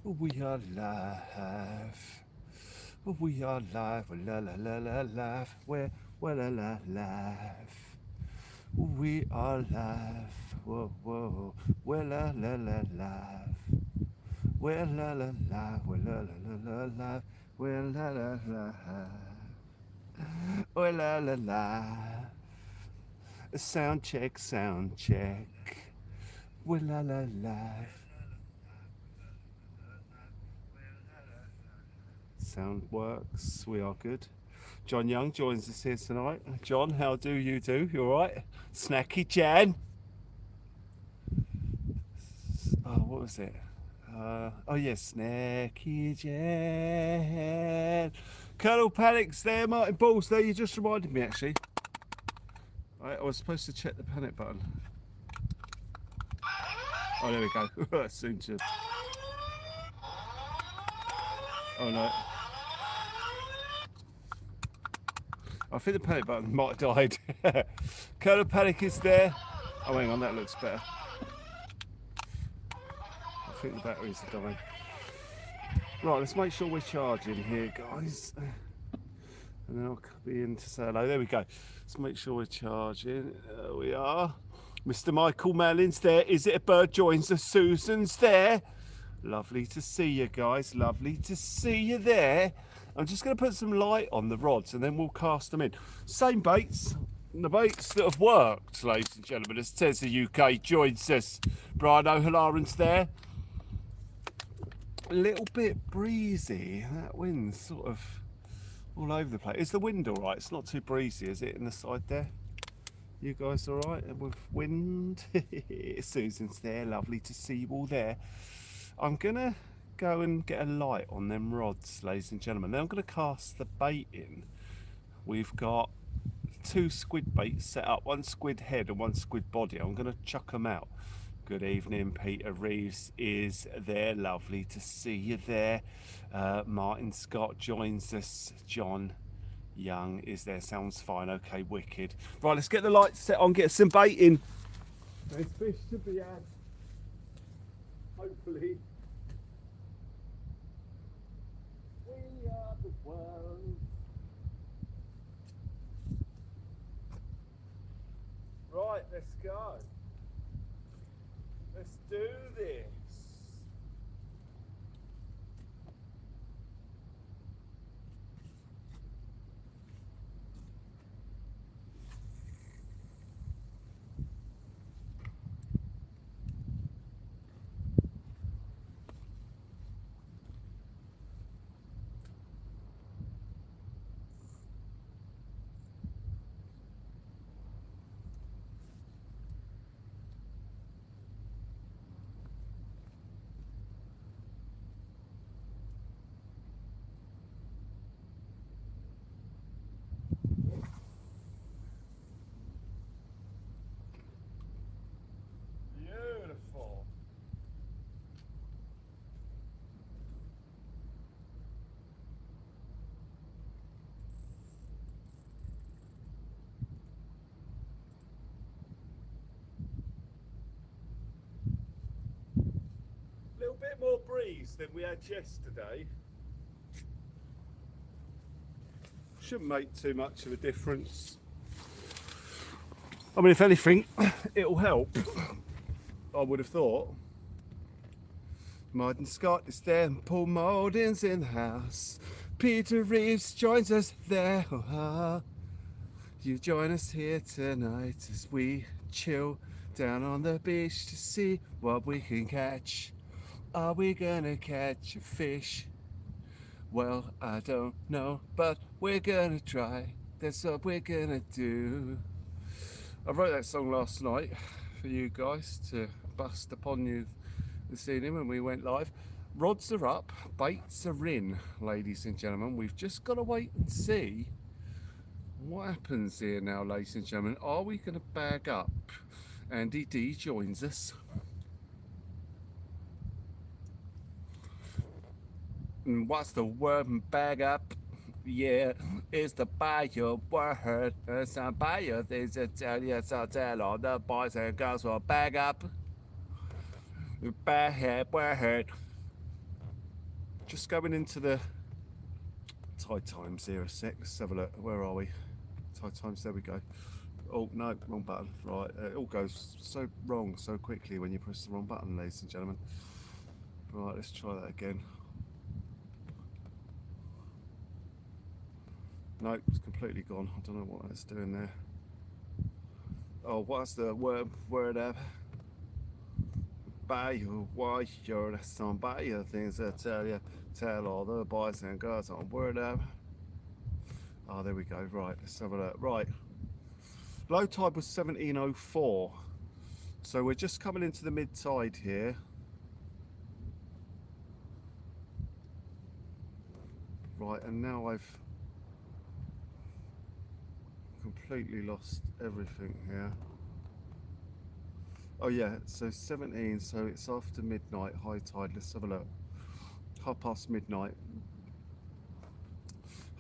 We are live. We are live. La la la la live. We're la la live. We are live. Whoa whoa. We're la la la live. We're la la live. We're la la la la live. We're la la la. We're la la live. Sound check. Sound check. We're la la live. Sound works. We are good. John Young joins us here tonight. John, how do you do? You all right? Snacky Jan. Oh, what was it? Oh yes, Snacky Jan. Colonel Panic's there. Martin Balls there. You just reminded me actually. I was supposed to check the panic button. Oh, there we go. Soon to. Oh no. I think the panic button might have died. Colonel Panic is there. Oh, hang on, that looks better. I think the batteries are dying. Right, let's make sure we're charging here, guys. And then I'll be in to say hello. There we go. Let's make sure we're charging. There we are. Mr. Michael Mellon's there. Is it a bird joins us? Susan's there. Lovely to see you guys. Lovely to see you there. I'm just going to put some light on the rods and then we'll cast them in. Same baits. The baits that have worked, ladies and gentlemen, as Tez the UK joins us. Brian O'Halloran's there. A little bit breezy. That wind's sort of all over the place. Is the wind all right? It's not too breezy, is it, in the side there? You guys all right with wind? Susan's there. Lovely to see you all there. I'm going to go and get a light on them rods, ladies and gentlemen. Then I'm going to cast the bait in. We've got 2 squid baits set up, 1 squid head and 1 squid body. I'm going to chuck them out. Good evening, Peter Reeves is there. Lovely to see you there. Martin Scott joins us. John Young is there. Sounds fine. Okay, wicked. Right, let's get the lights set on, get some bait in. There's fish to be had. Hopefully. We are the world. Right, let's go. Let's do this. Beautiful. A little bit more breeze than we had yesterday. Shouldn't make too much of a difference. I mean, if anything, it'll help. I would have thought. Martin Scott is there and Paul Mauldin's in the house. Peter Reeves joins us there. You join us here tonight as we chill down on the beach to see what we can catch. Are we gonna catch a fish? Well, I don't know, but we're gonna try. That's what we're gonna do. I wrote that song last night for you guys to bust upon you this evening when we went live. Rods are up, baits are in, ladies and gentlemen. We've just got to wait and see what happens here now, ladies and gentlemen. Are we going to bag up? Andy D joins us. And what's the word bag up? Yeah, it's the buy your word. It's a buy your things to tell you, so tell all the boys and girls will bag up. Bag word. just going into the tide times here a sec. Let's have a look. Where are we? Tide times, there we go. Oh no, wrong button. Right, it all goes so wrong so quickly when you press the wrong button, ladies and gentlemen. Right, let's try that again. No, it's completely gone. I don't know what that's doing there. Oh, what's the word up? Buy you, why you're somebody, things that tell all the boys and girls on word up. Oh, there we go. Right, let's have a look. Right, low tide was 1704, so we're just coming into the mid tide here. Right, and now I've completely lost everything here. Oh yeah, so 17, so it's after midnight, high tide. Let's have a look. Half past midnight.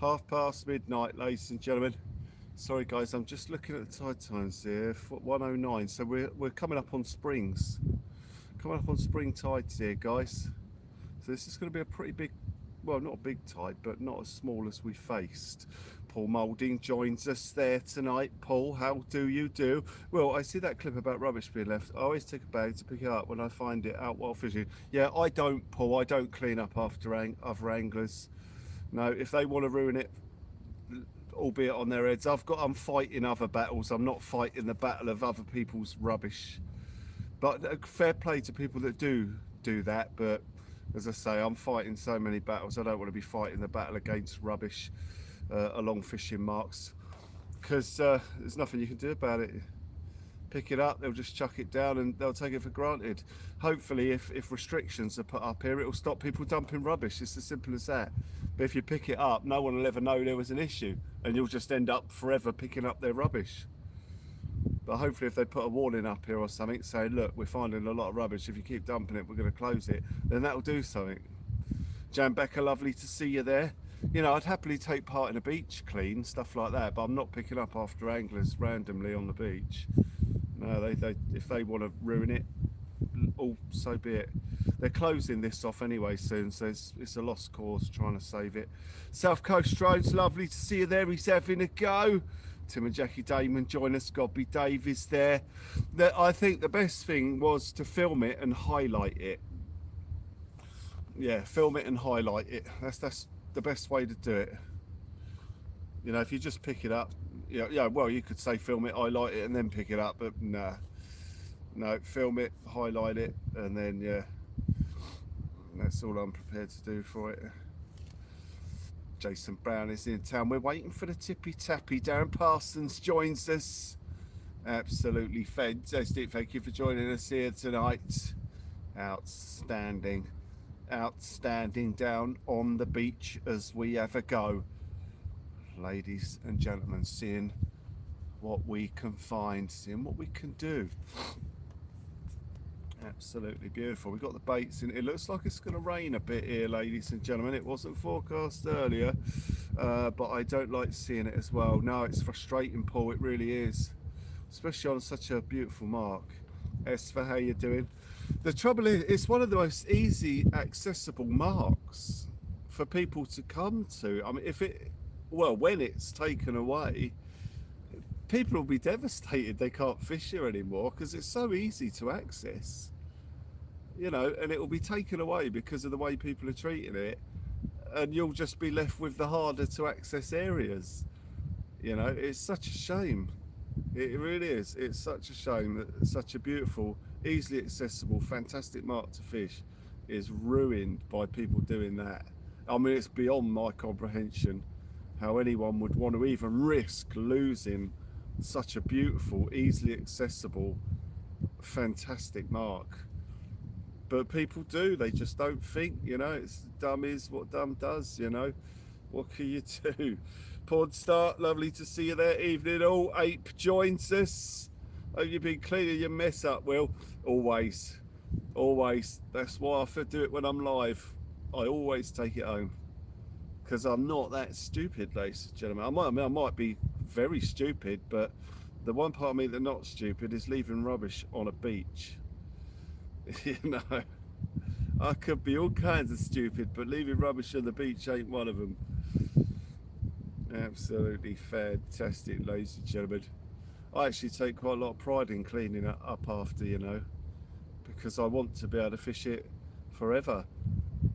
Half past midnight, ladies and gentlemen. Sorry guys, I'm just looking at the tide times here. 109, so we're coming up on springs. Coming up on spring tides here, guys. So this is going to be a pretty big, well, not a big tide, but not as small as we faced. Paul Moulding joins us there tonight. Paul, how do you do? Well, I see that clip about rubbish being left. I always take a bag to pick it up when I find it out while fishing. Yeah, I don't, Paul. I don't clean up after other anglers. No, if they want to ruin it, albeit on their heads, I'm fighting other battles. I'm not fighting the battle of other people's rubbish. But fair play to people that do that. But as I say, I'm fighting so many battles. I don't want to be fighting the battle against rubbish along fishing marks, because there's nothing you can do about it. Pick it up, they'll just chuck it down and they'll take it for granted. Hopefully, if restrictions are put up here, it will stop people dumping rubbish. It's as simple as that. But if you pick it up, no one will ever know there was an issue, and you'll just end up forever picking up their rubbish. But hopefully if they put a warning up here or something saying, look, we're finding a lot of rubbish, if you keep dumping it, we're going to close it, then that'll do something. Jan Becker, lovely to see you there. You know, I'd happily take part in a beach clean, stuff like that, but I'm not picking up after anglers randomly on the beach. No, they if they want to ruin it, oh, so be it. They're closing this off anyway soon, so it's a lost cause trying to save it. South Coast Roads, lovely to see you there. He's having a go. Tim and Jackie Damon join us. Godby Dave is there. I think the best thing was to film it and highlight it. Yeah, film it and highlight it. That's the best way to do it. You know, if you just pick it up, yeah, well, you could say film it, highlight it, and then pick it up, but nah. No, film it, highlight it, and then, yeah, that's all I'm prepared to do for it. Jason Brown is in town. We're waiting for the tippy tappy. Darren Parsons joins us. Absolutely fantastic. Thank you for joining us here tonight. Outstanding. Outstanding down on the beach as we have a go. Ladies and gentlemen, seeing what we can find, seeing what we can do. Absolutely beautiful. We've got the baits in. It looks like it's going to rain a bit here, ladies and gentlemen. It wasn't forecast earlier, but I don't like seeing it as well. No, it's frustrating, Paul. It really is, especially on such a beautiful mark. Esther, how you doing? The trouble is, it's one of the most easy accessible marks for people to come to. I mean, when it's taken away, people will be devastated they can't fish here anymore because it's so easy to access, you know, and it will be taken away because of the way people are treating it, and you'll just be left with the harder to access areas. You know, it's such a shame. It really is. It's such a shame that such a beautiful, easily accessible, fantastic mark to fish is ruined by people doing that. I mean, it's beyond my comprehension how anyone would want to even risk losing such a beautiful, easily accessible, fantastic mark. But people do. They just don't think, you know. It's dumb is what dumb does, you know. What can you do? Pod start, lovely to see you there. Evening all. Ape joins us. Hope you've been cleaning your mess up, Will. Always. Always. That's why I do it when I'm live. I always take it home. Because I'm not that stupid, ladies and gentlemen. I might be very stupid, but the one part of me that's not stupid is leaving rubbish on a beach. You know, I could be all kinds of stupid, but leaving rubbish on the beach ain't one of them. Absolutely fantastic, ladies and gentlemen. I actually take quite a lot of pride in cleaning it up after, you know, because I want to be able to fish it forever,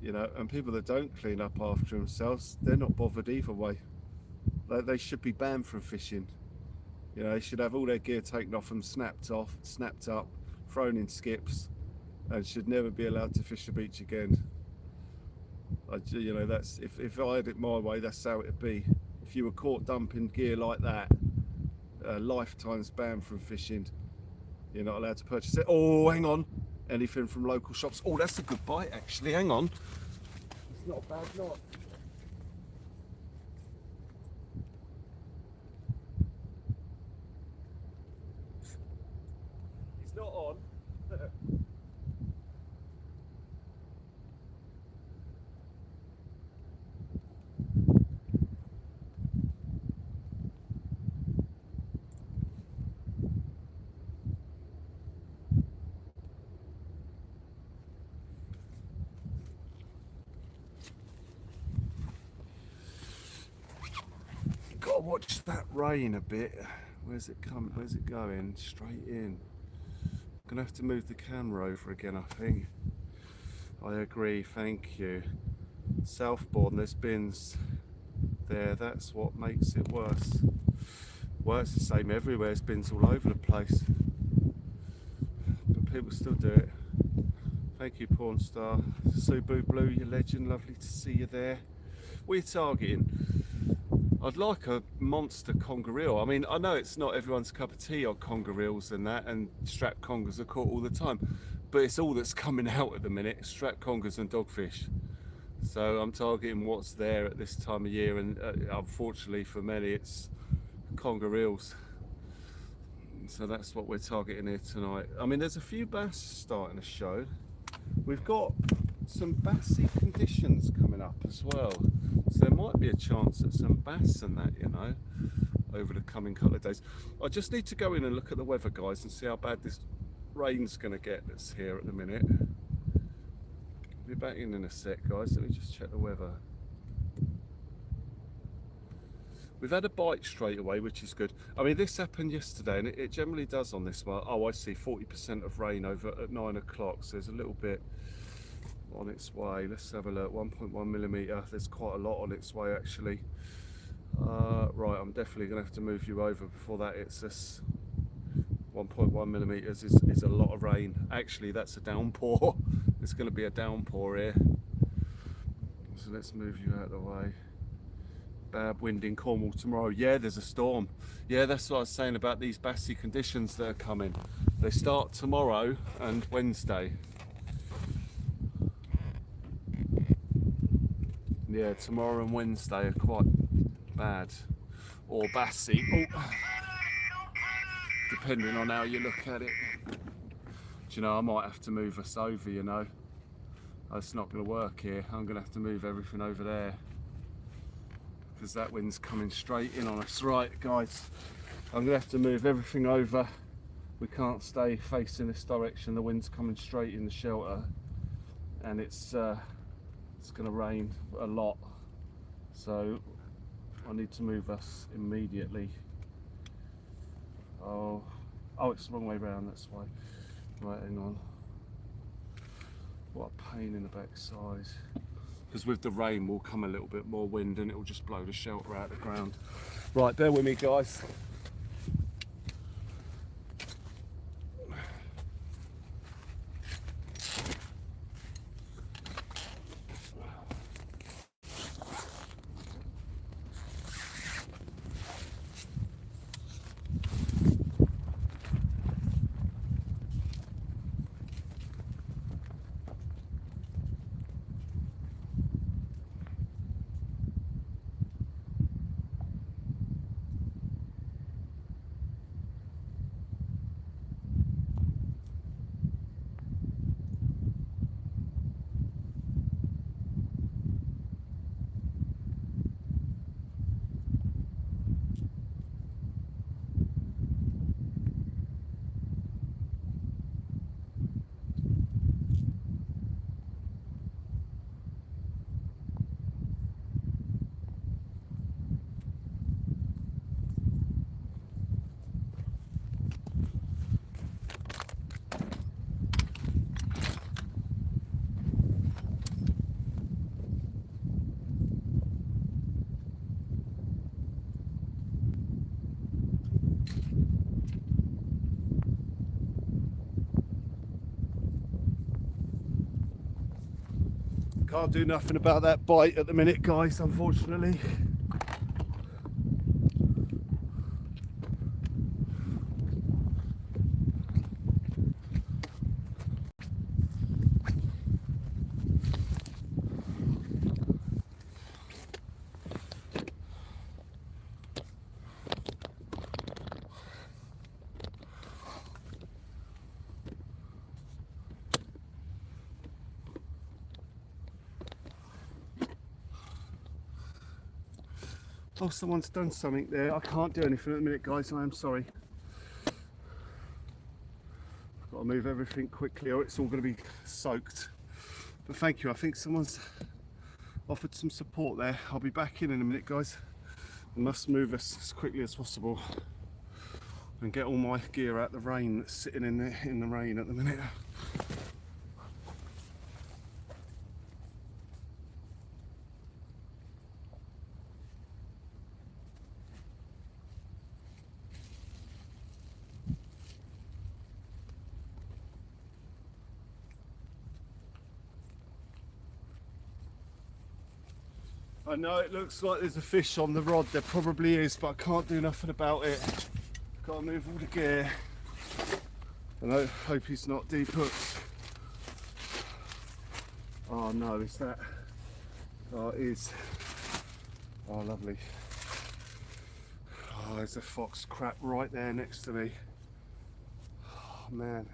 you know, and people that don't clean up after themselves, they're not bothered either way. They should be banned from fishing. You know, they should have all their gear taken off them, snapped up, thrown in skips, and should never be allowed to fish the beach again. You know, that's if I had it my way, that's how it'd be. If you were caught dumping gear like that, lifetime's ban from fishing. You're not allowed to purchase it. Oh, hang on. Anything from local shops. Oh, that's a good bite, actually. Hang on. It's not a bad knot. It's not on. Gotta watch that rain a bit. Where's it coming? Where's it going? Straight in. Gonna have to move the camera over again, I think. I agree, thank you. Southbourne, there's bins there, that's what makes it worse. Well, it's the same everywhere, there's bins all over the place. But people still do it. Thank you, porn star. Subu Blue, you legend, lovely to see you there. What are you targeting? I'd like a monster conger eel. I mean, I know it's not everyone's cup of tea on conger eels and that, and strap congers are caught all the time, but it's all that's coming out at the minute, strap congers and dogfish. So I'm targeting what's there at this time of year, and unfortunately for many it's conger eels. So that's what we're targeting here tonight. I mean, there's a few bass starting to show. We've got some bassy conditions coming up as well, so there might be a chance at some bass and that, you know, over the coming couple of days. I just need to go in and look at the weather, guys, and see how bad this rain's going to get that's here at the minute. Be back in a sec, guys. Let me just check the weather. We've had a bite straight away, which is good. I mean, this happened yesterday, and it generally does on this one. Oh, I see, 40% of rain over at 9 o'clock, so there's a little bit on its way. Let's have a look. 1.1 millimetre. There's quite a lot on its way, actually. Right, I'm definitely going to have to move you over before that hits us. 1.1 millimetres is a lot of rain. Actually, that's a downpour. It's going to be a downpour here. So let's move you out of the way. Bad wind in Cornwall tomorrow. Yeah, there's a storm. Yeah, that's what I was saying about these bassy conditions that are coming. They start tomorrow and Wednesday. Yeah, tomorrow and Wednesday are quite bad. Or bassy. Oh. Depending on how you look at it. Do you know, I might have to move us over, you know. It's not going to work here. I'm going to have to move everything over there, because that wind's coming straight in on us. Right, guys, I'm going to have to move everything over. We can't stay facing this direction. The wind's coming straight in the shelter, and it's going to rain a lot. So I need to move us immediately. Oh, it's the wrong way round, that's why. Right, hang on. What a pain in the backside. Because with the rain will come a little bit more wind and it will just blow the shelter out of the ground. Right, bear with me, guys. Can't do nothing about that bite at the minute, guys, unfortunately. Oh, someone's done something there. I can't do anything at the minute, guys. I am sorry. I've got to move everything quickly or it's all going to be soaked. But thank you. I think someone's offered some support there. I'll be back in a minute, guys. I must move as quickly as possible and get all my gear out the rain that's sitting in the rain at the minute. I know it looks like there's a fish on the rod, there probably is, but I can't do nothing about it. Gotta move all the gear. And I hope he's not deep hooked. Oh no, is that? Oh, it is. Oh, lovely. Oh, there's a fox crap right there next to me. Oh man.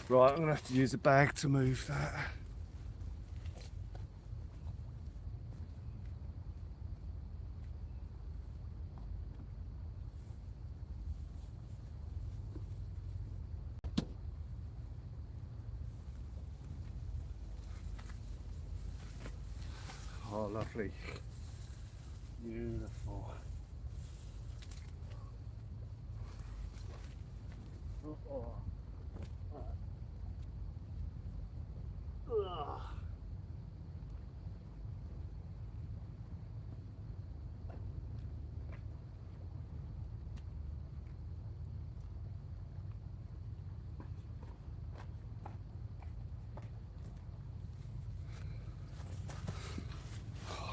Right, I'm gonna have to use a bag to move that. Oh, lovely. Beautiful. Oh. Ugh.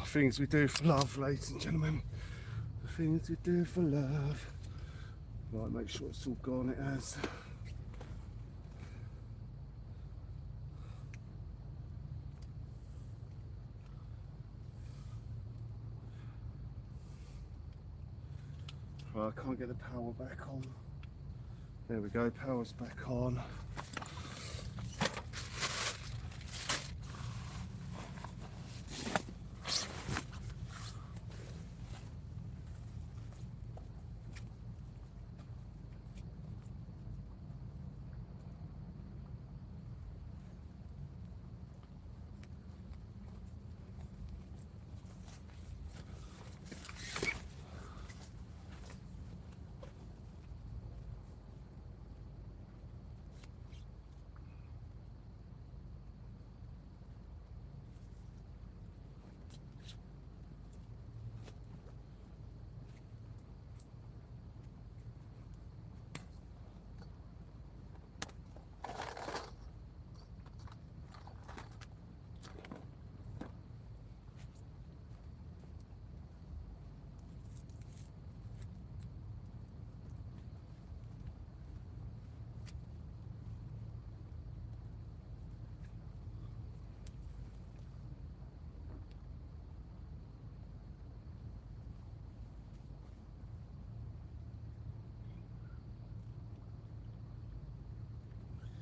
Things we do for love, ladies and gentlemen. The things we do for love. Right, make sure it's all gone, it has. Right, I can't get the power back on. There we go, power's back on.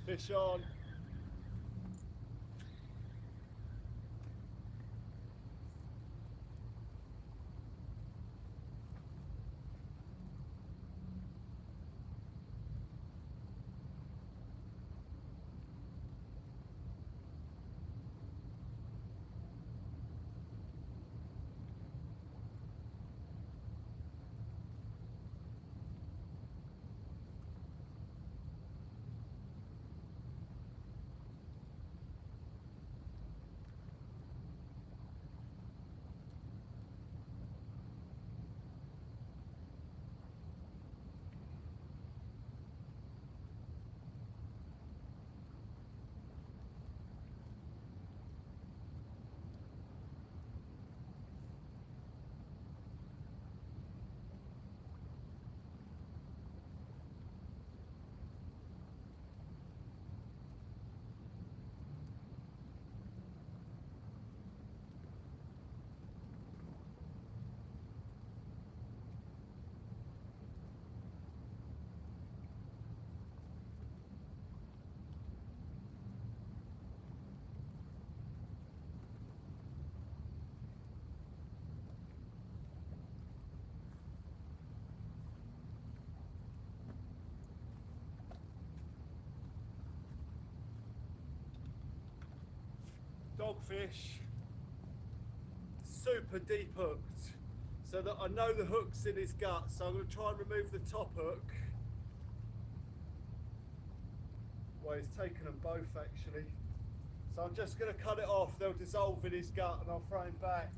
Fish on. dogfish super deep hooked, so that I know the hook's in his gut, so I'm going to try and remove the top hook. Well, he's taken them both actually. So I'm just going to cut it off, they'll dissolve in his gut and I'll throw him back.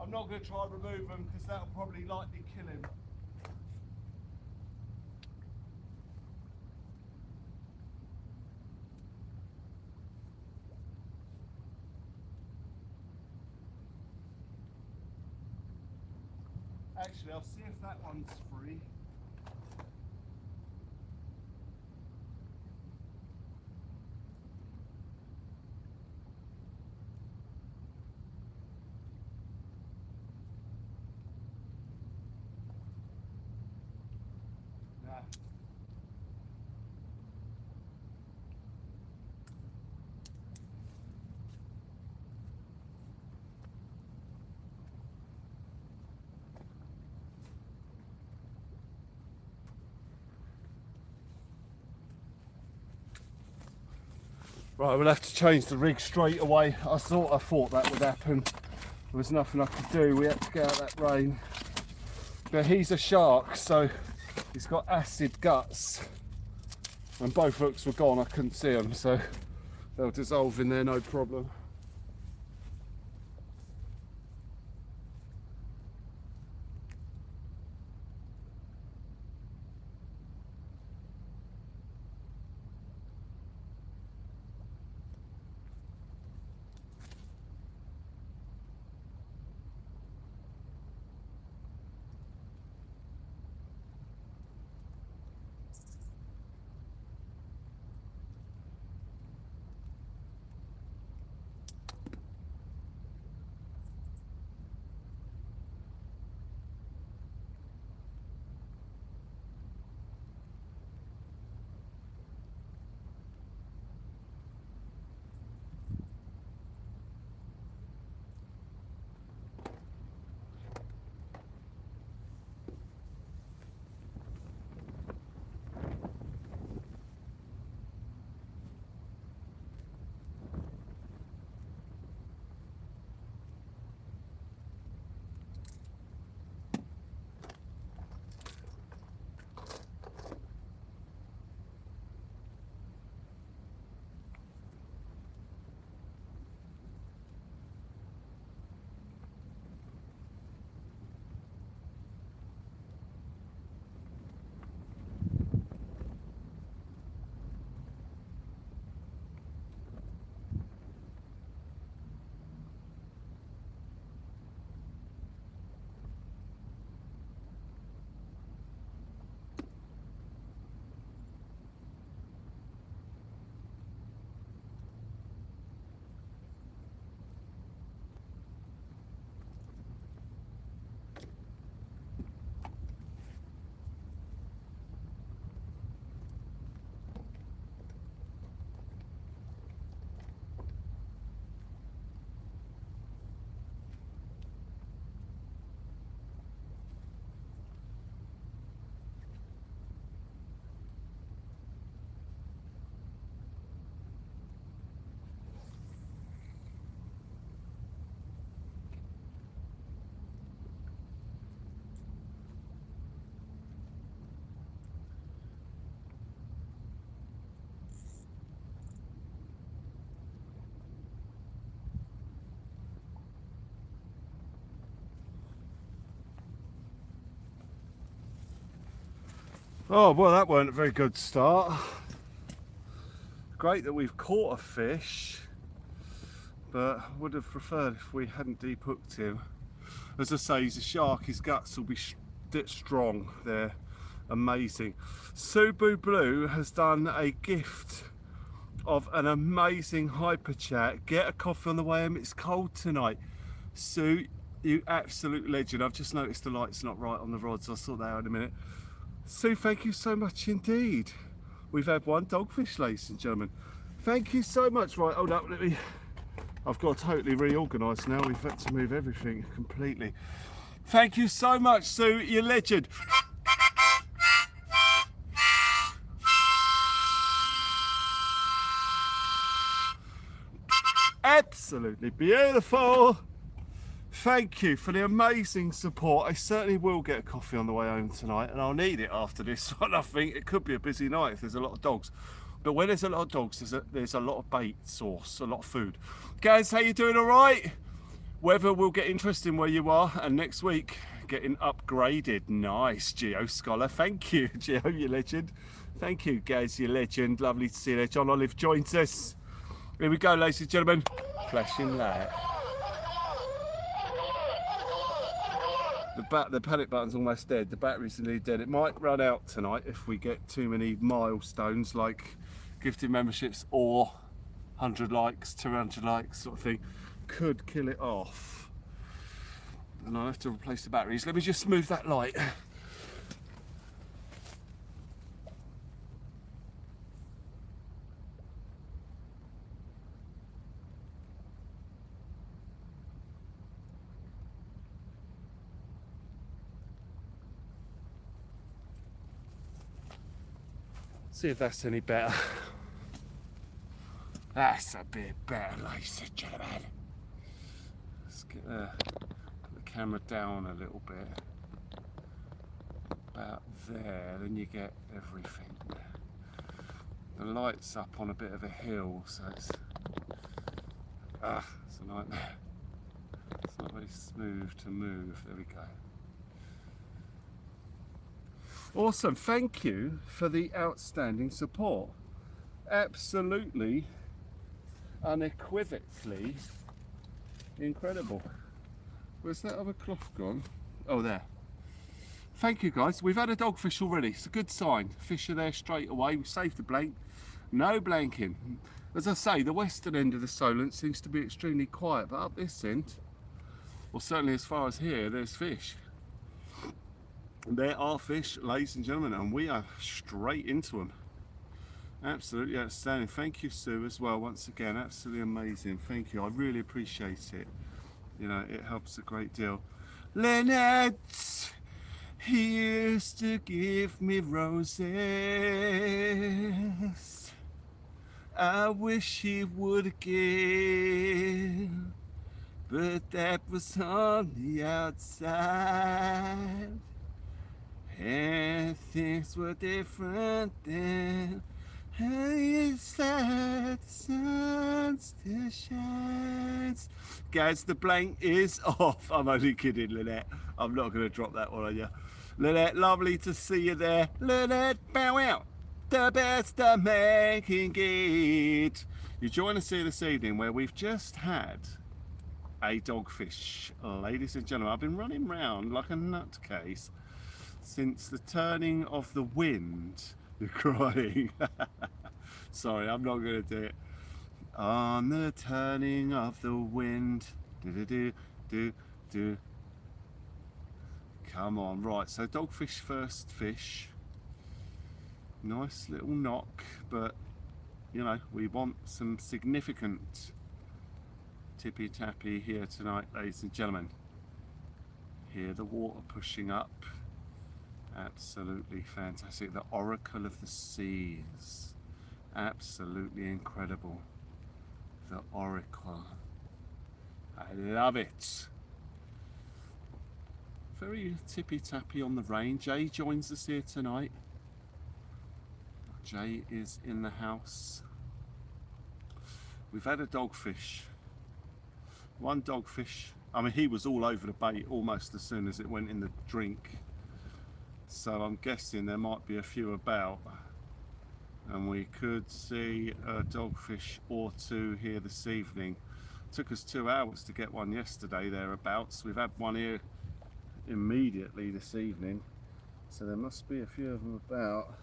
I'm not going to try and remove them because that'll probably likely kill him. Actually, I'll see if that one's free. Nah. Right, we'll have to change the rig straight away. I thought that would happen. There was nothing I could do. We had to get out of that rain. But he's a shark, so he's got acid guts. And both hooks were gone, I couldn't see them, so they'll dissolve in there, no problem. Oh, well, that weren't a very good start. Great that we've caught a fish, but I would have preferred if we hadn't deep hooked him. As I say, he's a shark, his guts will be strong. They're amazing. Subu Blue has done a gift of an amazing hyper chat. Get a coffee on the way home, it's cold tonight. Sue, you absolute legend. I've just noticed the light's not right on the rods. I'll sort that out in a minute. Sue, thank you so much indeed. We've had one dogfish, ladies and gentlemen. Thank you so much. Right, hold up, I've got to totally reorganise now. We've had to move everything completely. Thank you so much, Sue, you're legend. Absolutely beautiful. Thank you for the amazing support. I certainly will get a coffee on the way home tonight, and I'll need it after this one. I think it could be a busy night if there's a lot of dogs. But when there's a lot of dogs, there's a lot of bait sauce, a lot of food. Guys, how you doing? All right? Weather will get interesting where you are, and next week getting upgraded. Nice, Geo Scholar. Thank you, Geo, you legend. Thank you, guys, you legend. Lovely to see you there. John Olive joins us. Here we go, ladies and gentlemen. Flashing light. The panic button's almost dead. The battery's nearly dead. It might run out tonight if we get too many milestones like gifted memberships or 100 likes, 200 likes sort of thing. Could kill it off. And I'll have to replace the batteries. Let me just move that light. See if that's any better. That's a bit better, ladies and gentlemen. Let's get the camera down a little bit. About there, then you get everything. The light's up on a bit of a hill, so it's a nightmare. It's not very smooth to move. There we go. Awesome, thank you for the outstanding support. Absolutely, unequivocally incredible. Where's that other cloth gone? Oh, there. Thank you, guys. We've had a dogfish already. It's a good sign. Fish are there straight away. We saved the blank. No blanking. As I say, the western end of the Solent seems to be extremely quiet, but up this end, well, certainly as far as here, there's fish. There are fish, ladies and gentlemen, and we are straight into them. Absolutely outstanding. Thank you, Sue, as well. Once again, absolutely amazing. Thank you. I really appreciate it. You know, it helps a great deal. Lynette, he used to give me roses. I wish he would again, but that was on the outside. And things were different then. And it's like the sun still shines. Guys, the blank is off. I'm only kidding, Lynette. I'm not going to drop that one on you. Lynette, lovely to see you there. Lynette, bow out. The best a man can get. You join us here this evening where we've just had a dogfish. Ladies and gentlemen, I've been running round like a nutcase since the turning of the wind. You're crying. Sorry, I'm not going to do it. On the turning of the wind. Do. Come on, right. So dogfish first fish. Nice little knock, but you know, we want some significant tippy tappy here tonight, ladies and gentlemen. Hear the water pushing up. Absolutely fantastic. The oracle of the seas. Absolutely incredible. The oracle. I love it. Very tippy tappy on the rain. Jay joins us here tonight. Jay is in the house. We've had a dogfish. One dogfish. I mean, he was all over the bait almost as soon as it went in the drink. So I'm guessing there might be a few about, and we could see a dogfish or two here this evening. Took us 2 hours to get one yesterday thereabouts. We've had one here immediately this evening, so there must be a few of them about.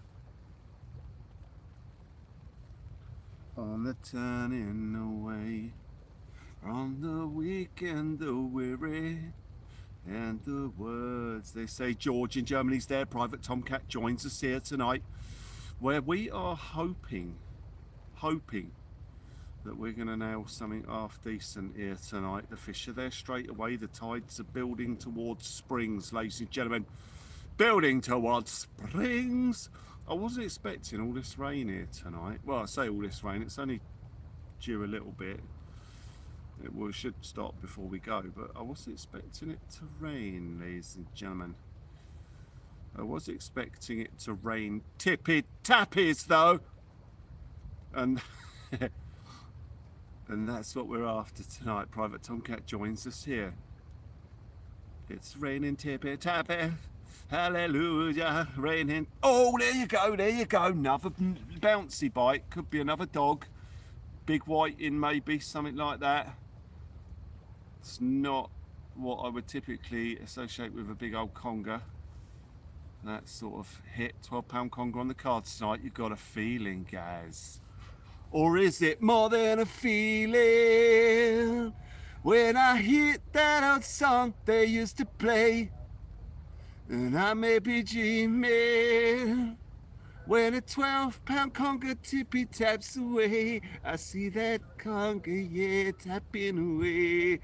On the turning away from the weak and the weary and the words they say. George in Germany's there. Private Tomcat joins us here tonight, where we are hoping that we're going to nail something half decent here tonight. The fish are there straight away. The tides are building towards springs, ladies and gentlemen. Building towards springs. I wasn't expecting all this rain here tonight. Well, I say all this rain, it's only due a little bit. We should stop before we go, but I wasn't expecting it to rain, ladies and gentlemen. I was expecting it to rain tippy tappies though, and and that's what we're after tonight. Private Tomcat joins us here. It's raining tippy tappy, hallelujah, raining. Oh, there you go, another bouncy bite. Could be another dog, big whiting maybe, something like that. It's not what I would typically associate with a big old conger. That sort of hit. 12-pound conger on the cards tonight. You've got a feeling, guys. Or is it more than a feeling? When I hear that old song they used to play, and I may be dreaming. When a 12-pound conger tippy taps away, I see that conger, yeah, tapping away.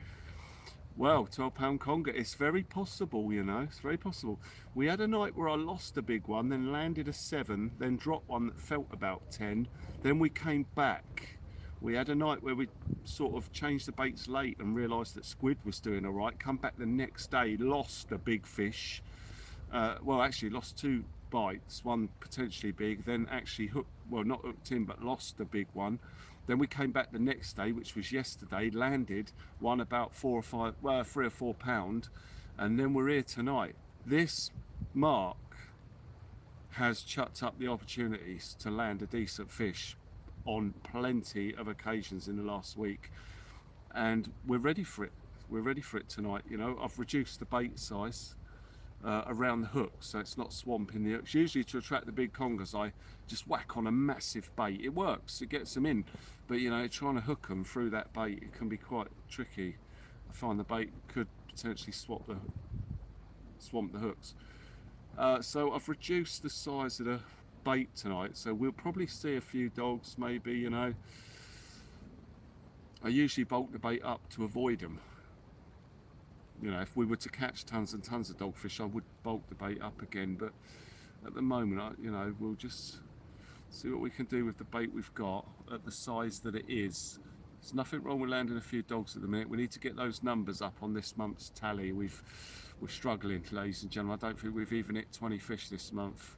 Well, 12-pound conger, it's very possible, you know, it's very possible. We had a night where I lost a big one, then landed a 7, then dropped one that felt about 10, then we came back. We had a night where we sort of changed the baits late and realised that squid was doing all right, come back the next day, lost a big fish. Well, actually lost 2 bites, one potentially big, then actually hooked, well, not hooked in, but lost a big one. Then we came back the next day, which was yesterday, landed one about 3 or 4 pound, and then we're here tonight. This mark has chucked up the opportunities to land a decent fish on plenty of occasions in the last week, and we're ready for it. We're ready for it tonight. You know, I've reduced the bait size around the hook, so it's not swamping the hooks. Usually to attract the big congers, I just whack on a massive bait. It works, it gets them in, but you know, trying to hook them through that bait, it can be quite tricky. I find the bait could potentially swamp the hooks. So I've reduced the size of the bait tonight, so we'll probably see a few dogs maybe, you know. I usually bulk the bait up to avoid them. You know, if we were to catch tons and tons of dogfish, I would bulk the bait up again, but at the moment, you know, we'll just see what we can do with the bait we've got at the size that it is. There's nothing wrong with landing a few dogs at the minute. We need to get those numbers up on this month's tally. We're struggling, ladies and gentlemen. I don't think we've even hit 20 fish this month.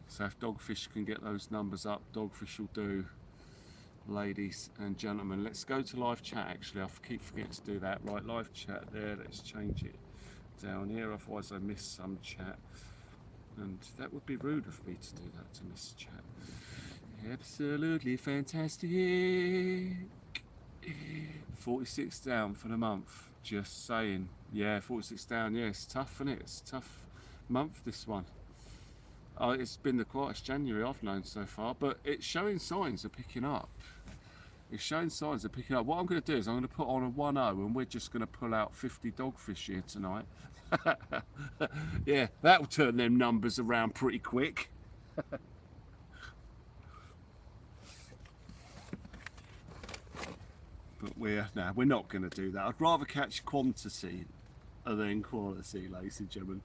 So if dogfish can get those numbers up, dogfish will do. Ladies and gentlemen, let's go to live chat. Actually, I keep forgetting to do that. Right, live chat there. Let's change it down here, otherwise I miss some chat, and that would be rude of me to do that, to miss chat. Absolutely fantastic. 46 down for the month, just saying. Yeah, 46 down. Yeah, it's tough, isn't it? It's a tough month, this one. It's been the quietest January I've known so far, but it's showing signs of picking up. It's showing signs of picking up. What I'm going to do is I'm going to put on a 1-0 and we're just going to pull out 50 dogfish here tonight. Yeah, that'll turn them numbers around pretty quick. But we're not going to do that. I'd rather catch quantity than quality, ladies and gentlemen.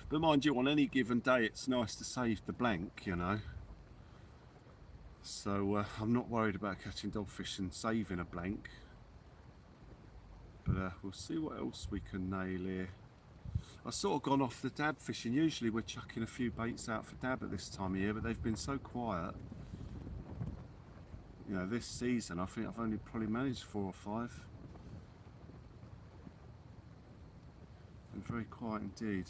But mind you, on any given day, it's nice to save the blank, you know. So I'm not worried about catching dogfish and saving a blank. But we'll see what else we can nail here. I've sort of gone off the dab fishing. Usually we're chucking a few baits out for dab at this time of year, but they've been so quiet. You know, this season I think I've only probably managed 4 or 5. Been very quiet indeed.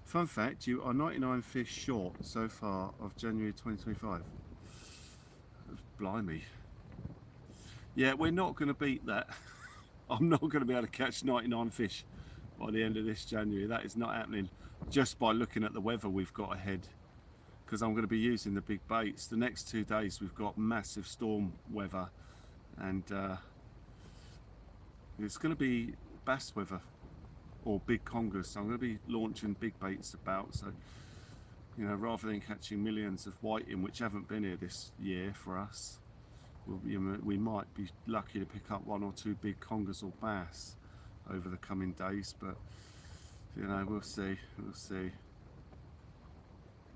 Fun fact, you are 99 fish short so far of January 2025. Blimey. Yeah, we're not going to beat that. I'm not going to be able to catch 99 fish by the end of this January. That is not happening, just by looking at the weather we've got ahead, because I'm going to be using the big baits. The next 2 days we've got massive storm weather, and it's going to be bass weather or big congers, so I'm going to be launching big baits about. So, you know, rather than catching millions of whiting, which haven't been here this year for us, we might be lucky to pick up 1 or 2 big congers or bass over the coming days, but you know, we'll see.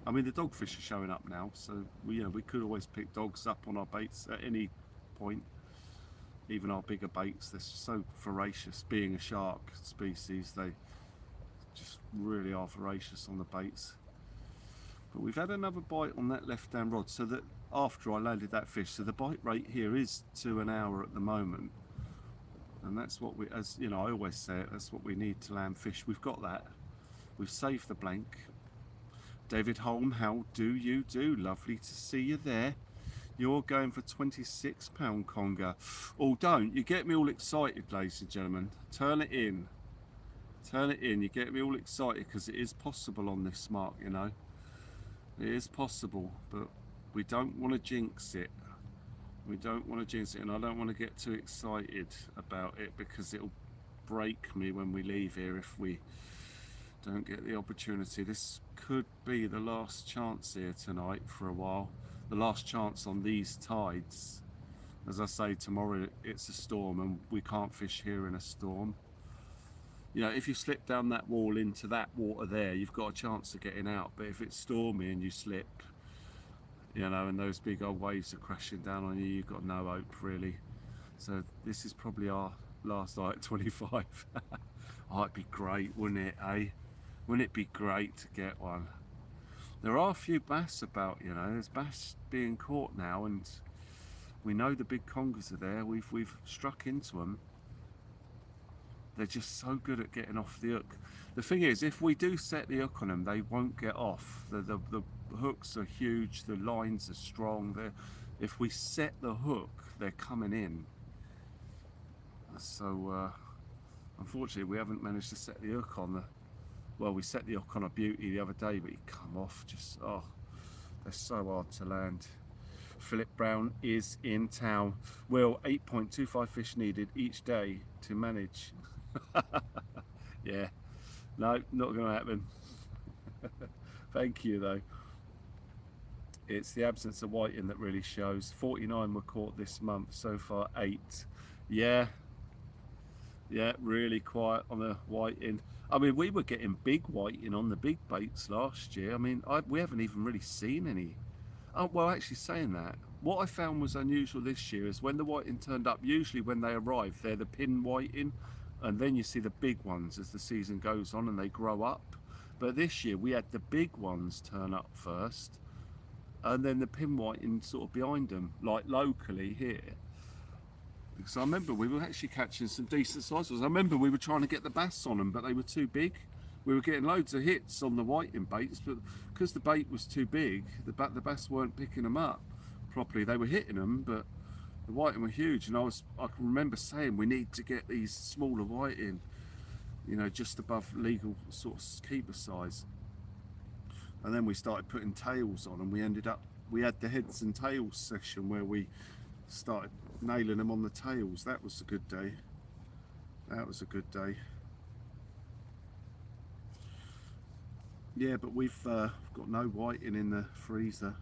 I mean, the dogfish are showing up now, so we could always pick dogs up on our baits at any point. Even our bigger baits, they're so voracious. Being a shark species, they just really are voracious on the baits. But we've had another bite on that left-hand rod, so that after I landed that fish, so the bite rate here is 2 an hour at the moment, and that's what we, as you know, I always say it, that's what we need to land fish. We've got that. We've saved the blank. David Holm, how do you do? Lovely to see you there. You're going for £26 conger. Oh, don't. You get me all excited, ladies and gentlemen. Turn it in. Turn it in. You get me all excited because it is possible on this mark, you know. It is possible, but we don't want to jinx it. We don't want to jinx it, and I don't want to get too excited about it because it'll break me when we leave here if we don't get the opportunity. This could be the last chance here tonight for a while. The last chance on these tides. As I say, tomorrow it's a storm and we can't fish here in a storm. You know, if you slip down that wall into that water there, you've got a chance of getting out. But if it's stormy and you slip, you know, and those big old waves are crashing down on you, you've got no hope really. So this is probably our last night at 25. Oh, it'd be great, wouldn't it, eh? Wouldn't it be great to get one? There are a few bass about, you know. There's bass being caught now, and we know the big congers are there. We've struck into them. They're just so good at getting off the hook. The thing is, if we do set the hook on them, they won't get off. The hooks are huge, the lines are strong. If we set the hook, they're coming in. So unfortunately we haven't managed to set the hook on the, well, we set the hook on a beauty the other day, but he come off just, oh, they're so hard to land. Philip Brown is in town. Will, 8.25 fish needed each day to manage. Yeah, no, not going to happen. Thank you though. It's the absence of whiting that really shows. 49 were caught this month, so far 8. Yeah, really quiet on the whiting. I mean, we were getting big whiting on the big baits last year. I mean, we haven't even really seen any. Oh, well, actually saying that, what I found was unusual this year is when the whiting turned up, usually when they arrive, they're the pin whiting, and then you see the big ones as the season goes on and they grow up. But this year we had the big ones turn up first, and then the pin whiting sort of behind them, like locally here. Because I remember we were actually catching some decent sizes. I remember we were trying to get the bass on them, but they were too big. We were getting loads of hits on the whiting baits, but because the bait was too big, the bass weren't picking them up properly. They were hitting them, but the whiting were huge. And I can remember saying we need to get these smaller whiting, you know, just above legal sort of keeper size. And then we started putting tails on, and we had the heads and tails session where we started nailing them on the tails. That was a good day. That was a good day. Yeah, but we've got no whiting in the freezer,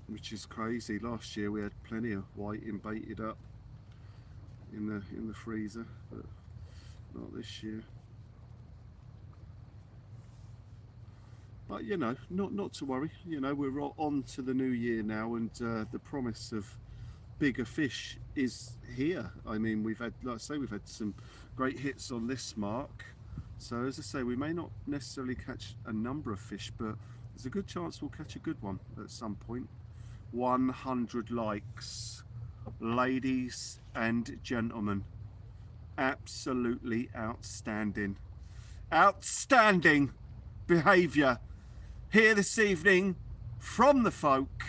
which is crazy. Last year we had plenty of whiting baited up in the freezer, but not this year. But you know, not to worry. You know, we're on to the new year now, and the promise of bigger fish is here. I mean, we've had, like I say, we've had some great hits on this mark. So as I say, we may not necessarily catch a number of fish, but there's a good chance we'll catch a good one at some point. 100 likes, ladies and gentlemen. Absolutely outstanding. Outstanding behaviour here this evening from the folk.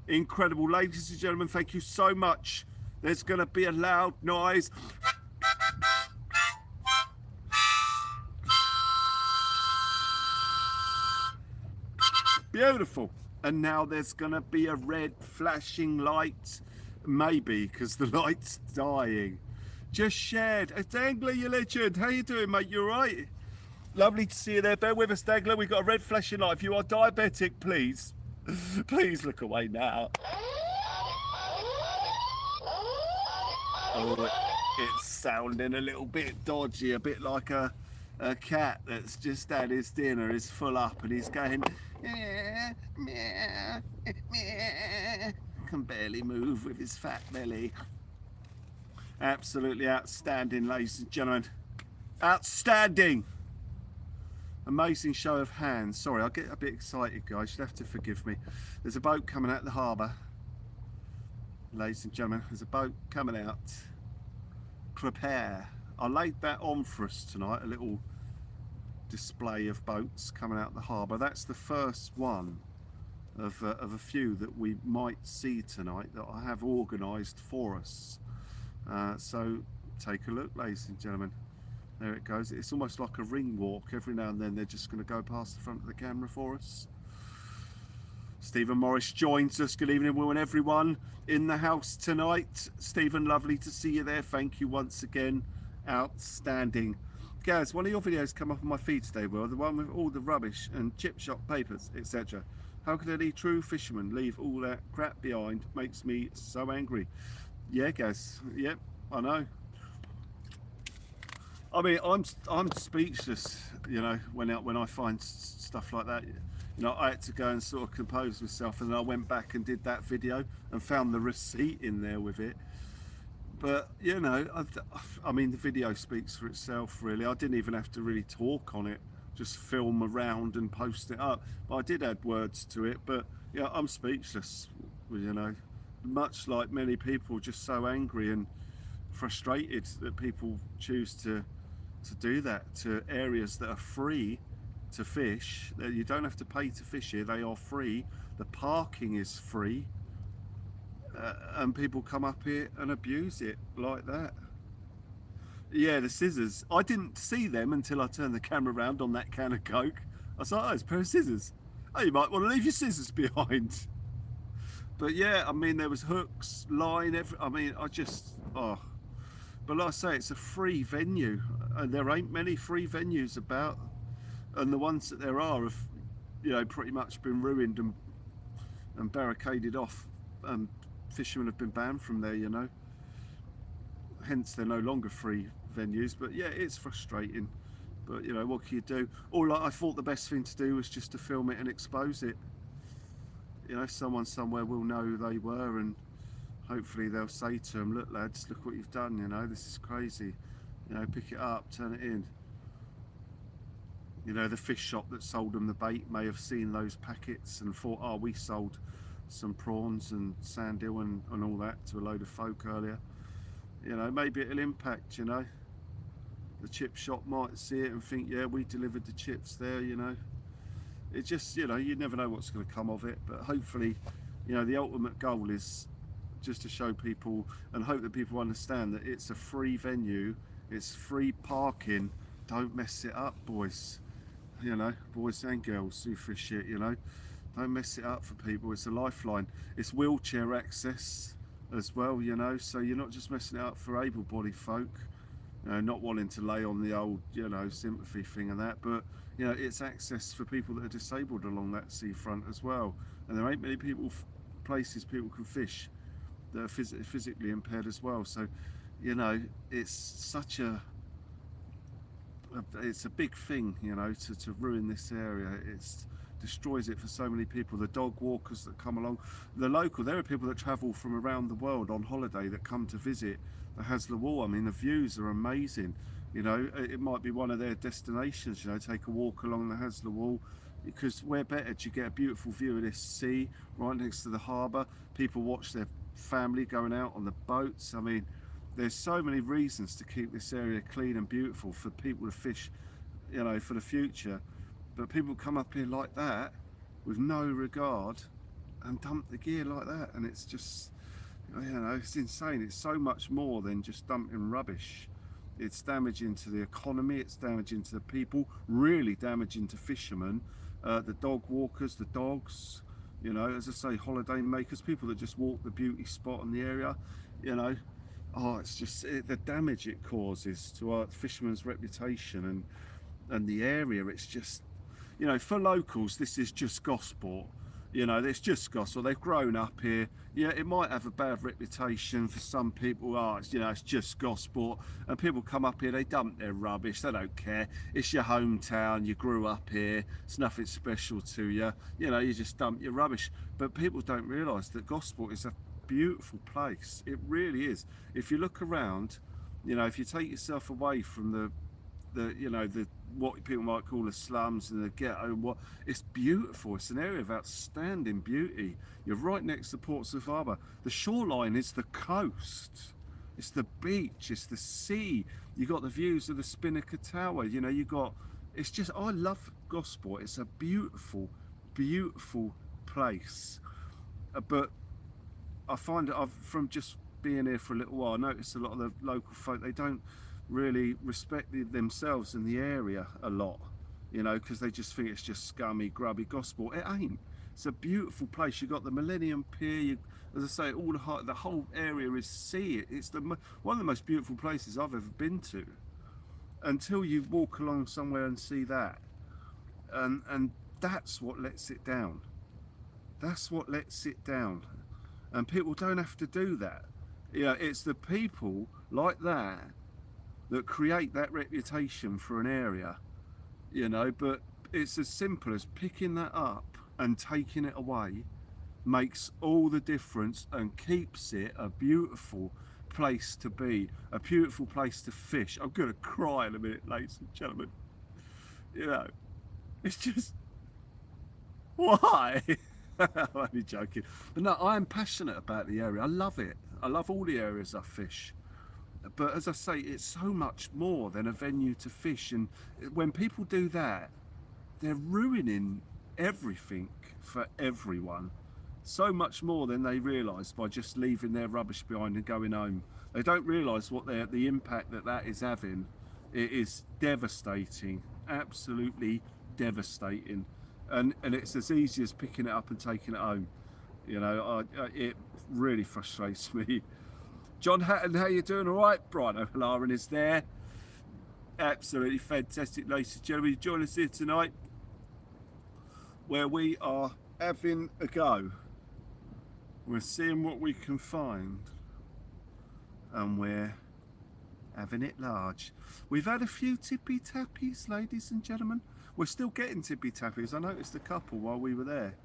Incredible, ladies and gentlemen, thank you so much. There's going to be a loud noise. Beautiful. And now there's going to be a red flashing light. Maybe, because the light's dying. Just shared. Dangler, you legend. How you doing, mate? You all right? Lovely to see you there. Bear with us, Dangler. We've got a red flashing light. If you are diabetic, please, please look away now. Oh, it's sounding a little bit dodgy, a bit like a a cat that's just had his dinner is full up and he's going, "Meow, meow, meow." Can barely move with his fat belly. Absolutely outstanding, ladies and gentlemen. Outstanding. Amazing show of hands. Sorry, I get a bit excited, guys. You'll have to forgive me. There's a boat coming out the harbour. Ladies and gentlemen, there's a boat coming out. Prepare. I laid that on for us tonight, a little display of boats coming out the harbour. That's the first one of a few that we might see tonight that I have organised for us. So take a look, ladies and gentlemen. There it goes. It's almost like a ring walk. Every now and then they're just going to go past the front of the camera for us. Stephen Morris joins us. Good evening, Will, and everyone in the house tonight. Stephen, lovely to see you there. Thank you once again. Outstanding. Gaz, one of your videos come up on my feed today, Will, the one with all the rubbish and chip shop papers, etc. How could any true fisherman leave all that crap behind? Makes me so angry. Yeah, Gaz. Yep, I know. I mean, I'm speechless, you know, when I find stuff like that. You know, I had to go and sort of compose myself, and then I went back and did that video and found the receipt in there with it. But you know, I mean, the video speaks for itself, really. I didn't even have to really talk on it, just film around and post it up. But I did add words to it. But yeah, I'm speechless. You know, much like many people, just so angry and frustrated that people choose to do that to areas that are free to fish. That you don't have to pay to fish here. They are free. The parking is free. And people come up here and abuse it like that. Yeah, the scissors. I didn't see them until I turned the camera around on that can of Coke. I was like, oh, it's a pair of scissors. Oh, you might want to leave your scissors behind. But yeah, I mean, there was hooks, line, I mean, I just, oh. But like I say, it's a free venue, and there ain't many free venues about. And the ones that there are have, you know, pretty much been ruined and barricaded off. And fishermen have been banned from there, you know. Hence, they're no longer free venues. But yeah, it's frustrating. But you know, what can you do? All I thought the best thing to do was just to film it and expose it. You know, someone somewhere will know who they were, and hopefully they'll say to them, look lads, look what you've done, you know, this is crazy. You know, pick it up, turn it in. You know, the fish shop that sold them the bait may have seen those packets and thought, oh, we sold some prawns and sandeel and all that to a load of folk earlier. You know, maybe it'll impact, you know. The chip shop might see it and think, yeah, we delivered the chips there, you know. It just, you know, you never know what's going to come of it, but hopefully, you know, the ultimate goal is just to show people and hope that people understand that it's a free venue, it's free parking. Don't mess it up, boys. You know, boys and girls who fish it, you know. Don't mess it up for people. It's a lifeline. It's wheelchair access as well, you know, so you're not just messing it up for able-bodied folk, you know, not wanting to lay on the old, you know, sympathy thing and that, but you know, it's access for people that are disabled along that seafront as well. And there ain't many places people can fish that are physically impaired as well. So, you know, it's such it's a big thing, you know, to ruin this area. It's destroys it for so many people. The dog walkers that come along, there are people that travel from around the world on holiday that come to visit the Hasler Wall. I mean, the views are amazing. You know, it might be one of their destinations, you know, take a walk along the Hasler Wall, because where better do you get a beautiful view of this sea right next to the harbour? People watch their family going out on the boats. I mean, there's so many reasons to keep this area clean and beautiful for people to fish, you know, for the future. But people come up here like that with no regard and dump the gear like that, and it's just, you know, it's insane. It's so much more than just dumping rubbish. It's damaging to the economy, it's damaging to the people, really damaging to fishermen, the dog walkers, the dogs, you know, as I say, holiday makers, people that just walk the beauty spot in the area, you know. Oh, it's just the damage it causes to our fishermen's reputation and the area. It's just, you know, for locals, this is just gospel. You know, it's just gospel. They've grown up here. Yeah, it might have a bad reputation for some people. Oh, it's, you know, it's just gospel. And people come up here, they dump their rubbish. They don't care. It's your hometown. You grew up here. It's nothing special to you. You know, you just dump your rubbish. But people don't realise that Gosport is a beautiful place. It really is. If you look around, you know, if you take yourself away from the you know, the what people might call the slums and the ghetto, what, it's beautiful. It's an area of outstanding beauty. You're right next to Portsmouth Harbour. The shoreline is the coast, it's the beach, it's the sea. You got the views of the Spinnaker Tower. You know, you got, it's just, I love Gosport. It's a beautiful place. But I find that I've, from just being here for a little while, I notice a lot of the local folk, they don't really respect themselves in the area a lot, you know, because they just think it's just scummy, grubby Gosport. It ain't. It's a beautiful place. You got the Millennium Pier. You, as I say, all the whole area is sea. It's one of the most beautiful places I've ever been to. Until you walk along somewhere and see that, and that's what lets it down. That's what lets it down. And people don't have to do that. You know, it's the people like that that create that reputation for an area, you know. But it's as simple as picking that up and taking it away makes all the difference and keeps it a beautiful place to be, a beautiful place to fish. I'm gonna cry in a minute, ladies and gentlemen. You know, it's just, why? I'm only joking. But no, I am passionate about the area. I love it. I love all the areas I fish. But as I say, it's so much more than a venue to fish. And when people do that, they're ruining everything for everyone. So much more than they realise by just leaving their rubbish behind and going home. They don't realise what the impact that is having. It is devastating, absolutely devastating. And it's as easy as picking it up and taking it home. You know, it really frustrates me. John Hatton, how you doing? All right? Brian O'Halloran is there. Absolutely fantastic, ladies and gentlemen. You join us here tonight, where we are having a go. We're seeing what we can find, and we're having it large. We've had a few tippy tappies, ladies and gentlemen. We're still getting tippy tappies. I noticed a couple while we were there.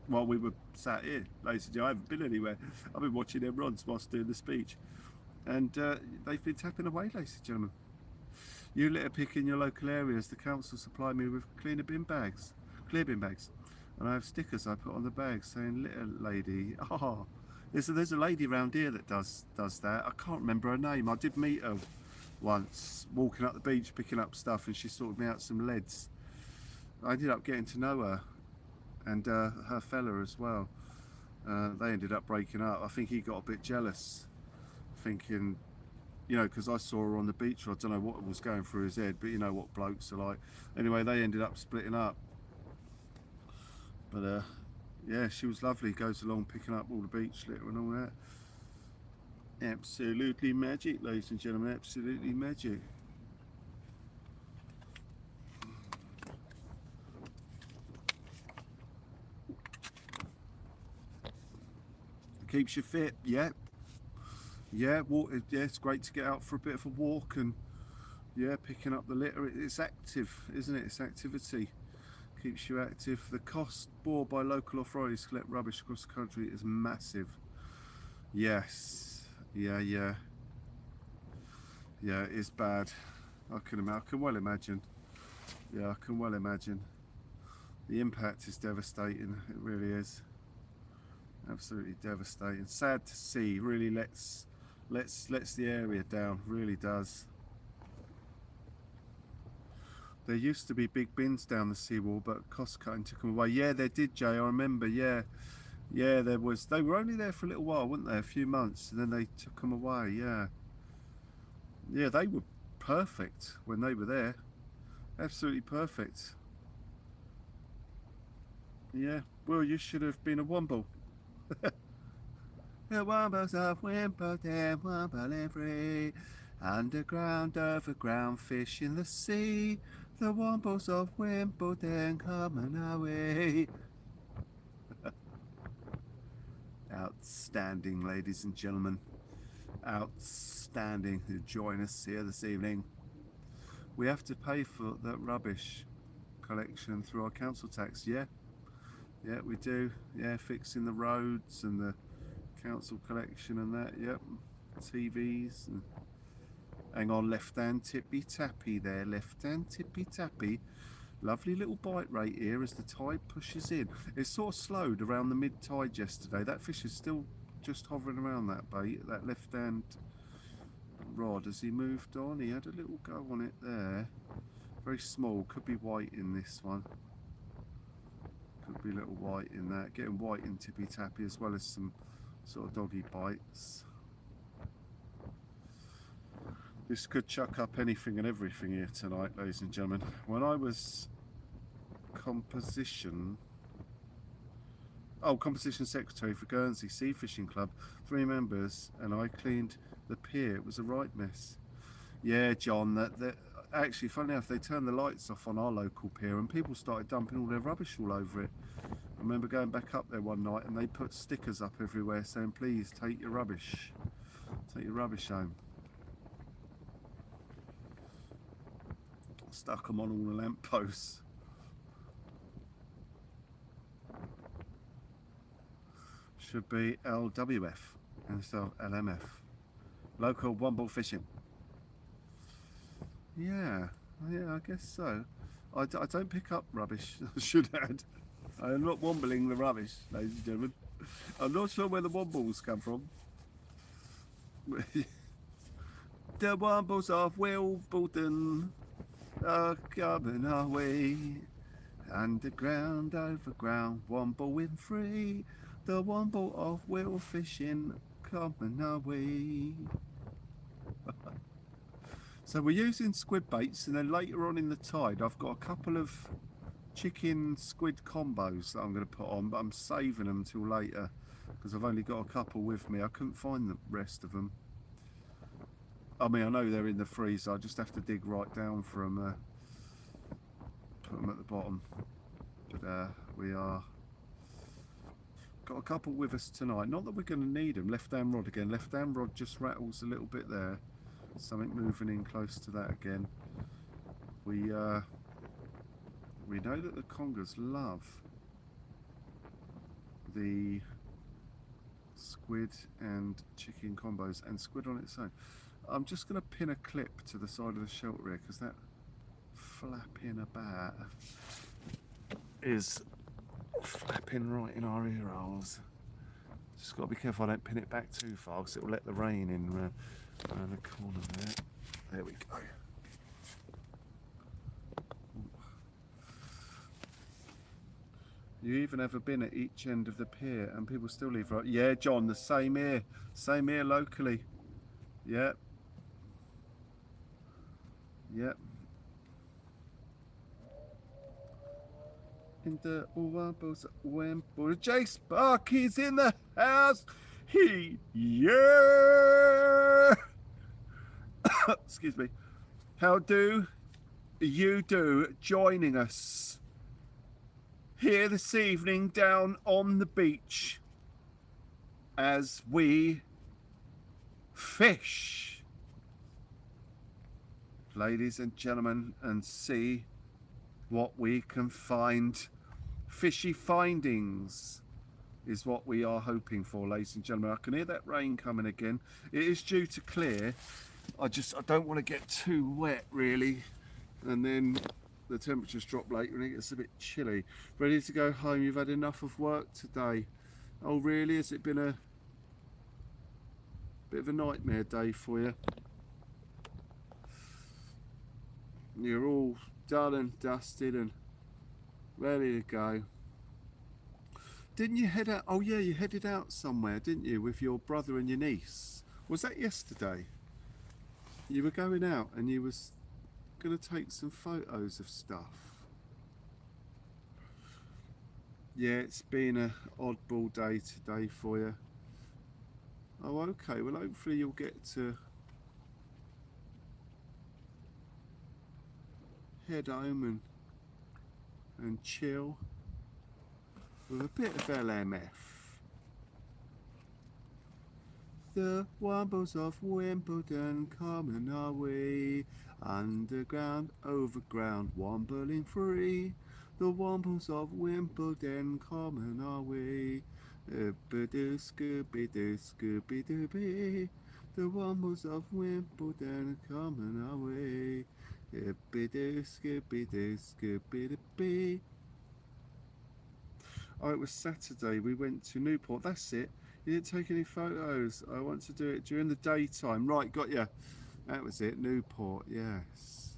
While we were sat here, ladies and gentlemen. I haven't been anywhere. I've been watching them runs whilst doing the speech. And they've been tapping away, ladies and gentlemen. You litter pick in your local areas. The council supply me with clear bin bags. And I have stickers I put on the bags saying litter lady. Oh, there's a lady around here that does that. I can't remember her name. I did meet her once, walking up the beach, picking up stuff, and she sorted me out some leads. I ended up getting to know her. And her fella as well. They ended up breaking up. I think he got a bit jealous, thinking, you know, because I saw her on the beach. I don't know what was going through his head, but you know what blokes are like. Anyway, they ended up splitting up. But yeah, she was lovely. Goes along picking up all the beach litter and all that. Absolutely magic, ladies and gentlemen. Absolutely magic. Keeps you fit, yeah. Yeah, water, yeah, it's great to get out for a bit of a walk and yeah, picking up the litter. It's active, isn't it? It's activity. Keeps you active. The cost borne by local authorities to collect rubbish across the country is massive. Yes, yeah, it is bad. I can well imagine. Yeah, I can well imagine. The impact is devastating. It really is. Absolutely devastating. Sad to see. Really lets the area down. Really does. There used to be big bins down the seawall, but cost cutting took them away. Yeah, they did, Jay. I remember. Yeah, there was. They were only there for a little while, weren't they? A few months, and then they took them away. Yeah, they were perfect when they were there. Absolutely perfect. Yeah. Well, you should have been a womble. The wombos of Wimbledon, wombling free. Underground, overground, fish in the sea. The wombos of Wimbledon coming our way. Outstanding, ladies and gentlemen. Outstanding who join us here this evening. We have to pay for that rubbish collection through our council tax, yeah? Yeah, we do. Yeah, fixing the roads and the council collection and that, yep. TVs. And hang on, left hand tippy tappy there, left hand tippy tappy. Lovely little bite rate here as the tide pushes in. It's sort of slowed around the mid tide yesterday. That fish is still just hovering around that bait, that left hand rod. As he moved on, he had a little go on it there. Very small, could be white in this one. Could be a little white in that. Getting white in tippy tappy as well as some sort of doggy bites. This could chuck up anything and everything here tonight, ladies and gentlemen. When I was composition secretary for Guernsey Sea Fishing Club, 3 members, and I cleaned the pier. It was a right mess. Yeah, John, that actually, funny enough, they turned the lights off on our local pier and people started dumping all their rubbish all over it. I remember going back up there one night and they put stickers up everywhere saying, please take your rubbish home. Stuck them on all the lampposts. Should be LWF instead of LMF. Local one-ball fishing. Yeah, I guess so. I don't pick up rubbish. I should add. I'm not wombling the rubbish, ladies and gentlemen. I'm not sure where the wombles come from. The wombles of Wimbledon are coming our way. Underground, overground, wombling free. The womble of wheel fishing coming our way. So we're using squid baits, and then later on in the tide I've got a couple of chicken squid combos that I'm going to put on, but I'm saving them till later because I've only got a couple with me. I couldn't find the rest of them. I mean, I know they're in the freezer, I just have to dig right down for them, put them at the bottom. But we are got a couple with us tonight. Not that we're going to need them. Left hand rod again. Left hand rod just rattles a little bit there. Something moving in close to that again. We know that the congers love the squid and chicken combos, and squid on its own. I'm just going to pin a clip to the side of the shelter here because that flapping about is flapping right in our ear holes. Just got to be careful I don't pin it back too far because it will let the rain in around the corner there. There we go. You even ever been at each end of the pier and people still leave right? Yeah, John, the same here locally. Yep. Yep. In the wombles, wimble, Jay Sparky's in the house. Yeah. Excuse me. How do you do joining us here this evening down on the beach as we fish, ladies and gentlemen, and see what we can find. Fishy findings is what we are hoping for, ladies and gentlemen. I can hear that rain coming again. It is due to clear. I don't want to get too wet really, and then the temperatures drop later and it gets a bit chilly. Ready to go home? You've had enough of work today? Oh really? Has it been a bit of a nightmare day for you? You're all done and dusted and ready to go. Didn't you head out? Oh yeah, you headed out somewhere, didn't you, with your brother and your niece? Was that yesterday? You were going out and you was going to take some photos of stuff. Yeah, it's been an oddball day today for you. Oh okay, well hopefully you'll get to head home and chill with a bit of LMF. The wombles of Wimbledon coming our way. Underground, overground, wombling free. The wombles of Wimbledon coming our way. Scooby-doo, Scooby-doo, Scooby-doo-bee. The wombles of Wimbledon coming our way. Hippity-doo, Scooby-doo, Scooby-doo-bee. Oh, it was Saturday. We went to Newport. That's it. You didn't take any photos. I want to do it during the daytime. Right, got you. That was it. Newport, yes.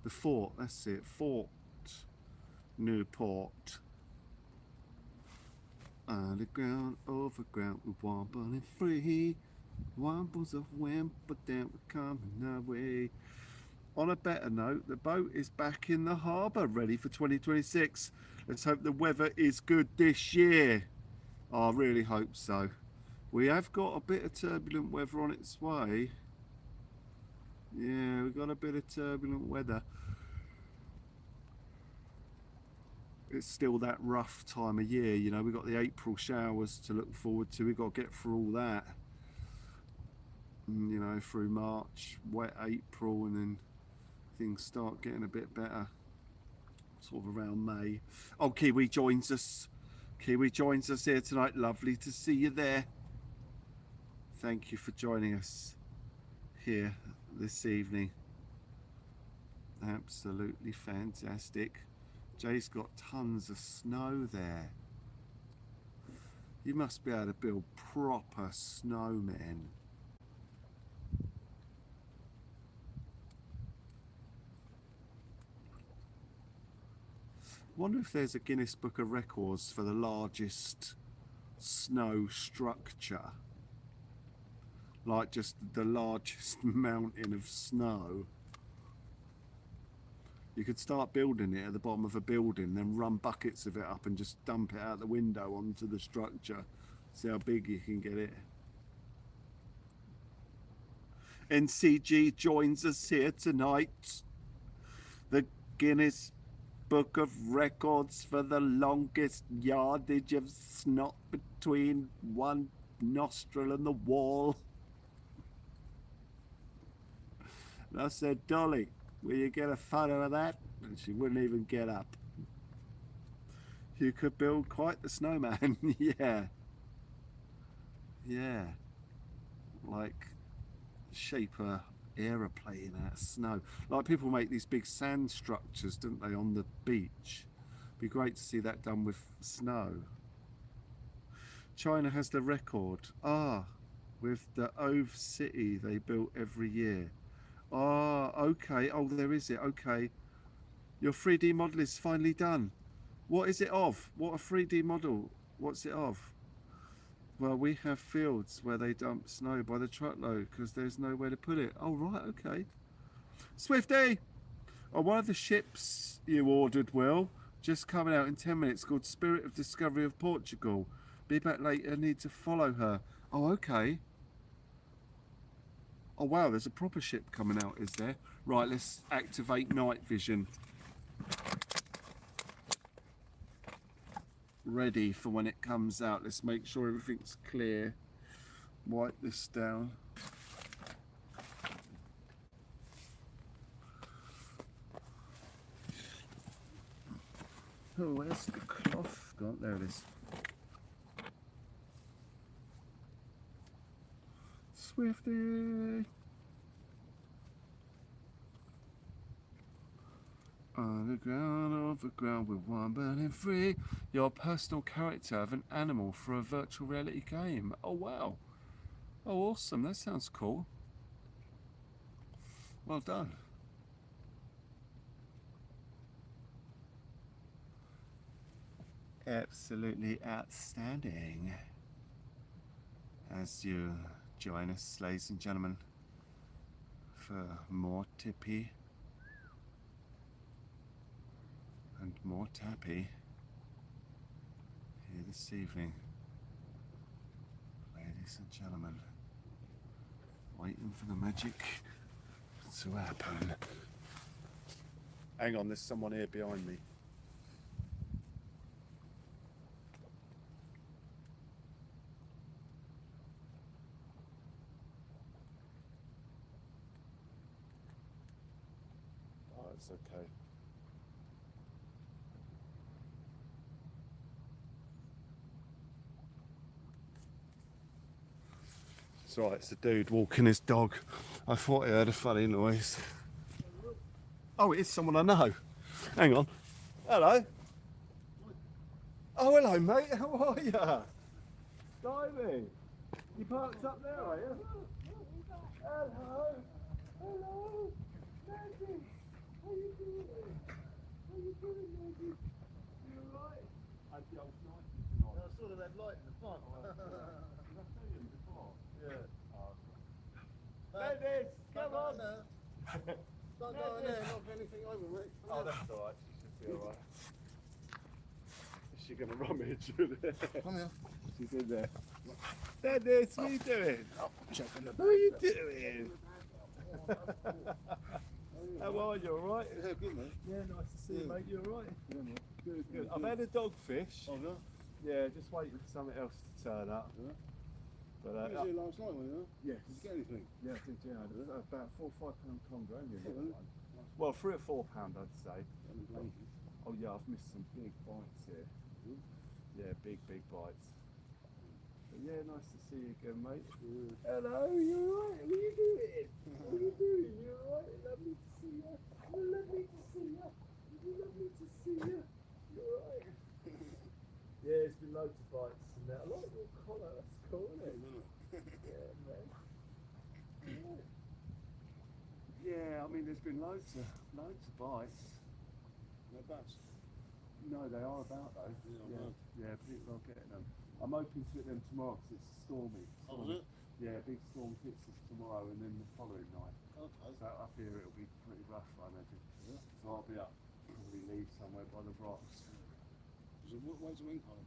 The fort, that's it. Fort Newport. Underground, overground, we're wobbling free. Wombles of Wimbledon, we're coming our way. On a better note, the boat is back in the harbour, ready for 2026. Let's hope the weather is good this year. I really hope so. We have got a bit of turbulent weather on its way. Yeah, we've got a bit of turbulent weather. It's still that rough time of year, you know. We've got the April showers to look forward to. We've got to get through all that. And, you know, through March, wet April, and then things start getting a bit better sort of around May. Oh, Kiwi joins us. Kiwi joins us here tonight. Lovely to see you there. Thank you for joining us here this evening. Absolutely fantastic. Jay's got tons of snow there. You must be able to build proper snowmen. Wonder if there's a Guinness Book of Records for the largest snow structure. Like just the largest mountain of snow. You could start building it at the bottom of a building, then run buckets of it up and just dump it out the window onto the structure. See how big you can get it. NCG joins us here tonight. The Guinness Book of Records for the longest yardage of snot between one nostril and the wall. And I said, Dolly, will you get a photo of that? And she wouldn't even get up. You could build quite the snowman. Yeah. Yeah. Like shape a aeroplane out of snow. Like people make these big sand structures, don't they, on the beach? Be great to see that done with snow. China has the record. With the Ove City they built every year. Okay. Oh, there is it. Okay. Your 3D model is finally done. What is it of? What a 3D model. What's it of? Well, we have fields where they dump snow by the truckload because there's nowhere to put it. Oh, right. Okay. Swifty! Oh, one of the ships you ordered, Will, just coming out in 10 minutes, called Spirit of Discovery of Portugal. Be back later. Need to follow her. Oh, okay. Oh wow, there's a proper ship coming out, is there? Right, let's activate night vision. Ready for when it comes out. Let's make sure everything's clear. Wipe this down. Oh, where's the cloth gone? There it is. Swifty! Underground, overground, we're wobbling free. Your personal character of an animal for a virtual reality game. Oh wow. Oh awesome, that sounds cool. Well done. Absolutely outstanding. As you join us, ladies and gentlemen, for more tippy and more tappy here this evening. Ladies and gentlemen, waiting for the magic to happen. Hang on, there's someone here behind me. That's okay. It's alright, it's a dude walking his dog. I thought he heard a funny noise. Oh, it is someone I know. Hang on. Hello. Oh, hello, mate. How are you? Diving. You parked up there, are you? Hello. Hello. Maggie. How you doing? How you doing, Maggie? You alright? I saw the red light in the front. Did I tell you before? Yeah. Oh. Ladies, come on. Don't go in there, knock anything over, mate. Oh, that's alright. She should be alright. Is she going to rummage? Come here. She's in there. Dennis, what are you doing? Oh, checking the What are you doing? How are you, alright? Yeah, good, mate. Yeah, nice to see you, mate. You alright? Yeah, mate. Good, good. I've had a dogfish. Oh, yeah? Yeah, just waiting for something else to turn up. Yeah. But, You was here last night, weren't you? yes. Did you get anything? Yeah, I did, yeah. About 4 or 5 pound conger, only a Yeah, little really? one. Well, 3 or 4 pound, I'd say. Yeah. Oh yeah, I've missed some big bites here. Yeah, big bites. But yeah, nice to see you again, mate. Hello, you alright? What are you doing? What are you doing? You alright? Lovely to see you. Lovely to see you. Lovely to see you. You alright? Yeah, it's been loads of bites and that. I like your collar, that's cool, isn't it? Yeah, man. Yeah, I mean, there's been loads of bites. No bats. No, they are about though. Yeah, people are getting them. I'm hoping to get them tomorrow because it's stormy. Oh, is it? Yeah, big storm hits us tomorrow and then the following night. Okay. So up here it'll be pretty rough, I imagine. Yeah. So I'll be up, probably leave somewhere by the rocks. When's the wind coming?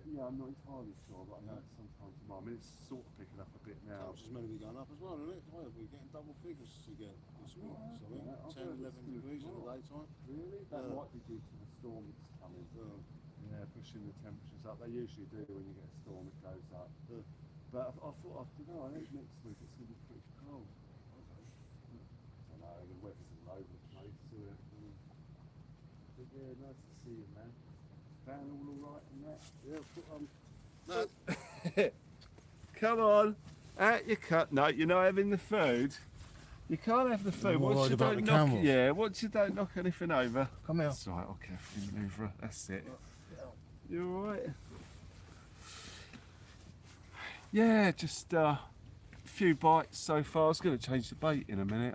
Yeah, I'm not entirely sure, but I know it's sometime tomorrow. I mean, it's sort of picking up a bit now. Temperature's meant to be going up as well, isn't it? We're getting double figures again this week. So Yeah, I've 10, heard 11 it's degrees in the good. daytime. Really? That Yeah. might be due to the storm that's coming. Yeah, pushing the temperatures up. They usually do when you get a storm, it goes up. Yeah. But I thought, I don't know, I think next week it's going to be pretty cold. Okay. I don't know, the weather's all over the place. But yeah, nice to see you, man. Van all alright and that? Yeah, Come on, out you cut. No, you're not having the food. You can't have the food. I'm Once worried you about don't the knock, camels. yeah, once you don't knock anything over. come here. That's right. I'll carefully manoeuvre. That's it. You all right? Yeah, just a few bites so far. I was going to change the bait in a minute.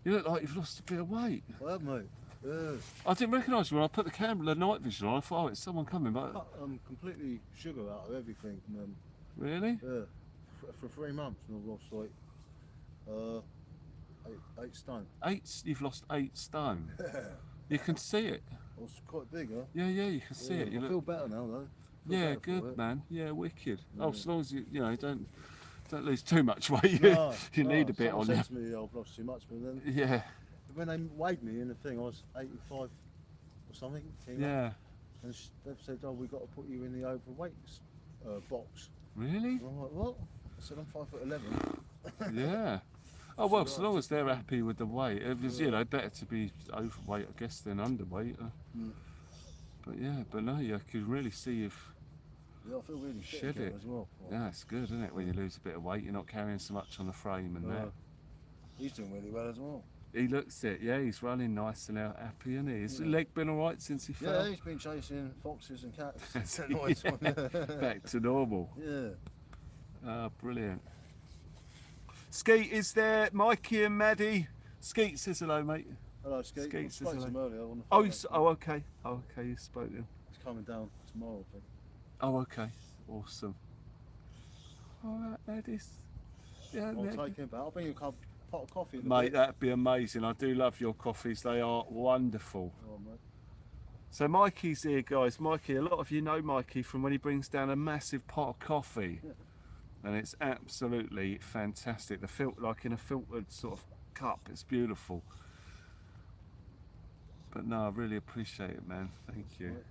You look like you've lost a bit of weight. Well, mate. Yeah. I didn't recognise you when I put the camera, the night vision on. I thought, oh, it's someone coming, but I'm completely sugar out of everything. And, really? yeah. For 3 months, and I've lost like 8 stone. You've lost 8 stone. You can see it. I was quite big, huh? Yeah, you can see Yeah, it. You I look, feel better now, though. yeah, good man. Yeah, wicked. Oh, Yeah. as long as you know, don't lose too much weight. No, you need a bit someone on you. said to me I've lost too much, but then Yeah, when they weighed me in the thing, I was 85 or something. yeah. And they've said, oh, we've got to put you in the overweight box. Really? And I'm like, what? I said, I'm 5'11". Yeah. Oh well, so long as they're happy with the weight, it was, you know, better to be overweight, I guess, than underweight. But yeah, but no, you can really see you've. Yeah, I feel really fit Shed again it. as well. Yeah, it's good, isn't it? When you lose a bit of weight, you're not carrying so much on the frame and that. He's doing really well as well. He looks it. Yeah, he's running nice and out happy, isn't he? His leg been all right since he Yeah, fell. he's been chasing foxes and cats. It's a Yeah. nice one. Back to normal. Yeah. Ah, brilliant. Skeet is there, Mikey and Maddie. Skeet says hello, mate. Hello, Skeet. Skeet I says spoke to him hello. earlier on the Oh, phone, you, actually. okay. Oh, okay, you spoke to him. He's coming down tomorrow, I think. Oh, okay. Awesome. All right, ladies. Yeah, I'll Maddie. take him back. I'll bring you a pot of coffee. in a Mate, bit. that'd be amazing. I do love your coffees. They are wonderful. Oh, mate. So Mikey's here, guys. Mikey, a lot of you know Mikey from when he brings down a massive pot of coffee. Yeah. And it's absolutely fantastic. Like in a filtered sort of cup. It's beautiful. But no, I really appreciate it, man. Thank you. Right.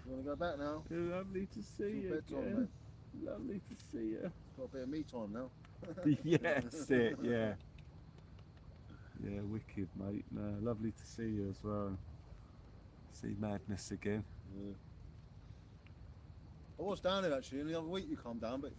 You want to go back now? Lovely to see It's you your bedtime, again. mate. Lovely to see you. Got a bit of me time now. Yeah, that's it. Yeah. Yeah, wicked, mate. No, lovely to see you as well. See Madness again. Yeah. I was down there actually, and the other week you come down, but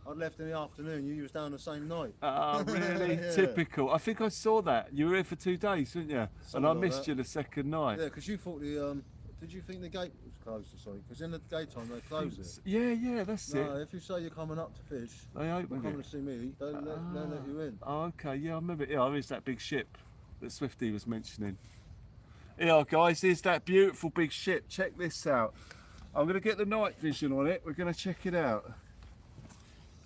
I'd left in the afternoon. You was down the same night. Ah, really? Yeah. Typical. I think I saw that. You were here for 2 days, didn't you? Something And I like missed that. you the second night. Yeah, because you thought the did you think the gate was closed or something? Because in the daytime they close it. Yeah, that's No, it. if you say you're coming up to fish, They or opened coming it. to see me, they'll let you in. Oh, okay, yeah, I remember. Yeah, there's that big ship that Swifty was mentioning. Yeah, guys, here's that beautiful big ship. Check this out. I'm going to get the night vision on it. We're going to check it out.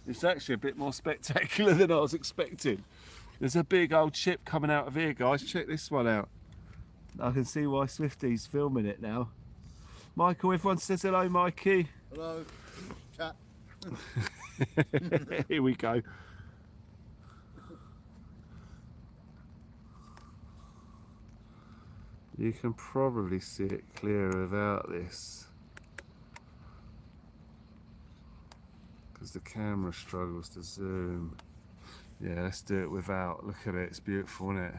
It's actually a bit more spectacular than I was expecting. There's a big old ship coming out of here, guys. Check this one out. I can see why Swifty's filming it now. Michael, everyone says hello, Mikey. Hello, chat. Here we go. You can probably see it clear without this, because the camera struggles to zoom. Yeah, let's do it without. Look at it, it's beautiful, isn't it?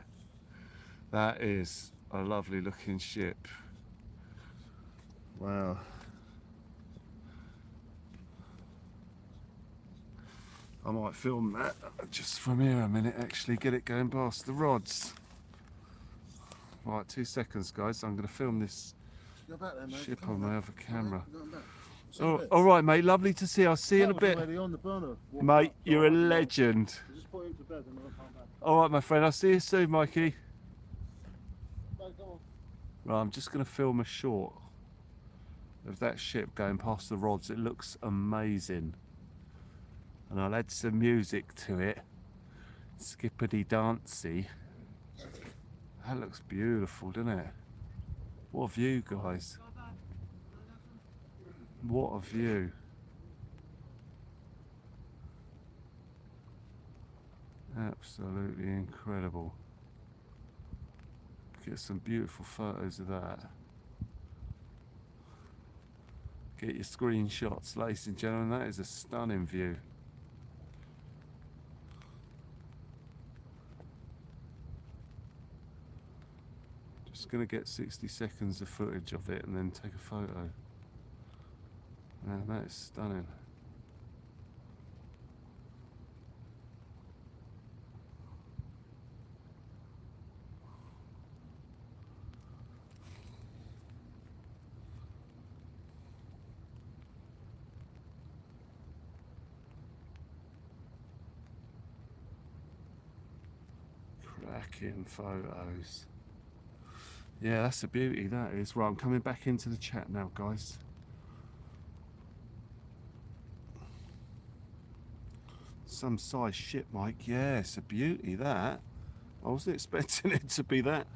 That is a lovely looking ship. Wow. I might film that just from here a minute, actually, get it going past the rods. Right, 2 seconds, guys. I'm going to film this Go back there, mate. ship Come on my back. other camera. Go back. See you in a Oh, bit. all right, mate. Lovely to see you. I'll see you in a That was bit. already on the burner. Walk Mate, up, you're a so I have to go. legend. Just put him to bed and I'll come back. All right, my friend. I'll see you soon, Mikey. Mate, go on. Right, I'm just going to film a short of that ship going past the rods. It looks amazing. And I'll add some music to it. Skippity dancy. That looks beautiful, doesn't it? What a view, guys. What a view. Absolutely incredible. Get some beautiful photos of that. Get your screenshots, ladies and gentlemen. That is a stunning view. Just going to get 60 seconds of footage of it and then take a photo. Man, that is stunning. Cracking photos. Yeah, that's a beauty, that is. Right, I'm coming back into the chat now, guys. Some size ship, Mike. Yeah, it's a beauty, that. I wasn't expecting it to be that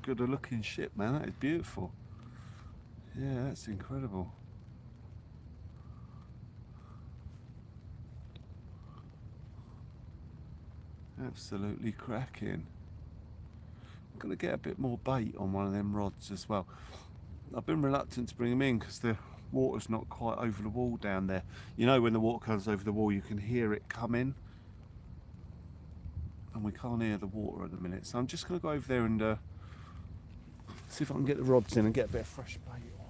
good a looking ship, man. That is beautiful. Yeah, that's incredible. Absolutely cracking. I'm going to get a bit more bait on one of them rods as well. I've been reluctant to bring them in because the water's not quite over the wall down there. You know, when the water comes over the wall, you can hear it coming. And we can't hear the water at the minute. So I'm just going to go over there and see if I can get the rods in and get a bit of fresh bait on.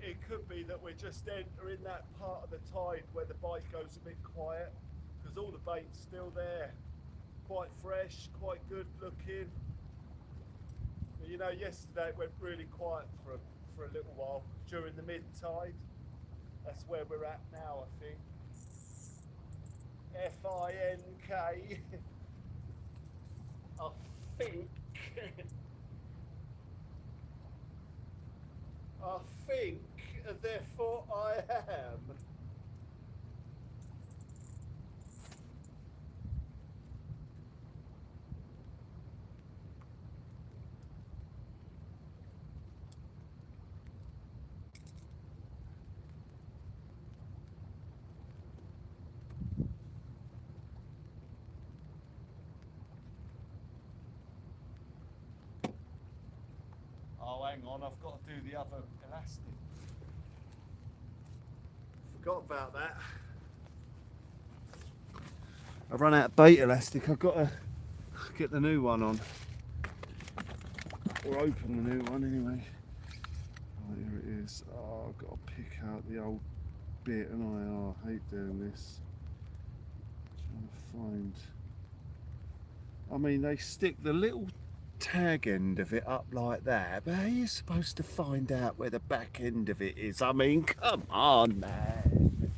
It could be that we're just entering that part of the tide where the bite goes a bit quiet, because all the bait's still there, quite fresh, quite good looking. But you know, yesterday it went really quiet for a little while during the mid tide. That's where we're at now, I think. F-I-N-K. I think. I think, therefore I am. Oh, hang on, I've got to do the other elastic. Forgot about that. I've run out of bait elastic. I've got to get the new one on. Or open the new one anyway. Oh, here it is. Oh, I've got to pick out the old bit, and I hate doing this. Trying to find. I mean, they stick the little tag end of it up like that, but how are you supposed to find out where the back end of it is? I mean, come on, man.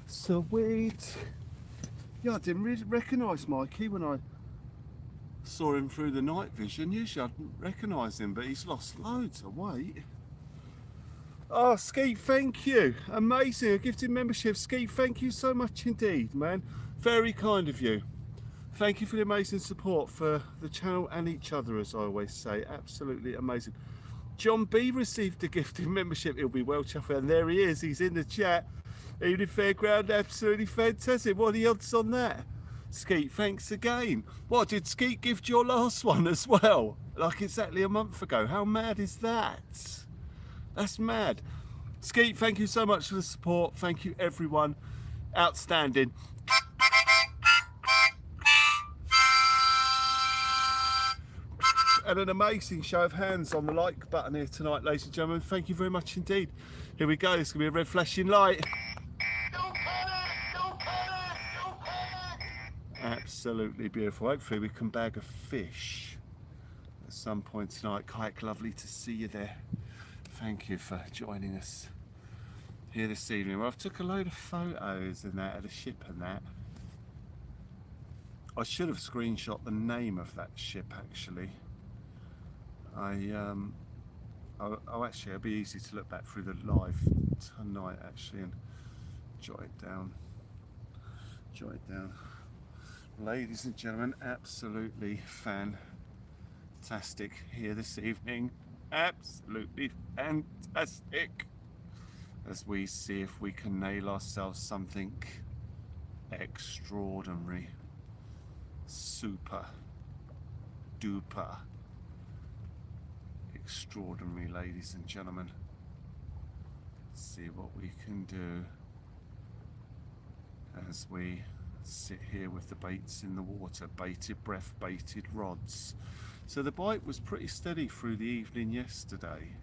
Sweet. Yeah, I didn't really recognise Mikey when I saw him through the night vision. Usually I'd recognise him, but he's lost loads of weight. Oh, Skeet, thank you. Amazing. A gifted membership. Skeet, thank you so much indeed, man. Very kind of you. Thank you for the amazing support for the channel and each other, as I always say. Absolutely amazing. John B received a gifted membership. He'll be well chuffed. And there he is. He's in the chat. Evening Fairground, absolutely fantastic. What are the odds on that? Skeet, thanks again. What, did Skeet gift your last one as well? Like exactly a month ago. How mad is that? That's mad. Skeet, thank you so much for the support. Thank you, everyone. Outstanding. And an amazing show of hands on the like button here tonight, ladies and gentlemen. Thank you very much indeed. Here we go. It's going to be a red flashing light. Absolutely beautiful. Hopefully we can bag a fish at some point tonight. Kike, lovely to see you there. Thank you for joining us here this evening. Well, I've took a load of photos and that of the ship and that. I should have screenshot the name of that ship actually. I'll actually, it'll be easy to look back through the live tonight actually and jot it down. Ladies and gentlemen, absolutely fantastic here this evening. Absolutely fantastic. As we see if we can nail ourselves something extraordinary, super duper extraordinary, ladies and gentlemen. Let's see what we can do as we sit here with the baits in the water, baited breath, baited rods. So the bite was pretty steady through the evening yesterday,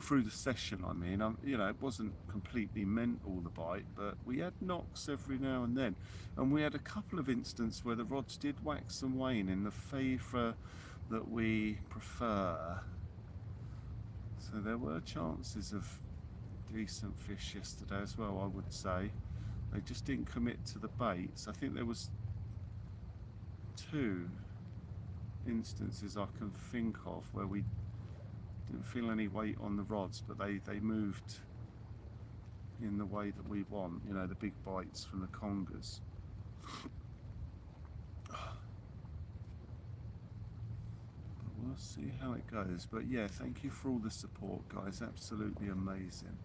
through the session I mean. You know, it wasn't completely mental the bite, but we had knocks every now and then, and we had a couple of instances where the rods did wax and wane in the favour that we prefer. So there were chances of decent fish yesterday as well, I would say. They just didn't commit to the baits. I think there was 2 instances I can think of where we didn't feel any weight on the rods, but they moved in the way that we want, you know, the big bites from the congers. We'll see how it goes, but yeah, thank you for all the support, guys. Absolutely amazing,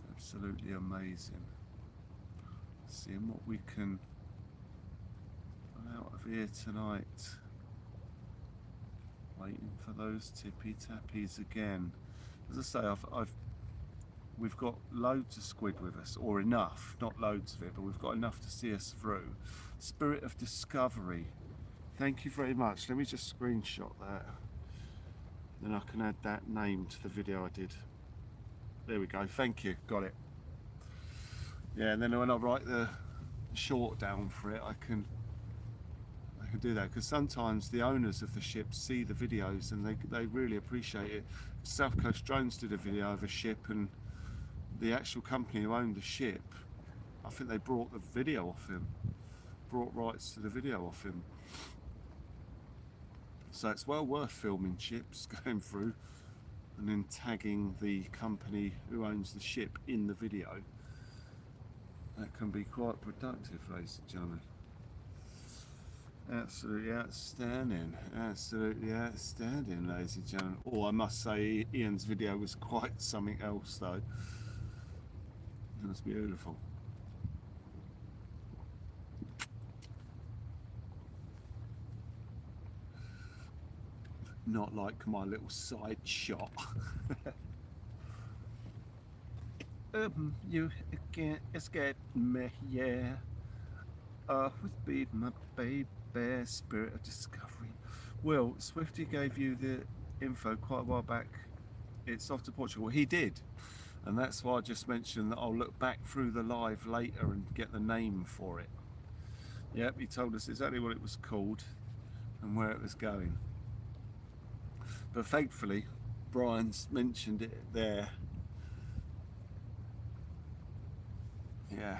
absolutely amazing. Seeing what we can pull out of here tonight. Waiting for those tippy tappies again. As I say, we've got loads of squid with us, or enough, not loads of it, but we've got enough to see us through. Spirit of Discovery. Thank you very much. Let me just screenshot that. Then I can add that name to the video I did. There we go. Thank you. Got it. Yeah, and then when I write the short down for it, I can do that, because sometimes the owners of the ships see the videos and they really appreciate it. South Coast Drones did a video of a ship, and the actual company who owned the ship, I think they brought the video off him, brought rights to the video off him. So it's well worth filming ships going through and then tagging the company who owns the ship in the video. That can be quite productive, ladies and gentlemen. Absolutely outstanding, absolutely outstanding, ladies and gentlemen. Oh, I must say Ian's video was quite something else though. It was beautiful. Not like my little side shot. You can't escape me, yeah. Always be my baby, Spirit of Discovery. Will, Swifty gave you the info quite a while back. It's off to Portugal. He did. And that's why I just mentioned that I'll look back through the live later and get the name for it. Yep, he told us exactly what it was called and where it was going. But thankfully, Brian's mentioned it there. Yeah.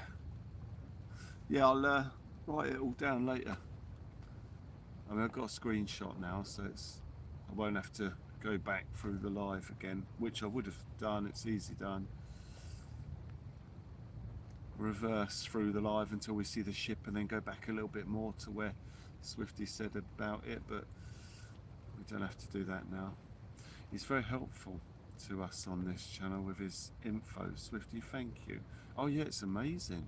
Yeah, I'll write it all down later. I mean, I've got a screenshot now, so I won't have to go back through the live again, which I would have done. It's easy done. Reverse through the live until we see the ship, and then go back a little bit more to where Swifty said about it, but we don't have to do that now. He's very helpful to us on this channel with his info. Swifty, thank you. Oh yeah, it's amazing.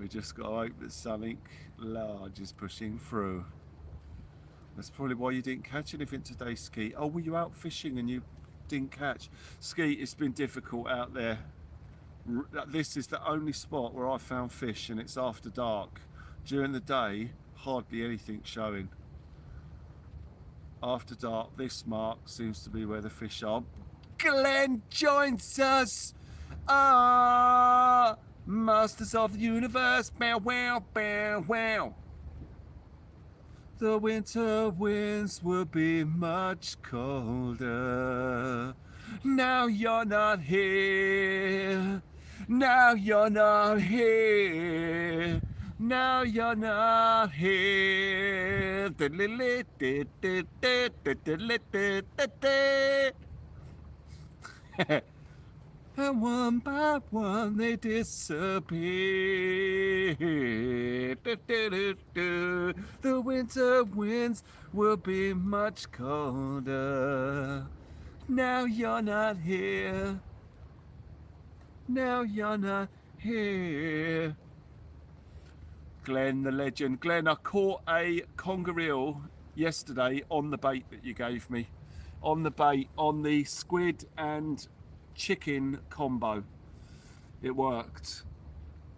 We just got to hope that something large is pushing through. That's probably why you didn't catch anything today, Skeet. Oh, were you out fishing and you didn't catch? Skeet, it's been difficult out there. This is the only spot where I found fish, and it's after dark. During the day, hardly anything showing. After dark, this mark seems to be where the fish are. Glenn joins us! Ah, masters of the universe! Bow, wow, bow, wow! The winter winds will be much colder. Now you're not here. Now you're not here. Now you're not here. And one by one they disappear. The winter winds will be much colder. Now you're not here. Now you're not here. Glenn, the legend. Glenn, I caught a conger eel yesterday on the bait that you gave me. On the bait, on the squid and chicken combo. It worked.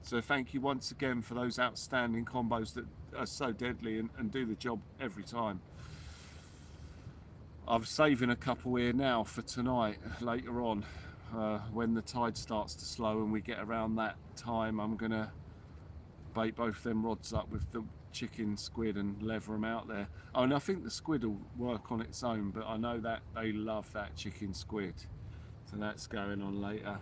So thank you once again for those outstanding combos that are so deadly and do the job every time. I'm saving a couple here now for tonight, later on, when the tide starts to slow and we get around that time. I'm gonna bait both them rods up with the chicken squid and lever them out there. Oh, and I think the squid will work on its own, but I know that they love that chicken squid. So that's going on later.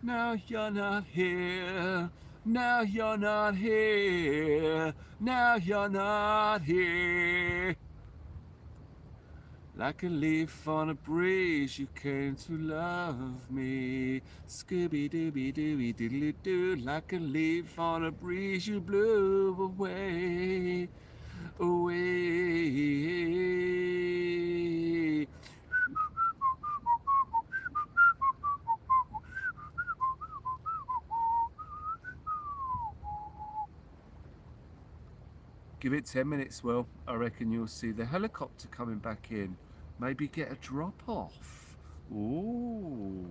Now you're not here. Now you're not here. Now you're not here. Like a leaf on a breeze, you came to love me. Scooby dooby dooby diddly doo. Like a leaf on a breeze, you blew away, away. Give it 10 minutes, Will. I reckon you'll see the helicopter coming back in. Maybe get a drop off. Ooh.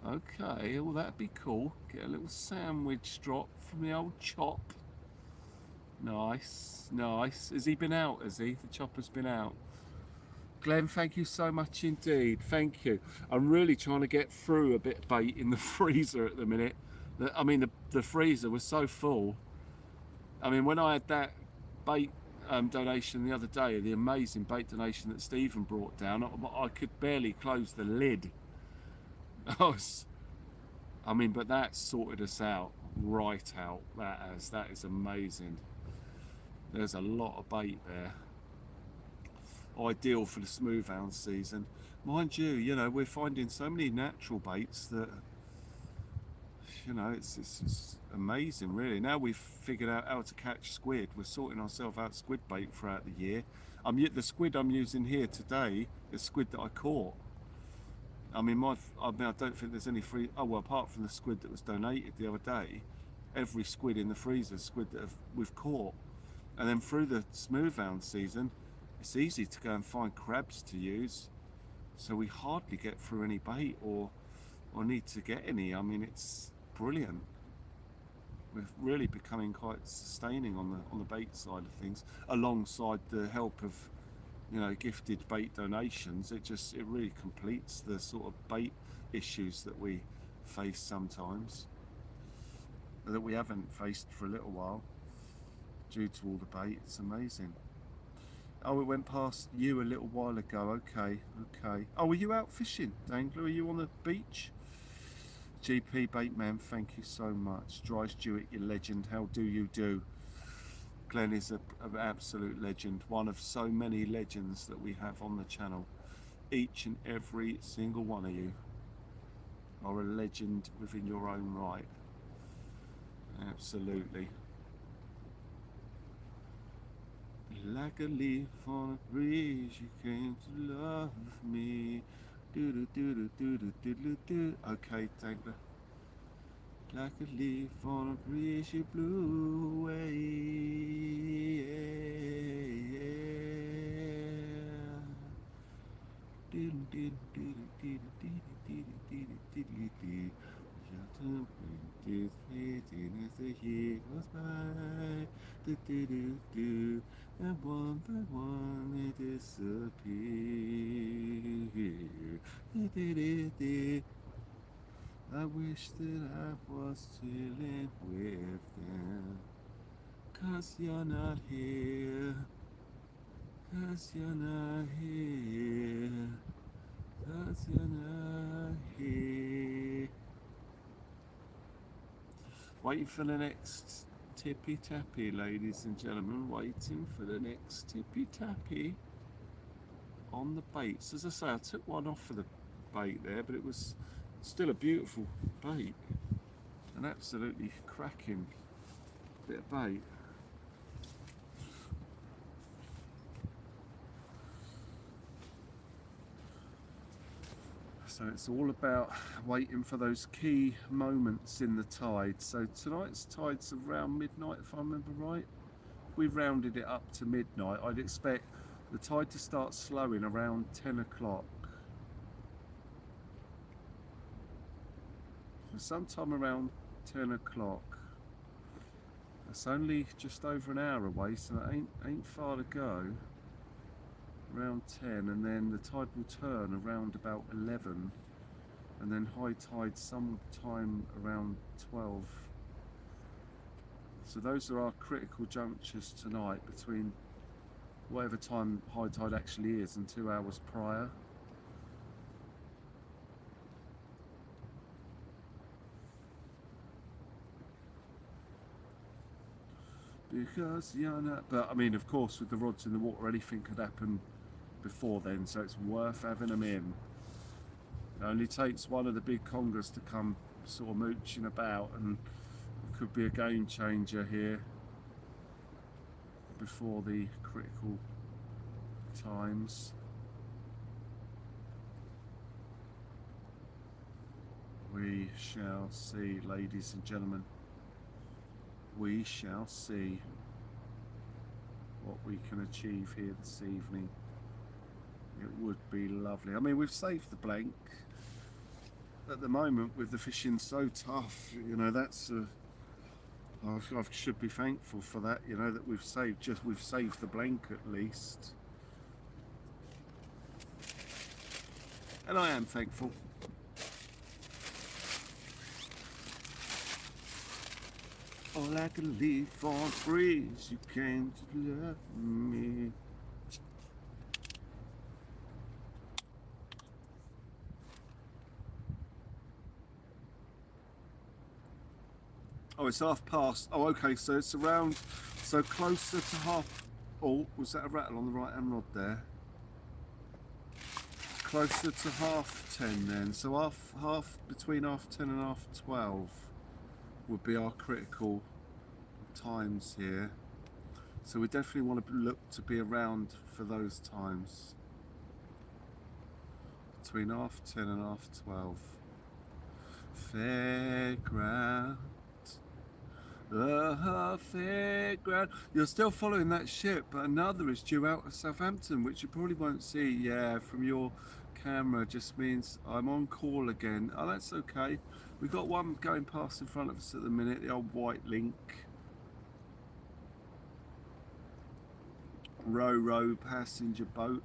Okay, well that'd be cool. Get a little sandwich drop from the old chop. Nice, nice. Has he been out, has he? The chopper's been out. Glenn, thank you so much indeed. Thank you. I'm really trying to get through a bit of bait in the freezer at the minute. I mean, the freezer was so full. I mean, when I had that bait donation the other day, the amazing bait donation that Stephen brought down, I could barely close the lid. I mean, but that sorted us out, right out. That is amazing. There's a lot of bait there. Ideal for the smoothhound season. Mind you, you know, we're finding so many natural baits that, you know, it's amazing really. Now we've figured out how to catch squid. We're sorting ourselves out squid bait throughout the year. The squid I'm using here today is squid that I caught. I don't think there's any free. Oh well, apart from the squid that was donated the other day, every squid in the freezer is squid that we've caught. And then through the smoothhound season, it's easy to go and find crabs to use. So we hardly get through any bait or need to get any. I mean, it's brilliant. We're really becoming quite sustaining on the bait side of things, alongside the help of, you know, gifted bait donations. It really completes the sort of bait issues that we face sometimes, that we haven't faced for a little while due to all the bait. It's amazing. Oh, it went past you a little while ago. Okay. Oh, were you out fishing, Dangler? Are you on the beach? GP Baitman, thank you so much. Dry Stewart, you legend. How do you do? Glenn is an absolute legend. One of so many legends that we have on the channel. Each and every single one of you are a legend within your own right. Absolutely. Like a leaf on a breeze, you came to love me. Do do do do do do do do. Okay, Dangler. like a leaf on a breeze you blew away. As the year goes by, and one by one they disappear. I wish that I was chilling with them, 'cause you're not here, 'cause you're not here, 'cause you're not here. Waiting for the next tippy tappy, ladies and gentlemen, waiting for the next tippy tappy on the baits. As I say, I took one off of the bait there, but it was still a beautiful bait, an absolutely cracking bit of bait. So it's all about waiting for those key moments in the tide. So tonight's tide's around midnight, if I remember right. We rounded it up to midnight. I'd expect the tide to start slowing around 10 o'clock. So sometime around 10 o'clock. It's only just over an hour away, so it ain't far to go. Around 10, and then the tide will turn around about 11, and then high tide sometime around 12. So those are our critical junctures tonight, between whatever time high tide actually is and 2 hours prior. Because you're not, but I mean, of course, with the rods in the water, anything could happen before then, so it's worth having them in. It only takes one of the big congers to come sort of mooching about, and it could be a game changer here before the critical times. We shall see, ladies and gentlemen. We shall see what we can achieve here this evening. It would be lovely. I mean, we've saved the blank at the moment with the fishing so tough. You know, that's I should be thankful for that. You know, that we've saved the blank at least, and I am thankful. Oh, like a leaf on a breeze, you came to love me. Oh, it's half past. Oh, okay, so it's around, so closer to half. Oh, was that a rattle on the right hand rod there? Closer to 10:30 then. So half between 10:30 and 12:30 would be our critical times here. So we definitely want to look to be around for those times. Between 10:30 and 12:30. Fairground. Fairground. You're still following that ship, but another is due out of Southampton, which you probably won't see, yeah, from your camera. Just means I'm on call again. Oh, that's okay. We've got one going past in front of us at the minute, the old white link. Row passenger boat.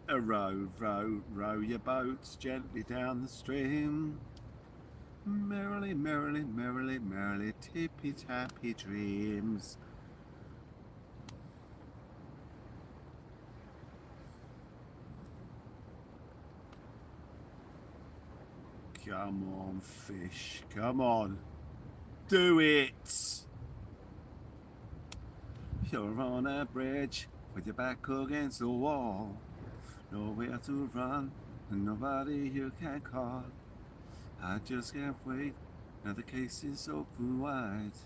Row your boats gently down the stream. Merrily, merrily, merrily, merrily, tippy tappy dreams. Come on, fish, come on. Do it! You're on a bridge with your back against the wall. Nowhere to run, and nobody you can call. I just can't wait, now the case is open wide.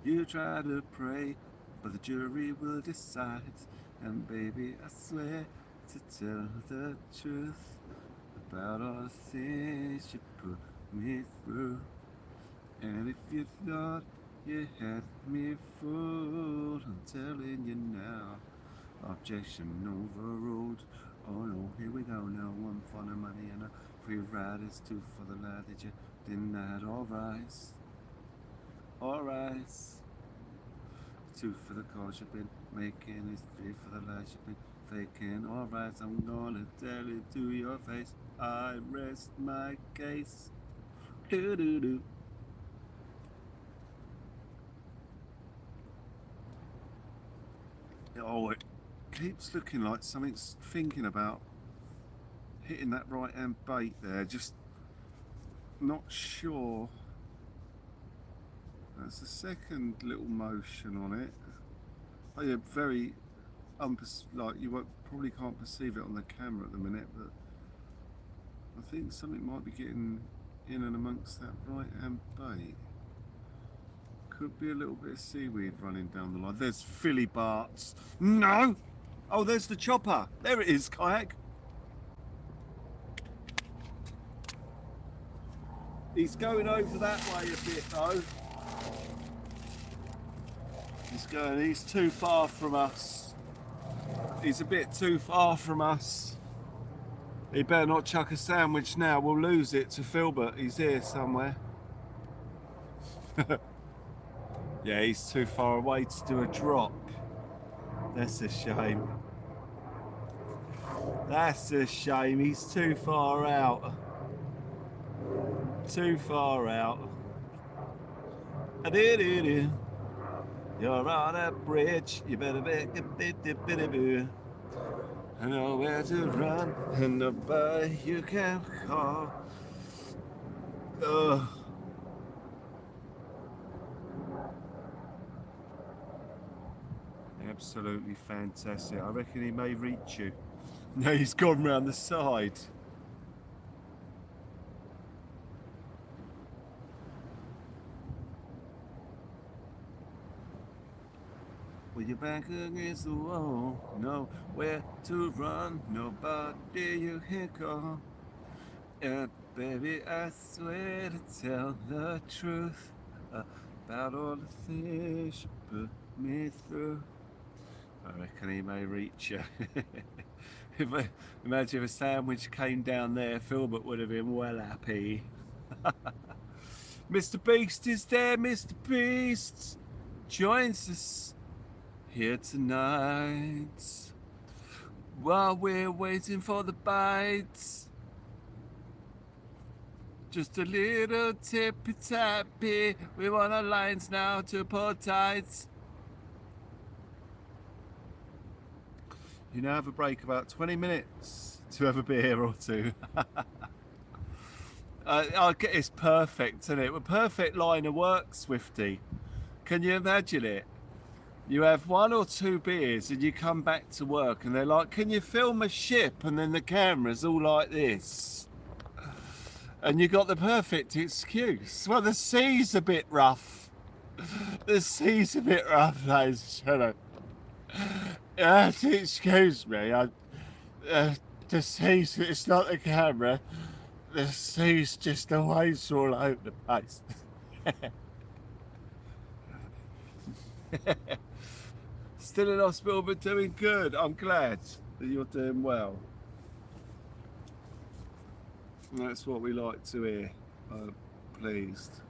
You try to pray, but the jury will decide. And baby, I swear to tell the truth about all the things you put me through. And if you thought you had me fooled, I'm telling you now, objection overruled. Oh no, here we go now. One for the money and a free ride is two for the lad. Did you deny that? Alright. Two for the calls you've been making, is three for the lies you've been faking. Alright, I'm gonna tell it to your face. I rest my case. Do do do. Oh, it keeps looking like something's thinking about hitting that right hand bait there. Just not sure. That's the second little motion on it. Oh yeah, very like you probably can't perceive it on the camera at the minute, but I think something might be getting in and amongst that right hand bait. Could be a little bit of seaweed running down the line. There's Philly Barts. No! Oh, there's the chopper. There it is, kayak. He's going over that way a bit though. He's too far from us. He's a bit too far from us. He better not chuck a sandwich now. We'll lose it to Filbert. He's here somewhere. Yeah, he's too far away to do a drop. That's a shame. That's a shame. He's too far out. Too far out. You're on a bridge. You better be. I know where to run and nobody you can call. Ugh. Absolutely fantastic. I reckon he may reach you. No, he's gone round the side. With your back against the wall, nowhere to run, nobody you can call. Yeah, baby, I swear to tell the truth about all the things you put me through. I reckon he may reach you. Imagine if a sandwich came down there, Filbert would have been well happy. Mr. Beast is there, Mr. Beast joins us here tonight while we're waiting for the bites. Just a little tippy tappy, we want our lines now to pull tight. You now have a break about 20 minutes to have a beer or two. It's perfect, isn't it? A perfect line of work, Swifty. Can you imagine it? You have one or two beers and you come back to work and they're like, can you film a ship? And then the camera's all like this. And you got the perfect excuse. Well, the sea's a bit rough. The sea's a bit rough, ladies and gentlemen. Excuse me. The sea's, it's not the camera. The sea's just the waves all over the place. Still in hospital, but doing good. I'm glad that you're doing well. That's what we like to hear. I'm pleased.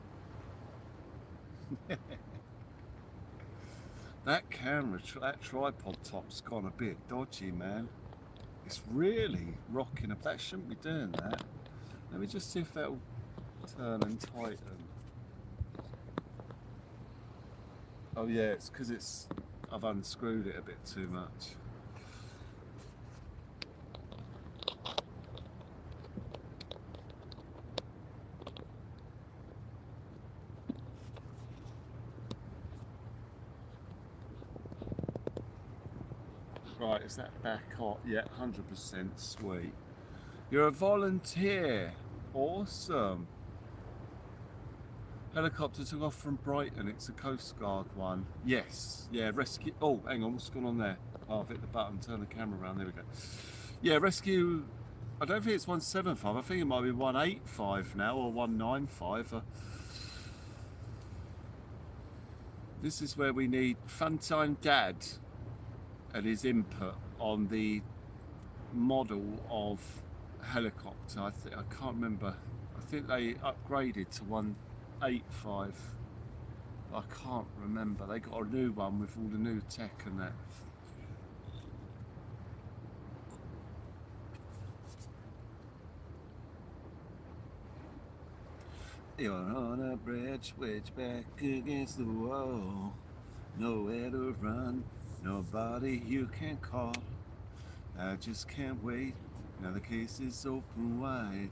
That camera, that tripod top's gone a bit dodgy, man. It's really rocking up. That shouldn't be doing that. Let me just see if that'll turn and tighten. Oh yeah, it's because I've unscrewed it a bit too much. Right, is that back hot? Yeah, 100% sweet. You're a volunteer. Awesome. Helicopter took off from Brighton. It's a Coast Guard one. Yes. Yeah, rescue. Oh, hang on. What's going on there? Oh, I've hit the button. Turn the camera around. There we go. Yeah, rescue. I don't think it's 175. I think it might be 185 now or 195. This is where we need Funtime Dad and his input on the model of helicopter. I can't remember. I think they upgraded to 185. I can't remember. They got a new one with all the new tech and that. You're on a bridge, which back against the wall. Nowhere to run, nobody you can call. I just can't wait. Now the case is open wide.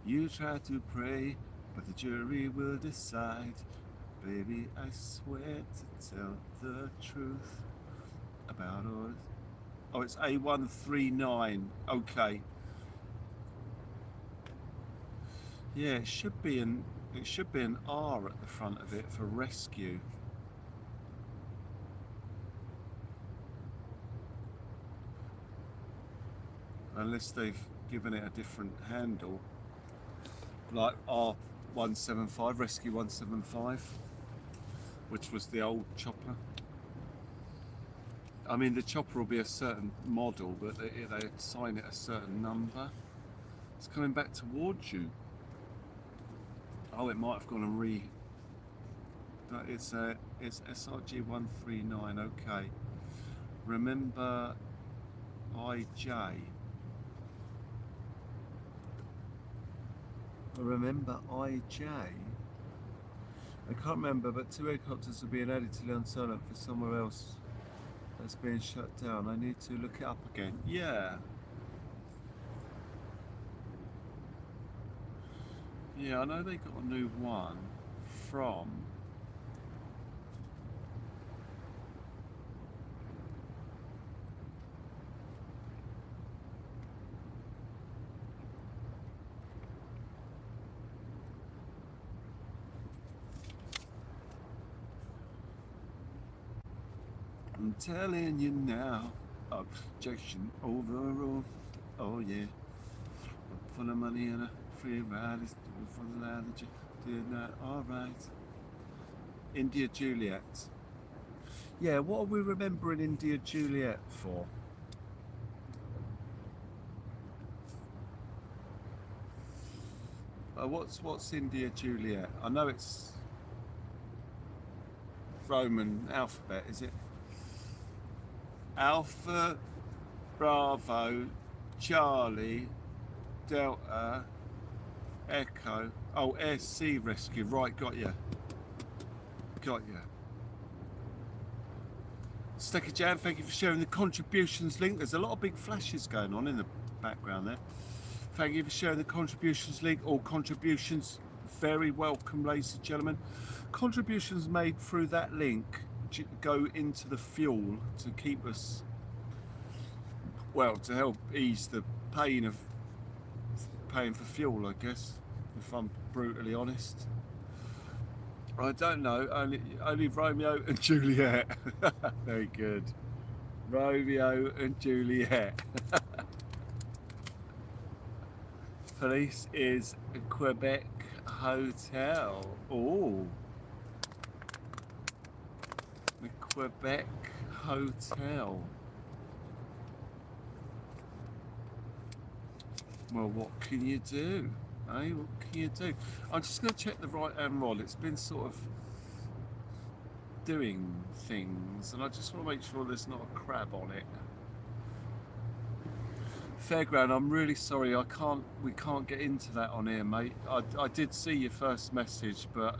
You try to pray, but the jury will decide. Baby, I swear to tell the truth about all. Oh, it's A139. Okay. Yeah, it should be an R at the front of it for rescue. Unless they've given it a different handle, like R175, Rescue 175, which was the old chopper. I mean, the chopper will be a certain model, but they assign it a certain number. It's coming back towards you. Oh, it might have gone and but it's SRG 139. Okay. Remember IJ. Remember IJ. I can't remember, but 2 helicopters are being added to the unsilent for somewhere else that's being shut down. I need to look it up again. Yeah. Yeah, I know they got a new one from I'm telling you now, objection overruled. Oh yeah, for the money and a free ride is for the land that you did not. All right. India Juliet. Yeah, what are we remembering India Juliet for? What's India Juliet? I know it's Roman alphabet, is it? Alpha, Bravo, Charlie, Delta, Echo. Oh, Air Sea Rescue. Right, got you. Got you. Stecker Jam, thank you for sharing the contributions link. There's a lot of big flashes going on in the background there. Thank you for sharing the contributions link. All contributions very welcome, ladies and gentlemen. Contributions made through that link go into the fuel to keep us, well, to help ease the pain of paying for fuel, I guess, if I'm brutally honest. I don't know, only Romeo and Juliet. Very good. Romeo and Juliet. Police is a Quebec hotel. Oh. The Quebec hotel. Well, what can you do? Eh? What can you do? I'm just going to check the right hand rod. It's been sort of doing things, and I just want to make sure there's not a crab on it. Fairground, I'm really sorry. We can't get into that on here, mate. I did see your first message, but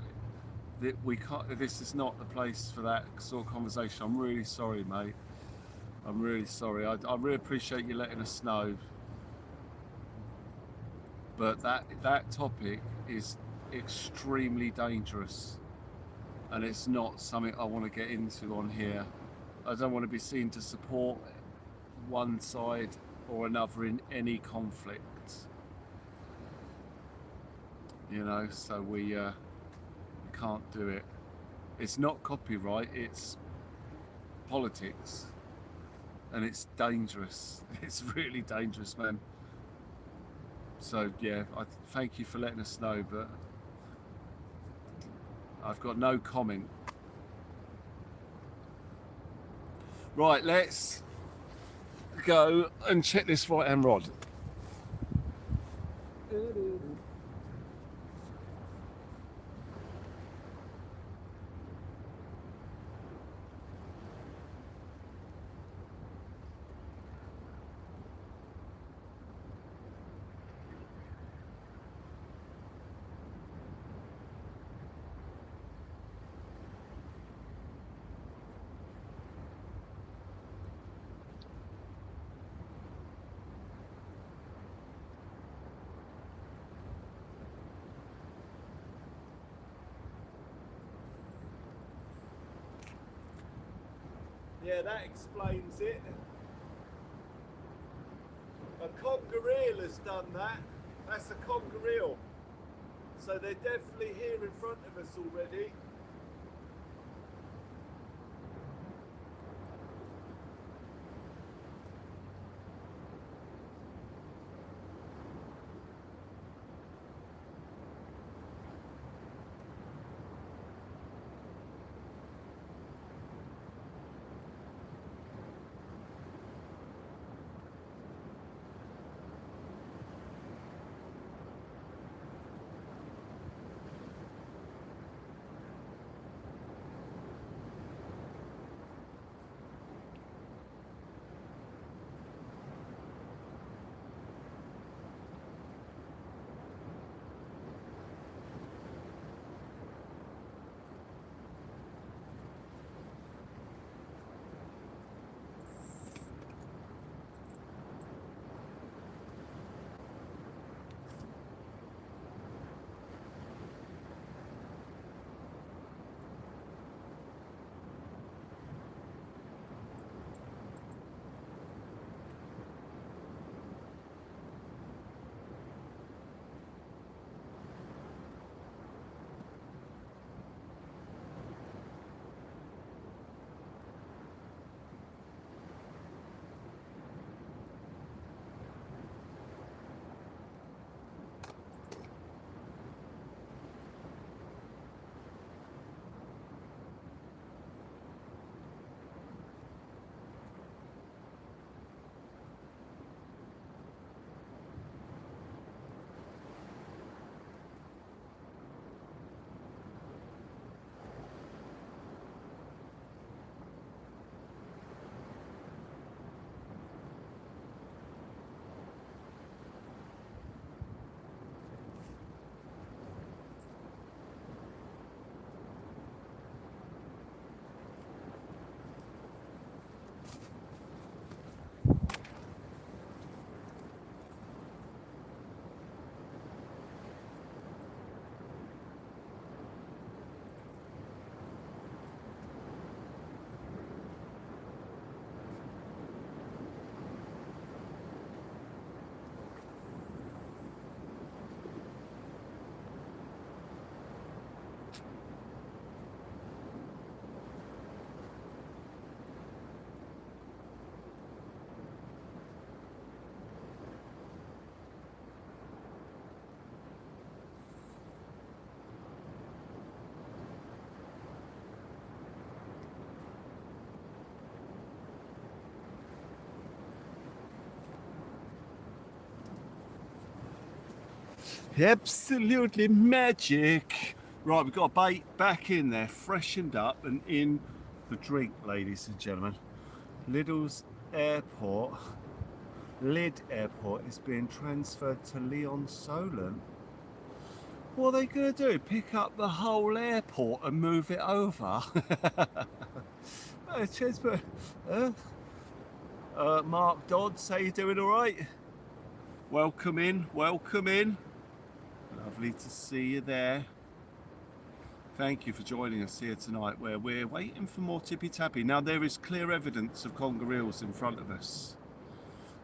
we can't. This is not the place for that sort of conversation. I'm really sorry, mate. I'm really sorry. I really appreciate you letting us know. But that topic is extremely dangerous, and it's not something I want to get into on here. I don't want to be seen to support one side or another in any conflict. You know, so we can't do it. It's not copyright, it's politics. And it's dangerous. It's really dangerous, man. So yeah, I thank you for letting us know, but I've got no comment. Right, let's go and check this right hand rod. Yeah, that explains it. A conger eel has done that. That's a conger eel. So they're definitely here in front of us already. Absolutely magic. Right, we've got a bait back in there, freshened up and in the drink, ladies and gentlemen. Lidl's airport, Lid Airport, is being transferred to Leon Solent. What are they going to do? Pick up the whole airport and move it over? Cheers, but Mark Dodds, how you doing? All right? Welcome in, welcome in. Lovely to see you there. Thank you for joining us here tonight, where we're waiting for more tippy tappy. Now there is clear evidence of conger eels in front of us.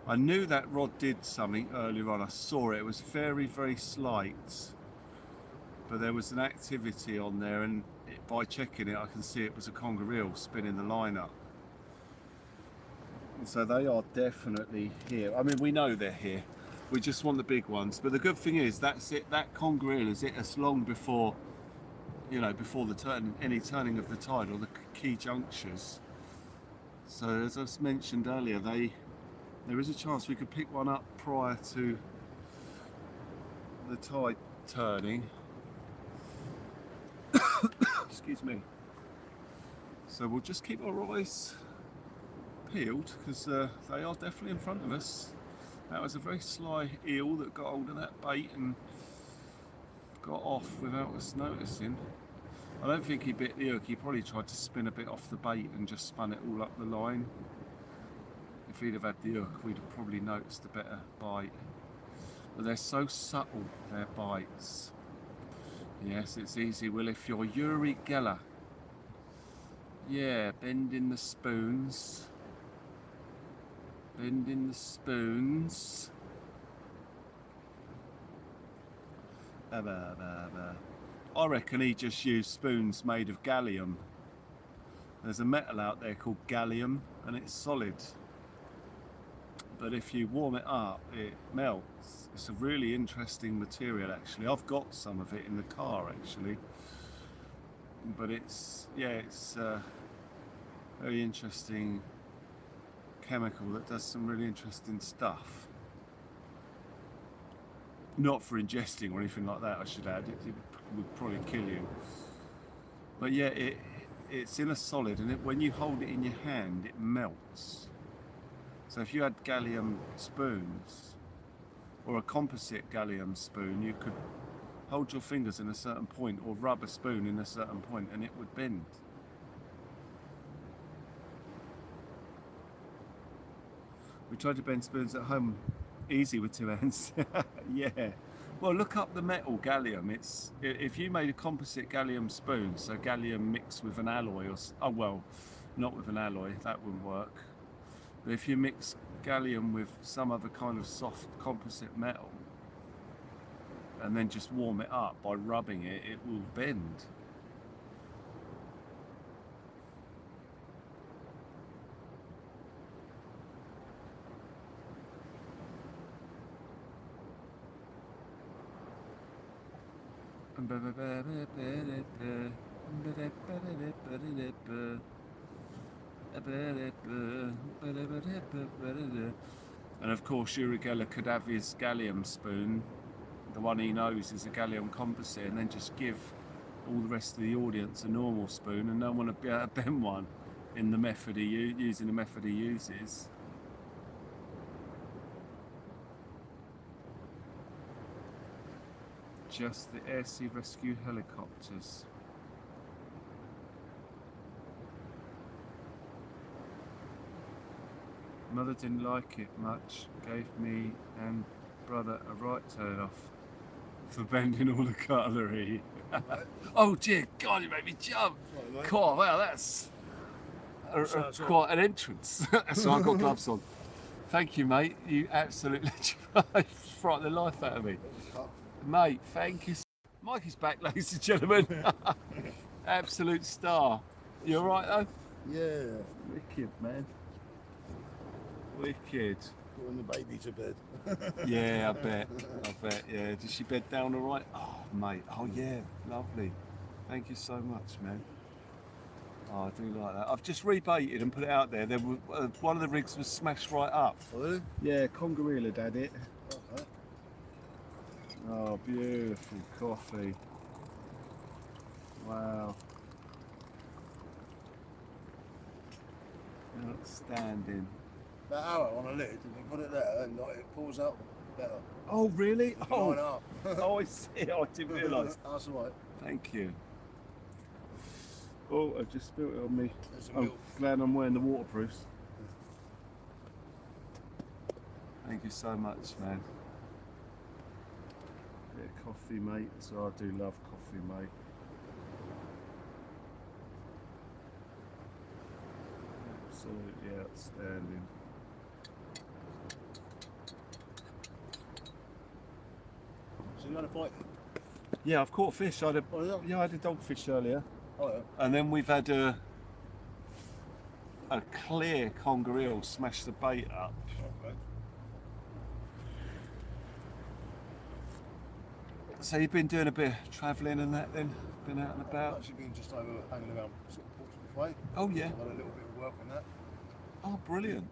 I knew that rod did something earlier on. I saw it. It was very, very slight. but there was an activity on there, and by checking it I can see it was a conger eel spinning the line up. And so they are definitely here. I mean, we know they're here, we just want the big ones. But the good thing is, that's it, that conger eel has hit us long before, you know, before the turn, any turning of the tide or the key junctures. So as I mentioned earlier, there is a chance we could pick one up prior to the tide turning. Excuse me. So we'll just keep our eyes peeled, because they are definitely in front of us. That was a very sly eel that got hold of that bait and got off without us noticing. I don't think he bit the hook, he probably tried to spin a bit off the bait and just spun it all up the line. If he'd have had the hook, we'd have probably noticed a better bite. But they're so subtle, their bites. Yes, it's easy, Will, if you're Uri Geller. Yeah, bending the spoons. Bending the spoons. I reckon he just used spoons made of gallium. There's a metal out there called gallium, and it's solid. But if you warm it up, it melts. It's a really interesting material, actually. I've got some of it in the car, actually. But it's, yeah, it's a very interesting chemical that does some really interesting stuff. Not for ingesting or anything like that, I should add. It would probably kill you. But yeah, it's in a solid, and when you hold it in your hand, it melts. So if you had gallium spoons, or a composite gallium spoon, you could hold your fingers in a certain point, or rub a spoon in a certain point, and it would bend. We tried to bend spoons at home easy with 2 hands. Yeah. Well, look up the metal gallium. It's, if you made a composite gallium spoon, so gallium mixed with an alloy, or oh well, not with an alloy, that wouldn't work. But if you mix gallium with some other kind of soft composite metal, and then just warm it up by rubbing it, it will bend. And of course, Uri Geller could have his gallium spoon, the one he knows is a gallium composite, and then just give all the rest of the audience a normal spoon, and no one would be able to bend one in the method using the method he uses. Just the Air Sea Rescue helicopters. Mother didn't like it much, gave me and brother a right turn off for bending all the cutlery. Oh dear God, you made me jump! Sorry, God, wow, that's quite an entrance. So I've got gloves on. Thank you, mate. You absolutely frightened the life out of me. Mate, thank you. Mikey's back, ladies and gentlemen. Absolute star. You alright though? Yeah. Wicked, man. Wicked. Putting the baby to bed. Yeah, I bet, yeah. Did she bed down alright? Oh, mate, oh yeah, lovely. Thank you so much, man. Oh, I do like that. I've just rebaited and put it out there. There was, one of the rigs was smashed right up. Oh, really? Yeah, Conger had had it. Okay. Oh, beautiful coffee. Wow. Outstanding. That arrow on the lid, if you put it there and it pulls out better. Oh, really? Line Oh, up. oh, I see. I didn't realise. That's all right. Thank you. Oh, I just spilled it on me. There's some I'm milk. glad I'm wearing the waterproofs. Thank you so much, man. Bit of coffee, mate. So I do love coffee, mate. Absolutely outstanding. So you're going to fight? Yeah, I've caught fish. I had Oh, yeah. I had a dogfish earlier, Oh, yeah. and then we've had a clear conger eel smash the bait up. Okay. So you've been doing a bit of travelling and that then? Been out and I've about? actually been just over hanging around sort of Portsmouth Way. Oh yeah. I've had a little bit of work on that. Oh brilliant.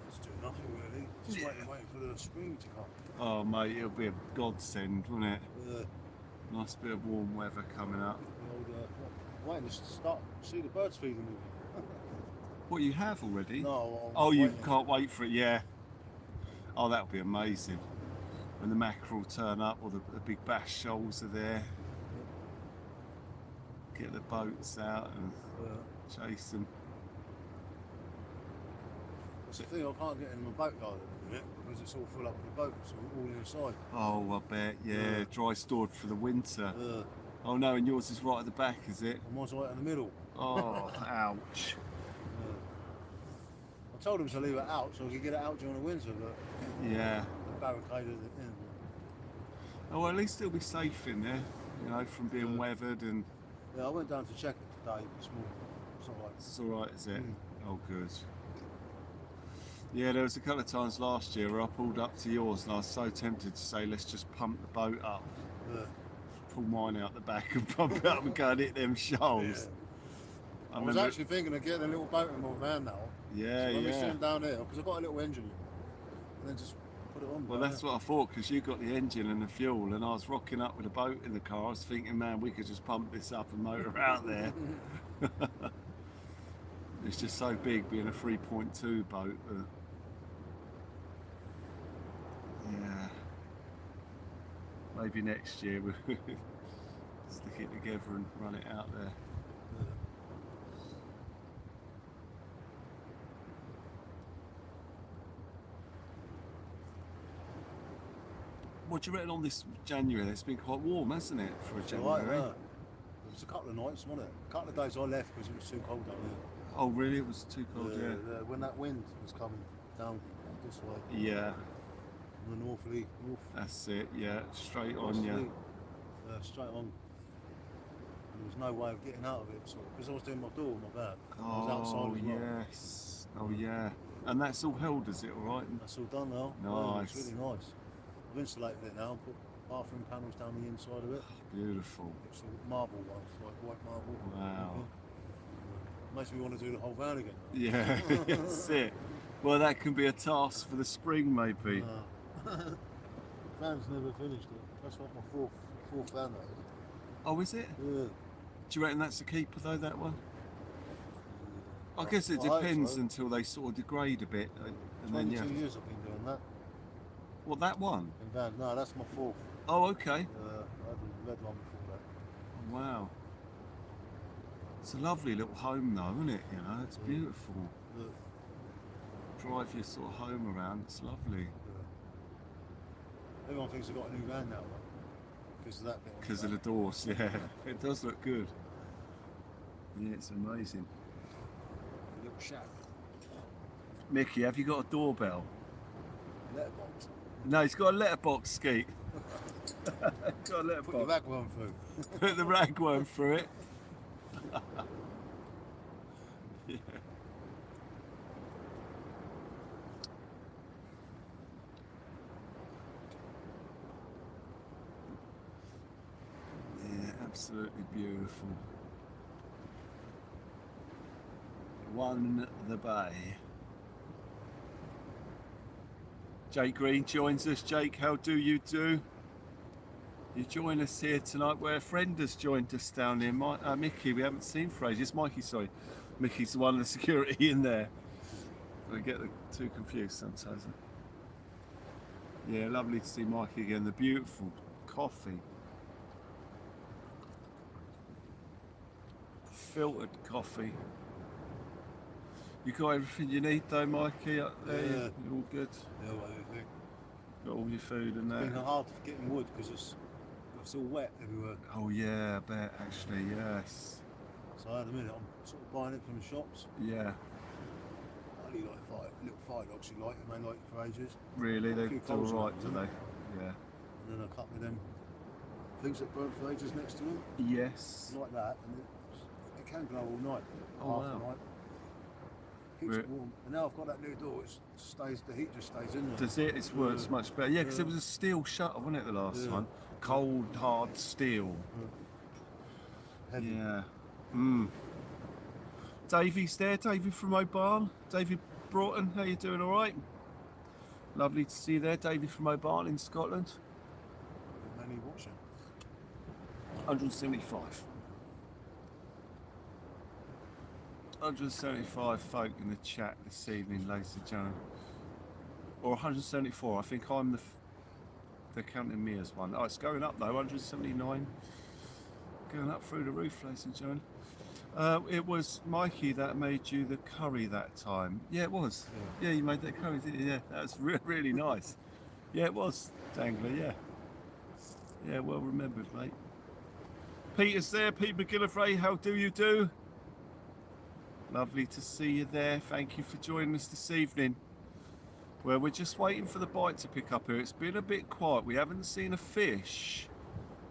Just doing nothing really. Just waiting for the spring to come. Oh mate, it'll be a godsend, won't it? The Nice bit of warm weather coming up. old, waiting to start see the birds feeding me. What, you have already? No. Oh, you waiting. can't wait for it, yeah. Oh, that'll be amazing. When the mackerel turn up, or the big bass shoals are there. Get the boats out and chase them. That's the thing, I can't get in my boat yard at the minute because it's all full up with the boats, all inside. Oh, I bet, yeah. Dry stored for the winter. Oh no, and yours is right at the back, is it? And mine's right in the middle. Oh, ouch. I told them to leave it out so I could get it out during the winter, but Yeah. they barricaded it in. Oh, well, at least it'll be safe in there, you know, from being weathered and... Yeah, I went down to check it today this morning. It's alright. It's alright, is it? Oh, good. Yeah, there was a couple of times last year where I pulled up to yours and I was so tempted to say, let's just pump the boat up. Pull mine out the back and pump it up and go and hit them shoals. I was actually thinking of getting a little boat in my van now. Yeah, so when we yeah. sitting down there, because I've got a little engine, and then just put it on. Well, that's what I thought, because you got the engine and the fuel, and I was rocking up with a boat in the car. I was thinking, man, we could just pump this up and motor out there. It's just so big, being a 3.2 boat. Yeah. Maybe next year we'll stick it together and run it out there. What do you reckon on this January? It's been quite warm, hasn't it, for a January? Right, it was a couple of nights, wasn't it? A couple of days I left because it was too cold down here. Oh, really? It was too cold, yeah. When that wind was coming down this way. Yeah. The north. That's it, yeah. Straight on, yeah. Straight on. There was no way of getting out of it, so because I was doing my door, my van. I was outside as well. Yes. Oh, yeah. And that's all held, is it, all right? That's all done now. Nice. Yeah, it's really nice. I've insulated it now, put bathroom panels down the inside of it. Beautiful. It's all marble ones, like white marble. Wow. Makes me want to do the whole van again. Yeah, that's it. Well, that can be a task for the spring, maybe. Van's never finished it. That's what my fourth van that is. Oh, is it? Yeah. Do you reckon that's a keeper, though, that one? I guess it I hope depends so. until they sort of degrade a bit. And then, 22 yeah. years I've been doing that. What, that one? In van, no, that's my fourth. Oh, okay. I had a red one before that. Wow. It's a lovely little home, though, isn't it? You know, it's beautiful. Look, Drive your sort of home around. It's lovely. everyone thinks I've got a new van now, because of that bit. Because of the doors, yeah. It does look good. Yeah, it's amazing. A little shack. Mickey, have you got a doorbell? Letterbox. No, he's got a letterbox, Skeet. Got a Put the letterbox. ragworm through. Put the ragworm through it. Yeah. Yeah, absolutely beautiful. One the bay. Jake Green joins us. Jake, how do you do? You join us here tonight where a friend has joined us down here. Mickey, we haven't seen for ages. Mikey, sorry. Mickey's the one of the security in there. I get the two confused sometimes. Yeah, lovely to see Mikey again. The beautiful coffee. Filtered coffee. You got everything you need though, Mikey, up there? Yeah. You're all good? Yeah, what do you think? Got all your food and It's been that? hard for getting wood because it's all wet everywhere. Oh yeah, I bet actually, yes. So at the minute I'm sort of buying it from the shops. Yeah, I only like little fire dogs you like, and they like it for ages. really, A they're few all coals right, on do them. they? Yeah. and then a couple of them things that burn for ages next to them, Yes. like that, and it can glow all night, Oh, half wow. the night. Keeps it warm. And now I've got that new door, the heat just stays in there. Does it? It's works much better. Yeah, because it was a steel shutter, wasn't it, the last one? Cold, hard steel. Heavy. Yeah. Davey's there, Davey from Oban. Davey Broughton, how you doing, all right? Lovely to see you there, Davey from Oban in Scotland. How many watching? 175. 175 folk in the chat this evening, ladies and gentlemen. Or 174, I think I'm they're counting me as one. Oh, it's going up though, 179. Going up through the roof, ladies and gentlemen. It was Mikey that made you the curry that time. Yeah, it was. Yeah, you made that curry, didn't you? Yeah, that was really nice. Yeah, it was, Dangler, yeah. Yeah, well remembered, mate. Peter's there, Pete McGillivray, how do you do? Lovely to see you there. Thank you for joining us this evening. Well, we're just waiting for the bite to pick up here. It's been a bit quiet. We haven't seen a fish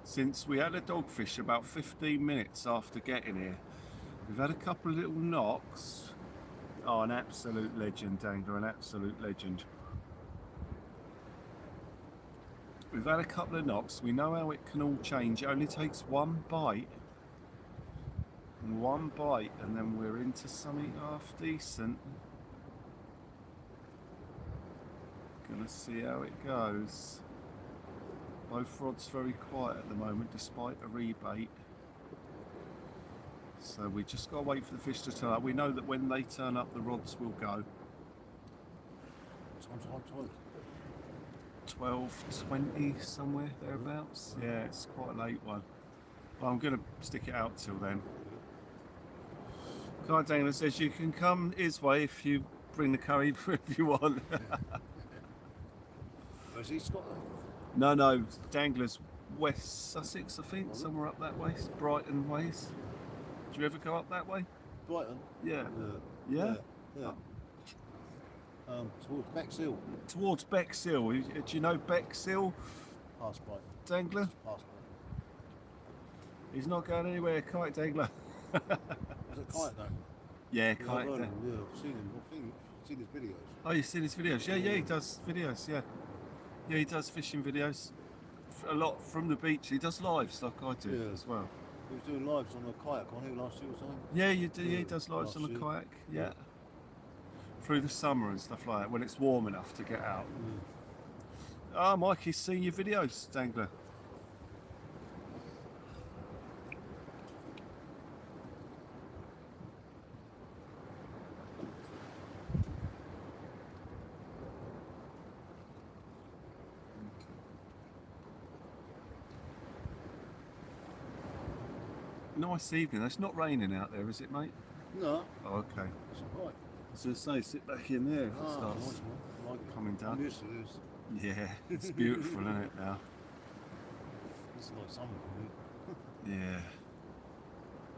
since we had a dogfish about 15 minutes after getting here. We've had a couple of little knocks. Oh, an absolute legend, Dangler, an absolute legend. We've had a couple of knocks. We know how it can all change. It only takes one bite. And then we're into something half decent. Gonna see how it goes. Both rods very quiet at the moment despite a rebait. So we just gotta wait for the fish to turn up. We know that when they turn up the rods will go. Time's high tide. 12:20 somewhere thereabouts. Yeah, it's quite a late one. Well, I'm gonna stick it out till then. Guy Dangler says you can come his way if you bring the curry if you want. Where's he, Scotland? No, Dangler's West Sussex, I think, somewhere up that way, Brighton ways. Do you ever go up that way? Brighton? Yeah. Yeah? Towards Bexhill. Towards Bexhill. Do you know Bexhill, Past Brighton. Dangler? Past Brighton. He's not going anywhere, Kite Dangler. Is it Kite though? Yeah, Yeah, Kite I've heard Dangler. him, yeah, I've seen him. I've seen his videos. Oh, you've seen his videos? Yeah, he does videos, yeah. Yeah, he does fishing videos. A lot from the beach. He does lives like I do as well. He was doing lives on a kayak, on he last year or something? Yeah, you do. Yeah, he does lives on a kayak. Yeah. Through the summer and stuff like that, when it's warm enough to get out. Ah, Mikey's seen your videos, Dangler. Nice evening. It's not raining out there, is it, mate? No. Oh, okay. It's alright. So say, sit back in there if it starts Nice one. I like it. coming down. I'm used to this. Yeah, it's beautiful, isn't it, now? This is like summer for me. Yeah.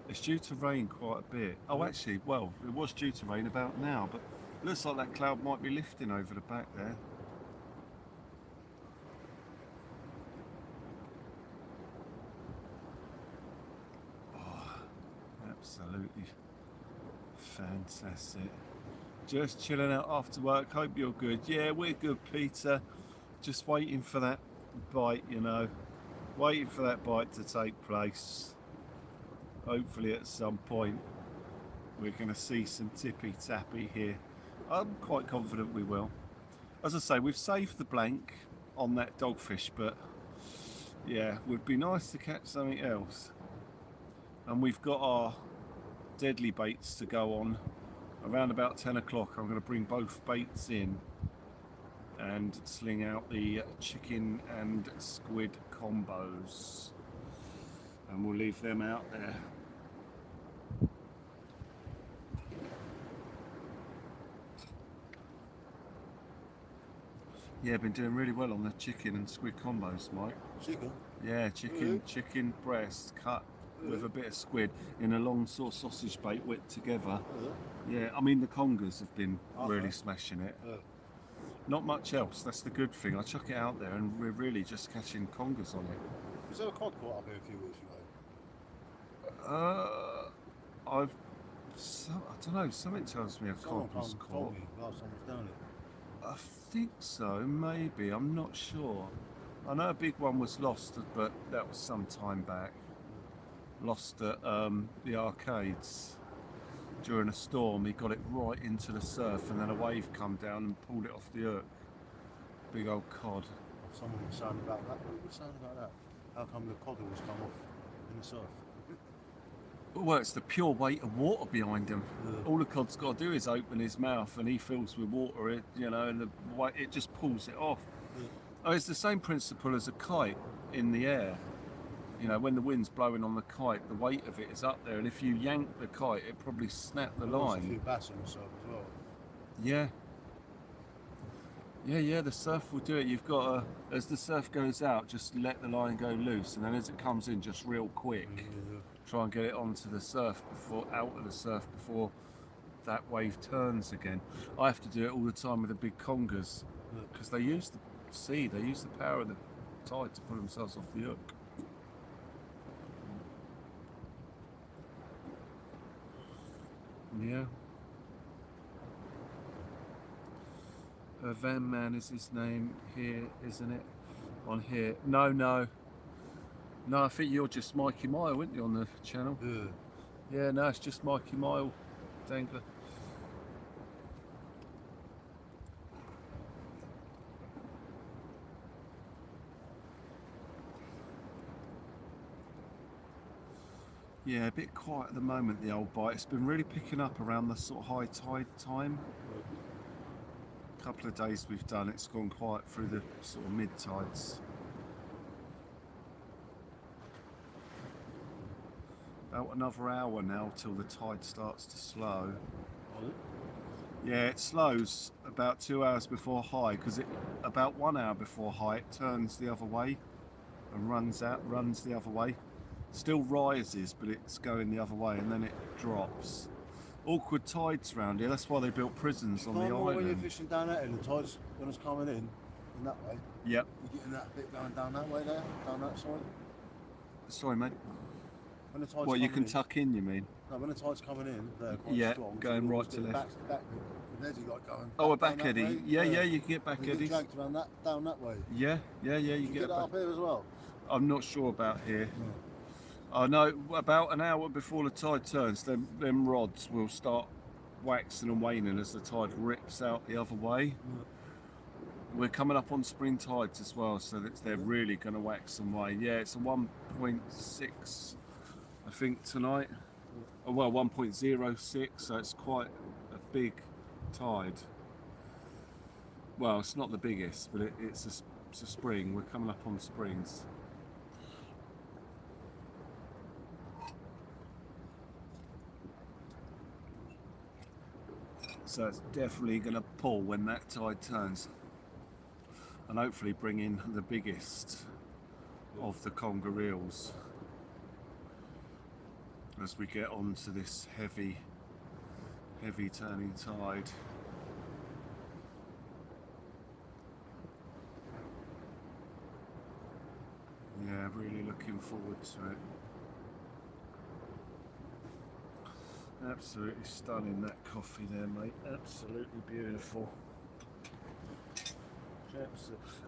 It's due to rain quite a bit. Oh, actually, well, it was due to rain about now, but it looks like that cloud might be lifting over the back there. Absolutely fantastic. Just chilling out after work. Hope you're good. Yeah, we're good, Peter. Just waiting for that bite, you know. Waiting for that bite to take place. Hopefully at some point we're going to see some tippy tappy here. I'm quite confident we will. As I say, we've saved the blank on that dogfish, but yeah, would be nice to catch something else. And we've got our deadly baits to go on around about 10 o'clock. I'm going to bring both baits in and sling out the chicken and squid combos, and we'll leave them out there. Yeah, been doing really well on the chicken and squid combos, Mike. Chicken? Yeah, chicken breast cut with a bit of squid in a long sort of sausage bait whipped together. Yeah, I mean the Congers have been really smashing it. Not much else. That's the good thing. I chuck it out there, and we're really just catching congers on it. Was there a cod caught up here a few weeks ago? I've, I don't know. Something tells me a Someone cod was told caught. me last time I was down it. I think so. Maybe. I'm not sure. I know a big one was lost, but that was some time back. Lost at the arcades during a storm. He got it right into the surf, and then a wave come down and pulled it off the hook. Big old cod. Someone was saying about that. What was saying about that? How come the cod always come off in the surf? Well, it's the pure weight of water behind him. Yeah. All the cod's got to do is open his mouth, and he fills with water. And the weight, it just pulls it off. Yeah. Oh, it's the same principle as a kite in the air. When the wind's blowing on the kite, the weight of it is up there, and if you yank the kite, it probably snap the There's a few line. bass in the surf as well. Yeah. Yeah, the surf will do it. You've got to, as the surf goes out, just let the line go loose, and then as it comes in, just real quick, try and get it onto the surf out of the surf before that wave turns again. I have to do it all the time with the big congers, because they use the sea, they use the power of the tide to pull themselves off the hook. Yeah. Van Man is his name here, isn't it? On here. No, I think you're just Mikey Mile, weren't you, on the channel? Yeah. Yeah, no, it's just Mikey Mile, Dangler. Yeah, a bit quiet at the moment, the old bite. It's been really picking up around the sort of high tide time. A couple of days we've done, it's gone quiet through the sort of mid tides. About another hour now till the tide starts to slow. Yeah, it slows about 2 hours before high, because about 1 hour before high it turns the other way and runs the other way. Still rises, but it's going the other way, and then it drops. Awkward tides around here. That's why they built prisons on the island. When you're fishing down that end, the tides when it's coming in that way. Yep. You're getting that bit going down that way there, down that side. Sorry, mate. When the tide's What, you coming can tuck in, you mean? No, when the tide's coming in, they're quite Yeah, strong. going so right to left. Back with eddy like going. Oh, a down back that eddy. way. Yeah, you can get back You get eddies. dragged around down that way. Yeah, you You get get that back. up here as well. I'm not sure about here. No. I know about an hour before the tide turns, them rods will start waxing and waning as the tide rips out the other way. We're coming up on spring tides as well, so they're really going to wax and wane. Yeah, it's a 1.6, I think, tonight. Oh, well, 1.06, so it's quite a big tide. Well, it's not the biggest, but it's a spring. We're coming up on springs. So it's definitely going to pull when that tide turns, and hopefully bring in the biggest of the conger eels as we get on to this heavy turning tide. Yeah, really looking forward to it. Absolutely stunning, that coffee there, mate. Absolutely beautiful.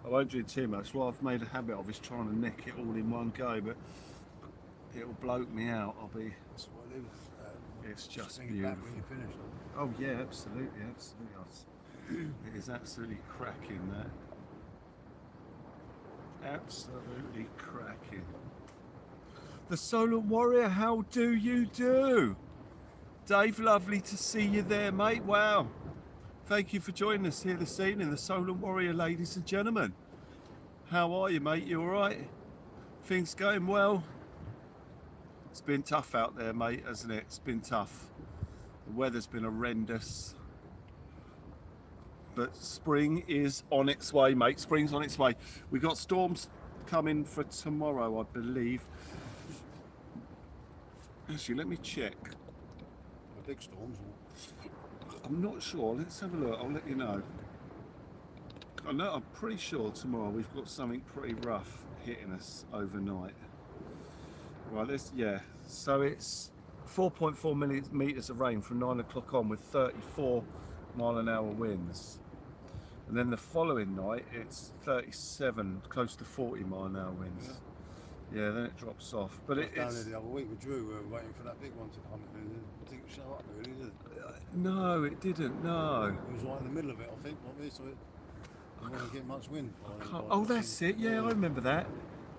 I won't drink too much. What I've made a habit of is trying to neck it all in one go, but it'll bloat me out. That's what it is. It's just Bring it back beautiful. when you finish. Oh yeah, absolutely. It is absolutely cracking, that. Absolutely cracking. The Solar Warrior, how do you do? Dave, lovely to see you there, mate. Wow. Thank you for joining us here this evening, the Solar Warrior, ladies and gentlemen. How are you, mate? You alright? Things going well? It's been tough out there, mate, hasn't it? It's been tough. The weather's been horrendous. But spring is on its way, mate. Spring's on its way. We've got storms coming for tomorrow, I believe. Actually, let me check. The big storms. I'm not sure. Let's have a look. I'll let you know. I know, I'm pretty sure tomorrow we've got something pretty rough hitting us overnight. Right, so it's 4.4 millimetres of rain from 9 o'clock on with 34 mile-an-hour winds. And then the following night it's 37, close to 40 mile-an-hour winds. Yeah, then it drops off. But Down it's... there the other week with Drew, we were waiting for that big one to come in. It didn't show up really, did it? No, it didn't, no. It was right in the middle of it, I think, wasn't it? So it wasn't getting much wind. Oh, that's it. Yeah, I remember that.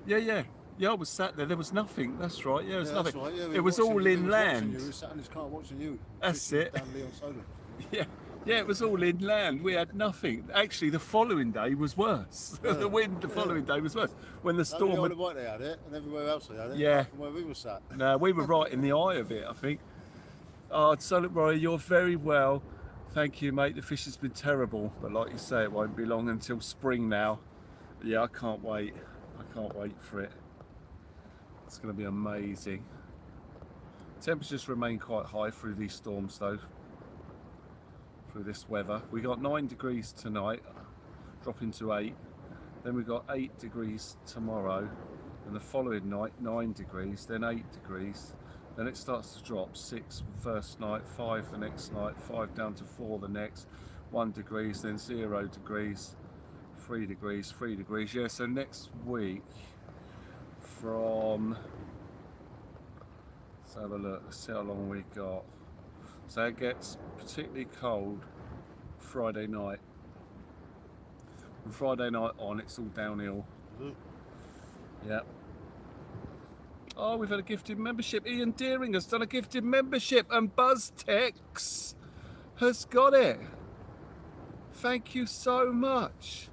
Yeah, I was sat there. There was nothing. That's right. Yeah, it was nothing. That's right, yeah, it was all inland. You were sat in his car watching you. That's it. Down Leon Solar. Yeah, it was all inland. We had nothing. Actually, the following day was worse. The wind the following day was worse. When the storm... Only on the they had it, and everywhere else they had it. Yeah. From where we were sat. No, we were right in the eye of it, I think. Oh, so look, Rory, you're very well. Thank you, mate. The fish has been terrible, but like you say, it won't be long until spring now. Yeah, I can't wait. I can't wait for it. It's going to be amazing. Temperatures remain quite high through these storms, though. Through this weather, we got 9 degrees tonight, dropping to 8. Then we got 8 degrees tomorrow, and the following night 9 degrees, then 8 degrees. Then it starts to drop, 6 first night, 5 the next night, 5 down to 4 the next, 1 degrees, then 0 degrees, 3 degrees, 3 degrees. Yeah, so next week from, let's have a look, let's see how long we got. So it gets particularly cold Friday night. From Friday night on, it's all downhill. Yeah. Oh, we've had a gifted membership. Ian Deering has done a gifted membership, and BuzzTex has got it. Thank you so much.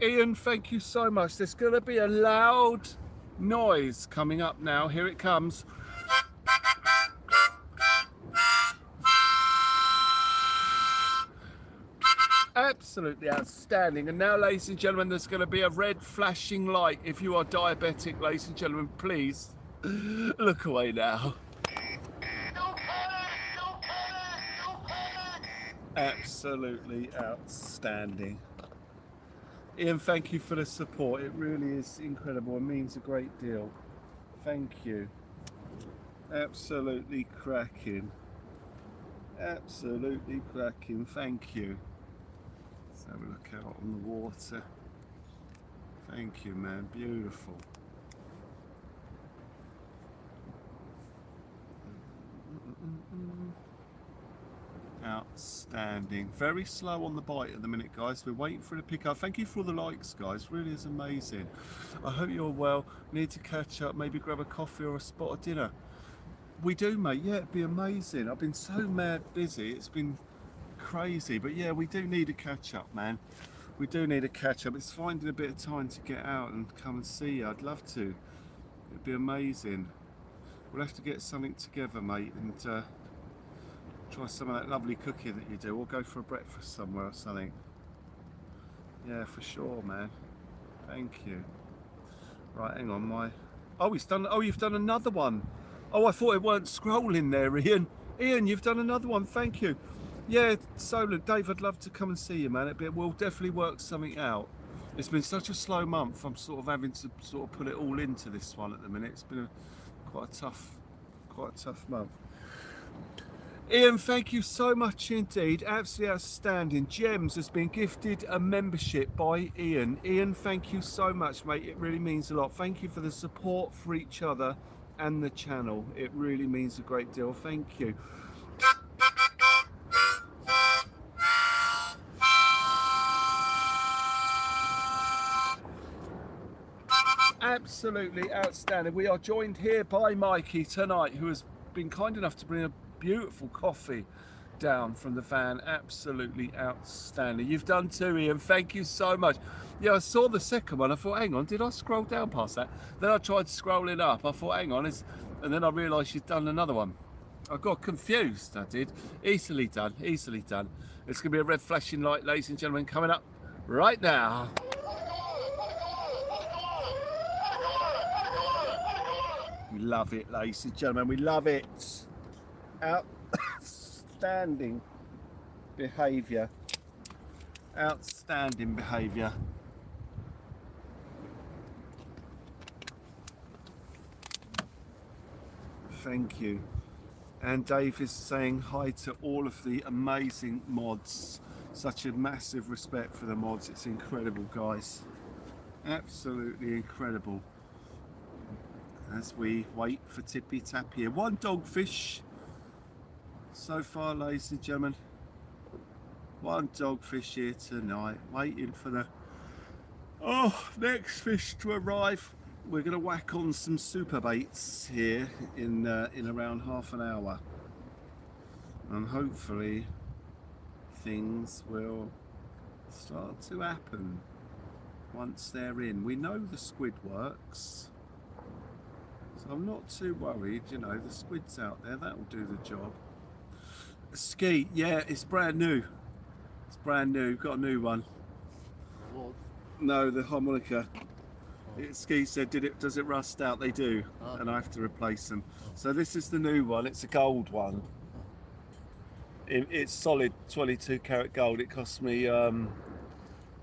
Ian, thank you so much. There's going to be a loud noise coming up now. Here it comes. Absolutely outstanding. And now, ladies and gentlemen, there's going to be a red flashing light. If you are diabetic, ladies and gentlemen, please look away now. Absolutely outstanding. Ian, thank you for the support. It really is incredible. It means a great deal. Thank you. Absolutely cracking. Absolutely cracking. Thank you. Let's have a look out on the water. Thank you, man. Beautiful. Outstanding. Very slow on the bite at the minute, guys. We're waiting for it to pick up. Thank you for all the likes, guys. Really is amazing. I hope you're well. Need to catch up, maybe grab a coffee or a spot of dinner. We do, mate. Yeah, it'd be amazing. I've been so mad busy. It's been crazy, but yeah, we do need a catch up, man. We do need a catch up. It's finding a bit of time to get out and come and see you. I'd love to. It'd be amazing. We'll have to get something together, mate, and try some of that lovely cooking that you do, or go for a breakfast somewhere or something. Yeah, for sure, man. Thank you. Right, hang on, you've done another one. Oh, I thought it weren't scrolling there, Ian. Ian, you've done another one. Thank you. Yeah, so look, Dave, I'd love to come and see you, man. We'll definitely work something out. It's been such a slow month. I'm sort of having to sort of put it all into this one at the minute. It's been quite a tough month. Ian, thank you so much indeed. Absolutely outstanding. Gems has been gifted a membership by Ian. Ian, thank you so much, mate. It really means a lot. Thank you for the support for each other and the channel. It really means a great deal. Thank you. Absolutely outstanding. We are joined here by Mikey tonight, who has been kind enough to bring a beautiful coffee down from the van. Absolutely outstanding. You've done too, Ian. Thank you so much. Yeah, I saw the second one. I thought, hang on, did I scroll down past that? Then I tried scrolling up. I thought, hang on, and then I realised you'd done another one. I got confused, I did. Easily done, easily done. It's going to be a red flashing light, ladies and gentlemen, coming up right now. We love it, ladies and gentlemen, we love it. Outstanding behaviour. Outstanding behaviour. Thank you. And Dave is saying hi to all of the amazing mods. Such a massive respect for the mods. It's incredible, guys. Absolutely incredible. As we wait for Tippy Tap here. One dogfish so far, ladies and gentlemen. One dogfish here tonight. Waiting for the next fish to arrive. We're going to whack on some super baits here in around half an hour, and hopefully things will start to happen once they're in. We know the squid works, so I'm not too worried. You know, the squid's out there, that will do the job. Ski, yeah, it's brand new. It's brand new. Got a new one. What? No, the harmonica. Ski said, does it rust out? They do, and I have to replace them. So this is the new one. It's a gold one. It's solid 22 karat gold. It cost me, don't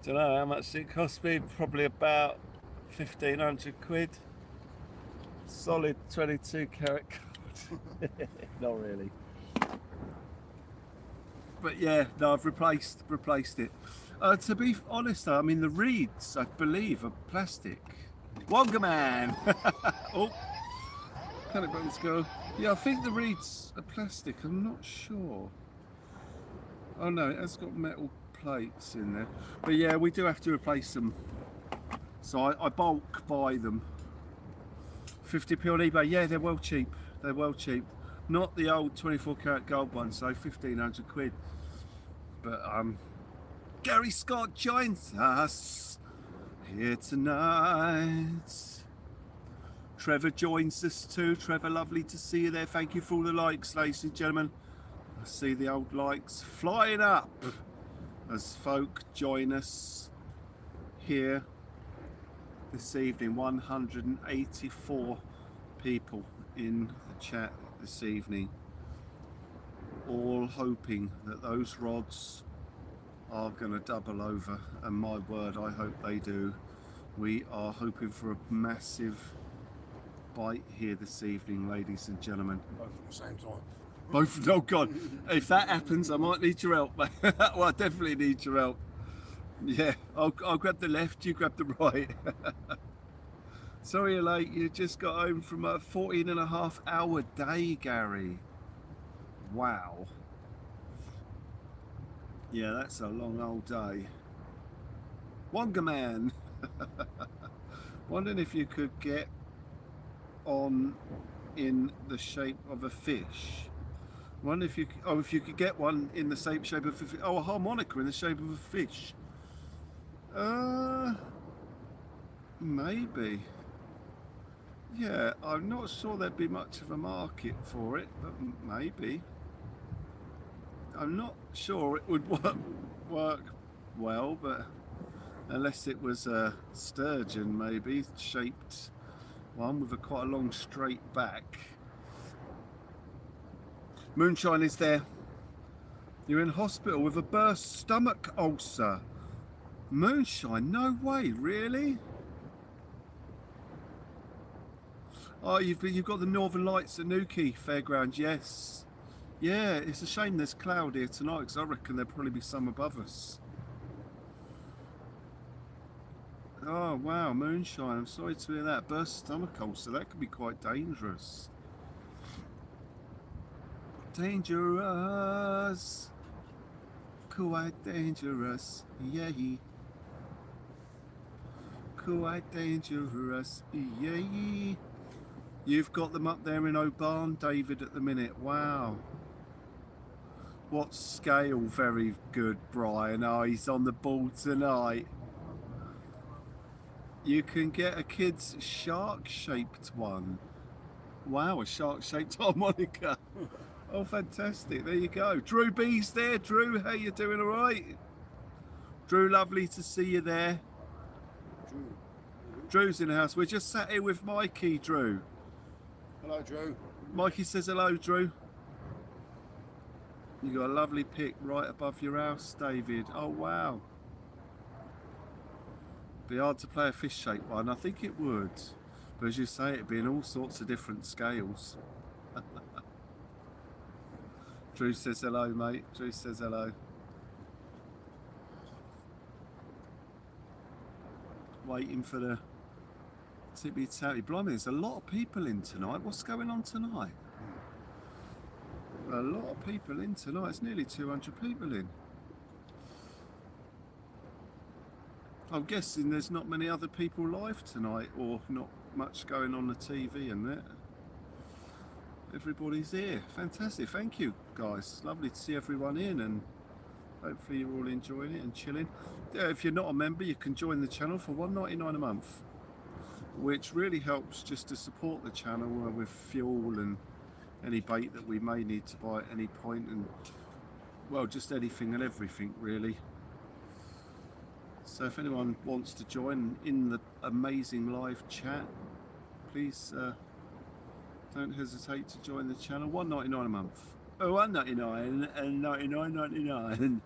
know how much it cost me. Probably about 1,500 quid. Solid 22 karat gold. Not really. But yeah, no, I've replaced it. To be honest, though, I mean the reeds, I believe, are plastic. Wonga man. Oh, can it buttons go? Yeah, I think the reeds are plastic. I'm not sure. Oh no, it has got metal plates in there. But yeah, we do have to replace them. So I bulk buy them. 50p on eBay. Yeah, they're well cheap. They're well cheap. Not the old 24 karat gold ones, so 1,500 quid. But Gary Scott joins us here tonight. Trevor joins us too. Trevor, lovely to see you there. Thank you for all the likes, ladies and gentlemen. I see the old likes flying up as folk join us here this evening. 184 people in the chat this evening, all hoping that those rods are going to double over, and my word, I hope they do. We are hoping for a massive bite here this evening, ladies and gentlemen. Both at the same time. Both, oh God, if that happens I might need your help, mate. Well, I definitely need your help. Yeah, I'll grab the left, you grab the right. Sorry you're late, you just got home from a 14.5-hour day, Gary. Wow. Yeah, that's a long old day. Wonga man. Wondering if you could get on in the shape of a fish. Wonder if you could get one in the shape of a fish. Oh, a harmonica in the shape of a fish. Maybe. Yeah, I'm not sure there'd be much of a market for it, but maybe. I'm not sure it would work well, but unless it was a sturgeon, maybe shaped one with quite a long straight back. Moonshine is there. You're in hospital with a burst stomach ulcer. Moonshine, no way, really? Oh, you've got the Northern Lights at Newquay Fairground, yes. Yeah, it's a shame there's cloud here tonight, because I reckon there'll probably be some above us. Oh wow, Moonshine, I'm sorry to hear that. Burst stomach ulcer, that could be quite dangerous. Dangerous. Quite dangerous, yeah. Quite dangerous, yeah. You've got them up there in Oban, David, at the minute. Wow. What scale? Very good, Brian. Oh, he's on the ball tonight. You can get a kid's shark-shaped one. Wow, a shark-shaped harmonica. Oh, fantastic. There you go. Drew B's there. Drew, how you doing? All right? Drew, lovely to see you there. Drew's in the house. We're just sat here with Mikey, Drew. Hello, Drew. Mikey says hello, Drew. You got a lovely pic right above your house, David. Oh, wow. Be hard to play a fish shaped one. I think it would. But as you say, it'd be in all sorts of different scales. Drew says hello, mate. Drew says hello. Waiting for the tippy tappy. Blimey, there's a lot of people in tonight. What's going on tonight? A lot of people in tonight. It's nearly 200 people in. I'm guessing there's not many other people live tonight, or not much going on the TV and that. Everybody's here. Fantastic. Thank you, guys. Lovely to see everyone in, and hopefully you're all enjoying it and chilling. If you're not a member, you can join the channel for $1.99 a month, which really helps just to support the channel with fuel and any bait that we may need to buy at any point, and well, just anything and everything really. So if anyone wants to join in the amazing live chat, please don't hesitate to join the channel. $1.99 a month. Oh, $1.99 and $99.99.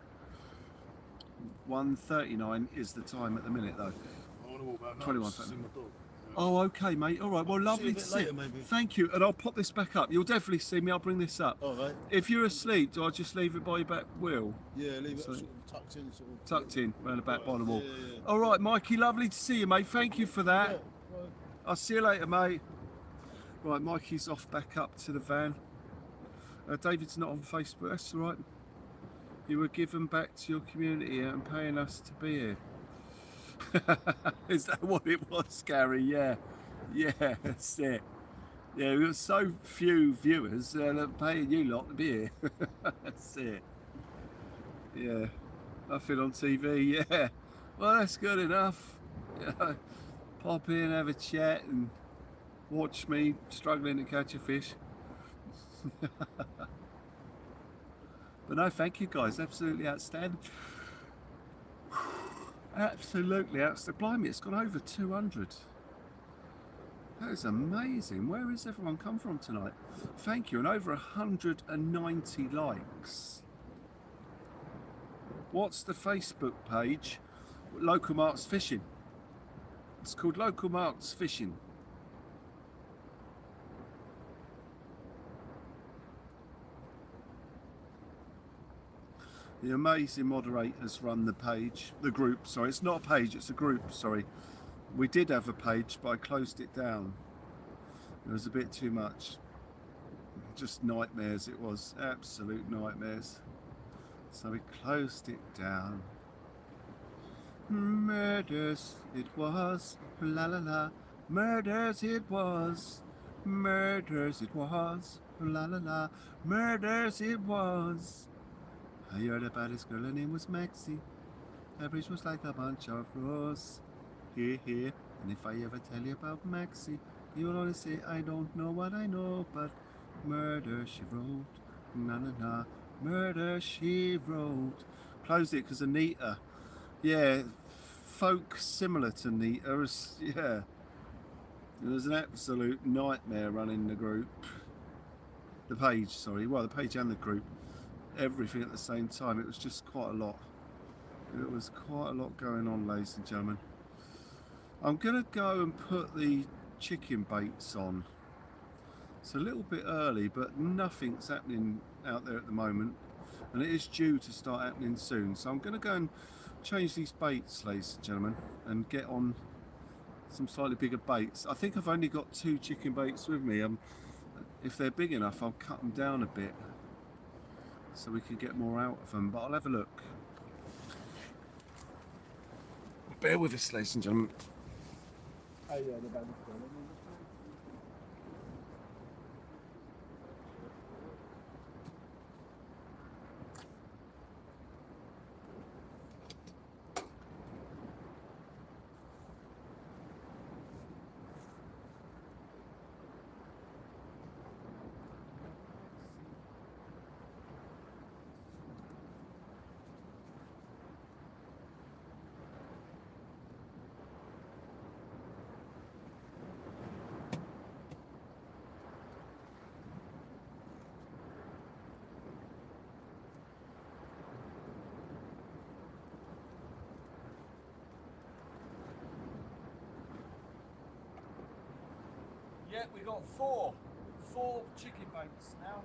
$1.39 is the time at the minute though. I want to walk back now. 21. See my dog. Oh, okay, mate. All right. Well, lovely to see later, you. maybe. Thank you. And I'll pop this back up. You'll definitely see me. I'll bring this up. All right. If you're asleep, do I just leave it by your back wheel? Yeah, leave it So- sort of tucked in. Tucked in, around the back by the wall. Yeah. All right, Mikey. Lovely to see you, mate. Thank you for that. Yeah, right. I'll see you later, mate. Right, Mikey's off back up to the van. David's not on Facebook. That's all right. You were given back to your community and paying us to be here. Is that what it was, Gary? Yeah. Yeah, that's it. Yeah, we got so few viewers they're paying you lot to be here. That's it. Yeah. Nothing on TV, yeah. Well, that's good enough. Yeah. Pop in, have a chat and watch me struggling to catch a fish. But no, thank you guys, absolutely outstanding. Absolutely outstanding. Blimey, it's gone over 200. That is amazing. Where has everyone come from tonight? Thank you, and over 190 likes. What's the Facebook page? Local Marks Fishing. It's called Local Marks Fishing. The amazing moderators run the page, the group, sorry, it's not a page, it's a group, sorry. We did have a page, but I closed it down. It was a bit too much. Just nightmares, it was, absolute nightmares. So we closed it down. Murders it was, la la la. Murders it was, murders it was, la la la. Murders it was. I heard about this girl, her name was Maxie. Her bridge was like a bunch of roses. Here, here. And if I ever tell you about Maxie, you'll only say I don't know what I know, but murder she wrote, na na na. Murder she wrote. Close it because Anita, yeah, folk similar to Anita, yeah. It was an absolute nightmare running the group. The page, sorry, well, the page and the group. Everything at the same time. It was just quite a lot. It was quite a lot going on, ladies and gentlemen. I'm gonna go and put the chicken baits on. It's a little bit early, but nothing's happening out there at the moment, and it is due to start happening soon. So I'm gonna go and change these baits, ladies and gentlemen, and get on some slightly bigger baits. I think I've only got 2 chicken baits with me. If they're big enough, I'll cut them down a bit so we can get more out of them, but I'll have a look. Bear with us, ladies and gentlemen. Oh, yeah, the bag is gone. Yeah, we got four chicken bones now.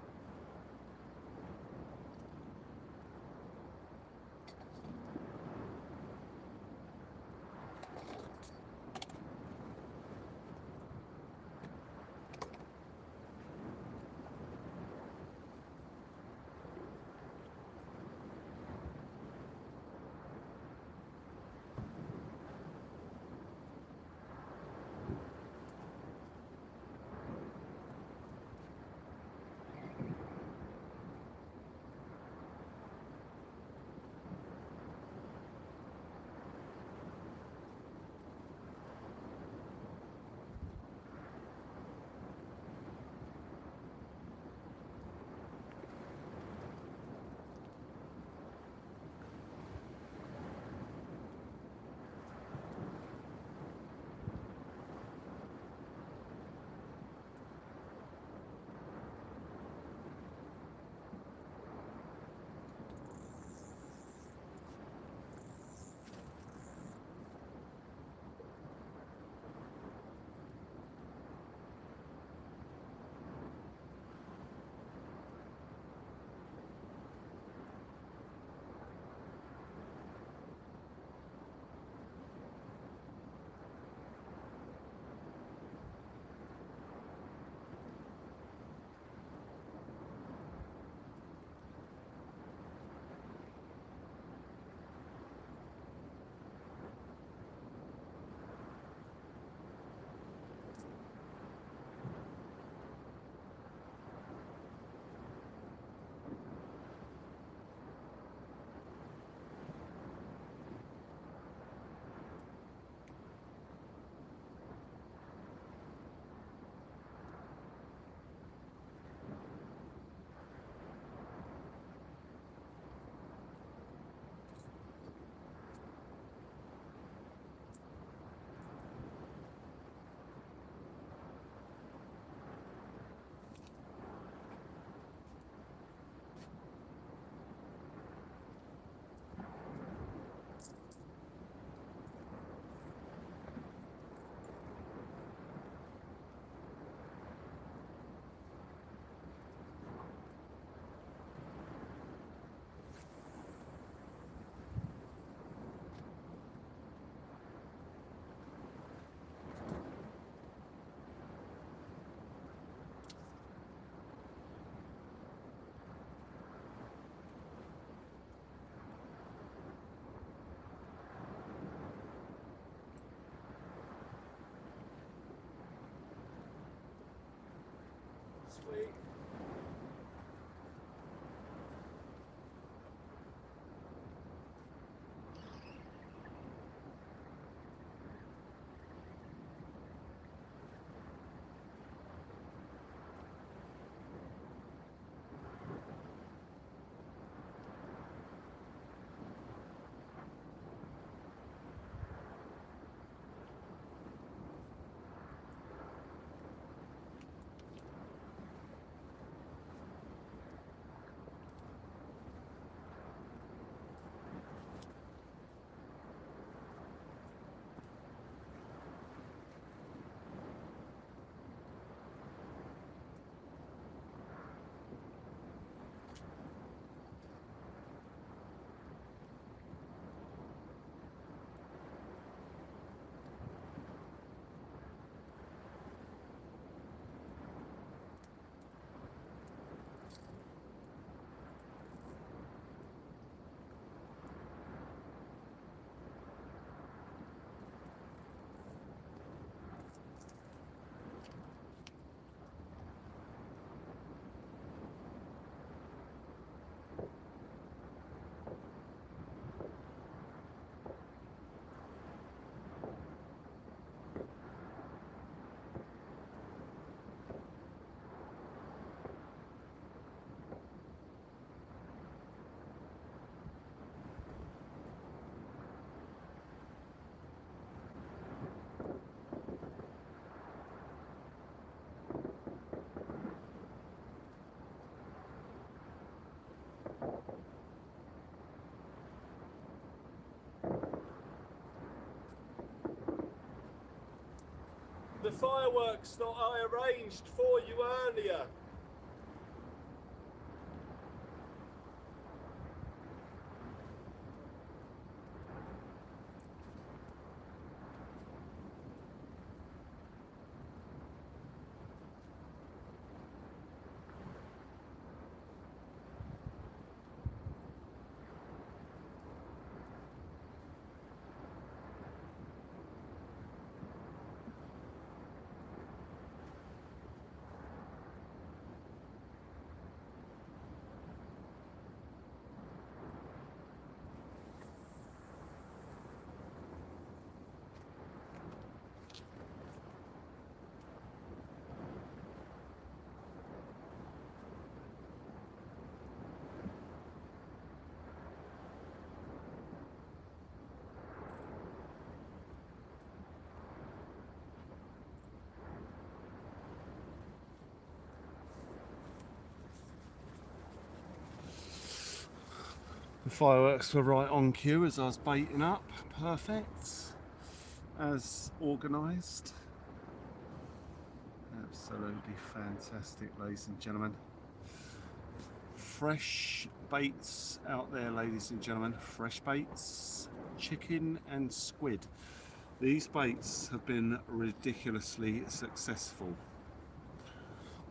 Sweet. the fireworks that I arranged for you earlier. The fireworks were right on cue as I was baiting up. Perfect. As organised. Absolutely fantastic, ladies and gentlemen. Fresh baits out there, ladies and gentlemen. Fresh baits, chicken and squid. These baits have been ridiculously successful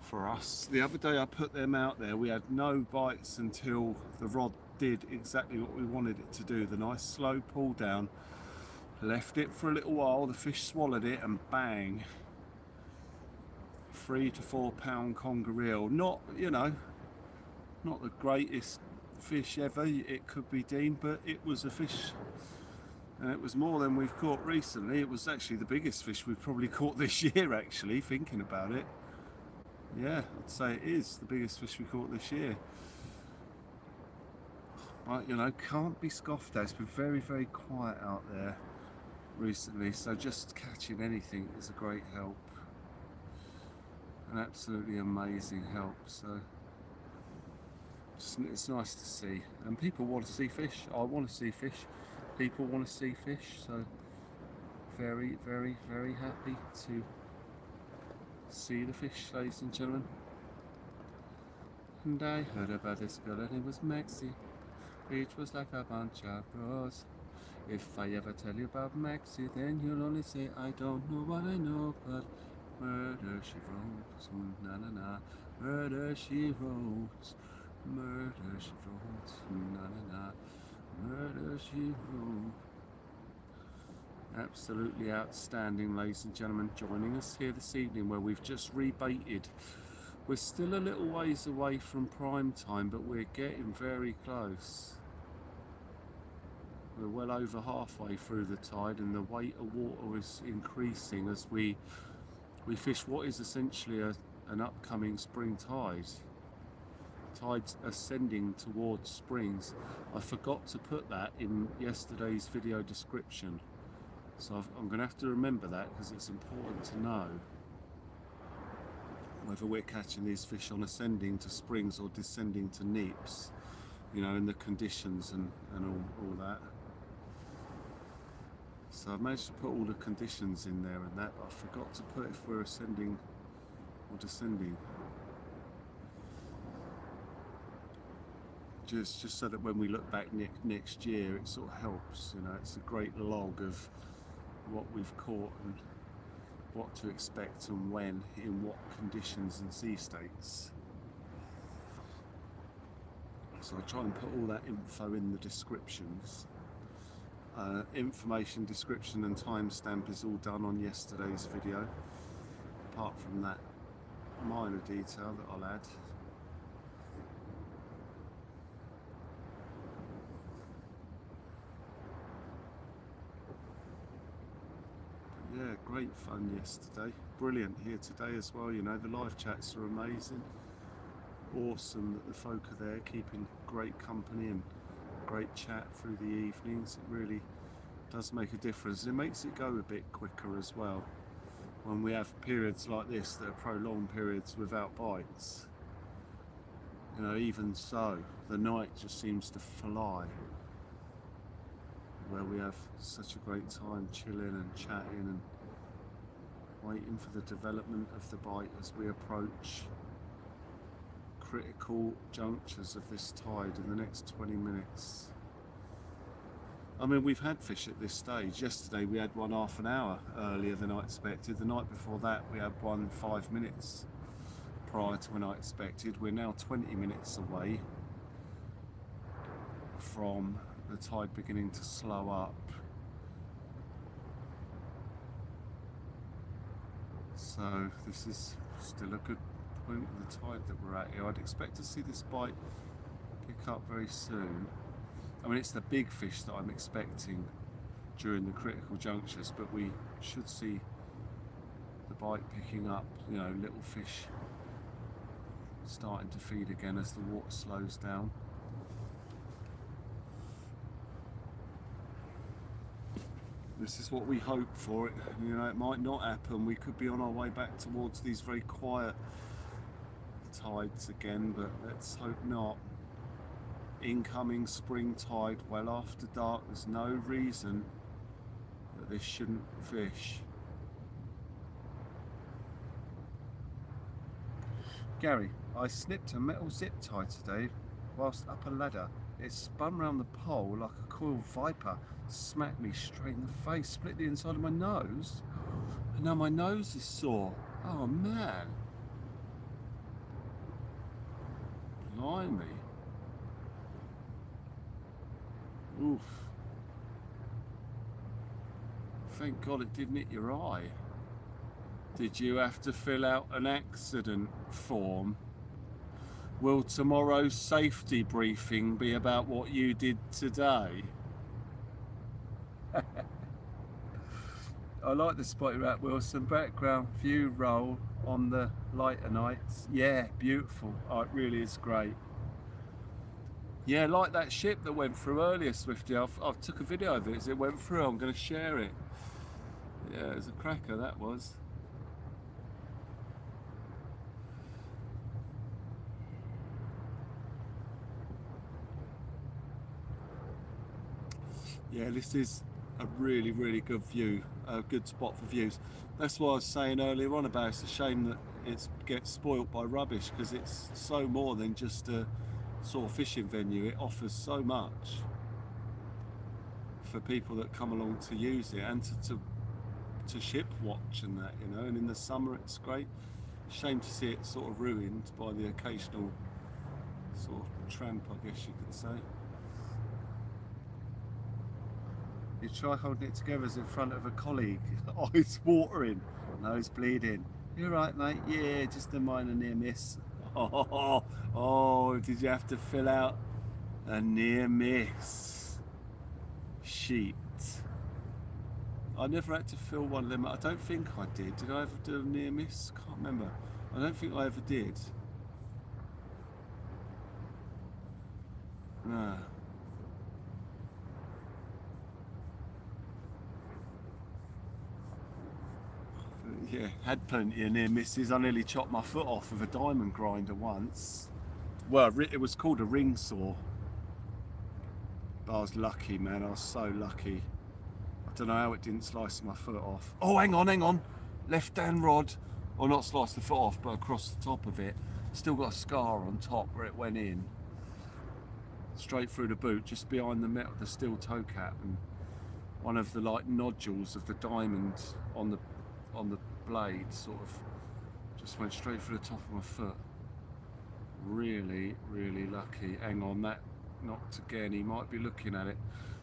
for us. The other day I put them out there, we had no bites until the rod did exactly what we wanted it to do. The nice slow pull down, left it for a little while, the fish swallowed it, and bang, 3 to 4 pound conger eel. Not, you know, not the greatest fish ever it could be deemed, but it was a fish, and it was more than we've caught recently. It was actually the biggest fish we've probably caught this year, actually, thinking about it. Yeah, I'd say it is the biggest fish we caught this year. But, you know, can't be scoffed at. It's been very, very quiet out there recently, so just catching anything is a great help. An absolutely amazing help. So it's nice to see. And people want to see fish. I want to see fish. People want to see fish. So very, very, very happy to see the fish, ladies and gentlemen. And I heard about this girl, and it was Maxie. It was like a bunch of bros. If I ever tell you about Maxie, then you'll only say I don't know what I know, but murder she wrote, na na na. Murder she wrote, murder she wrote, na na na. Murder she wrote. Absolutely outstanding, ladies and gentlemen, joining us here this evening where we've just rebaited. We're still a little ways away from prime time, but we're getting very close. We're well over halfway through the tide, and the weight of water is increasing as we fish what is essentially an upcoming spring tide. Tide's ascending towards springs. I forgot to put that in yesterday's video description, so I'm going to have to remember that, because it's important to know whether we're catching these fish on ascending to springs or descending to neaps, you know, in the conditions and all that. So I've managed to put all the conditions in there and that, but I forgot to put if we're ascending or descending. Just so that when we look back next year, it sort of helps, you know, it's a great log of what we've caught and what to expect and when, in what conditions and sea states. So I try and put all that info in the descriptions. Information, description and timestamp is all done on yesterday's video, apart from that minor detail that I'll add. Yeah, great fun yesterday. Brilliant here today as well, you know, the live chats are amazing. Awesome that the folk are there keeping great company and great chat through the evenings. It really does make a difference. It makes it go a bit quicker as well when we have periods like this that are prolonged periods without bites. You know, even so, the night just seems to fly, where we have such a great time chilling and chatting and waiting for the development of the bite as we approach critical junctures of this tide in the next 20 minutes. I mean, we've had fish at this stage. Yesterday we had one half an hour earlier than I expected. The night before that we had one 5 minutes prior to when I expected. We're now 20 minutes away from the tide beginning to slow up. So this is still a good point of the tide that we're at here. I'd expect to see this bite pick up very soon. I mean, it's the big fish that I'm expecting during the critical junctures, but we should see the bite picking up, you know, little fish starting to feed again as the water slows down. This is what we hope for. You know, it might not happen. We could be on our way back towards these very quiet tides again, but let's hope not. Incoming spring tide well after dark. There's no reason that this shouldn't fish. Gary, I snipped a metal zip tie today whilst up a ladder. It spun round the pole like a coiled viper, smacked me straight in the face, split the inside of my nose, and now my nose is sore. Oh man. Blimey. Oof. Thank God it didn't hit your eye. Did you have to fill out an accident form? Will tomorrow's safety briefing be about what you did today? I like the spot you're at, Wilson. Background view roll on the lighter nights. Yeah, beautiful. Oh, it really is great. Yeah, like that ship that went through earlier, Swifty. I've took a video of it as it went through. I'm going to share it. Yeah, it was a cracker, that was. Yeah, this is a really, really good view, a good spot for views. That's what I was saying earlier on about it's a shame that it gets spoilt by rubbish, because it's so more than just a sort of fishing venue. It offers so much for people that come along to use it and to ship watch and that, you know. And in the summer it's great. Shame to see it sort of ruined by the occasional sort of tramp, I guess you could say. You try holding it together as in front of a colleague. Eyes watering, nose bleeding. You're right, mate. Yeah, just a minor near miss. Oh, did you have to fill out a near miss sheet? I never had to fill one of them. I don't think I did. Did I ever do a near miss? Can't remember. I don't think I ever did. No. Yeah, had plenty of near misses. I nearly chopped my foot off with a diamond grinder once. Well, it was called a ring saw. But I was lucky, man. I was so lucky. I don't know how it didn't slice my foot off. Oh, hang on. Left hand rod. Or not slice the foot off, but across the top of it. Still got a scar on top where it went in. Straight through the boot, just behind the steel toe cap, and one of the like nodules of the diamond on the blade sort of just went straight through the top of my foot. Really, really lucky. Hang on, that knocked again. He might be looking at it.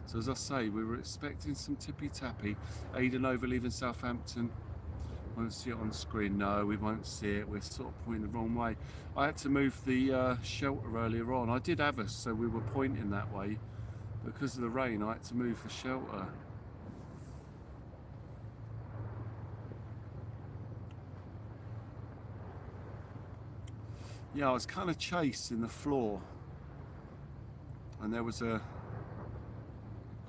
So as I say, we were expecting some tippy tappy. Aidan over leaving Southampton. Won't see it on screen. No, we won't see it. We're sort of pointing the wrong way. I had to move the shelter earlier on. I did have us, so we were pointing that way. Because of the rain, I had to move the shelter. Yeah, I was kind of chasing the floor, and there was a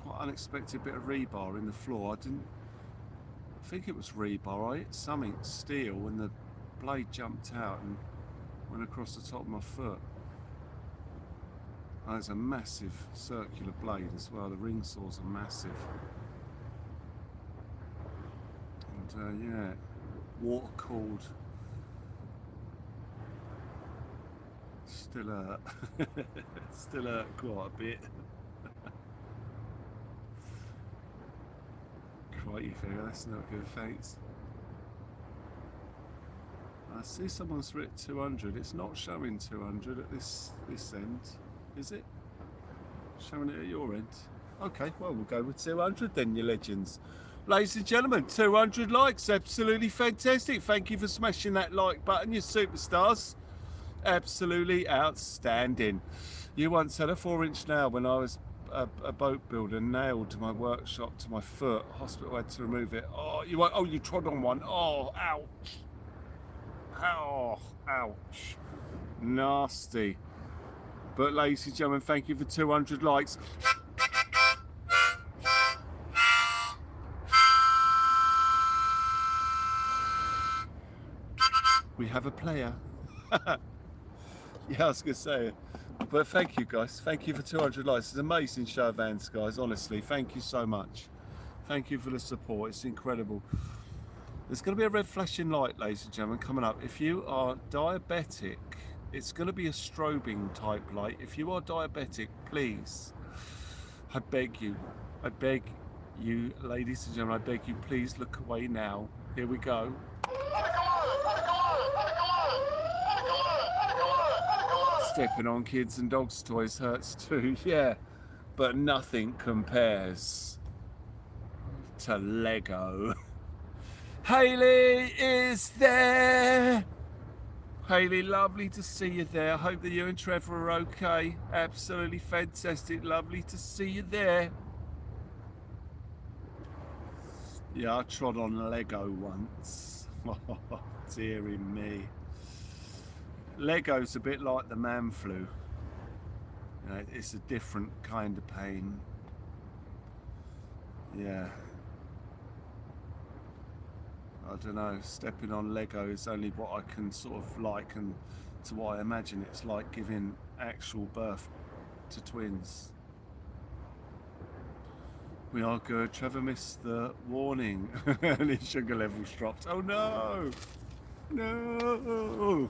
quite unexpected bit of rebar in the floor. I think it was rebar. I hit something steel and the blade jumped out and went across the top of my foot. And there's a massive circular blade as well. The ring saws are massive. And yeah, water cooled. Still hurt. Still hurt quite a bit. Crikey figure, that's not good, thanks. I see someone's written 200. It's not showing 200 at this end, is it? Showing it at your end. Okay, well, we'll go with 200 then, you legends. Ladies and gentlemen, 200 likes, absolutely fantastic. Thank you for smashing that like button, you superstars. Absolutely outstanding. You once had a 4-inch nail when I was a boat builder, nailed to my workshop to my foot. Hospital had to remove it. Oh, you trod on one. Oh, ouch. Oh, ouch. Nasty. But ladies and gentlemen, thank you for 200 likes. We have a player. Yeah, I was going to say it. But thank you, guys. Thank you for 200 likes. It's an amazing show of hands, guys. Honestly, thank you so much. Thank you for the support. It's incredible. There's going to be a red flashing light, ladies and gentlemen, coming up. If you are diabetic, it's going to be a strobing type light. If you are diabetic, please, I beg you, ladies and gentlemen, I beg you, please look away now. Here we go. Stepping on kids and dogs' toys hurts too, yeah, but nothing compares to Lego. Hayley is there. Hayley, lovely to see you there. I hope that you and Trevor are okay. Absolutely fantastic. Lovely to see you there. Yeah, I trod on Lego once. Oh, dearie me. Lego's a bit like the man flu. You know, it's a different kind of pain. Yeah. I don't know, stepping on Lego is only what I can sort of liken to what I imagine it's like giving actual birth to twins. We are good. Trevor missed the warning and his sugar levels dropped. Oh no! No!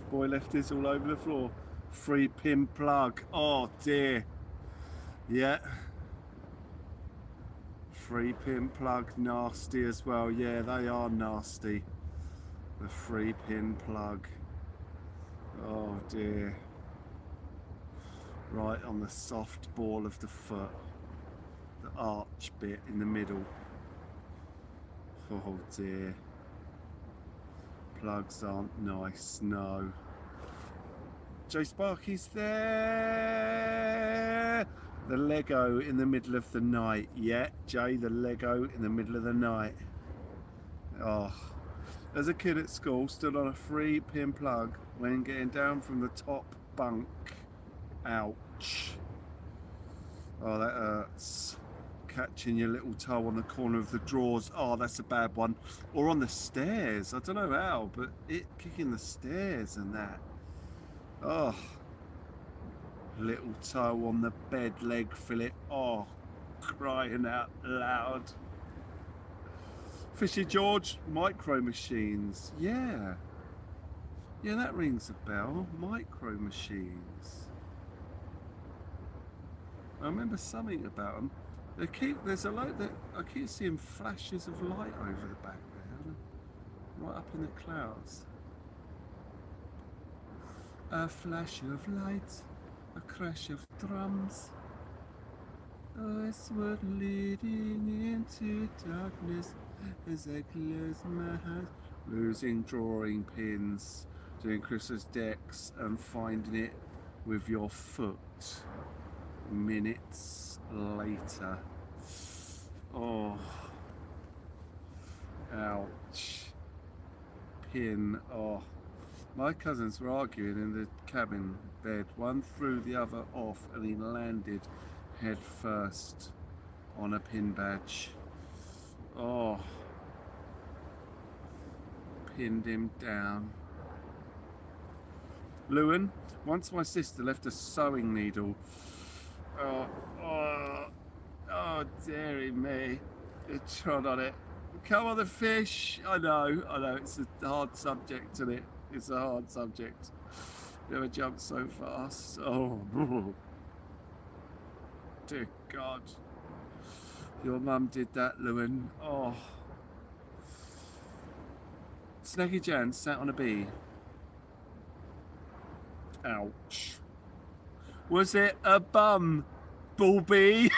Boy left his all over the floor. 3-pin plug. Oh dear. Yeah. 3-pin plug, nasty as well. Yeah, they are nasty. The 3-pin plug. Oh dear. Right on the soft ball of the foot. The arch bit in the middle. Oh dear. Plugs aren't nice, no. Joe Sparky's there. The Lego in the middle of the night. Yeah, Jay, the Lego in the middle of the night. Oh, as a kid at school, stood on a 3-pin plug when getting down from the top bunk. Ouch. Oh, that hurts. Catching your little toe on the corner of the drawers. Oh, that's a bad one. Or on the stairs. I don't know how, but it kicking the stairs and that. Oh. Little toe on the bed leg fillet. Oh, crying out loud. Fishy George, micro machines. Yeah. Yeah, that rings a bell. Micro machines. I remember something about them. There's a light that I keep seeing flashes of light over the back there, right up in the clouds. A flash of light, a crash of drums. I was leading into darkness as I close my eyes. Losing drawing pins, doing Christmas decks and finding it with your foot. Minutes later. Oh, ouch. Pin. Oh, my cousins were arguing in the cabin bed. One threw the other off and he landed head first on a pin badge. Oh, pinned him down. Lewin, once my sister left a sewing needle Oh, dearie me. It trod on it. Come on, the fish. I know, it's a hard subject, isn't it? It's a hard subject. Never jumped so fast. Oh, dear God. Your mum did that, Lewin. Oh. Snacky Jan sat on a bee. Ouch. Was it a bum, bumblebee?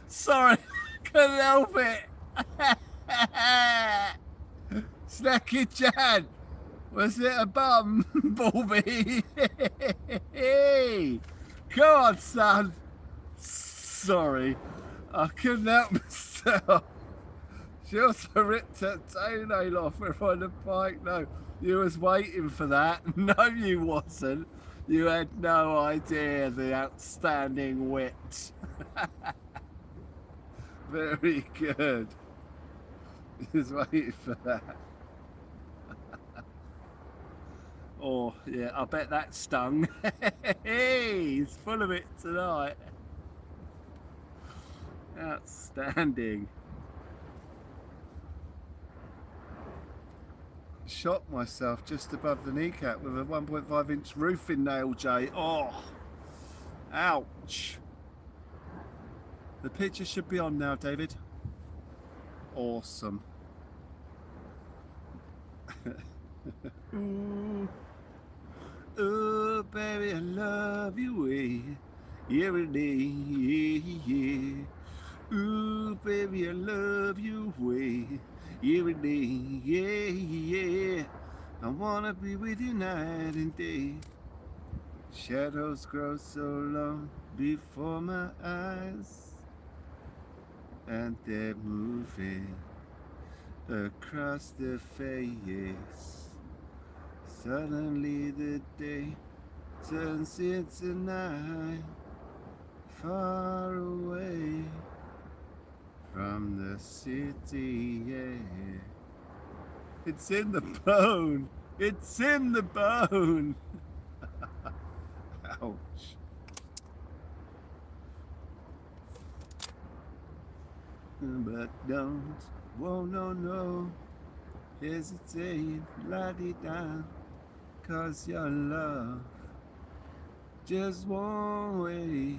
Sorry, couldn't help it. Snacky Jan, was it a bum, bumblebee? Come on, son. Sorry, I couldn't help myself. She also ripped her toenail off her on the bike. No, you was waiting for that. No, you wasn't. You had no idea the outstanding wit. Very good. You was waiting for that. Oh, yeah, I bet that stung. He's full of it tonight. Outstanding. Shot myself just above the kneecap with a 1.5-inch roofing nail, Jay. Oh, ouch. The picture should be on now, David. Awesome. Ooh. Oh, baby, I love you way. Every day, yeah. Ooh, baby, I love you way. Every day, yeah, yeah. I wanna be with you night and day. Shadows grow so long before my eyes, and they're moving across the face. Suddenly the day turns into night, far away from the city, yeah. It's in the bone. It's in the bone. Ouch. But don't, whoa, no, hesitate, la-di-da, 'cause your love just won't wait.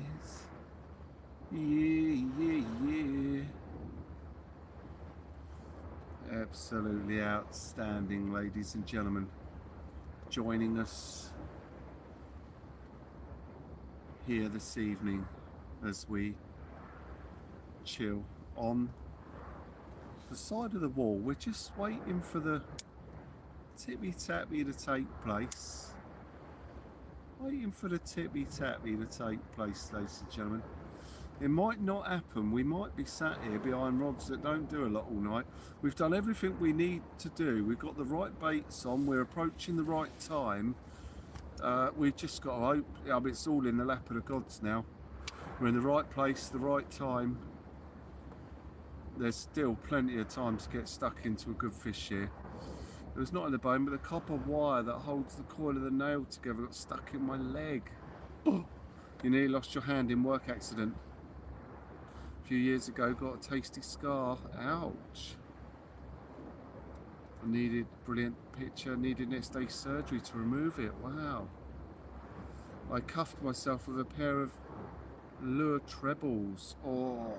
Yeah. Absolutely outstanding, ladies and gentlemen. Joining us here this evening as we chill on the side of the wall. We're just waiting for the tippy-tappy to take place. Waiting for the tippy-tappy to take place, ladies and gentlemen. It might not happen. We might be sat here behind rods that don't do a lot all night. We've done everything we need to do. We've got the right baits on. We're approaching the right time. We've just got to hope. I mean, it's all in the lap of the gods now. We're in the right place, the right time. There's still plenty of time to get stuck into a good fish here. It was not in the bone, but the copper wire that holds the coil of the nail together got stuck in my leg. You nearly lost your hand in work accident. A few years ago, got a tasty scar. Ouch. I needed, brilliant picture, needed next day surgery to remove it. Wow. I cuffed myself with a pair of lure trebles. Oh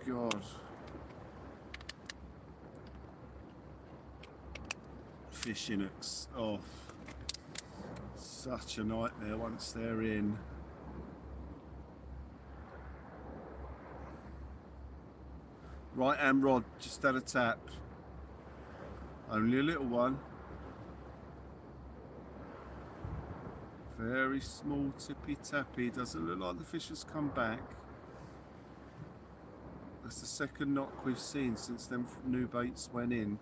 God. Fishing hooks. Oh, such a nightmare once they're in. Right hand rod, just had a tap. Only a little one. Very small tippy tappy. Doesn't look like the fish has come back. That's the second knock we've seen since them new baits went in,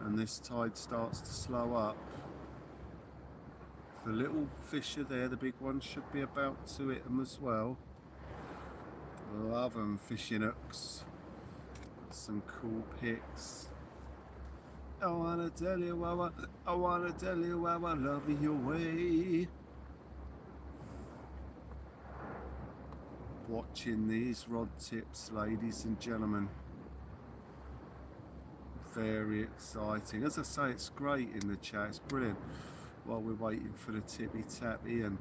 and this tide starts to slow up. The little fish are there, the big ones should be about to hit them as well. Love them fishing hooks. Got some cool pics. I wanna tell you how I wanna tell you how I love your way. Watching these rod tips, ladies and gentlemen. Very exciting. As I say, it's great in the chat. It's brilliant. While we're waiting for the tippy tappy and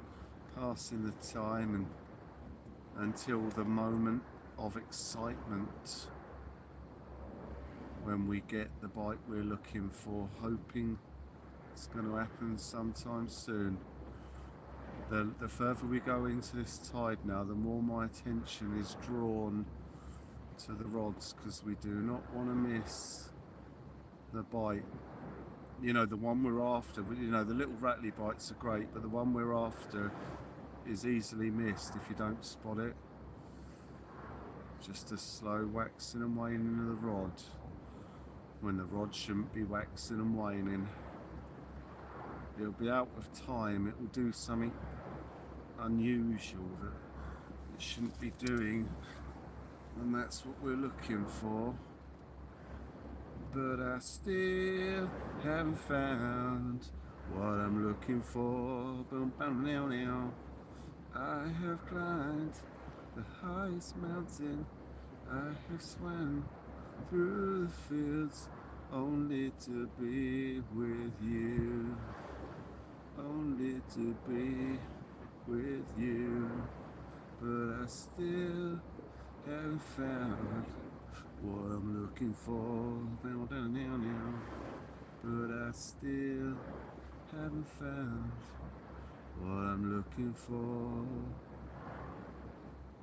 passing the time and until the moment of excitement when we get the bite we're looking for, hoping it's going to happen sometime soon. The further we go into this tide now, the more my attention is drawn to the rods, because we do not want to miss the bite. You know, the one we're after, you know, the little rattly bites are great, but the one we're after is easily missed if you don't spot it. Just a slow waxing and waning of the rod, when the rod shouldn't be waxing and waning. It'll be out of time, it will do something unusual that it shouldn't be doing, and that's what we're looking for. But I still haven't found what I'm looking for. Boom, boom, now, now. I have climbed the highest mountain, I have swam through the fields, only to be with you, only to be with you. But I still haven't found what I'm looking for. Now, down, now, now. But I still haven't found what I'm looking for.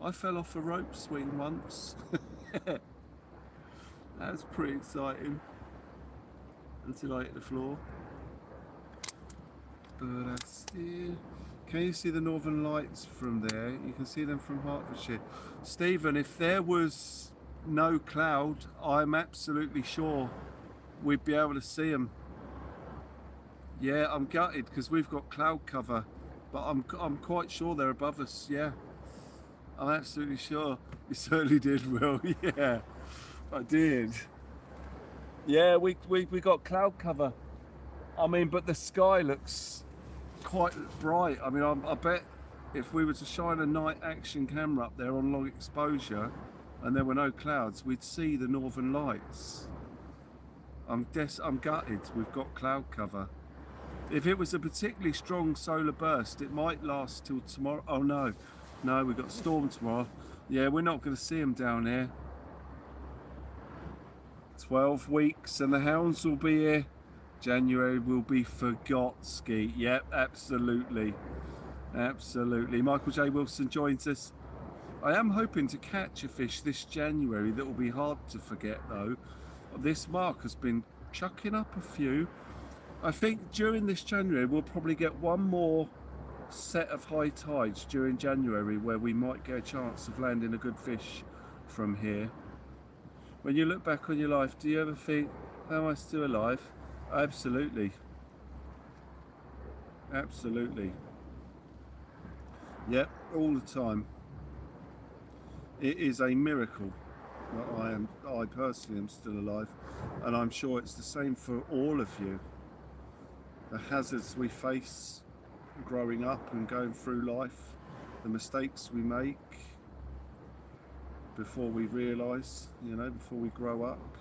I fell off a rope swing once. That was pretty exciting until I hit the floor. But I still... Can you see the northern lights from there? You can see them from Hertfordshire. Stephen, if there was no cloud, I'm absolutely sure we'd be able to see them. Yeah, I'm gutted because we've got cloud cover, but I'm quite sure they're above us. Yeah, I'm absolutely sure. You certainly did, Will. Yeah, I did. Yeah, we got cloud cover. I mean, but the sky looks quite bright. I mean, I bet if we were to shine a night action camera up there on long exposure and there were no clouds, we'd see the northern lights. I'm gutted we've got cloud cover. If it was a particularly strong solar burst, it might last till tomorrow. Oh no, we've got storm tomorrow. Yeah, we're not going to see them down here. 12 weeks and the hounds will be here. January will be forgot, Ski. Yep, absolutely. Absolutely. Michael J. Wilson joins us. I am hoping to catch a fish this January that will be hard to forget though. This Mark has been chucking up a few. I think during this January we'll probably get one more set of high tides during January where we might get a chance of landing a good fish from here. When you look back on your life, do you ever think, am I still alive? Absolutely. Absolutely. Yep, all the time. It is a miracle that I personally am still alive, and I'm sure it's the same for all of you. The hazards we face growing up and going through life, the mistakes we make before we realise, before we grow up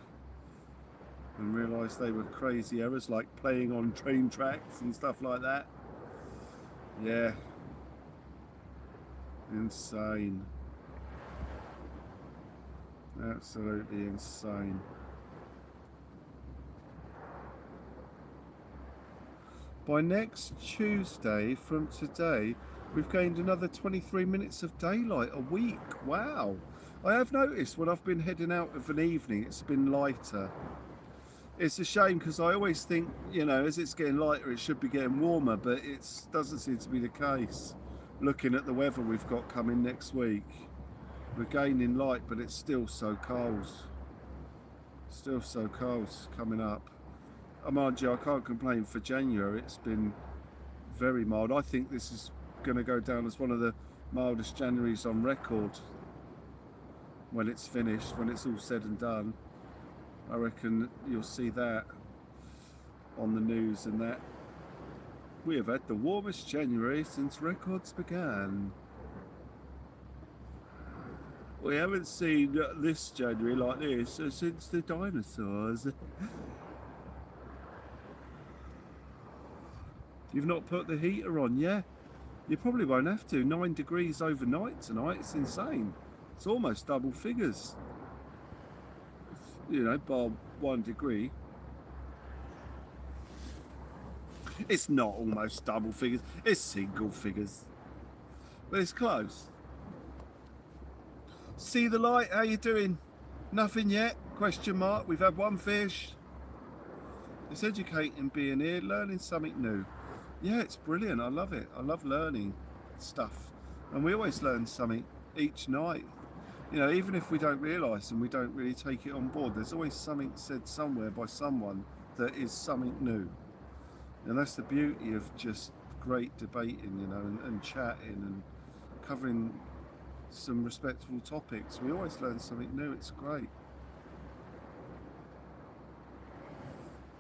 and realise they were crazy errors, like playing on train tracks and stuff like that. Yeah. Insane. Absolutely insane. By next Tuesday from today, we've gained another 23 minutes of daylight a week. Wow. I have noticed when I've been heading out of an evening, it's been lighter. It's a shame because I always think, as it's getting lighter, it should be getting warmer, but it doesn't seem to be the case. Looking at the weather we've got coming next week, we're gaining light, but it's still so cold. Still so cold coming up. Mind you, I can't complain for January. It's been very mild. I think this is going to go down as one of the mildest Januaries on record when it's finished, when it's all said and done. I reckon you'll see that. on the news and that. We have had the warmest January since records began. We haven't seen this January like this since the dinosaurs. You've not put the heater on, yeah? You probably won't have to. 9 degrees overnight tonight. It's insane. It's almost double figures. You know, bar 1 degree. It's not almost double figures. It's single figures. But it's close. See the light? How you doing? Nothing yet? Question mark. We've had one fish. It's educating being here, learning something new. Yeah, it's brilliant. I love it. I love learning stuff. And we always learn something each night. You know, even if we don't realise and we don't really take it on board, there's always something said somewhere by someone that is something new. And that's the beauty of just great debating, you know, and chatting and covering some respectable topics. We always learn something new. It's great.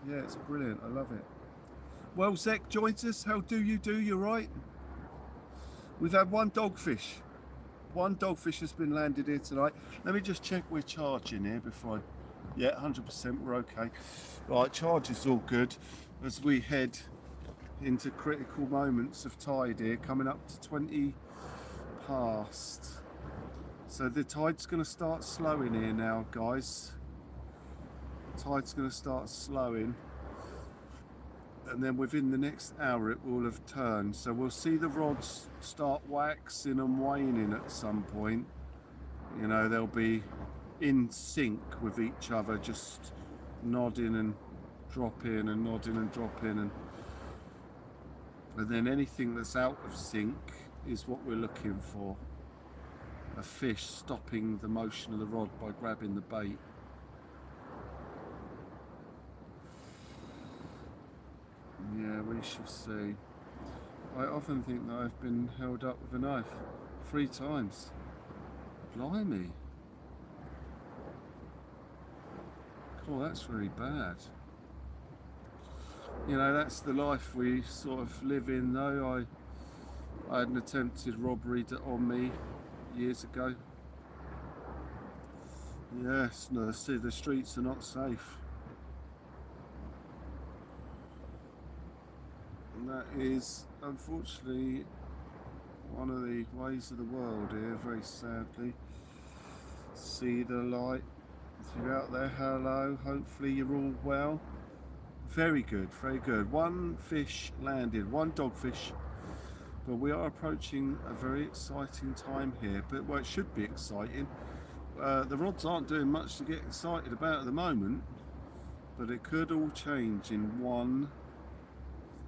Yeah, it's brilliant. I love it. Well, Zek joins us. How do? You right? We've had one dogfish. One dogfish has been landed here tonight. Let me just check we're charging here before I... Yeah, 100%, we're okay. Right, charge is all good as we head into critical moments of tide here, coming up to 20 past. So the tide's going to start slowing here now, guys. Tide's going to start slowing. And then within the next hour it will have turned. So we'll see the rods start waxing and waning at some point. You know, they'll be in sync with each other, just nodding and dropping and nodding and dropping. And then anything that's out of sync is what we're looking for. A fish stopping the motion of the rod by grabbing the bait. Yeah, we shall see. I often think that I've been held up with a knife 3 times. Blimey. Cool, that's really bad. You know, that's the life we sort of live in though. I had an attempted robbery on me years ago. Yes, no, see, the streets are not safe. And that is unfortunately one of the ways of the world here, very sadly. See the light. If you're out there, hello, hopefully you're all well. Very good, very good. One fish landed, one dogfish. But we are approaching a very exciting time here, but well, it should be exciting. The rods aren't doing much to get excited about at the moment, but it could all change in one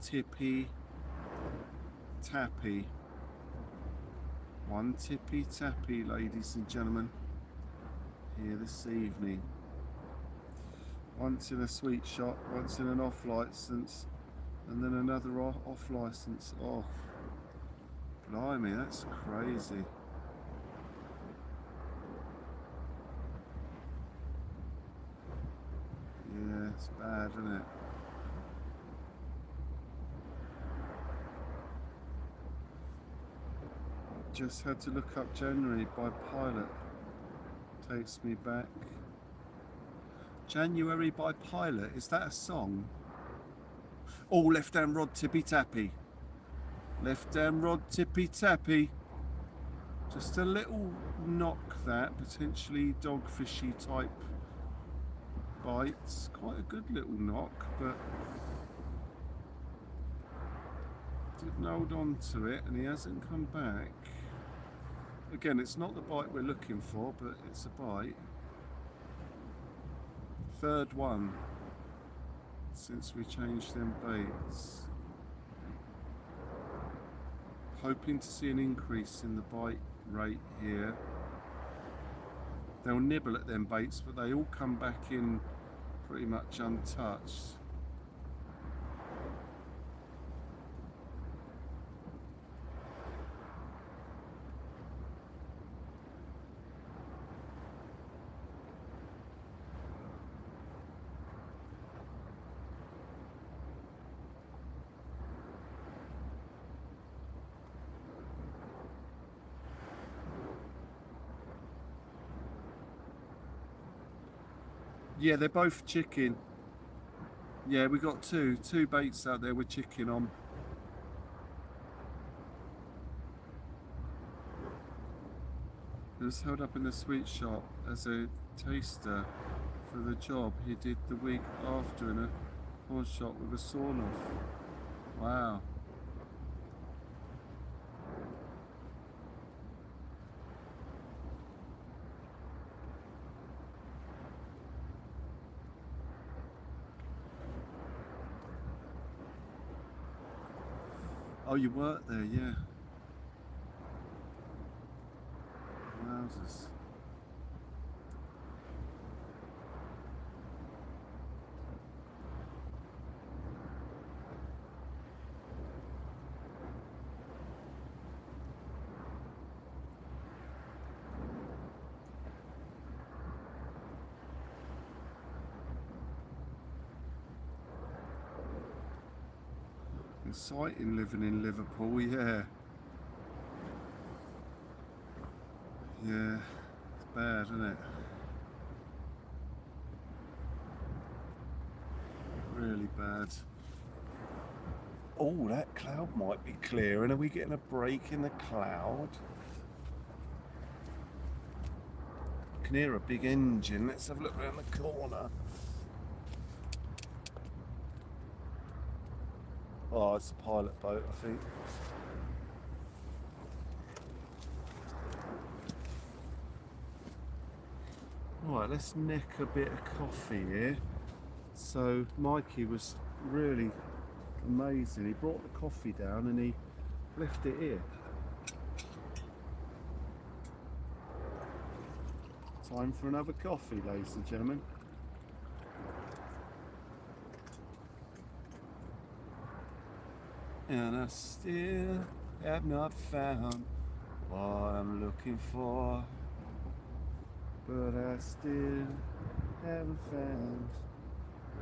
tippy tappy. One tippy tappy, ladies and gentlemen, here this evening. Once in a sweet shot, once in an off license, and then another off license. Oh, blimey, that's crazy. Yeah, it's bad, isn't it? Just had to look up January by Pilot. Takes me back. January by Pilot, is that a song? Oh, left hand rod tippy tappy. Left hand rod tippy tappy. Just a little knock, that, potentially dogfishy type bites. Quite a good little knock, but didn't hold on to it and he hasn't come back. Again, it's not the bite we're looking for, but it's a bite. Third one since we changed them baits. Hoping to see an increase in the bite rate here. They'll nibble at them baits, but they all come back in pretty much untouched. Yeah, they're both chicken. Yeah, we got two baits out there with chicken on. It was held up in the sweet shop as a taster for the job he did the week after in a pawn shop with a sawn off. Wow. Oh, you worked there, yeah. Wowzers. Exciting living in Liverpool, yeah. Yeah, it's bad, isn't it? Really bad. Oh, that cloud might be clearing. Are we getting a break in the cloud? I can hear a big engine. Let's have a look around the corner. Oh, it's a pilot boat, I think. Right, let's nick a bit of coffee here. So Mikey was really amazing. He brought the coffee down and he left it here. Time for another coffee, ladies and gentlemen. And I still have not found what I'm looking for, but I still haven't found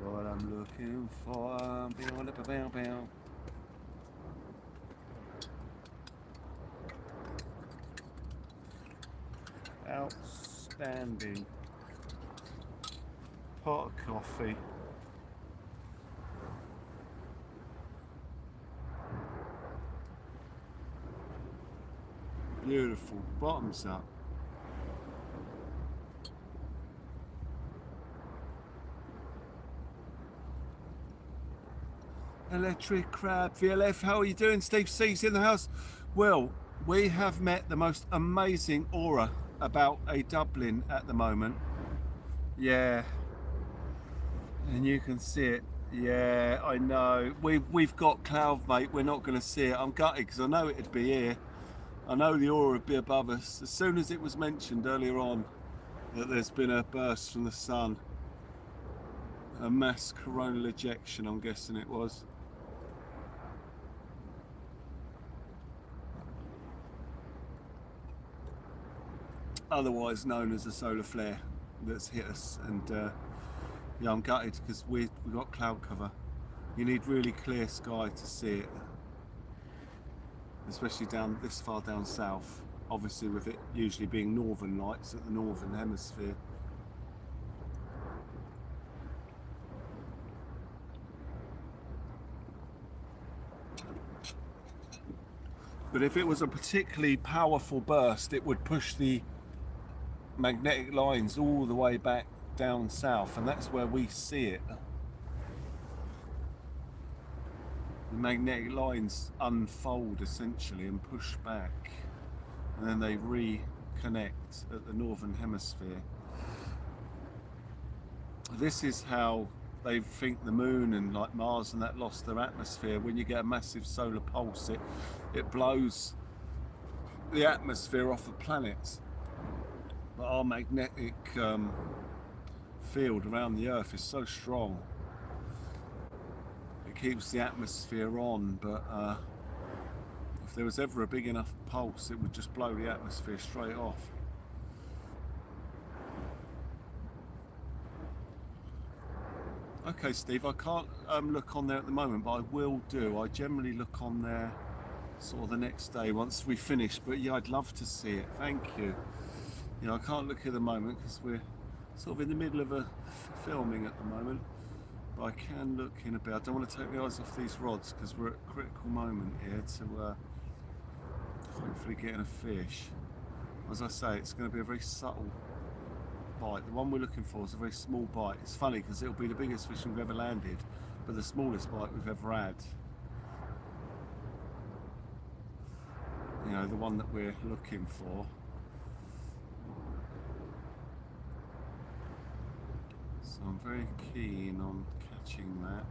what I'm looking for. Outstanding pot of coffee. Beautiful, bottoms up. Electric Crab VLF, how are you doing? Steve C's in the house. Well, we have met the most amazing aura about a Dublin at the moment. Yeah, and you can see it. Yeah, I know. We've got cloud, mate. We're not going to see it. I'm gutted because I know it'd be here. I know the aura would be above us. As soon as it was mentioned earlier on that there's been a burst from the sun, a mass coronal ejection, I'm guessing it was. Otherwise known as a solar flare that's hit us, and yeah, I'm gutted because we got cloud cover. You need really clear sky to see it, especially down this far down south, obviously with it usually being northern lights at the northern hemisphere. But if it was a particularly powerful burst, it would push the magnetic lines all the way back down south, and that's where we see it. The magnetic lines unfold essentially and push back, and then they reconnect at the northern hemisphere. This is how they think the moon and like Mars and that lost their atmosphere. When you get a massive solar pulse, it blows the atmosphere off the planets. But our magnetic field around the Earth is so strong. It keeps the atmosphere on, but if there was ever a big enough pulse, it would just blow the atmosphere straight off. Okay, Steve, I can't look on there at the moment, but I will do. I generally look on there sort of the next day once we finish, but yeah, I'd love to see it. Thank you. You know, I can't look at the moment because we're sort of in the middle of a filming at the moment, but I can look in a bit. I don't want to take my eyes off these rods because we're at a critical moment here to hopefully getting a fish. As I say, it's going to be a very subtle bite. The one we're looking for is a very small bite. It's funny because it'll be the biggest fish we've ever landed, but the smallest bite we've ever had. You know, the one that we're looking for. So I'm very keen on catching that.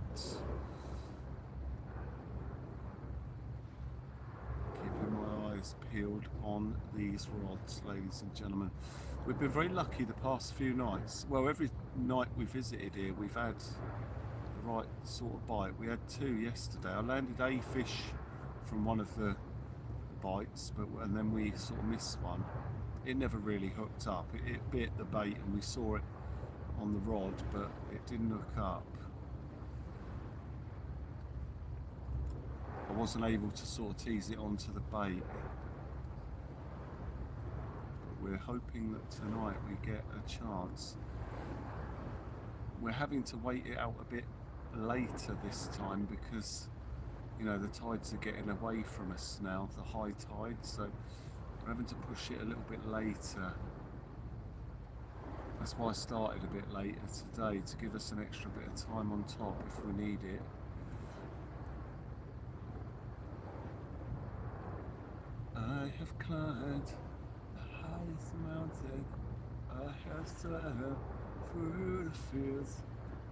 Keeping my eyes peeled on these rods, ladies and gentlemen. We've been very lucky the past few nights. Well, every night we visited here, we've had the right sort of bite. We had 2 yesterday. I landed a fish from one of the bites, and then we sort of missed one. It never really hooked up. It bit the bait and we saw it on the rod, but it didn't hook up. I wasn't able to sort of tease it onto the bait. But we're hoping that tonight we get a chance. We're having to wait it out a bit later this time because, you know, the tides are getting away from us now, the high tide, so we're having to push it a little bit later. That's why I started a bit later today, to give us an extra bit of time on top if we need it. I have climbed the highest mountain, I have swam through the fields,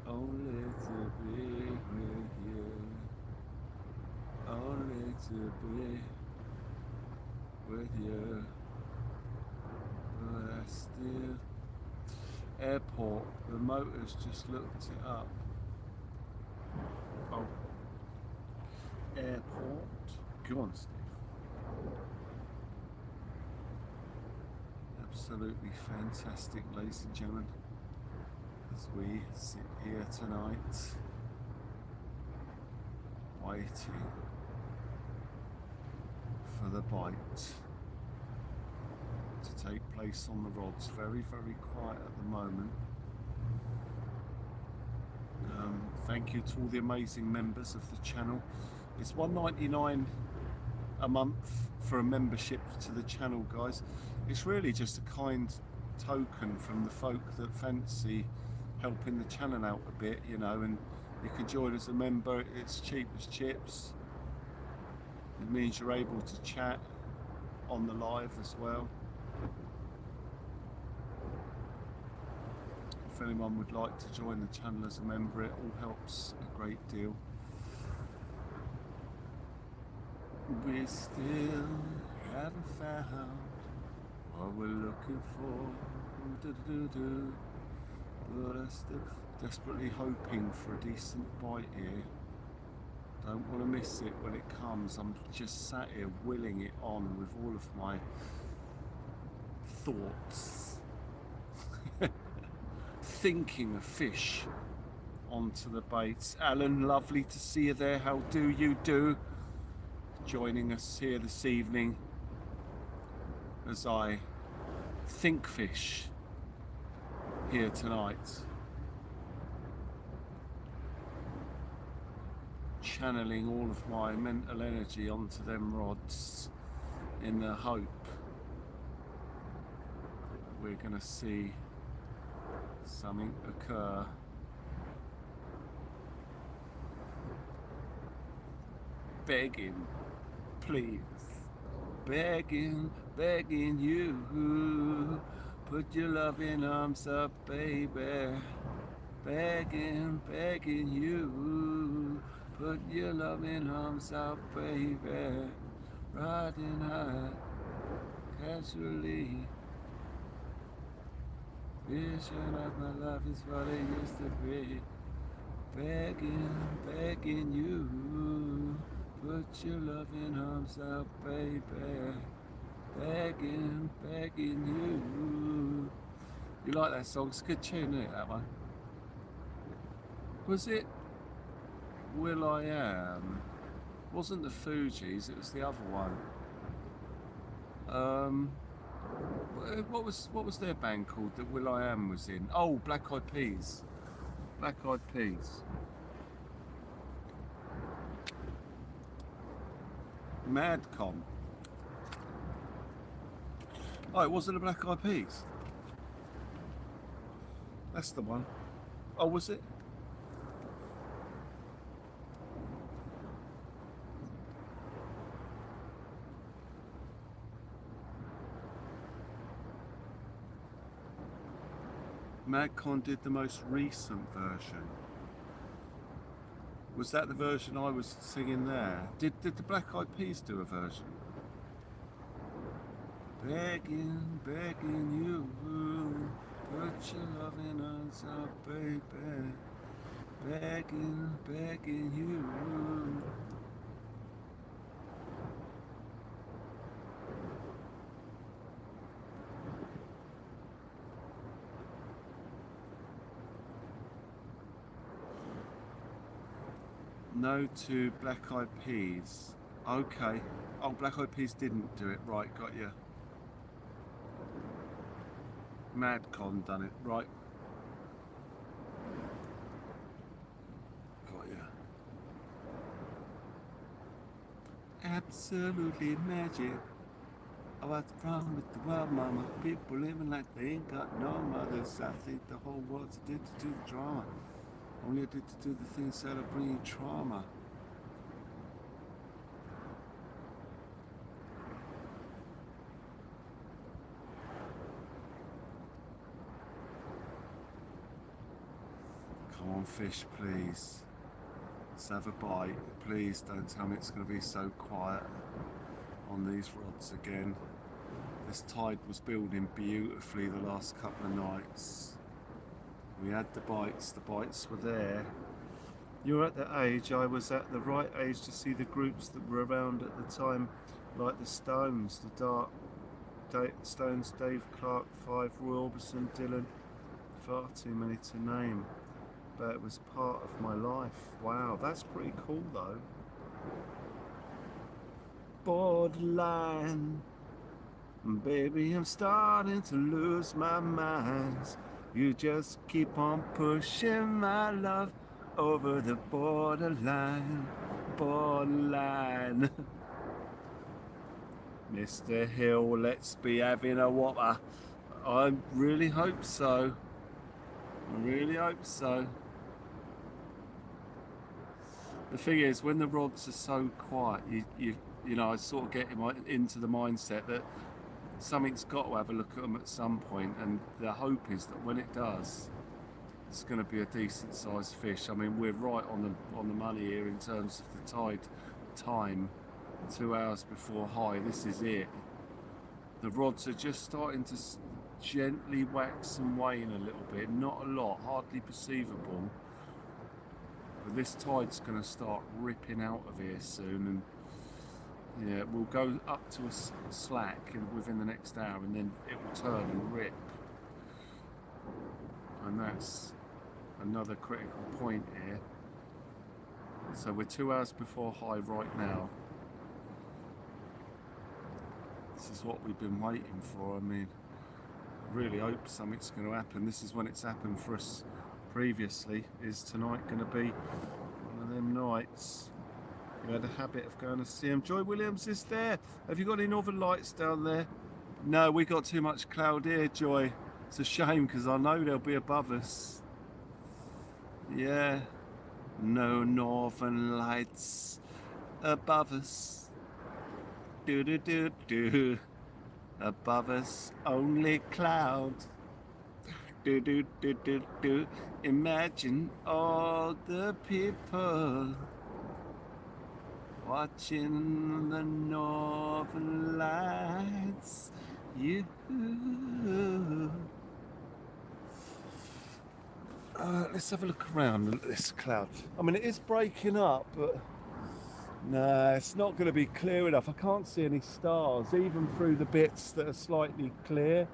only to be with you, only to be with you, but I still... Airport, the motors just looked it up. Oh, airport. Go on, Steve. Absolutely fantastic, ladies and gentlemen, as we sit here tonight, waiting for the bite to take place on the rods. Very, very quiet at the moment. Thank you to all the amazing members of the channel. It's $1.99 a month for a membership to the channel, guys. It's really just a kind token from the folk that fancy helping the channel out a bit, you know, and you can join as a member. It's cheap as chips. It means you're able to chat on the live as well. If anyone would like to join the channel as a member, it all helps a great deal. We still haven't found what we're looking for, but I'm still desperately hoping for a decent bite here. Don't want to miss it when it comes. I'm just sat here willing it on with all of my thoughts. Thinking of fish onto the baits. Alan, lovely to see you there. How do you do? Joining us here this evening as I think fish here tonight. Channeling all of my mental energy onto them rods in the hope that we're going to see something occur. Begging, please, begging, begging you, put your loving arms up, baby. Begging, begging you, put your loving arms up, baby. Riding high, casually. Vision of my life is what it used to be. Begging, begging you, put your loving arms out, baby. Begging, begging you. You like that song? It's a good tune, isn't it, that one? Was it Will I Am? Wasn't the Fugees, it was the other one. What was their band called that will.i.am was in? Oh, Black Eyed Peas. Black Eyed Peas. Madcon. Oh, it wasn't the Black Eyed Peas. That's the one. Oh, was it? Madcon did the most recent version. Was that the version I was singing there? Did the Black Eyed Peas do a version? Begging, begging you, put your loving arms out, baby. Begging, begging you. No to Black Eyed Peas. Okay. Oh, Black Eyed Peas didn't do it. Right, got you. Madcon done it. Right. Got you. Absolutely magic. Oh, what's wrong with the world, mama? People living like they ain't got no mothers. I think the whole world's addicted to the drama. Only addicted to the things that'll bring you trauma. Come on, fish, please. Let's have a bite. Please don't tell me it's going to be so quiet on these rods again. This tide was building beautifully the last couple of nights. We had the bites were there. You're at the age, I was at the right age to see the groups that were around at the time, like the Stones, the Dark Stones, Dave Clark, Five, Roy Orbison, Dylan, far too many to name, but it was part of my life. Wow, that's pretty cool though. Borderline, baby, I'm starting to lose my mind. You just keep on pushing my love over the borderline, borderline. Mr. Hill, let's be having a whopper. I really hope so. I really hope so. The thing is, when the rods are so quiet, you know, I sort of get into the mindset that something's got to have a look at them at some point, and the hope is that when it does, it's going to be a decent sized fish. I mean, we're right on the money here in terms of the tide time, 2 hours before high. This is it. The rods are just starting to gently wax and wane a little bit, not a lot, hardly perceivable, but this tide's going to start ripping out of here soon, and yeah, we'll go up to a slack within the next hour, and then it will turn and rip. And that's another critical point here. So we're 2 hours before high right now. This is what we've been waiting for. I mean, I really hope something's going to happen. This is when it's happened for us previously. Is tonight going to be one of them nights? You had a habit of going to see him. Joy Williams is there. Have you got any northern lights down there? No, we got too much cloud here, Joy. It's a shame because I know they'll be above us. Yeah. No northern lights above us. Do do do do. Above us only cloud. Do do do do do. Imagine all the people watching the northern lights. You. Let's have a look around at this cloud. I mean, it is breaking up, but no, it's not going to be clear enough. I can't see any stars, even through the bits that are slightly clear.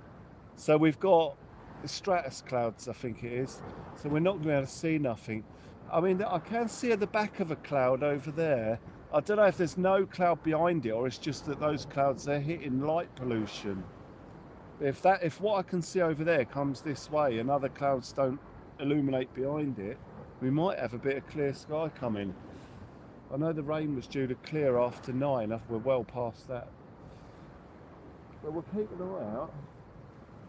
So we've got the stratus clouds, I think it is. So we're not going to be able to see nothing. I mean, I can see at the back of a cloud over there. I don't know if there's no cloud behind it, or it's just that those clouds are hitting light pollution. If what I can see over there comes this way and other clouds don't illuminate behind it, we might have a bit of clear sky coming. I know the rain was due to clear after 9, we're well past that. But we'll keep an eye out.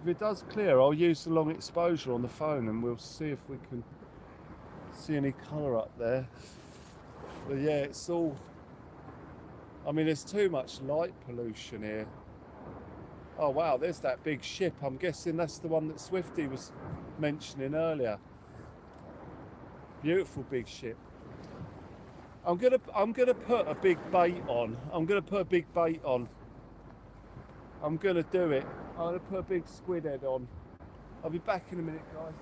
If it does clear, I'll use the long exposure on the phone and we'll see if we can see any colour up there. But yeah, it's all, I mean, there's too much light pollution here. Oh wow, there's that big ship. I'm guessing that's the one that Swifty was mentioning earlier. Beautiful big ship. I'm gonna put a big bait on. I'm gonna do it. I'm gonna put a big squid head on. I'll be back in a minute, guys.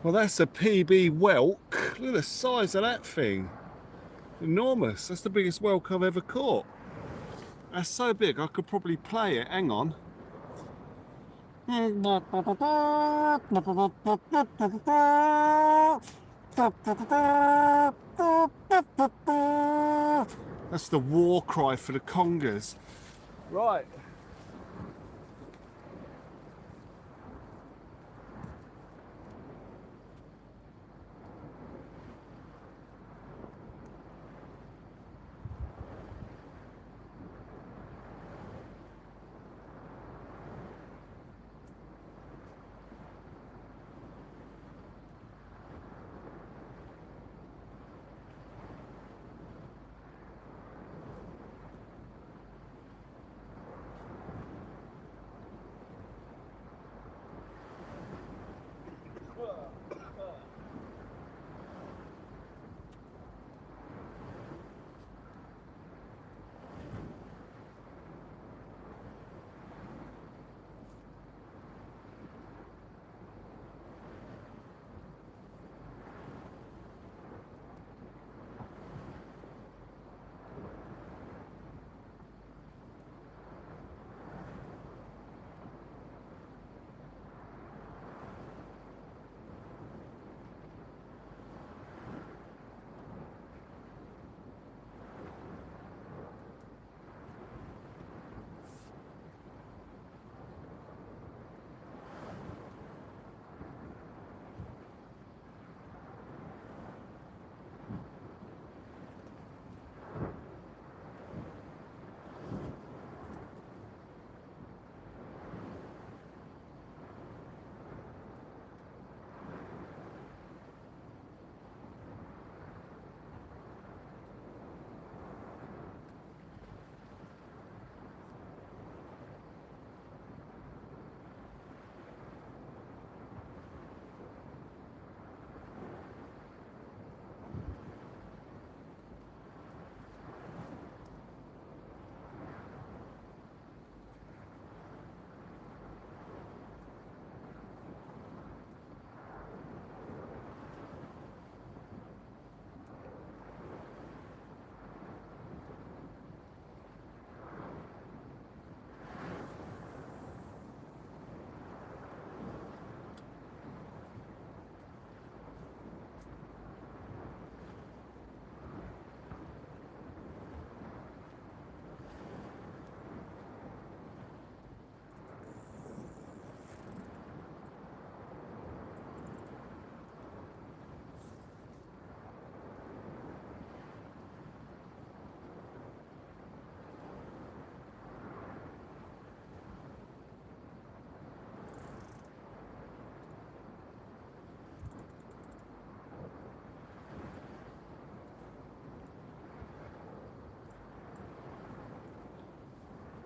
Well, that's a PB whelk. Look at the size of that thing. Enormous. That's the biggest whelk I've ever caught. That's so big I could probably play it. Hang on. That's the war cry for the Congers. Right.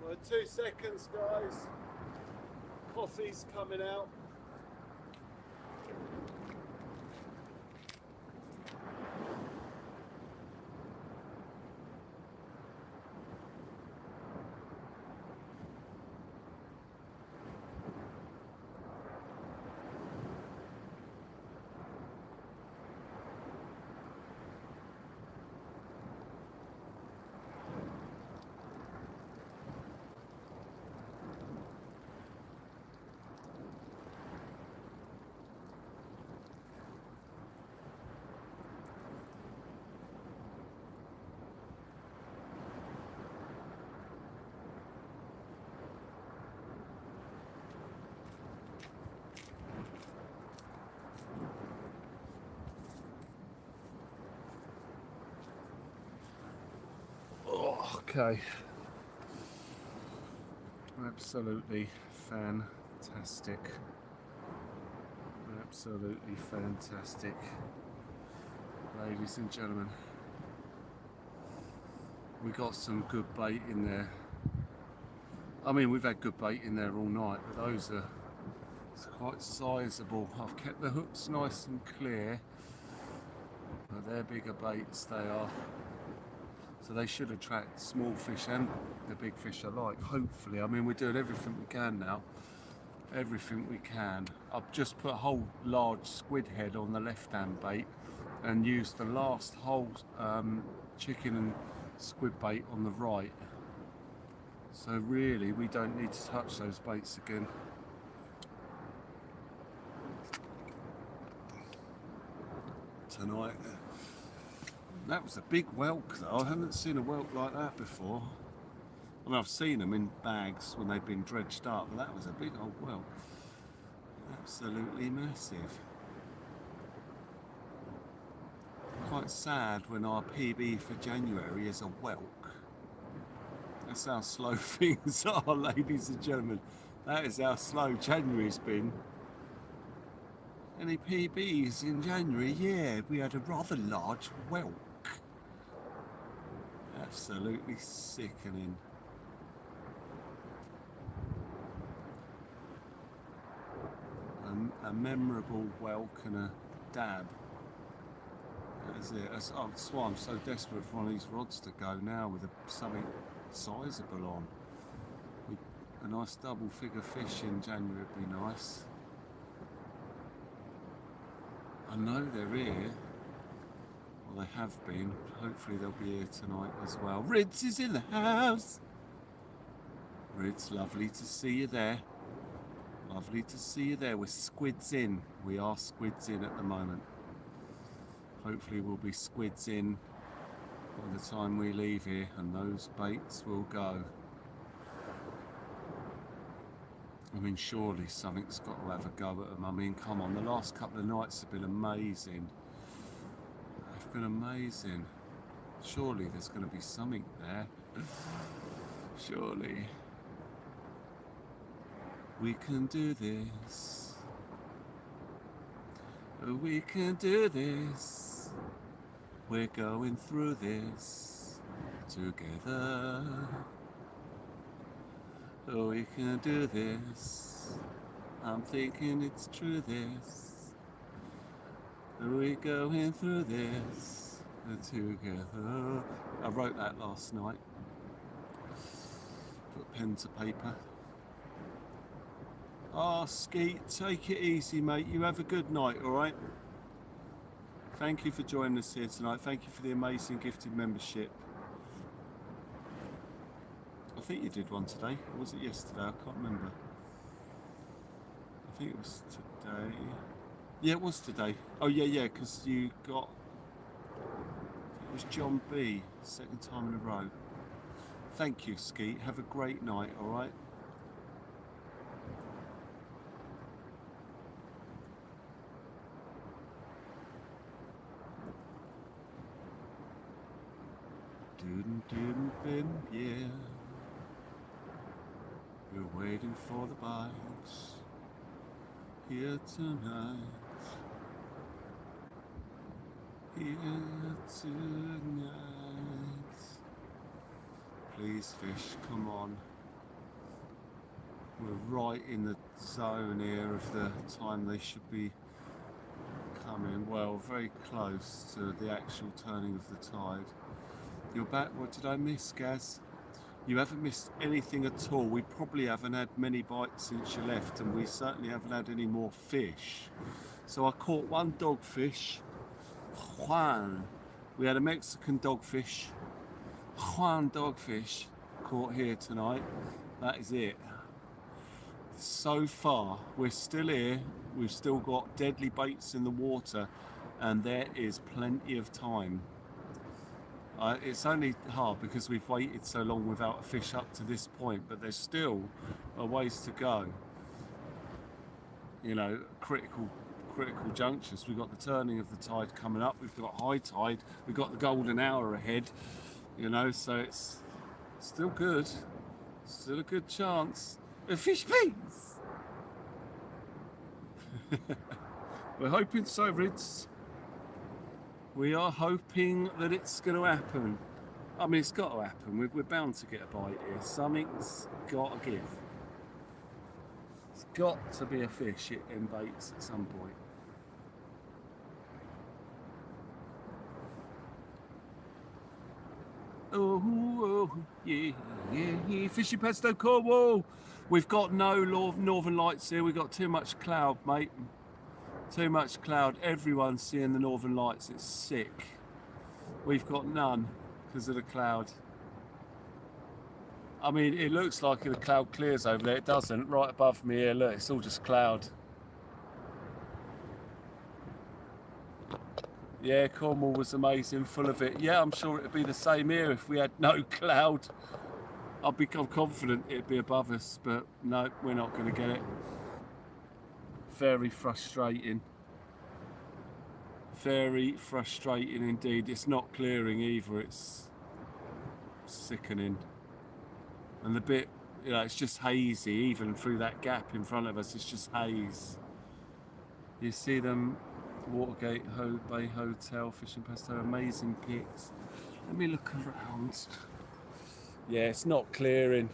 Well, 2 seconds, guys. Coffee's coming out. Okay. Absolutely fantastic. Absolutely fantastic. Ladies and gentlemen, we got some good bait in there. I mean, we've had good bait in there all night, but those are quite sizable. I've kept the hooks nice and clear, but they're bigger baits, they are. So they should attract small fish and the big fish alike, hopefully. I mean, we're doing everything we can now everything we can. I've just put a whole large squid head on the left hand bait and used the last whole chicken and squid bait on the right. So really we don't need to touch those baits again. Tonight. That was a big whelk though. I haven't seen a whelk like that before. I mean, I've seen them in bags when they've been dredged up, but that was a big old whelk. Absolutely massive. Quite sad when our PB for January is a whelk. That's how slow things are, ladies and gentlemen. That is how slow January's been. Any PBs in January? Yeah, we had a rather large whelk. Absolutely sickening. A memorable whelk and a dab. That is it. That's why I'm so desperate for one of these rods to go now with something sizable on. A nice double figure fish in January would be nice. I know they're here. Well, they have been. Hopefully they'll be here tonight as well. Rids is in the house. Rids, lovely to see you there. Lovely to see you there. We're squids in. We are squids in at the moment. Hopefully we'll be squids in by the time we leave here and those baits will go. I mean, surely something's got to have a go at them. I mean, come on, the last couple of nights have been amazing. They've been amazing. Surely there's going to be something there. Surely. We can do this. We can do this. We're going through this together. We can do this. I'm thinking it's true this. We're going through this together. I wrote that last night. Put pen to paper. Oh, Skeet, take it easy, mate. You have a good night, all right? Thank you for joining us here tonight. Thank you for the amazing gifted membership. I think you did one today. Or was it yesterday? I can't remember. I think it was today. Yeah, it was today. Oh, yeah, because you got... It was John B. Second time in a row. Thank you, Skeet. Have a great night, all right? Yeah. We're waiting for the bites here tonight. Here tonight. Please, fish, come on. We're right in the zone here of the time they should be coming. Well, very close to the actual turning of the tide. You're back. What did I miss, Gaz? You haven't missed anything at all. We probably haven't had many bites since you left, and we certainly haven't had any more fish. So I caught one dogfish, Juan. We had a Mexican dogfish, Juan dogfish, caught here tonight. That is it. So far, we're still here. We've still got deadly baits in the water, and there is plenty of time. It's only hard because we've waited so long without a fish up to this point, but there's still a ways to go. You know, critical junctures. We've got the turning of the tide coming up. We've got high tide. We've got the golden hour ahead. You know, so it's still good. Still a good chance. A fish, please. We're hoping so, Rids. We are hoping that it's going to happen. I mean, it's got to happen. We're bound to get a bite here. Something's got to give. It's got to be a fish in baits at some point. Oh, yeah. Fishy Pesto Cornwall. We've got no northern lights here. We've got too much cloud, mate. Too much cloud. Everyone's seeing the northern lights. It's sick. We've got none because of the cloud. I mean, it looks like the cloud clears over there. It doesn't. Right above me here, look, it's all just cloud. Yeah, Cornwall was amazing, full of it. Yeah, I'm sure it'd be the same here if we had no cloud. I'm confident it'd be above us, but no, we're not going to get it. Very frustrating. Very frustrating indeed. It's not clearing either. It's sickening. And the bit, you know, it's just hazy. Even through that gap in front of us, it's just haze. You see them, Watergate Bay Hotel, Fishing Pesto, amazing pics. Let me look around. Yeah, it's not clearing.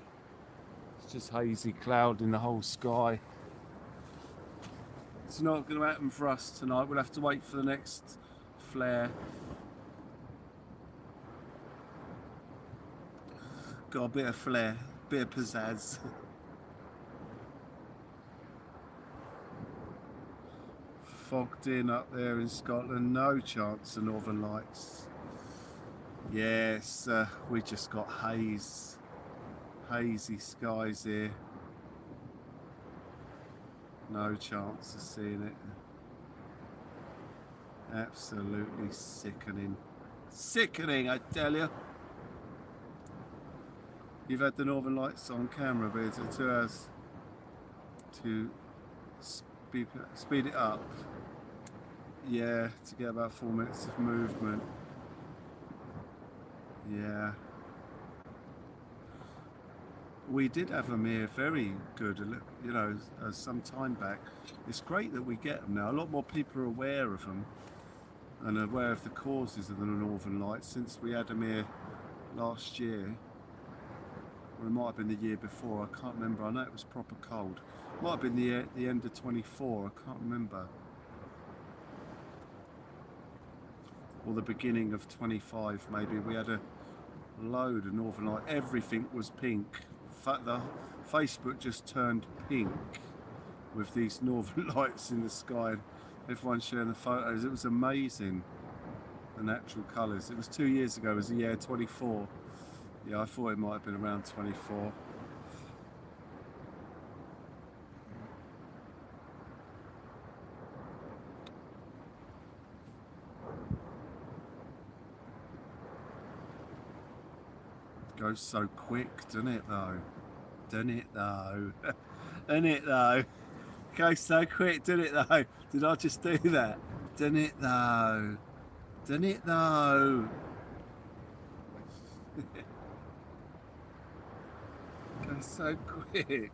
It's just hazy cloud in the whole sky. It's not going to happen for us tonight. We'll have to wait for the next flare. Got a bit of flair, bit of pizzazz. Fogged in up there in Scotland, no chance of northern lights. Yes, we just got haze, hazy skies here. No chance of seeing it. Absolutely sickening. Sickening, I tell you. You've had the northern lights on camera, but it's 2 hours to speed it up. Yeah, to get about 4 minutes of movement. Yeah. We did have them here very good, you know, some time back. It's great that we get them now. A lot more people are aware of them and aware of the causes of the northern lights since we had them here last year. Or it might have been the year before, I can't remember. I know it was proper cold. It might have been the end of 24, I can't remember. Or the beginning of 25 maybe. We had a load of northern light. Everything was pink. In fact, the Facebook just turned pink with these northern lights in the sky. Everyone sharing the photos. It was amazing, the natural colours. It was 2 years ago. It was the year 24. Yeah, I thought it might have been around 24. Goes so quick, doesn't it though? Doesn't it though? Doesn't it though? Goes so quick, doesn't it though? Did I just do that? Doesn't it though? Doesn't it though? Goes so quick.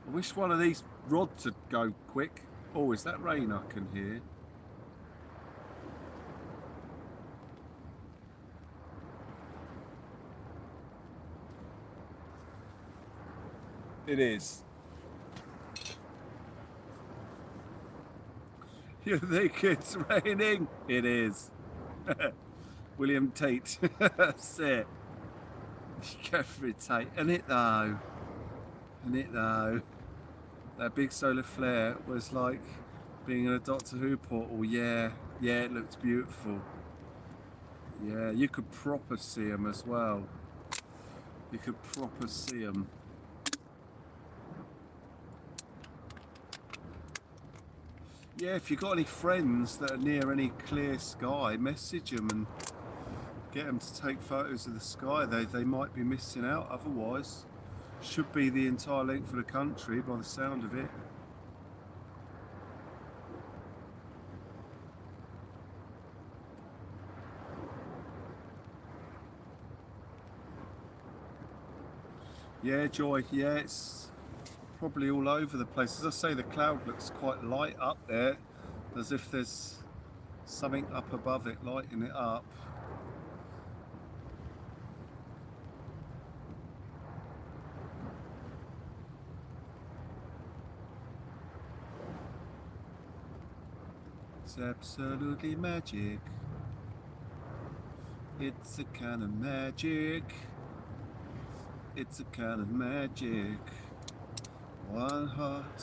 I wish one of these rods would go quick. Oh, is that rain I can hear? It is. You think it's raining? It is. William Tate. That's it. Catherine Tate. And it though. And it though. That big solar flare was like being in a Doctor Who portal. Yeah. Yeah, it looked beautiful. Yeah, you could proper see them as well. You could proper see them. Yeah, if you've got any friends that are near any clear sky, message them and get them to take photos of the sky. They might be missing out otherwise. Should be the entire length of the country by the sound of it. Yeah, Joy, yeah, it's probably all over the place. As I say, the cloud looks quite light up there, as if there's something up above it lighting it up. It's absolutely magic. It's a kind of magic. It's a kind of magic. One heart,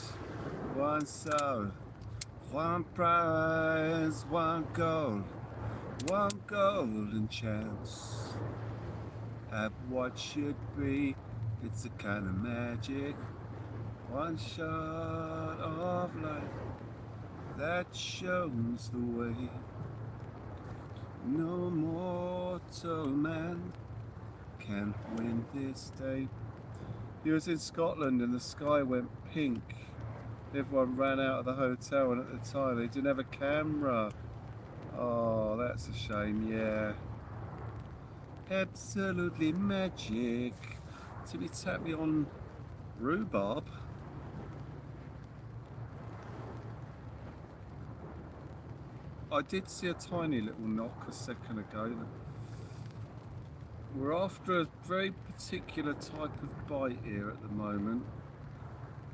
one soul, one prize, one goal, one golden chance at what should be. It's a kind of magic. One shot of light that shows the way. No mortal man can win this day. He was in Scotland and the sky went pink. Everyone ran out of the hotel, and at the time they didn't have a camera. Oh, that's a shame, yeah. Absolutely magic. Tippy tap me on rhubarb. I did see a tiny little knock a second ago. We're after a very particular type of bite here at the moment.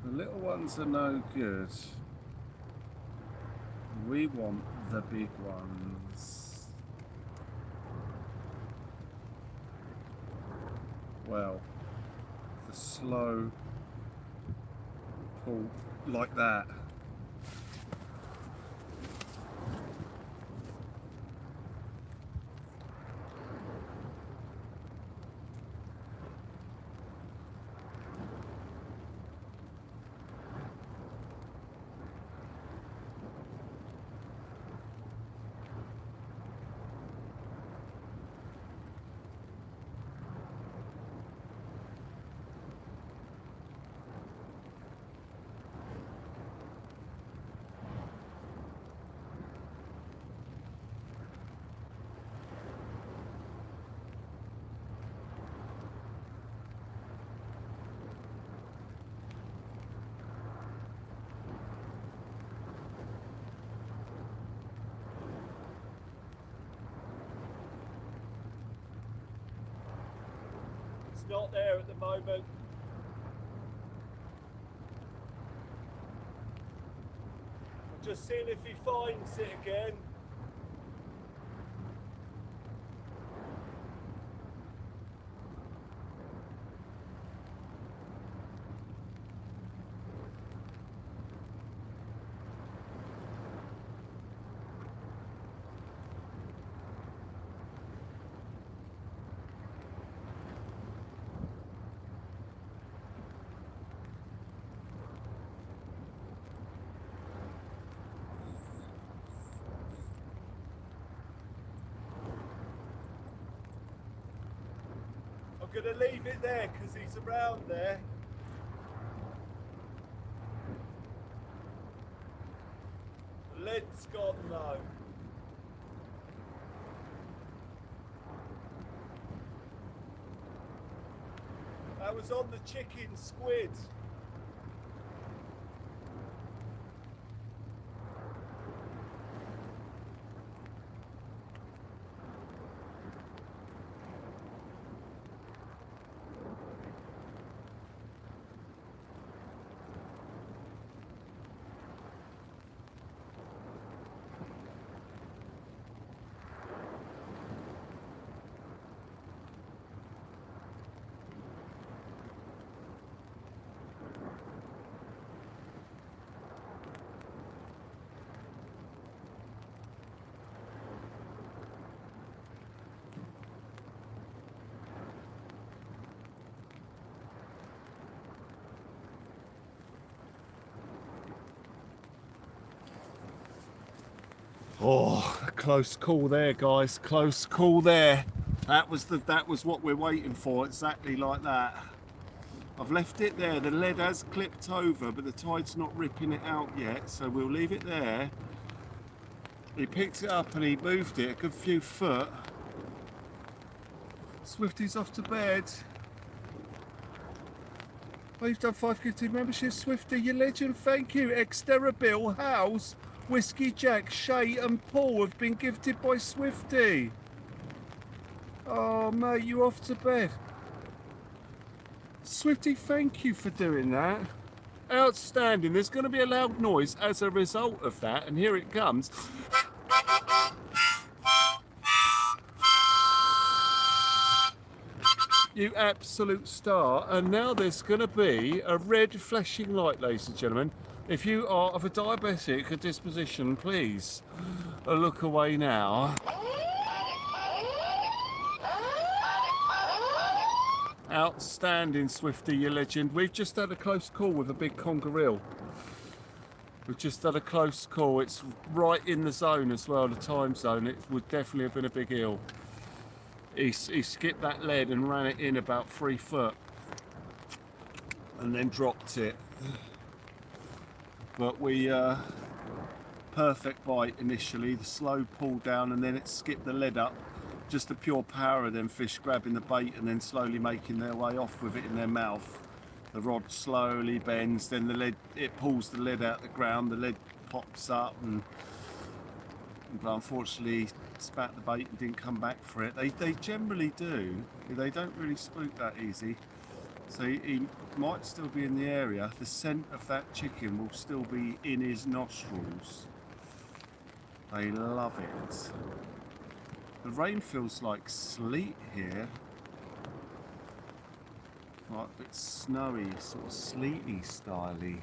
The little ones are no good. We want the big ones. Well, the slow pull like that. It's not there at the moment. I'm just seeing if he finds it again. I'm going to leave it there because he's around there. The lead's gone though. That was on the chicken squid. Oh, a close call there, guys. Close call there. That was what we're waiting for, exactly like that. I've left it there. The lead has clipped over, but the tide's not ripping it out yet, so we'll leave it there. He picked it up and he moved it a good few foot. Swifty's off to bed. Oh, you've done 5 membership, Swifty, you legend. Thank you. Exterra Bill, House, Whiskey Jack, Shay and Paul have been gifted by Swifty. Oh mate, you off to bed. Swifty, thank you for doing that. Outstanding. There's going to be a loud noise as a result of that, and here it comes. You absolute star. And now there's going to be a red flashing light, ladies and gentlemen. If you are of a diabetic disposition, please look away now. Outstanding, Swifty, you legend. We've just had a close call with a big conger eel. We've just had a close call. It's right in the zone as well, the time zone. It would definitely have been a big eel. He skipped that lead and ran it in about 3 foot and then dropped it. But we perfect bite initially, the slow pull down, and then it skipped the lead up. Just the pure power of them fish grabbing the bait and then slowly making their way off with it in their mouth. The rod slowly bends, then the lead, it pulls the lead out the ground, the lead pops up, but unfortunately spat the bait and didn't come back for it. They generally do. They don't really spook that easy. So he might still be in the area. The scent of that chicken will still be in his nostrils. They love it. The rain feels like sleet here. Like a bit snowy, sort of sleety styly.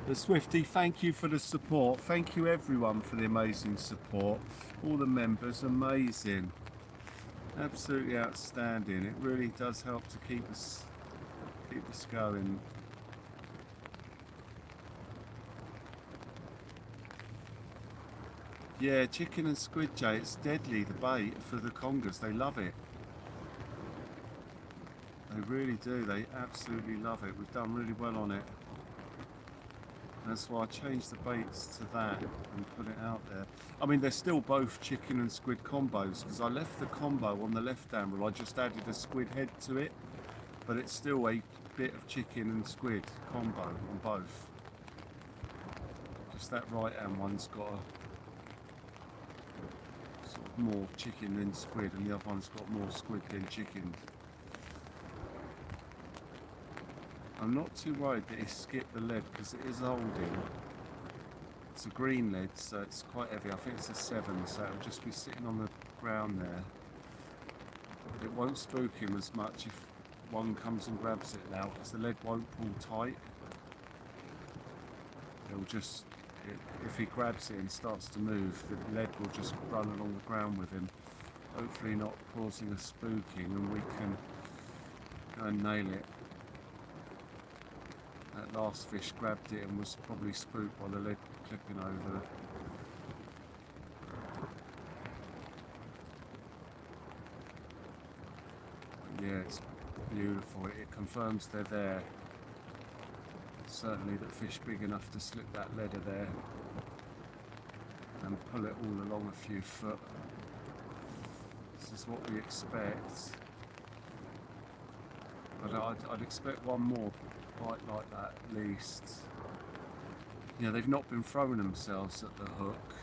The Swifty, thank you for the support. Thank you everyone for the amazing support. All the members, amazing. Absolutely outstanding. It really does help to keep us going. Yeah, chicken and squid, Jay, it's deadly, the bait for the congers. They love it. They really do. They absolutely love it. We've done really well on it. That's why I changed the baits to that and put it out there. I mean, they're still both chicken and squid combos because I left the combo on the left-hand reel. I just added a squid head to it, but it's still a bit of chicken and squid combo on both. Just that right-hand one's got a sort of more chicken than squid, and the other one's got more squid than chicken. I'm not too worried that he skipped the lead because it is holding. It's a green lead, so it's quite heavy. I think it's a 7, so it'll just be sitting on the ground there. It won't spook him as much if one comes and grabs it now, because the lead won't pull tight. It'll just, if he grabs it and starts to move, the lead will just run along the ground with him, hopefully not causing a spooking, and we can go and nail it. That last fish grabbed it and was probably spooked by the lead clipping over. Yeah, it's beautiful. It confirms they're there. Certainly that fish big enough to slip that leader there and pull it all along a few foot. This is what we expect. But I'd expect one more bite like that at least. You know, they've not been throwing themselves at the hook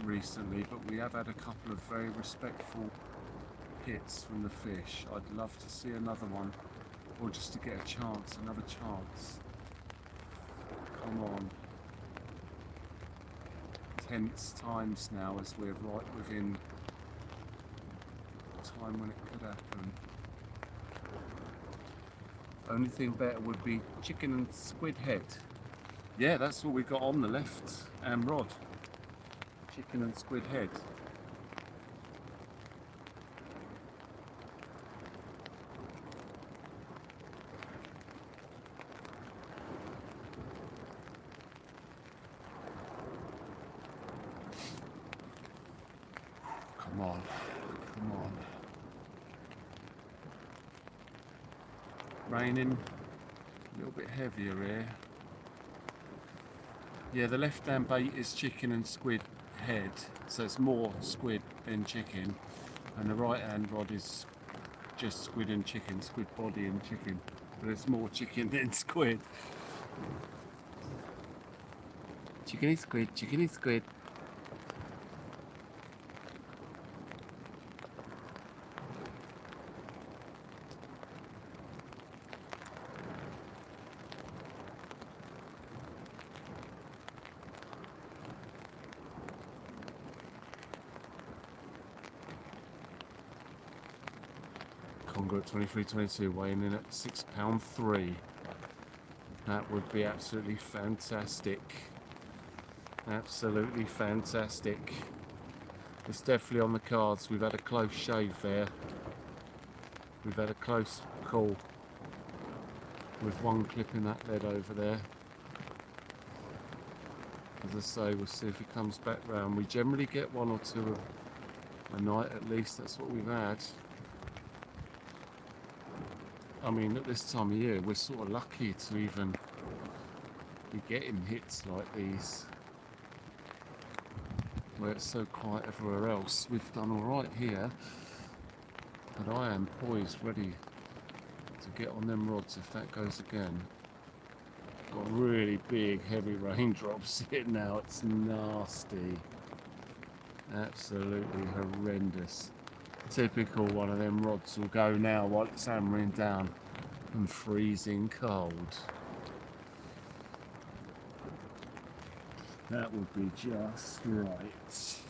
recently, but we have had a couple of very respectful hits from the fish. I'd love to see another one, or just to get a chance, another chance. Come on. Tense times now as we're right within the time when it could happen. Only thing better would be chicken and squid head. Yeah, that's what we got on the left and rod. Chicken and squid head. Come on, come on. Raining, a little bit heavier here. Yeah, the left-hand bait is chicken and squid head, so it's more squid than chicken, and the right-hand rod is just squid and chicken, squid body and chicken, but it's more chicken than squid. Chickeny squid, chickeny squid. Conger at 23.22, weighing in at £6.3. That would be absolutely fantastic. Absolutely fantastic. It's definitely on the cards. We've had a close shave there. We've had a close call with one clipping that lead over there. As I say, we'll see if he comes back round. We generally get one or two a night at least. That's what we've had. I mean, at this time of year, we're sort of lucky to even be getting hits like these, where it's so quiet everywhere else. We've done all right here, but I am poised, ready to get on them rods if that goes again. Got really big, heavy raindrops here now. It's nasty, absolutely horrendous. Typical one of them rods will go now while it's hammering down and freezing cold. That would be just right.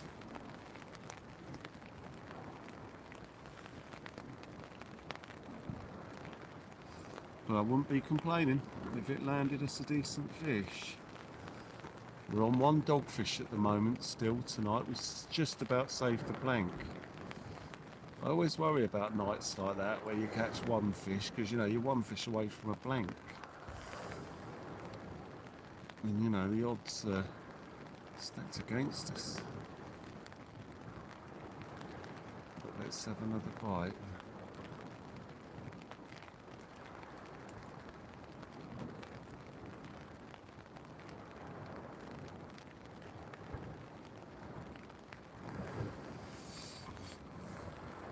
But I wouldn't be complaining if it landed us a decent fish. We're on one dogfish at the moment still tonight. We just about saved the blank. I always worry about nights like that where you catch one fish, because you know you're one fish away from a blank. And you know the odds are stacked against us. But let's have another bite.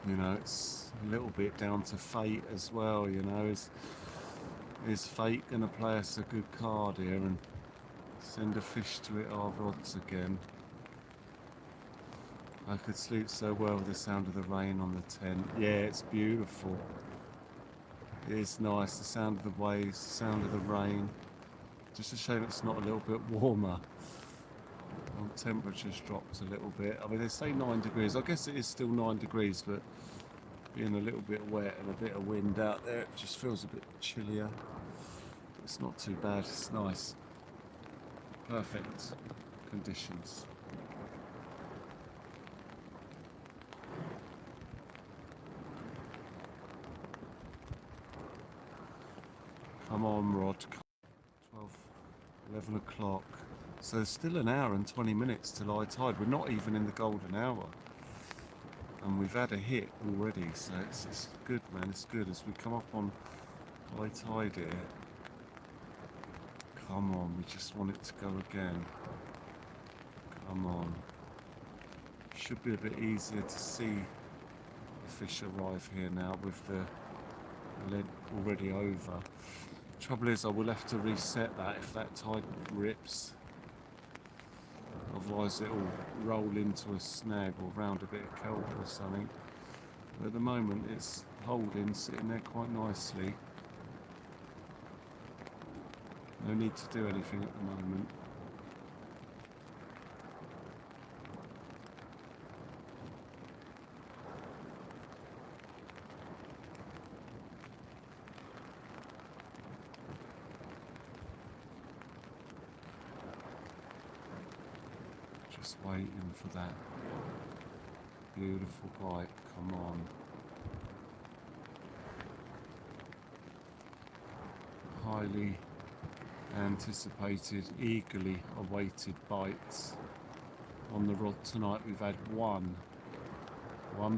You know, it's a little bit down to fate as well, you know. Is fate going to play us a good card here and send a fish to hit our rods again? I could sleep so well with the sound of the rain on the tent. Yeah, it's beautiful. It is nice, the sound of the waves, the sound of the rain. Just a shame it's not a little bit warmer. Well, temperature's dropped a little bit. I mean, they say 9 degrees. I guess it is still 9 degrees, but being a little bit wet and a bit of wind out there, it just feels a bit chillier. But it's not too bad. It's nice. Perfect conditions. Come on, Rod. 12, 11 o'clock. So there's still an hour and 20 minutes till high tide. We're not even in the golden hour. And we've had a hit already, so it's good, man. It's good as we come up on high tide here. Come on, we just want it to go again. Come on. Should be a bit easier to see the fish arrive here now with the lead already over. Trouble is, I will have to reset that if that tide rips. Otherwise it'll roll into a snag or round a bit of kelp or something. But at the moment it's holding, sitting there quite nicely. No need to do anything at the moment. Just waiting for that beautiful bite. Come on. Highly anticipated, eagerly awaited bites on the rod tonight. We've had one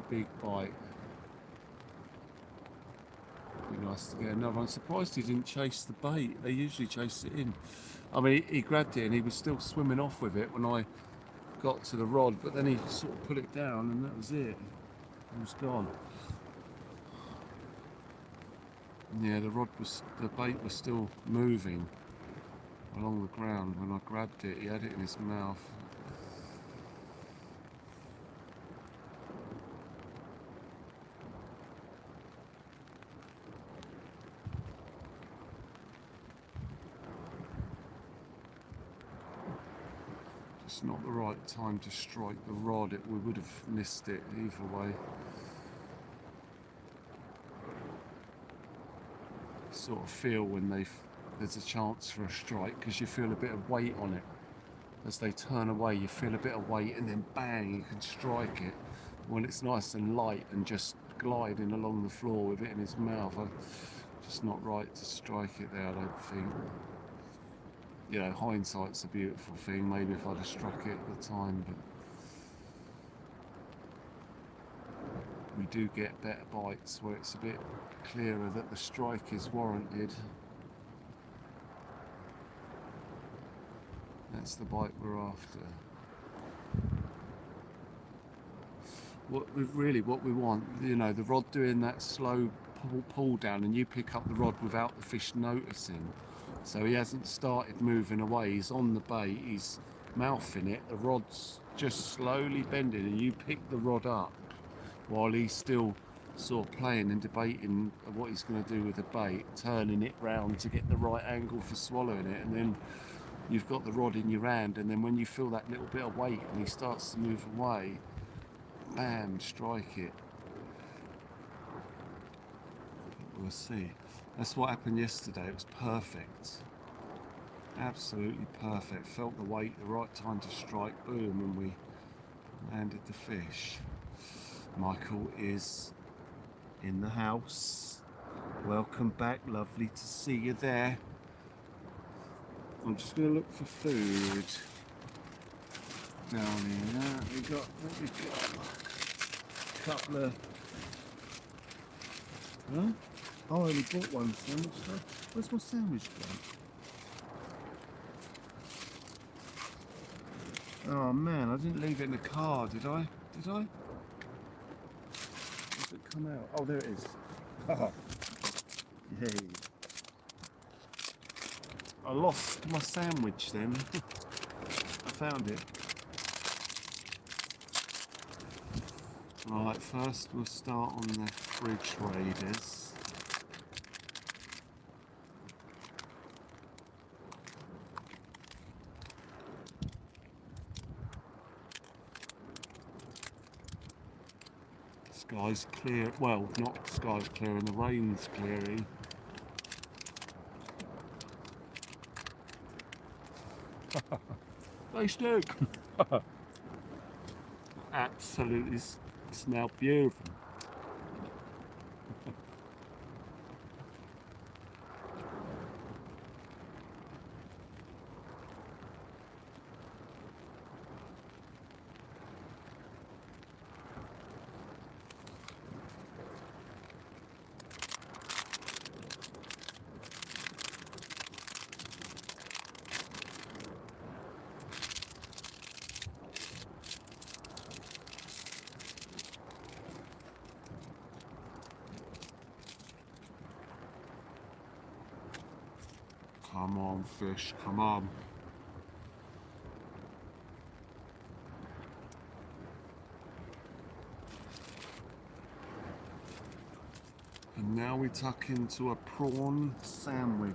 big bite. Be nice to get another. I'm surprised he didn't chase the bait. They usually chase it in. I mean, he grabbed it and he was still swimming off with it when I got to the rod, but then he sort of put it down and that was it. It was gone. Yeah, the bait was still moving along the ground when I grabbed it. He had it in his mouth. It's not the right time to strike the rod. We would have missed it either way. sort of feel when there's a chance for a strike, because you feel a bit of weight on it. As they turn away, you feel a bit of weight, and then bang, you can strike it. When it's nice and light and just gliding along the floor with it in his mouth, just not right to strike it there, I don't think. You know, hindsight's a beautiful thing. Maybe if I'd have struck it at the time, but we do get better bites where it's a bit clearer that the strike is warranted. That's the bite we're after. What we want, you know, the rod doing that slow pull down, and you pick up the rod without the fish noticing. So he hasn't started moving away, he's on the bait, he's mouthing it, the rod's just slowly bending, and you pick the rod up while he's still sort of playing and debating what he's going to do with the bait, turning it round to get the right angle for swallowing it, and then you've got the rod in your hand, and then when you feel that little bit of weight and he starts to move away, bam, strike it. We'll see. That's what happened yesterday. It was perfect. Absolutely perfect. Felt the weight, the right time to strike, boom, and we landed the fish. Michael is in the house. Welcome back. Lovely to see you there. I'm just going to look for food down here. We got a couple of. Huh? Oh, I only bought one sandwich though. Where's my sandwich gone? Oh man, I didn't leave it in the car, did I? Did I? Does it come out? Oh, there it is. Yay. I lost my sandwich then. I found it. Right, first we'll start on the fridge raiders. Sky's clear, well, not sky's clearing, the rain's clearing. They stink. Absolutely smell beautiful. Come on, fish, come on. And now we tuck into a prawn sandwich.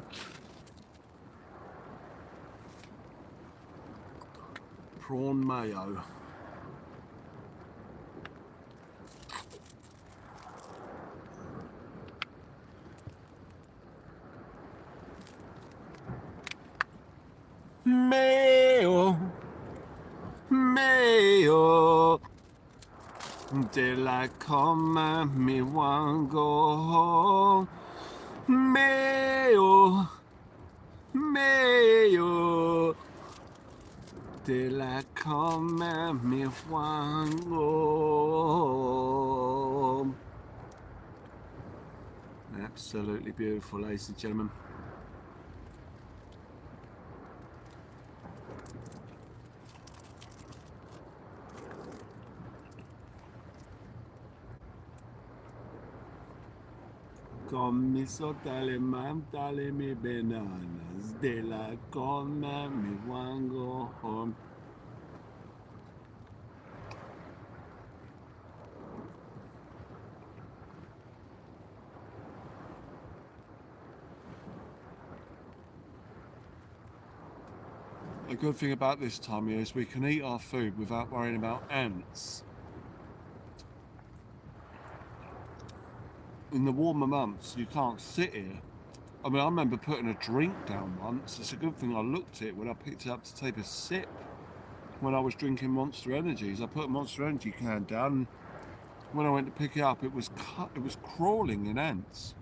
Prawn mayo. Mayo, mayo, daylight come and me want go home. Mayo, mayo, daylight come and me want go home. Absolutely beautiful, ladies and gentlemen. Come so dale mam dale me bananas, daylight come and me want go home. The good thing about this time of year is we can eat our food without worrying about ants. In the warmer months, you can't sit here I mean, I remember putting a drink down once. It's a good thing I looked at it when I picked it up to take a sip. When I was drinking Monster Energies, I put a Monster Energy can down. And when I went to pick it up, it was crawling in ants.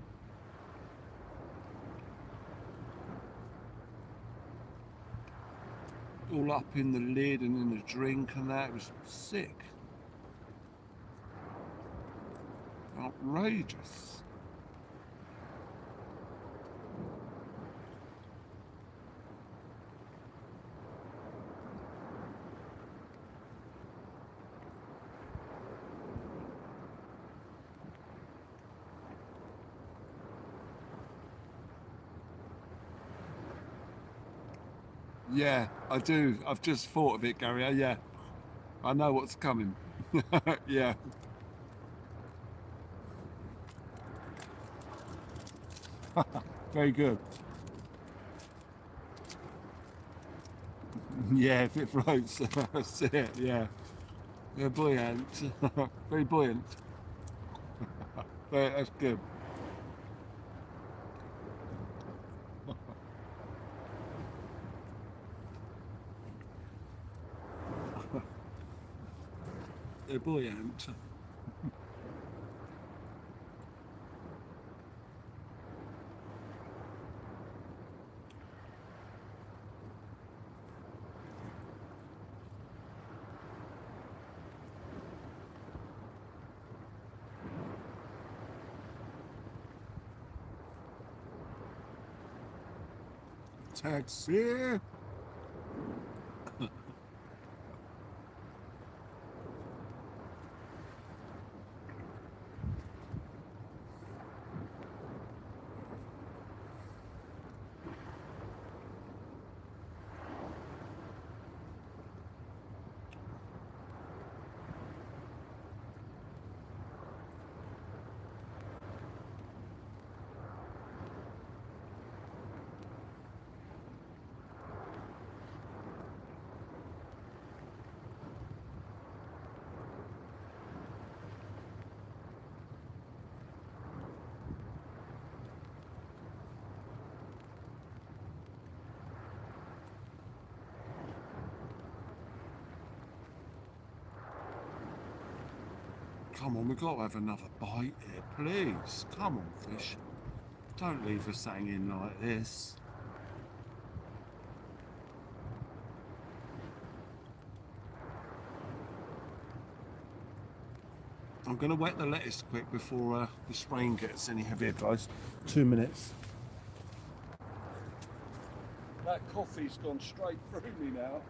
All up in the lid and in the drink and that. It was sick. Outrageous. Yeah, I do. I've just thought of it, Gary. Yeah, I know what's coming. Yeah. Very good. Yeah, if it floats, that's it. Yeah. They're buoyant. Very buoyant. That's good. They're buoyant. Taxi. Come on, we've got to have another bite here, please. Come on, fish. Don't leave us hanging like this. I'm going to wet the lettuce quick before this rain gets any heavier, guys. 2 minutes. That coffee's gone straight through me now.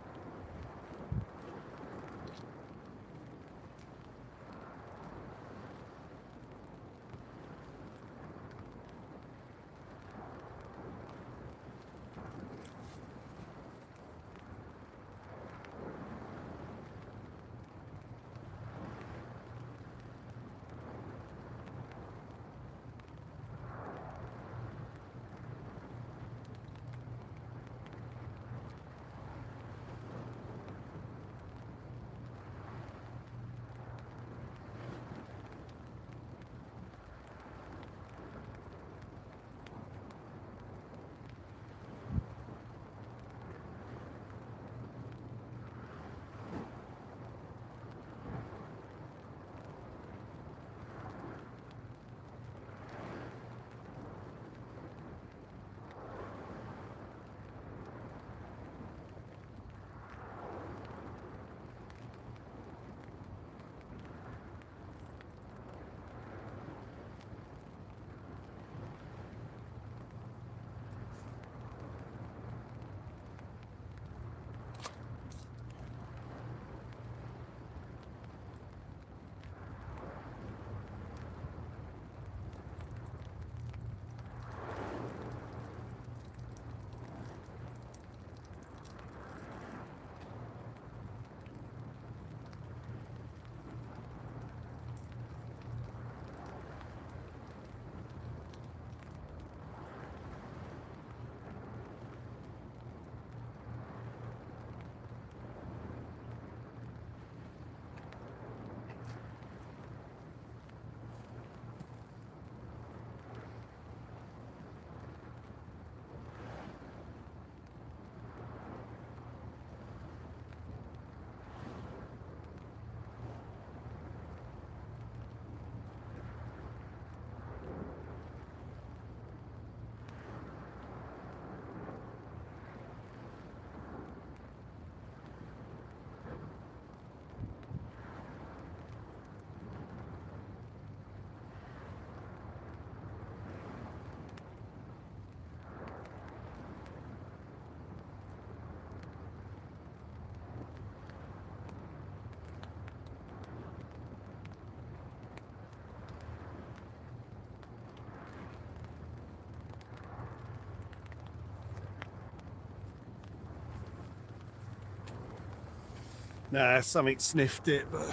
Nah, something sniffed it, but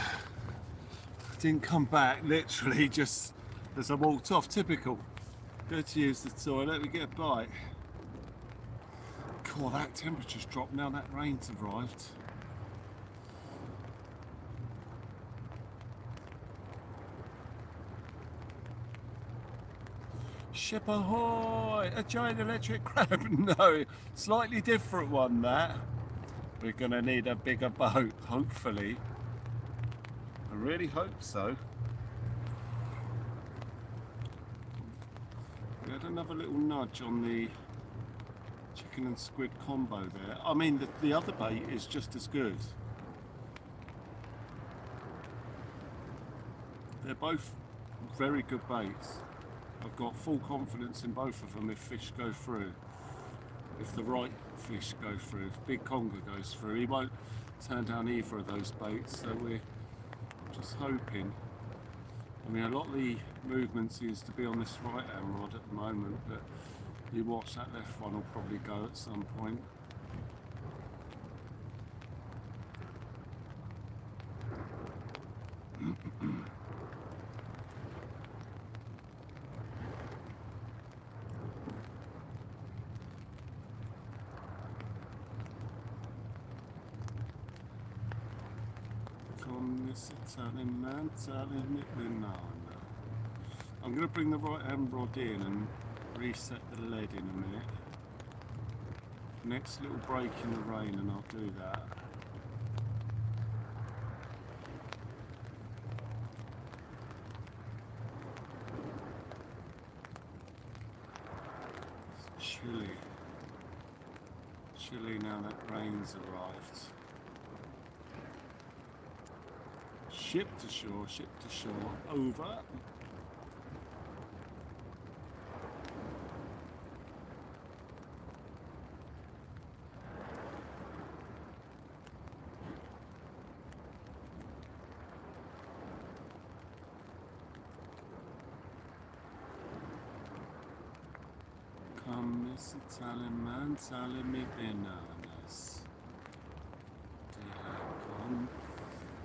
didn't come back. Literally just as I walked off. Typical. Go to use the toilet, we get a bite. God, that temperature's dropped now that rain's arrived. Ship ahoy! A giant electric crab? No, slightly different one that. We're gonna need a bigger boat, hopefully. I really hope so. We had another little nudge on the chicken and squid combo there. I mean, the other bait is just as good. They're both very good baits. I've got full confidence in both of them if fish go through. If the right fish go through, if big conger goes through, he won't turn down either of those baits, so we're just hoping. I mean, a lot of the movement seems to be on this right hand rod at the moment, but you watch, that left one will probably go at some point. This Italian man, Italian no. I'm going to bring the right hand rod in and reset the lead in a minute. Next little break in the rain and I'll do that. It's chilly. Chilly now that rain's arrived. Ship to shore, over. Come, Miss Italian man, telling me bananas. Come.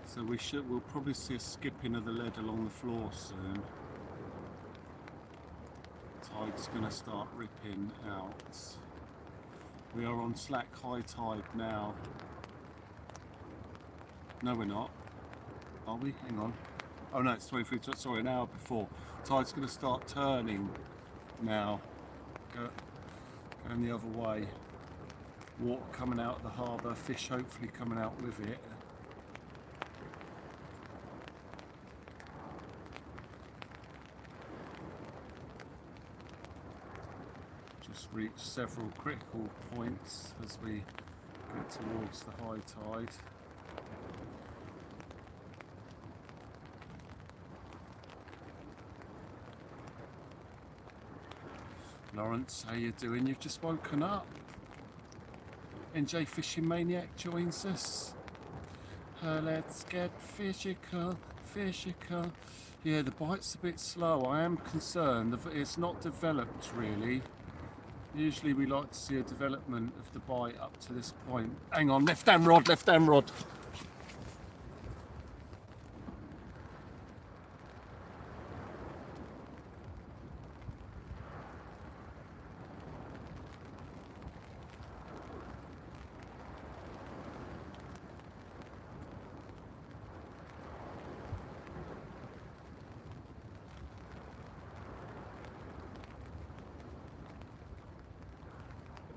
So we'll probably see a skipping of the lead along the floor soon. Tide's going to start ripping out. We are on slack high tide now. No, we're not. Are we? Hang on. Oh no, it's 23, sorry, an hour before. Tide's going to start turning now. Going the other way. Water coming out of the harbour, fish hopefully coming out with it. Reach several critical points as we get towards the high tide. Lawrence, how you doing? You've just woken up. NJ Fishing Maniac joins us. Let's get fishical, fishical. Yeah, the bite's a bit slow. I am concerned. It's not developed really. Usually we like to see a development of the bite up to this point. Hang on, left hand rod, left hand rod.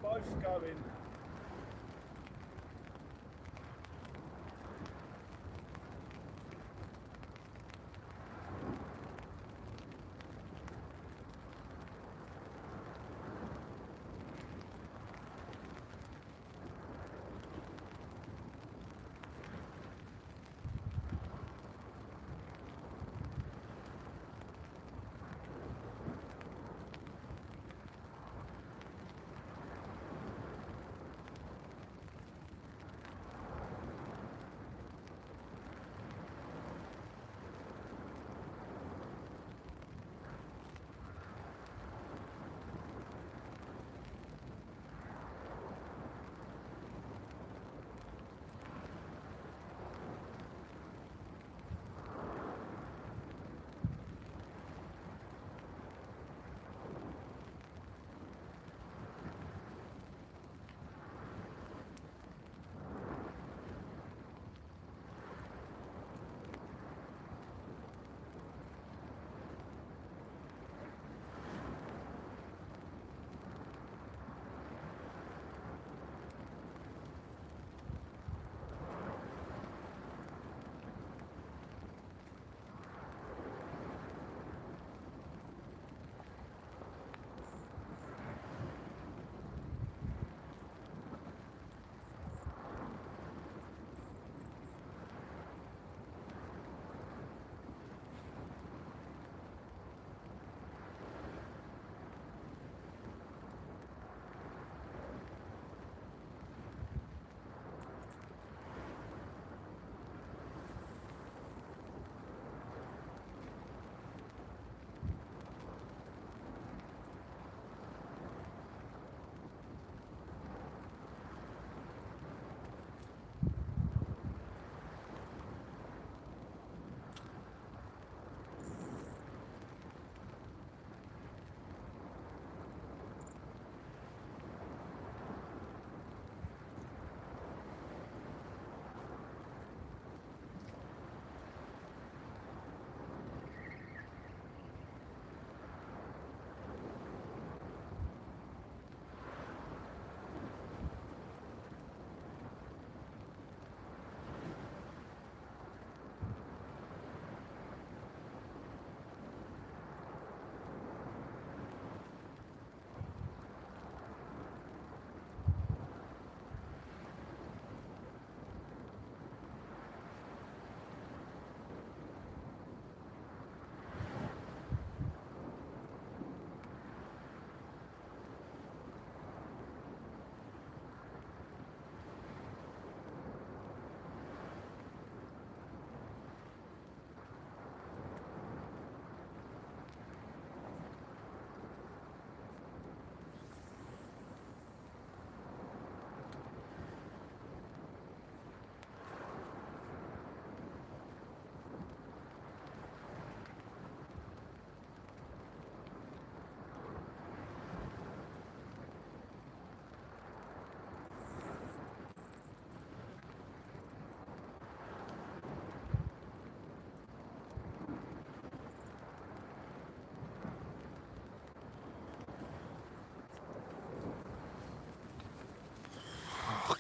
Both going.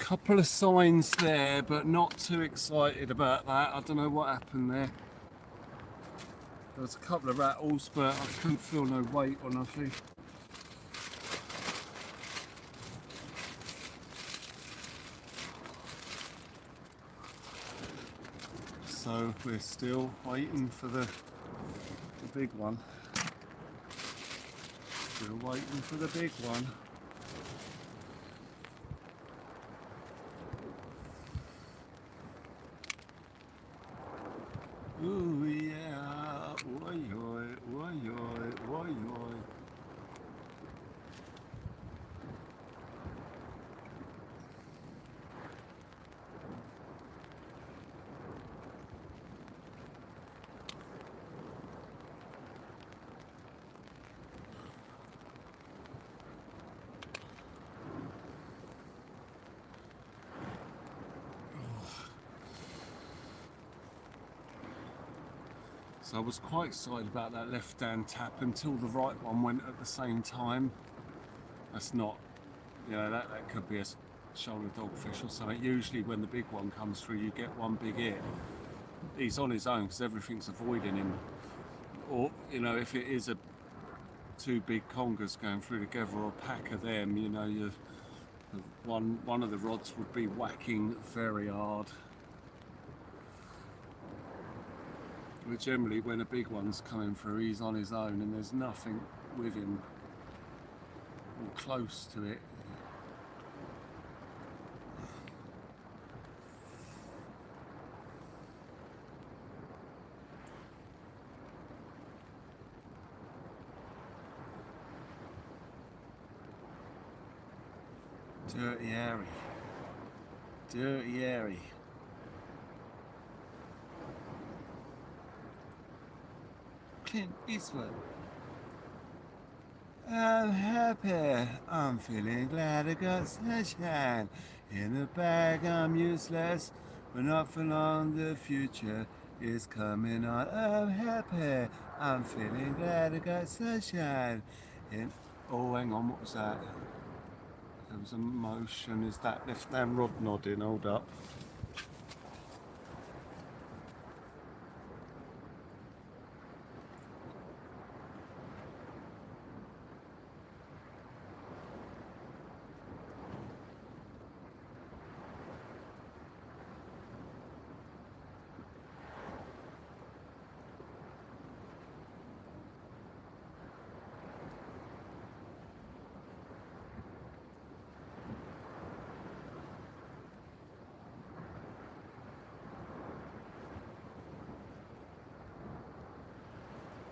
Couple of signs there, but not too excited about that. I don't know what happened there. There was a couple of rattles, but I couldn't feel no weight or nothing. So we're still waiting for the big one. Still waiting for the big one. Ooh yeah, oi oi, oi oi, oi oi. So I was quite excited about that left hand tap until the right one went at the same time. That's not, you know, that could be a shoulder dogfish or something. Usually when the big one comes through you get one big hit. He's on his own because everything's avoiding him. Or, you know, if it is two big congers going through together or a pack of them, you know, one of the rods would be whacking very hard. But generally when a big one's coming through, he's on his own and there's nothing with him or close to it. Dirty Harry. Dirty Harry. Clint Eastwood. I'm happy, I'm feeling glad I got sunshine. In the bag I'm useless, but not for long the future is coming on. I'm happy, I'm feeling glad I got sunshine. Oh hang on, what was that? There was a motion, is that left hand rod nodding? Hold up.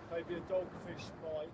Maybe a dogfish bite.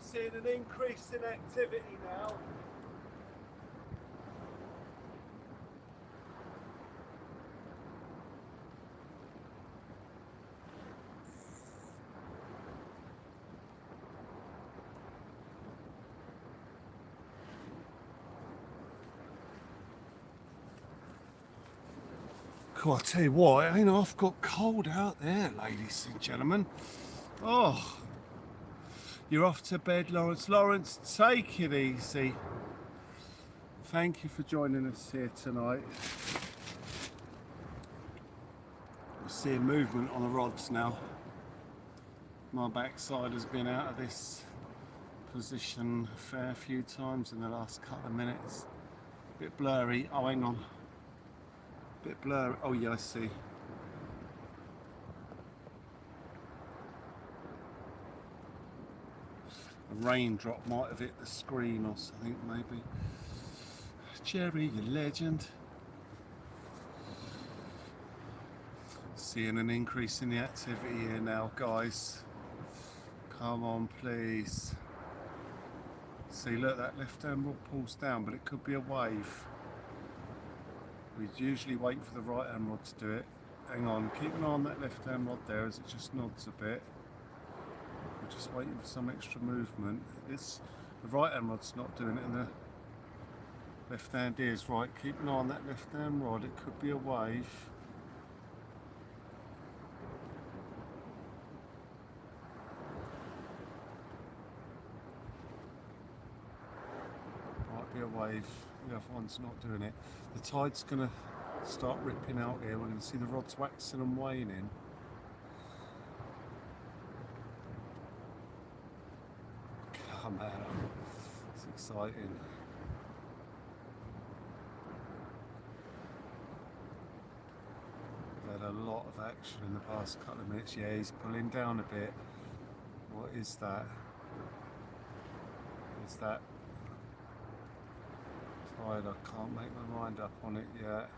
Seeing an increase in activity now. Cool, I tell you what, it ain't half got cold out there, ladies and gentlemen. Oh, you're off to bed, Lawrence. Lawrence, take it easy. Thank you for joining us here tonight. We're seeing movement on the rods now. My backside has been out of this position a fair few times in the last couple of minutes. Bit blurry. Oh, hang on. Bit blurry. Oh, yeah, I see. A raindrop might have hit the screen or something, maybe. Jerry, you legend. Seeing an increase in the activity here now, guys. Come on, please. See, look, that left hand rod pulls down, but it could be a wave. We usually wait for the right hand rod to do it. Hang on, keep an eye on that left hand rod there as it just nods a bit. We're just waiting for some extra movement. It's the right hand rod's not doing it, and the left hand is. Right, keep an eye on that left hand rod. It could be a wave. Might be a wave. The other one's not doing it. The tide's gonna start ripping out here. We're gonna see the rods waxing and waning. Come on, it's exciting. We've had a lot of action in the past couple of minutes. Yeah, he's pulling down a bit. What is that? Is that tide? I can't make my mind up on it yet.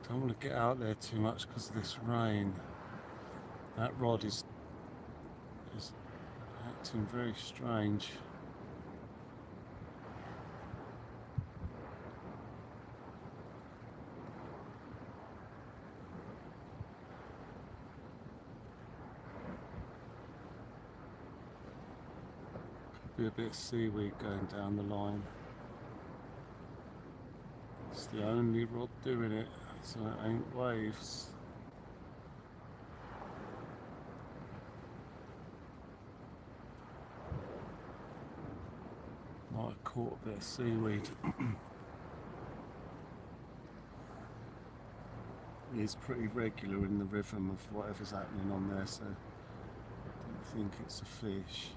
Don't want to get out there too much because of this rain. That rod is acting very strange. Could be a bit of seaweed going down the line. It's the only rod doing it, so it ain't waves. Might have caught a bit of seaweed. It's pretty regular in the rhythm of whatever's happening on there, so I don't think it's a fish.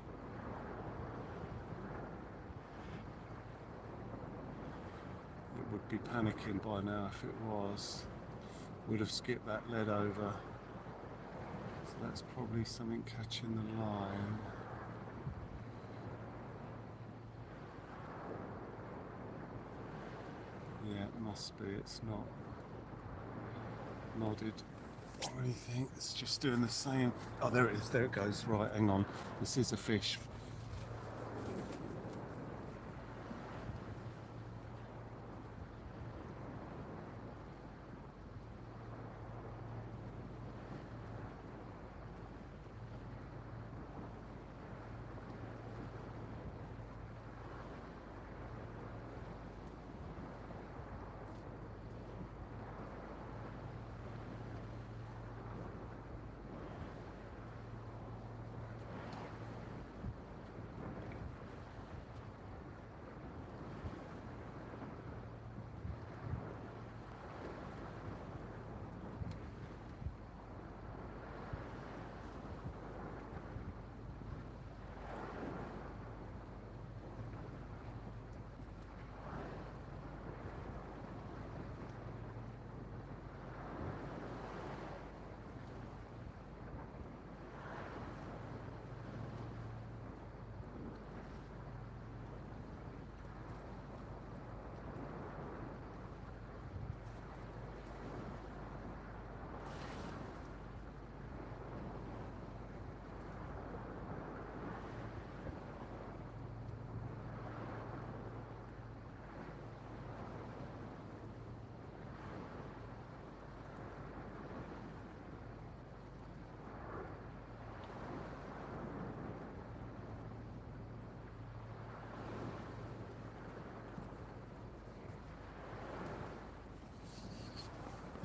It would be panicking by now if it was. Would have skipped that lead over. So that's probably something catching the line. Yeah, it must be. It's not nodded or anything. It's just doing the same. Oh, there it is. There it goes. Right, hang on. This is a fish.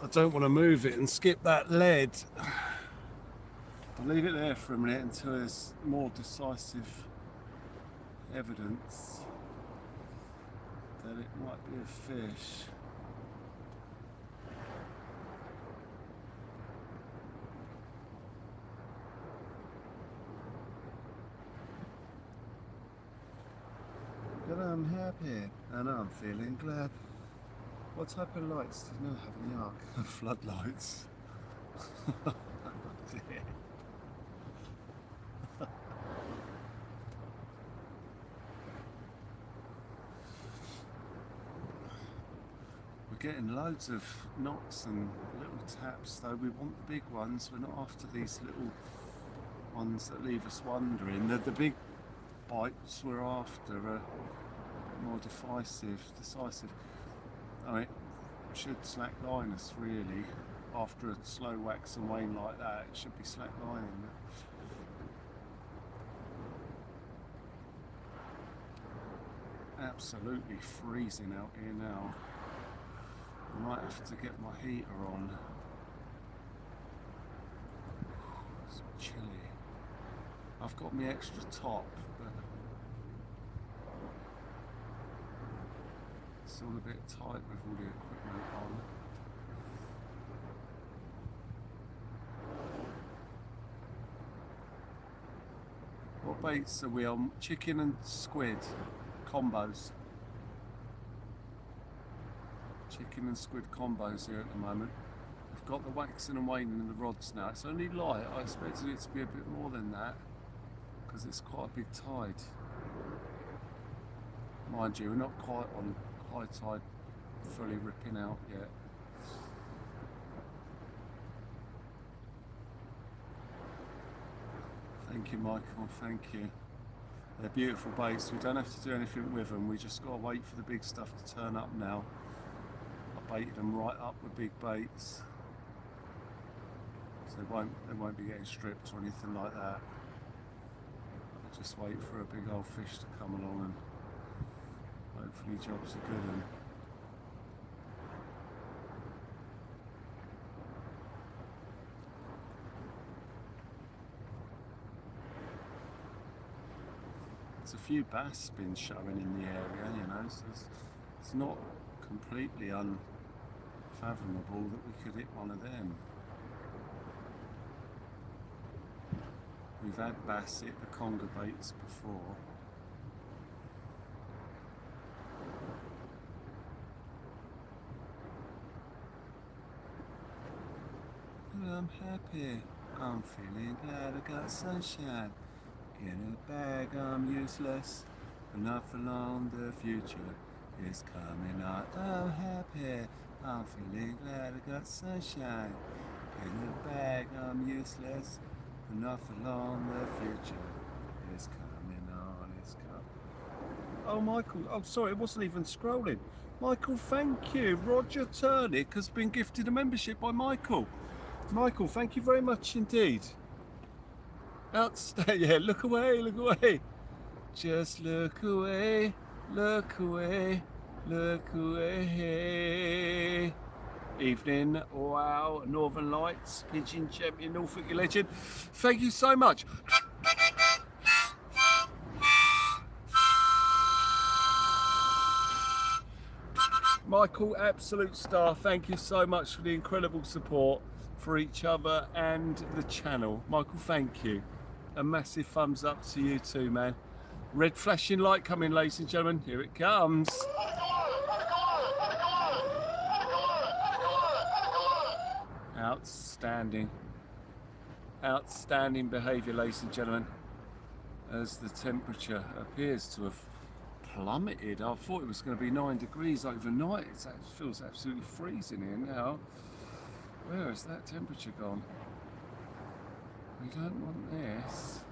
I don't want to move it and skip that lead. I'll leave it there for a minute until there's more decisive evidence that it might be a fish. But I'm happy and I'm feeling glad. What type of lights do you know have in the ark? Floodlights. Oh dear. We're getting loads of knocks and little taps, though we want the big ones. We're not after these little ones that leave us wondering. The big bites we're after are a bit more decisive. I mean, it should slack line us really. After a slow wax and wane like that, it should be slack lining. Absolutely freezing out here now. I might have to get my heater on. It's chilly. I've got my extra top, but it's all a bit tight with all the equipment on. What baits are we on? Chicken and squid combos. Chicken and squid combos here at the moment. I've got the waxing and waning in the rods now. It's only light. I expected it to be a bit more than that because it's quite a big tide. Mind you, we're not quite on high tide, fully ripping out yet. Thank you, Michael, thank you. They're beautiful baits. We don't have to do anything with them. We just got to wait for the big stuff to turn up now. I baited them right up with big baits. So they won't be getting stripped or anything like that. I'll just wait for a big old fish to come along and hopefully jobs are good. And there's a few bass been showing in the area, you know, so it's not completely unfathomable that we could hit one of them. We've had bass hit the conger baits before. But I'm happy, I'm feeling glad I got sunshine. In a bag I'm useless, but not for long the future is coming on. I'm happy, I'm feeling glad I got sunshine. In a bag I'm useless, but not for long the future is coming on, it's coming. Oh Michael, oh sorry, it wasn't even scrolling. Michael, thank you. Roger Turnick has been gifted a membership by Michael. Michael, thank you very much indeed. Outstanding, yeah, look away, look away. Just look away, look away, look away. Evening, wow, Northern Lights, Pigeon Champion, Norfolk legend. Thank you so much. Michael, absolute star. Thank you so much for the incredible support for each other and the channel. Michael, thank you. A massive thumbs up to you too, man. Red flashing light coming, ladies and gentlemen. Here it comes. Outstanding. Outstanding behaviour, ladies and gentlemen. As the temperature appears to have plummeted. I thought it was going to be 9 degrees overnight. It feels absolutely freezing here now. Where has that temperature gone? We don't want this.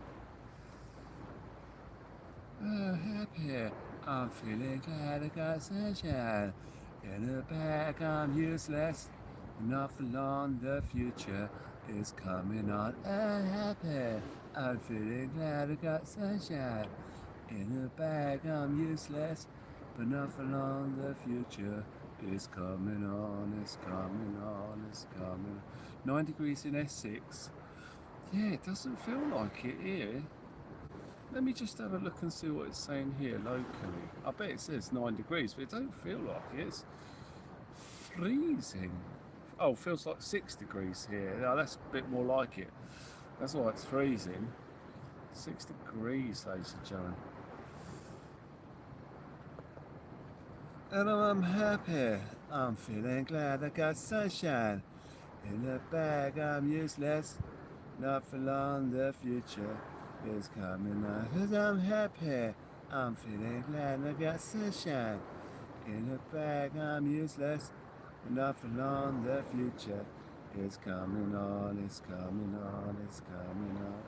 Oh, happy. I'm feeling glad I got sunshine. In a bag I'm useless. Not for long the future is coming on. Oh, happy. I'm feeling glad I got sunshine. In a bag I'm useless. But not for long the future It's coming on, it's coming on, it's coming on. 9 degrees in Essex. Yeah, it doesn't feel like it here. Let me just have a look and see what it's saying here locally. I bet it says 9 degrees, but it don't feel like it. It's freezing. Oh, feels like 6 degrees here. Yeah, that's a bit more like it. That's why it's freezing. 6 degrees, ladies and gentlemen. And I'm happy. I'm feeling glad I got sunshine. In the bag, I'm useless. Not for long, the future is coming on. 'Cause I'm happy. I'm feeling glad I got sunshine. In the bag, I'm useless. Not for long, the future is coming on. It's coming on. It's coming on.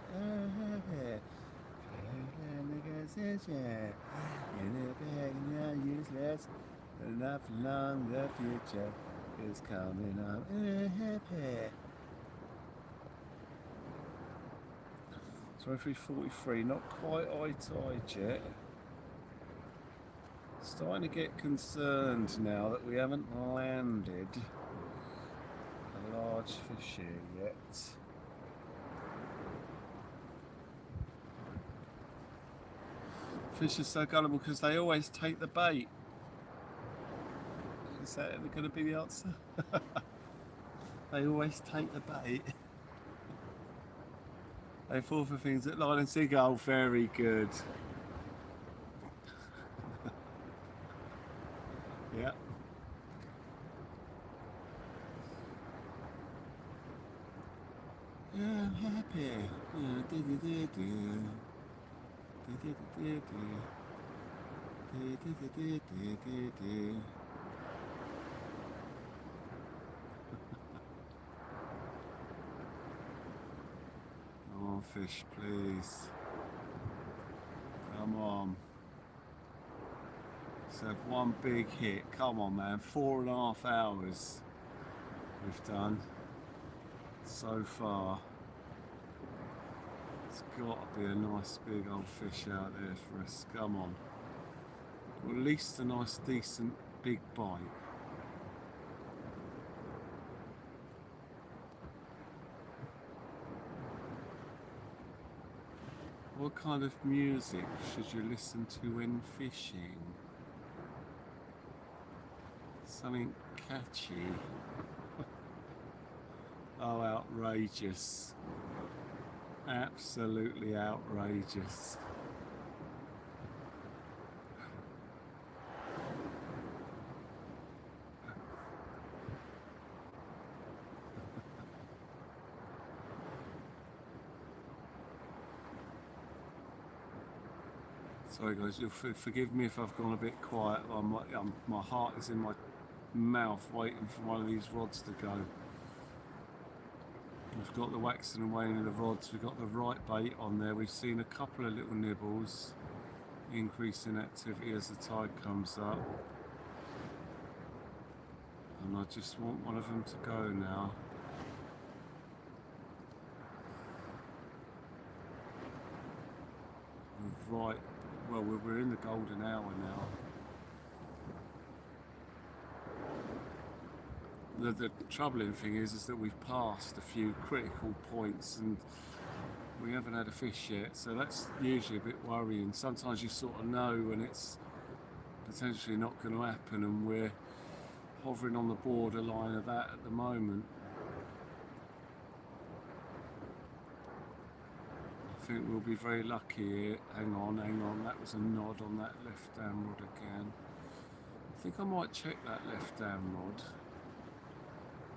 Feeling glad I got sunshine. In the bag, I'm useless. Not for long, the future is coming on. Happy. So 3:43, not quite eye to eye yet. Starting to get concerned now that we haven't landed a large fish here yet. Fish are so gullible because they always take the bait. Is that going to be the answer? They always take the bait. They fall for things that line and sinker. Oh, very good. Yeah. Yeah, I'm happy. Oh, fish, please. Come on. Let's have one big hit. Come on, man. 4.5 hours we've done so far. It's got to be a nice big old fish out there for us. Come on. Or at least a nice, decent, big bite. What kind of music should you listen to when fishing? Something catchy. Oh, outrageous. Absolutely outrageous. Sorry guys, you'll forgive me if I've gone a bit quiet. My heart is in my mouth waiting for one of these rods to go. We've got the waxing and weighing of the rods, we've got the right bait on there, we've seen a couple of little nibbles, increase in activity as the tide comes up. And I just want one of them to go now. Right, well we're in the golden hour now. The troubling thing is that we've passed a few critical points and we haven't had a fish yet, so that's usually a bit worrying. Sometimes you sort of know when it's potentially not going to happen, and we're hovering on the borderline of that at the moment. I think we'll be very lucky here. Hang on, that was a nod on that left hand rod again. I think I might check that left hand rod.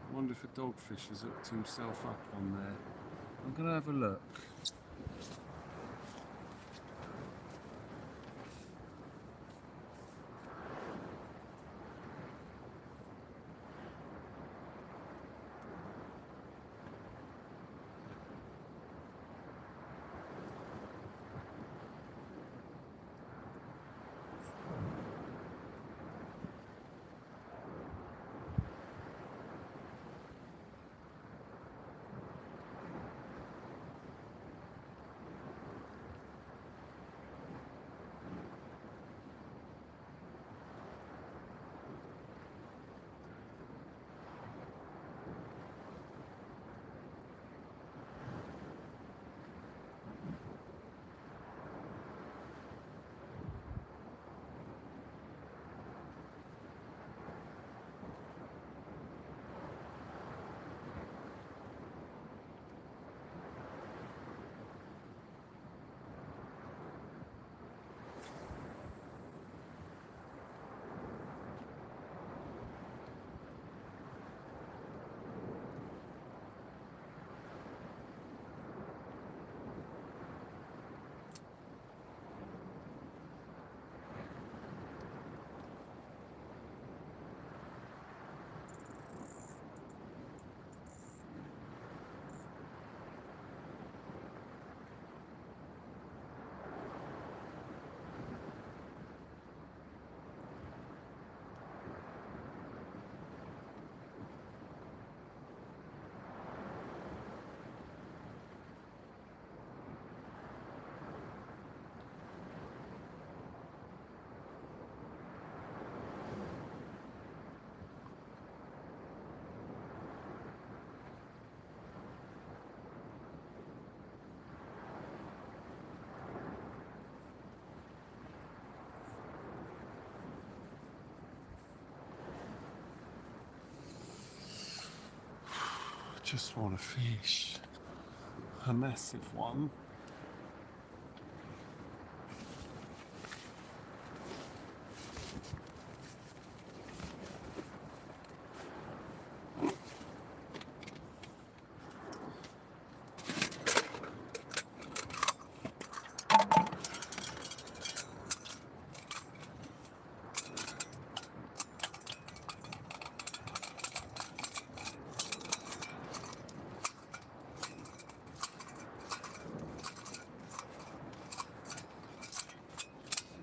I wonder if a dogfish has hooked himself up on there. I'm going to have a look. just want a fish, a massive one.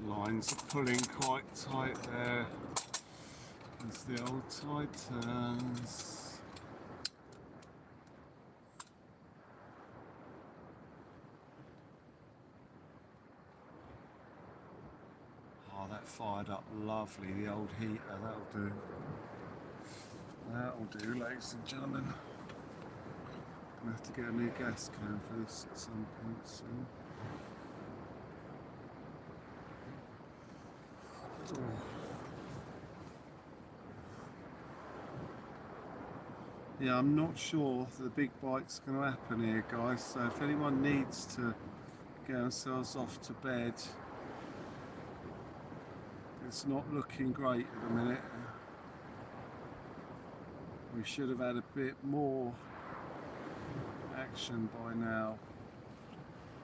Lines are pulling quite tight there as the old tide turns. Oh, that fired up lovely, the old heater, that'll do. That'll do, ladies and gentlemen. Gonna have to get a new gas can for this at some point soon. Yeah, I'm not sure the big bite's going to happen here, guys, so if anyone needs to get themselves off to bed, it's not looking great at the minute. We should have had a bit more action by now,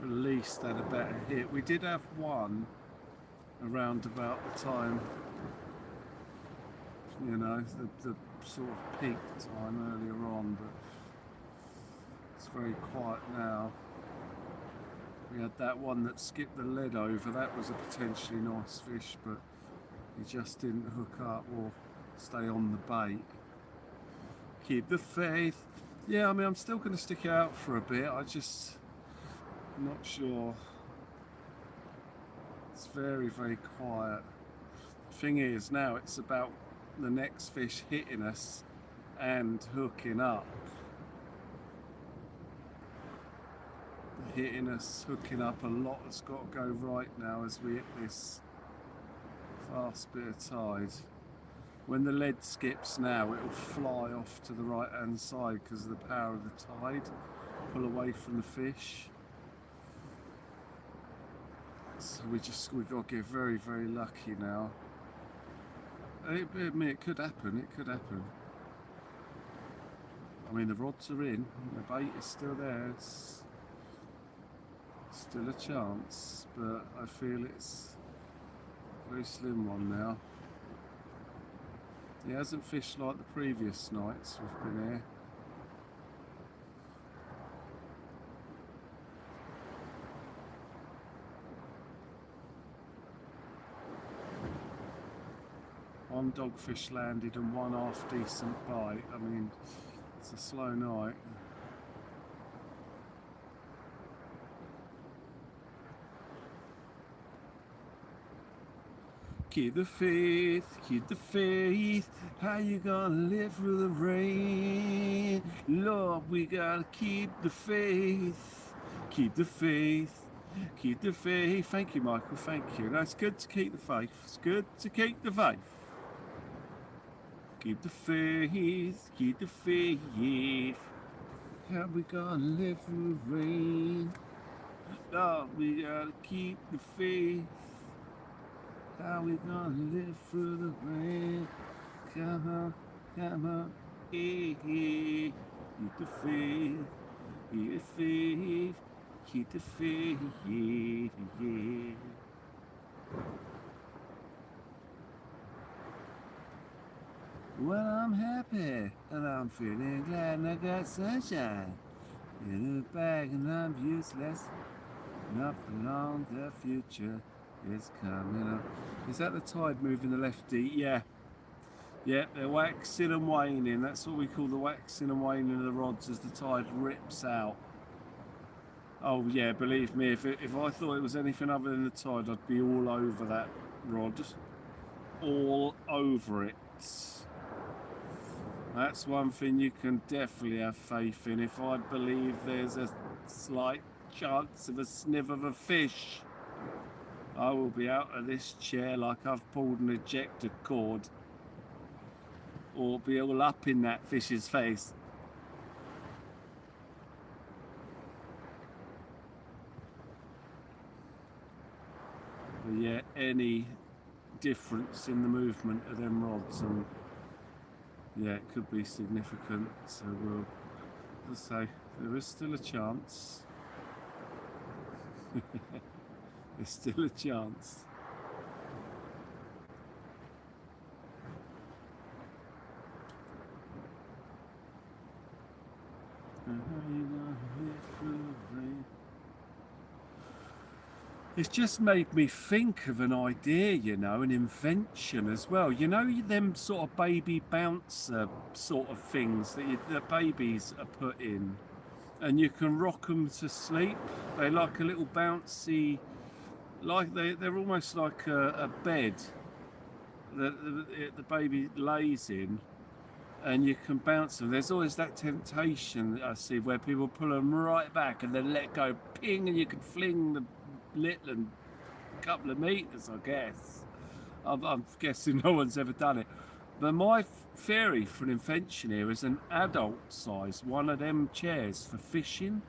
at least had a better hit. We did have one around about the time, you know, the sort of peak time earlier on, but it's very quiet now. We had that one that skipped the lead over, that was a potentially nice fish, but he just didn't hook up or stay on the bait. Keep the faith. Yeah, I mean, I'm still going to stick it out for a bit, I'm not sure. It's very, very quiet. The thing is, now it's about the next fish hitting us and hooking up. Hitting us, hooking up, a lot has got to go right now as we hit this fast bit of tide. When the lead skips now, it will fly off to the right hand side because of the power of the tide, pull away from the fish. So we've got to get very, very lucky now. I mean, it could happen, it could happen. I mean, the rods are in, the bait is still there, it's still a chance, but I feel it's a very slim one now. He hasn't fished like the previous nights we've been here. One dogfish landed and one half decent bite. I mean, it's a slow night. Keep the faith, keep the faith. How you gonna live through the rain? Lord, we gotta keep the faith. Keep the faith. Keep the faith. Thank you, Michael. Thank you. No, it's good to keep the faith. It's good to keep the faith. Keep the faith, keep the faith. How we gonna live through the rain? Lord, we gotta keep the faith. How we gonna live through the rain? Come on, eh. Keep the faith, keep the faith, keep the faith, yeah. Well, I'm happy and I'm feeling glad and I got sunshine in the bag and I'm useless. Not for long, the future is coming up. Is that the tide moving the lefty? Yeah. Yeah, they're waxing and waning. That's what we call the waxing and waning of the rods as the tide rips out. Oh yeah, believe me, if I thought it was anything other than the tide, I'd be all over that rod. All over it. That's one thing you can definitely have faith in. If I believe there's a slight chance of a sniff of a fish, I will be out of this chair like I've pulled an ejector cord, or be all up in that fish's face. But yeah, any difference in the movement of them rods, and yeah, it could be significant. So we'll, as I say, there is still a chance. There's still a chance. It's just made me think of an idea, you know, an invention as well. You know, them sort of baby bouncer sort of things that the babies are put in, and you can rock them to sleep. They're like a little bouncy, like they're almost like a bed that the baby lays in, and you can bounce them. There's always that temptation that I see where people pull them right back and then let go, ping, and you can fling the little and a couple of meters, I guess. I'm guessing no one's ever done it. But my theory for an invention here is an adult size, one of them chairs for fishing.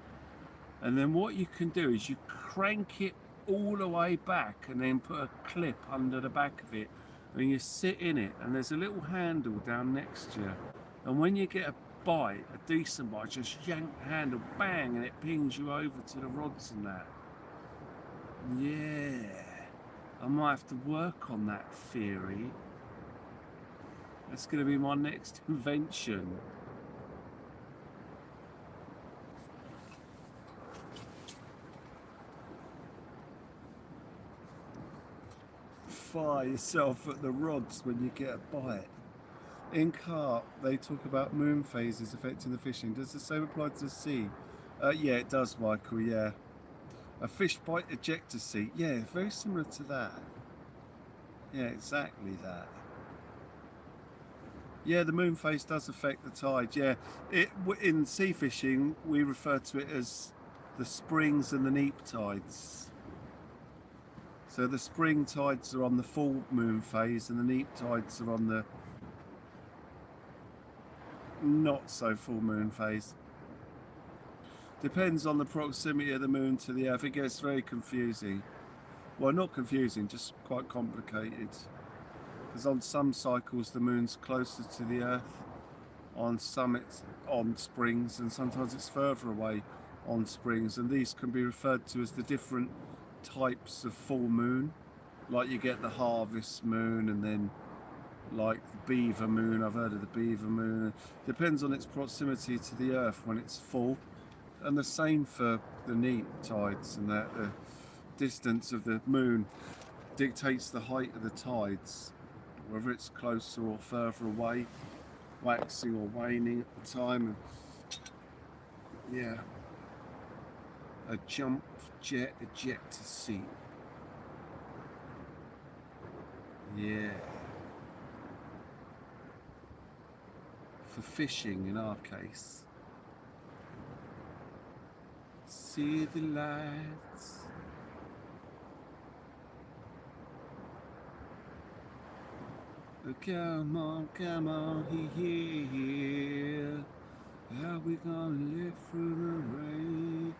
And then what you can do is you crank it all the way back and then put a clip under the back of it. And you sit in it, and there's a little handle down next to you. And when you get a bite, a decent bite, just yank the handle, bang, and it pings you over to the rods and that. Yeah, I might have to work on that theory. That's going to be my next invention. Fire yourself at the rods when you get a bite. In carp, they talk about moon phases affecting the fishing. Does the same apply to the sea? Yeah, it does, Michael, yeah. A fish bite ejector seat. Yeah, very similar to that. Yeah, exactly that. Yeah, the moon phase does affect the tide, yeah. In sea fishing, we refer to it as the springs and the neap tides. So the spring tides are on the full moon phase and the neap tides are on the not so full moon phase. Depends on the proximity of the moon to the earth. It gets very confusing. Well, not confusing, just quite complicated. Because on some cycles the moon's closer to the earth, on some it's on springs, and sometimes it's further away on springs, and these can be referred to as the different types of full moon. Like you get the harvest moon, and then like the beaver moon. I've heard of the beaver moon. Depends on its proximity to the earth when it's full. And the same for the neap tides, and that the distance of the moon dictates the height of the tides, whether it's closer or further away, waxing or waning at the time. And yeah, a jump jet ejector seat. Yeah, for fishing in our case. See the lights. Come on, here. How we gonna live through the rain?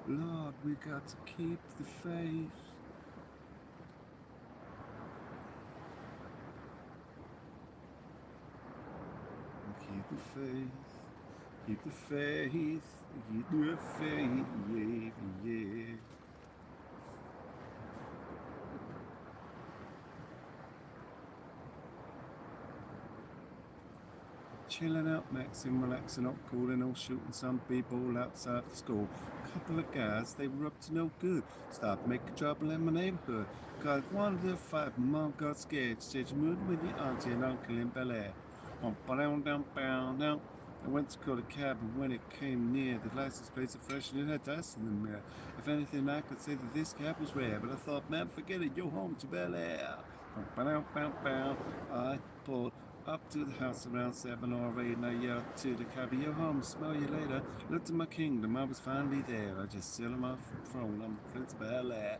Lord, we got to keep the faith. Keep the faith. Keep the faith. Keep the faith. Yeah. Chilling out, maxing, relaxing, not cooling, all shooting some b-ball outside the school. Couple of guys, they were up to no good. Started making trouble in my neighborhood. Got one of the five, mom got scared. Said you moved with your auntie and uncle in Bel Air. I went to call a cab, and when it came near, the license plates are fresh and it had dust in the mirror. If anything, I could say that this cab was rare, but I thought, man, forget it, you're home to Bel Air. I pulled up to the house around 7 or 8, and I yelled to the cabbie, you're home, smell you later. Looked at my kingdom, I was finally there. I just sit on my throne, I'm Prince Bel Air.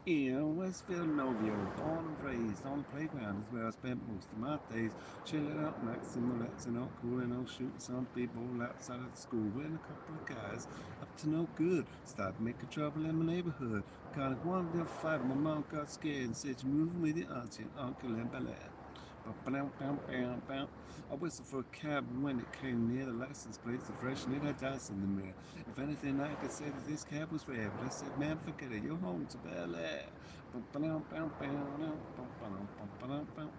In Westfield, Novio, born and raised on the playground is where I spent most of my days. Chilling out, maxing, relaxing, out, cooling out, shooting some people outside of the school. When a couple of guys up to no good started making trouble in my neighborhood. Kind of wanted to fight, my mom got scared and said, "You moving with your auntie and uncle and ballet." I whistled for a cab, and when it came near, the license plates were fresh and it had dice in the mirror. If anything, I could say that this cab was rare, but I said, "Man, forget it, you're home to Bel Air."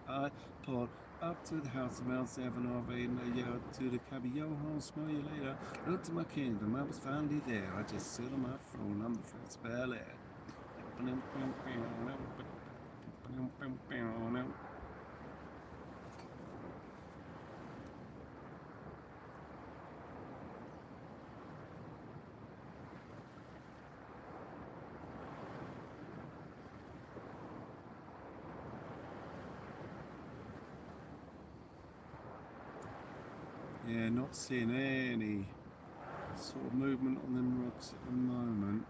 I pulled up to the house around 7 or 8 and I yelled to the cabbie, "Yo, home, smell you later." Looked to my kingdom, I was finally there. I just sit on my throne, I'm the Prince of Bel Air. Yeah, not seeing any sort of movement on them rods at the moment.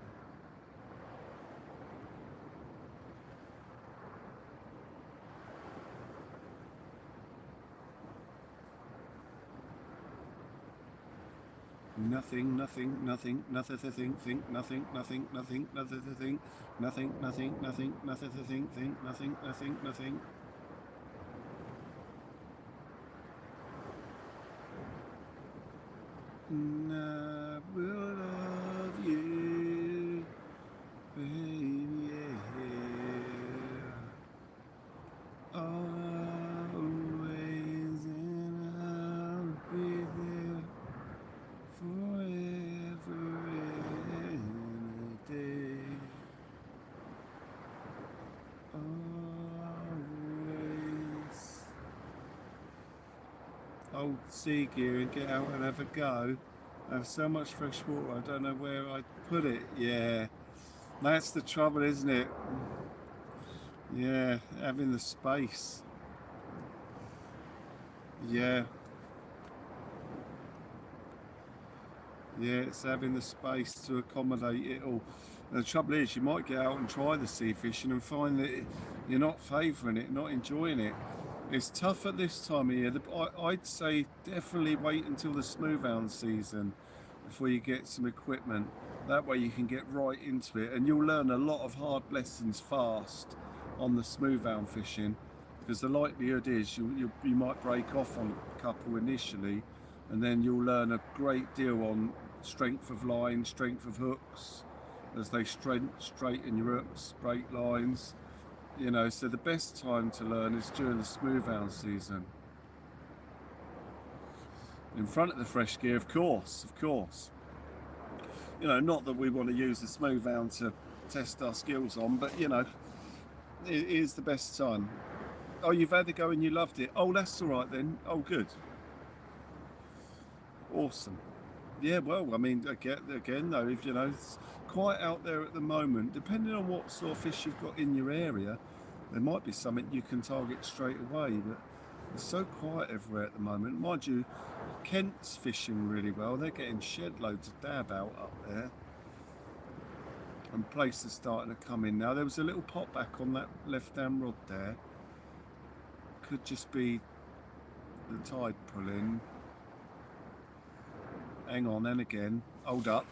Nothing, nothing, nothing, nothing to think, nothing, nothing, nothing, nothing to think, nothing, nothing, nothing, nothing to think, nothing, nothing, nothing. And I will love you, baby, yeah. Always, and I'll be there forever and a day. Always. Old sea gear and get out and have a go. I have so much fresh water, I don't know where I'd put it. Yeah, that's the trouble, isn't it? Yeah, having the space. Yeah. Yeah, it's having the space to accommodate it all. And the trouble is, you might get out and try the sea fishing and find that you're not favouring it, not enjoying it. It's tough at this time of year. I'd say definitely wait until the smoothhound season before you get some equipment. That way you can get right into it and you'll learn a lot of hard lessons fast on the smoothhound fishing, because the likelihood is you might break off on a couple initially, and then you'll learn a great deal on strength of line, strength of hooks, as they straighten your hooks, break lines. You know, so the best time to learn is during the smoothhound season. In front of the fresh gear, of course. You know, not that we want to use the smoothhound to test our skills on, but you know, it is the best time. Oh, you've had a go and you loved it. Oh, that's all right then. Oh, good. Awesome. Yeah, well, I mean, again though, if you know, it's quite out there at the moment, depending on what sort of fish you've got in your area, there might be something you can target straight away, but it's so quiet everywhere at the moment. Mind you, Kent's fishing really well. They're getting shed loads of dab out up there. And places starting to come in now. There was a little pop back on that left-hand rod there. Could just be the tide pulling. Hang on, then again. Hold up.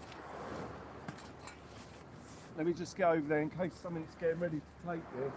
Let me just go over there in case something's getting ready to take there.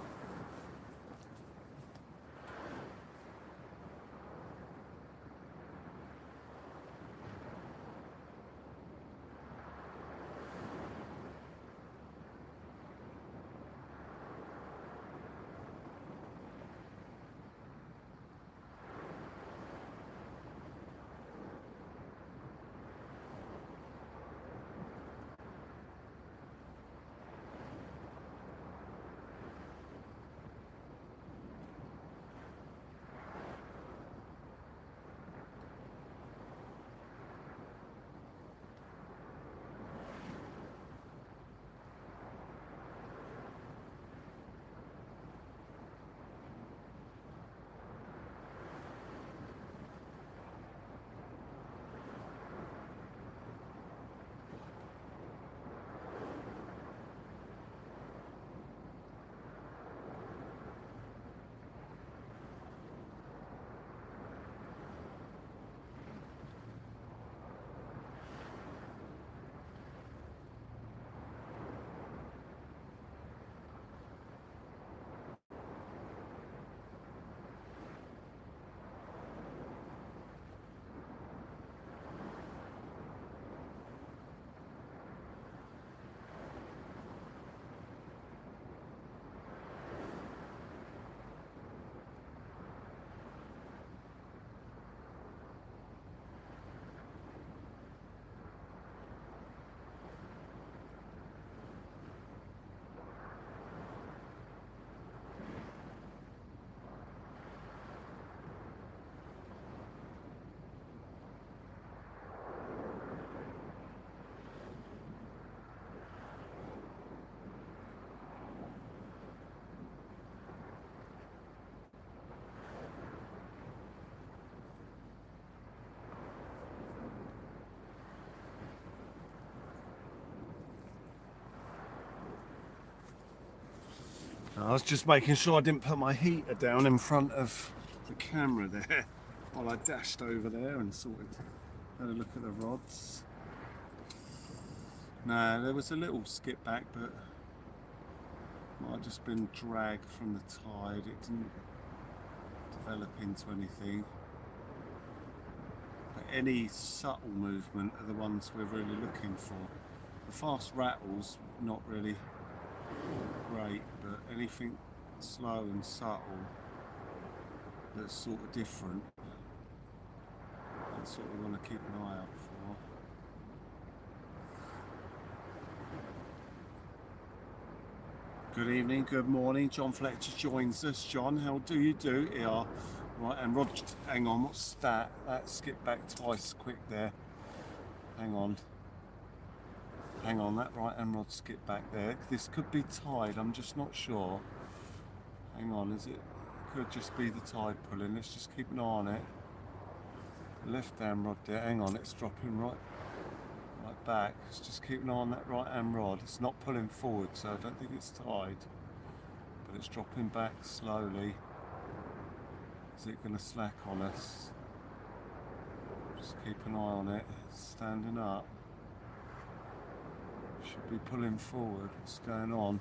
I was just making sure I didn't put my heater down in front of the camera there while I dashed over there and had a look at the rods. No, there was a little skip back, but might have just been dragged from the tide. It didn't develop into anything. But any subtle movement are the ones we're really looking for. The fast rattles, not really great, but anything slow and subtle that's sort of different, that's what we want to keep an eye out for. Good evening, good morning. John Fletcher joins us. John, how do you do? Yeah. Right, and Rod, hang on, what's that? That skipped back twice quick there. Hang on, that right hand rod skipped back there. This could be tide, I'm just not sure. Hang on, could just be the tide pulling. Let's just keep an eye on it. The left hand rod there, hang on, it's dropping right back. Let's just keep an eye on that right hand rod. It's not pulling forward, so I don't think it's tide, but it's dropping back slowly. Is it going to slack on us? Just keep an eye on it. It's standing up. Should be pulling forward. What's going on?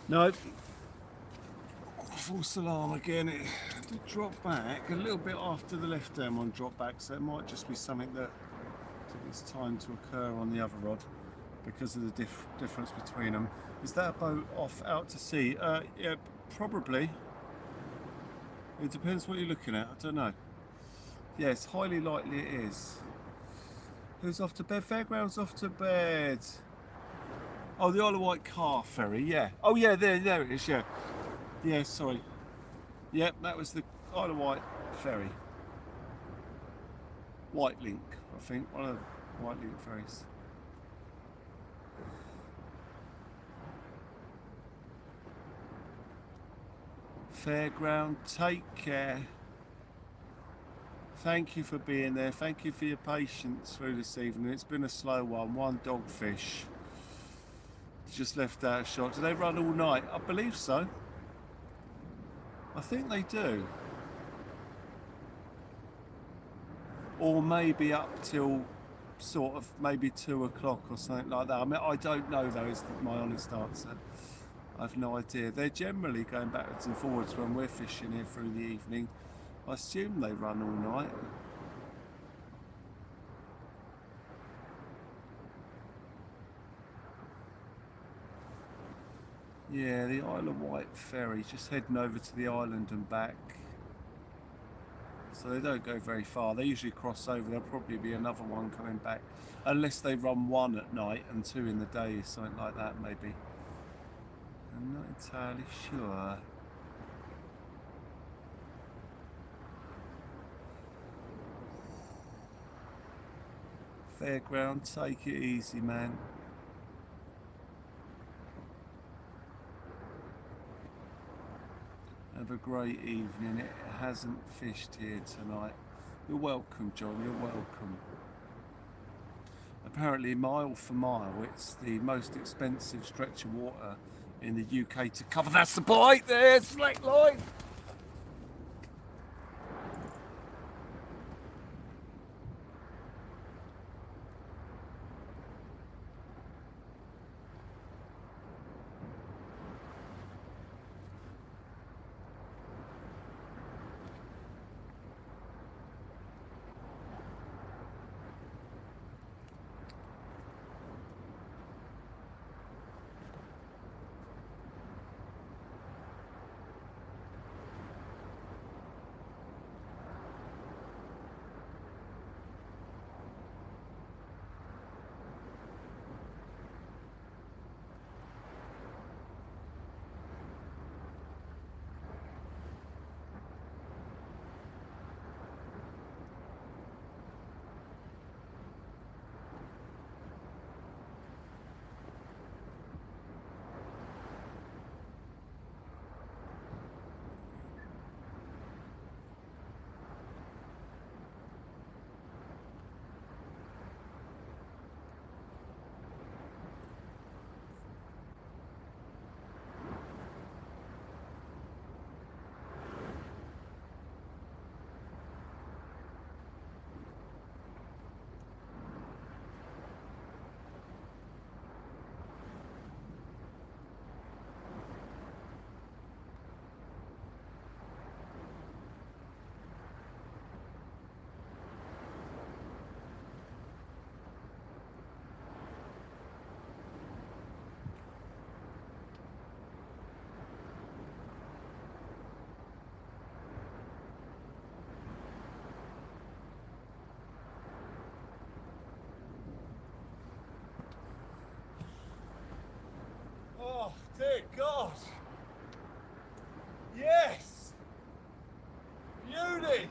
No. False alarm again. It did drop back a little bit after the left hand one dropped back, so it might just be something that took its time to occur on the other rod because of the difference between them. Is that a boat off out to sea? Yeah, probably. It depends what you're looking at. I don't know. Yes, highly likely it is. Who's off to bed? Fairground's off to bed. Oh, the Isle of Wight car ferry, yeah. Oh yeah, there it is, yeah. Yeah, sorry. Yep, that was the Isle of Wight ferry. White Link, I think, one of the White Link ferries. Fairground, take care. Thank you for being there. Thank you for your patience through this evening. It's been a slow one dogfish. Just left out a shot. Do they run all night? I believe so. I think they do. Or maybe up till sort of maybe 2 o'clock or something like that. I mean, I don't know though, is my honest answer. I've no idea. They're generally going backwards and forwards when we're fishing here through the evening. I assume they run all night. Yeah, the Isle of Wight ferry, just heading over to the island and back. So they don't go very far. They usually cross over. There'll probably be another one coming back. Unless they run one at night and 2 in the day, something like that maybe. I'm not entirely sure. Fairground, take it easy, man. Have a great evening. It hasn't fished here tonight. You're welcome, John, you're welcome. Apparently, mile for mile, it's the most expensive stretch of water in the UK to cover. That's the bite there, slack line. Oh, dear God. Yes. Beauty.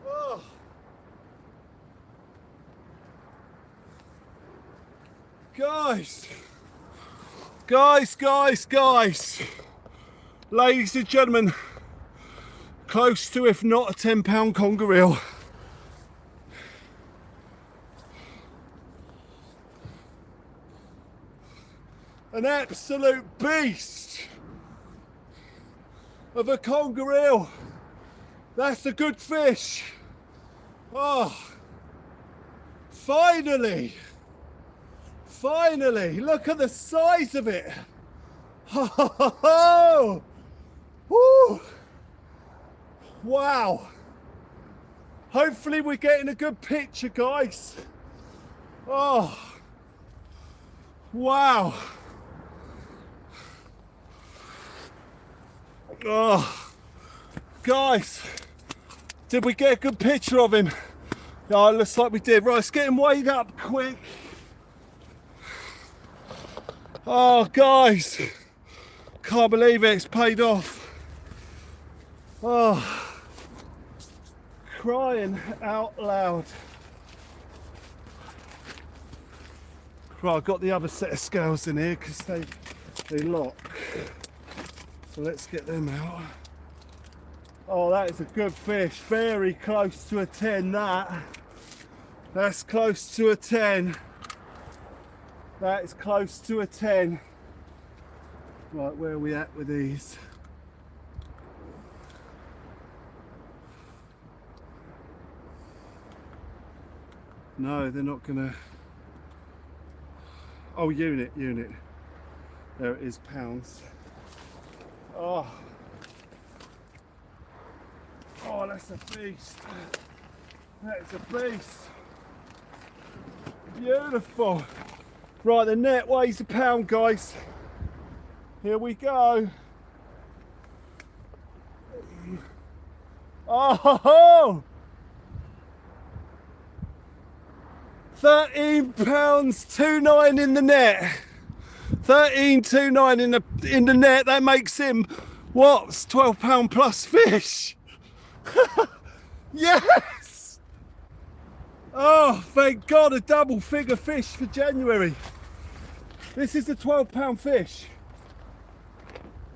Oh. Guys, ladies and gentlemen, close to, if not a 10-pound conger eel. An absolute beast of a conger eel. That's a good fish. Oh, finally, look at the size of it. Oh, woo. Wow. Hopefully we're getting a good picture, guys. Oh, wow. Oh, guys, did we get a good picture of him? Oh, it looks like we did. Right, let's get him weighed up quick. Oh, guys, can't believe it, it's paid off. Oh, crying out loud. Right, I've got the other set of scales in here because they lock. So let's get them out. Oh, that is a good fish. Very close to a 10, that. That's close to a 10. That is close to a 10. Right, where are we at with these? No, they're not gonna. Oh, unit. There it is, pounds. Oh, that's a beast. That is a beast. Beautiful. Right, the net weighs a pound, guys. Here we go. Oh, 13 pounds 29 in the net. 13.29 in the net. That makes him what? 12 pound plus fish. Yes. Oh, thank God, a double figure fish for January. This is a 12 pound fish.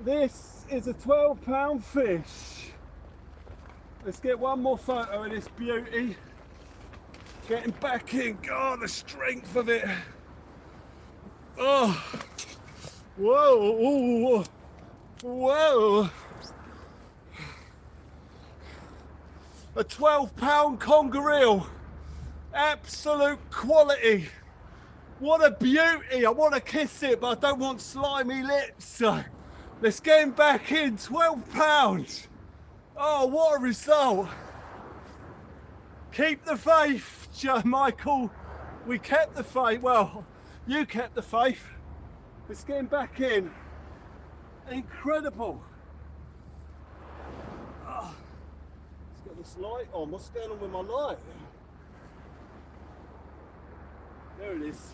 This is a 12 pound fish. Let's get one more photo of this beauty. Getting back in. God, the strength of it. Oh. Whoa. Whoa. A 12 pound conger eel. Absolute quality. What a beauty. I want to kiss it, but I don't want slimy lips. So let's get him back in. 12 pounds. Oh, what a result. Keep the faith, Michael. We kept the faith. Well, you kept the faith. Let's get him back in. Incredible. Oh, let's get this light on. What's going on with my light? There it is.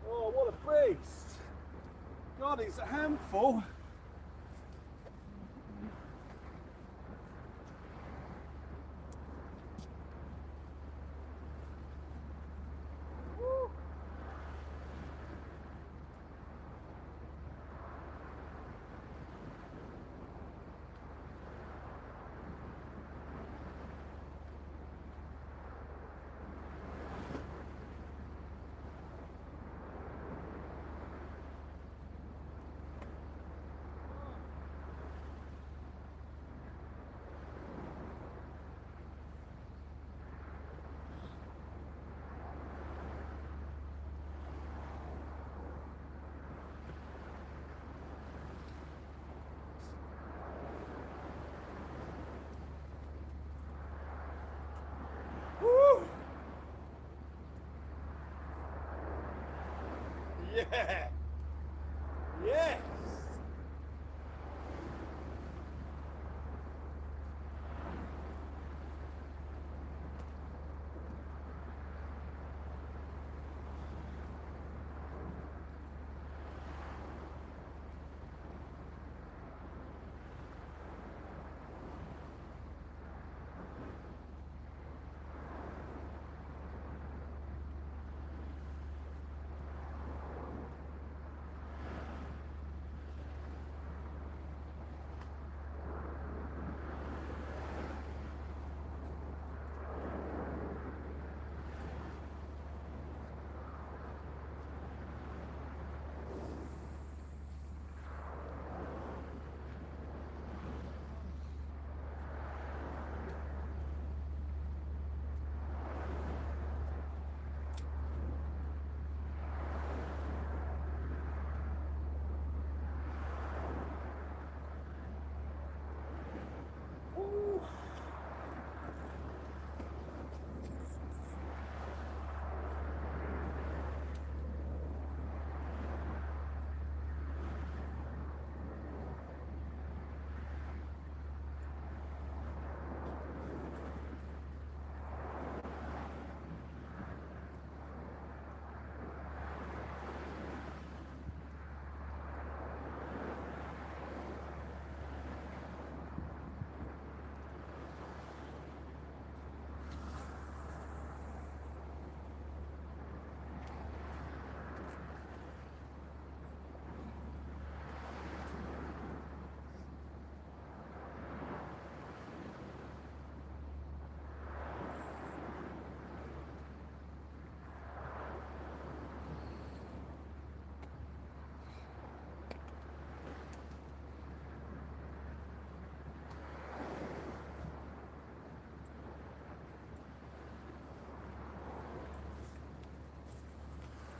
Oh, what a beast. God, he's a handful. Woo. Yeah. Yes.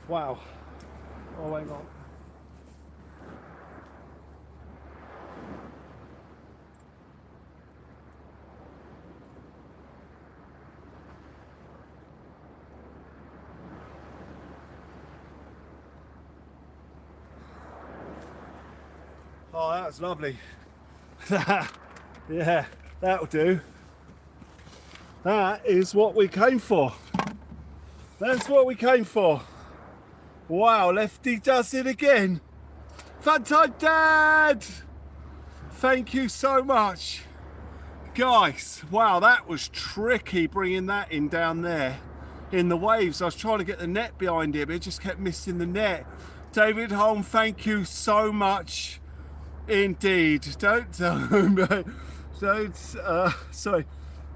Wow. Oh, hang on. Oh, that was lovely. Yeah, that'll do. That is what we came for. That's what we came for. Wow, Lefty does it again. Fun time, Dad! Thank you so much. Guys, wow, that was tricky bringing that in down there in the waves. I was trying to get the net behind it, but it just kept missing the net. David Holm, thank you so much indeed. Don't tell me,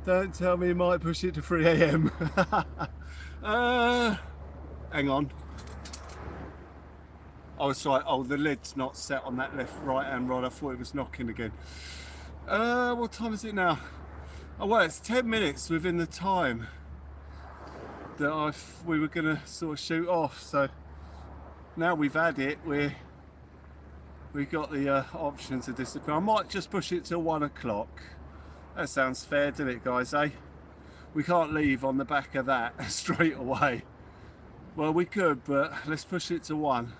don't tell me you might push it to 3 a.m. Hang on. I was like, oh, the lid's not set on that left right hand rod. I thought it was knocking again. What time is it now? Oh well, it's 10 minutes within the time that we were gonna sort of shoot off. So now we've had it, we got the option to disappear. I might just push it till 1 o'clock. That sounds fair, doesn't it, guys? Eh? We can't leave on the back of that straight away. Well, we could, but let's push it to 1.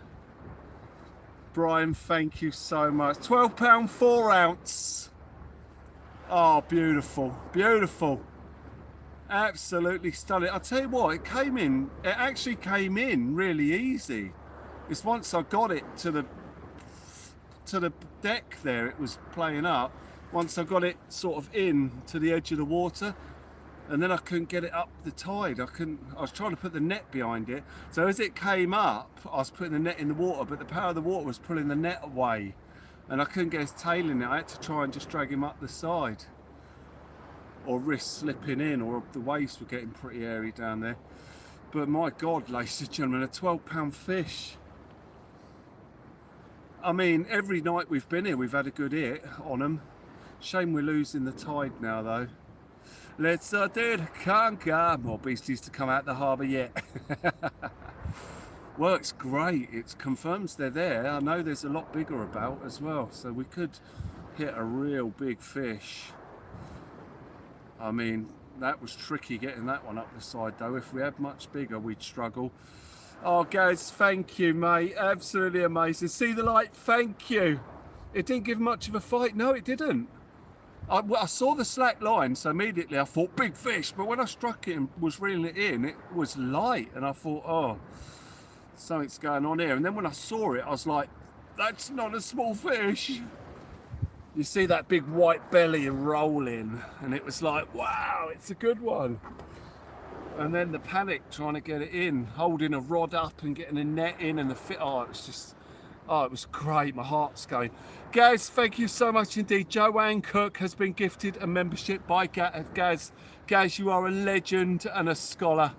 Brian, thank you so much. £12 4 ounce. Oh, beautiful, beautiful. Absolutely stunning. I'll tell you what, it actually came in really easy. It's once I got it to the deck there, it was playing up. Once I got it sort of in to the edge of the water, and then I couldn't get it up the tide. I was trying to put the net behind it. So as it came up, I was putting the net in the water, but the power of the water was pulling the net away. And I couldn't get his tail in it. I had to try and just drag him up the side. Or risk slipping in, or the waves were getting pretty airy down there. But my God, ladies and gentlemen, a £12 fish. I mean, every night we've been here, we've had a good hit on them. Shame we're losing the tide now, though. Let's do the Conger. More beasties to come out the harbour yet. Well, it's great. It confirms they're there. I know there's a lot bigger about as well, so we could hit a real big fish. I mean, that was tricky getting that one up the side, though. If we had much bigger, we'd struggle. Oh, guys, thank you, mate. Absolutely amazing. See the light? Thank you. It didn't give much of a fight. No, it didn't. I saw the slack line, so immediately I thought big fish, but when I struck it and was reeling it in, it was light, and I thought, oh, something's going on here. And then when I saw it, I was like, that's not a small fish. You see that big white belly rolling, and it was like, wow, it's a good one. And then the panic trying to get it in, holding a rod up and getting a net in, and the fit. Oh, it was just, oh, it was great. My heart's going. Gaz, thank you so much indeed. Joanne Cook has been gifted a membership by Gaz. Gaz, you are a legend and a scholar.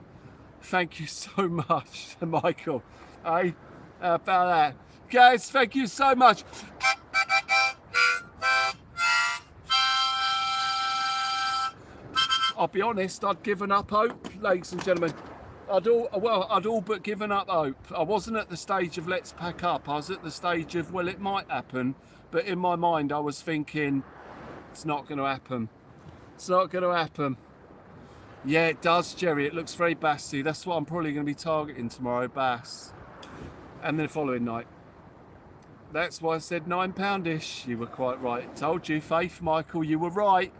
Thank you so much, Michael. Hey, how about that? Gaz, thank you so much. I'll be honest, I'd given up hope, ladies and gentlemen. I'd all but given up hope. I wasn't at the stage of let's pack up. I was at the stage of, well, it might happen. But in my mind, I was thinking, it's not going to happen. It's not going to happen. Yeah, it does, Jerry. It looks very bassy. That's what I'm probably going to be targeting tomorrow, bass. And then the following night. That's why I said £9-ish. You were quite right. Told you, Faith, Michael, you were right.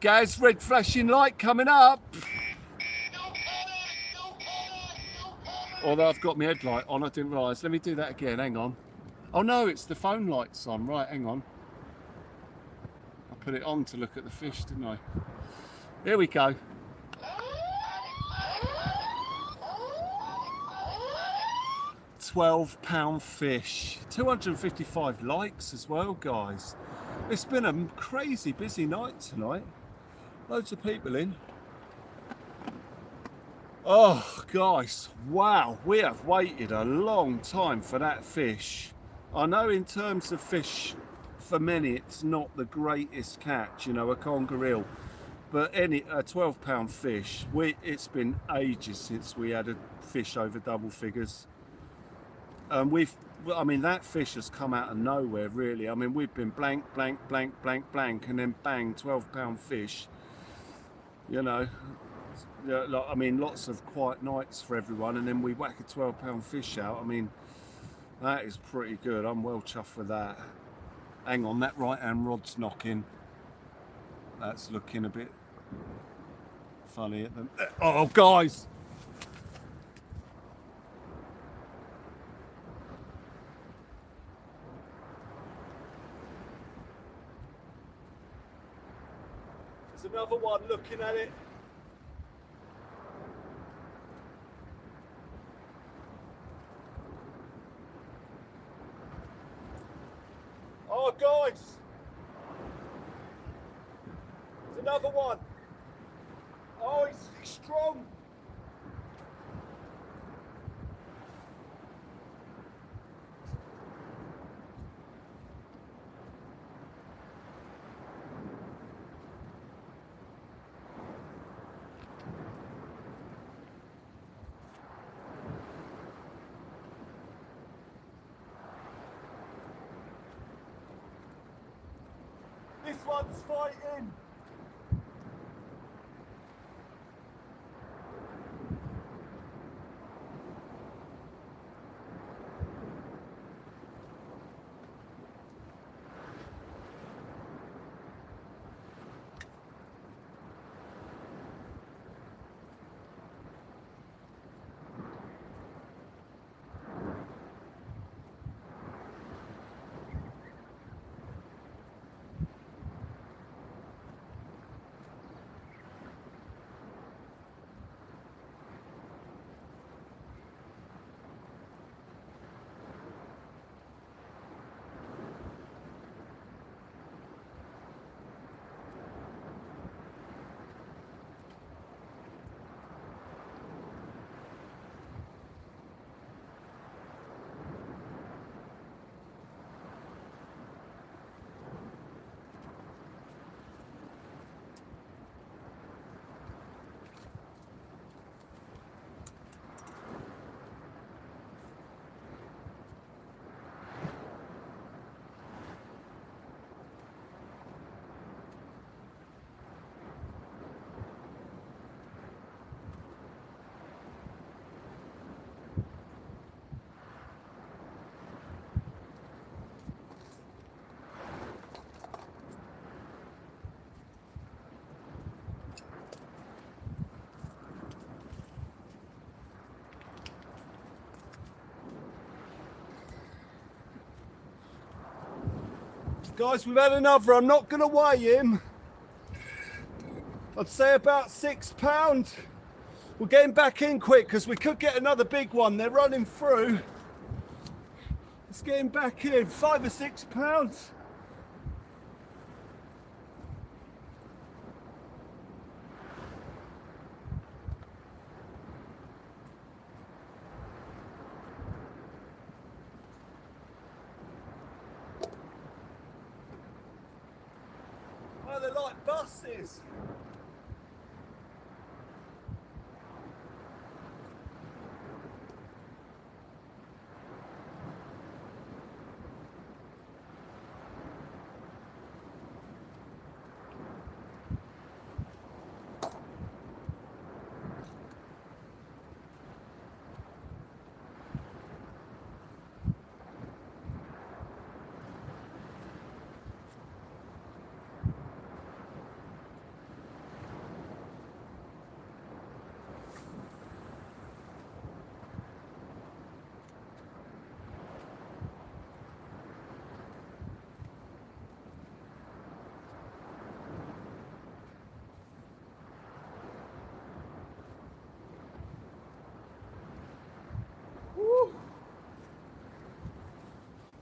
Gaz, red flashing light coming up. Although I've got my headlight on, I didn't realise. Let me do that again, hang on. Oh no, it's the phone lights on. Right, hang on. I put it on to look at the fish, didn't I? Here we go. £12 fish. 255 likes as well, guys. It's been a crazy busy night tonight. Loads of people in. Oh, guys, wow, we have waited a long time for that fish. I know in terms of fish, for many, it's not the greatest catch, you know, a conger eel. But a £12 fish, it's been ages since we had a fish over double figures. I mean, that fish has come out of nowhere, really. I mean, we've been blank, blank, blank, blank, blank, and then bang, £12 fish. You know, I mean, lots of quiet nights for everyone, and then we whack a £12 fish out. I mean, that is pretty good. I'm well chuffed with that. Hang on, that right hand rod's knocking. That's looking a bit funny at them. Oh, guys! There's another one looking at it. Oh, guys! There's another one. Oh, he's strong. This one's fighting. Guys, we've had another. I'm not going to weigh him. I'd say about £6. We're getting back in quick because we could get another big one. They're running through. Let's get him back in. £5 or £6. Oh, they're like buses.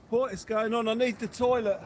What is going on? I need the toilet.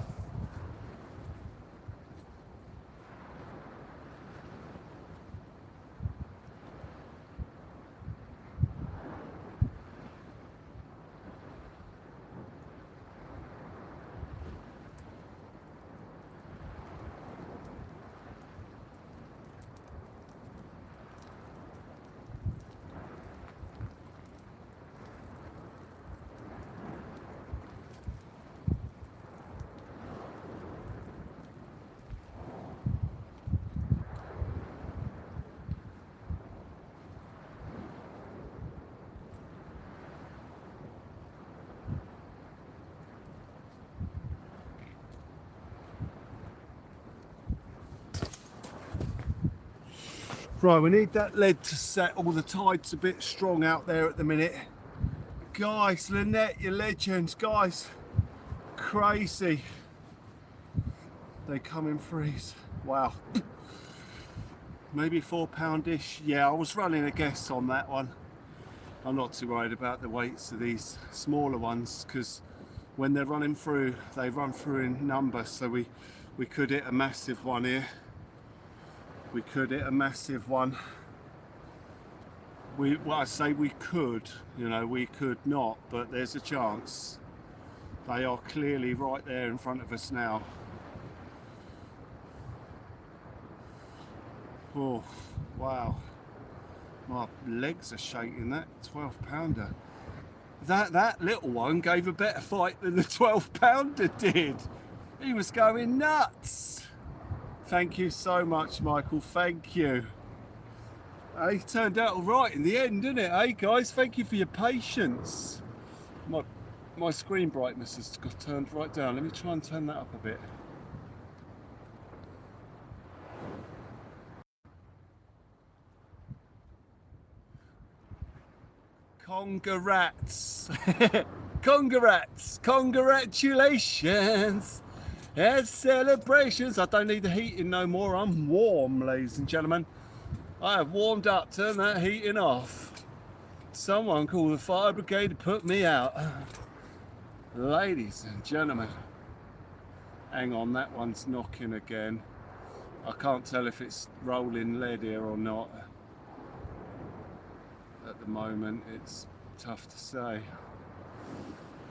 Right, we need that lead to settle. The tide's a bit strong out there at the minute. Guys, Lynette, you legends, guys. Crazy. They come in threes. Wow. Maybe £4-ish. Yeah, I was running a guess on that one. I'm not too worried about the weights of these smaller ones because when they're running through, they run through in numbers. So we could hit a massive one here. We could hit a massive one. Well, I say we could, you know, we could not, but there's a chance. They are clearly right there in front of us now. Oh, wow. My legs are shaking. That 12-pounder. That little one gave a better fight than the 12-pounder did. He was going nuts. Thank you so much, Michael. Thank you. He turned out all right in the end, didn't it? Hey guys, thank you for your patience. My screen brightness has got turned right down. Let me try and turn that up a bit. Congrats. Congrats. Congratulations. And celebrations. I don't need the heating no more. I'm warm, ladies and gentlemen. I have warmed up. Turn that heating off. Someone call the fire brigade to put me out. Ladies and gentlemen. Hang on, that one's knocking again. I can't tell if it's rolling lead here or not. At the moment, it's tough to say.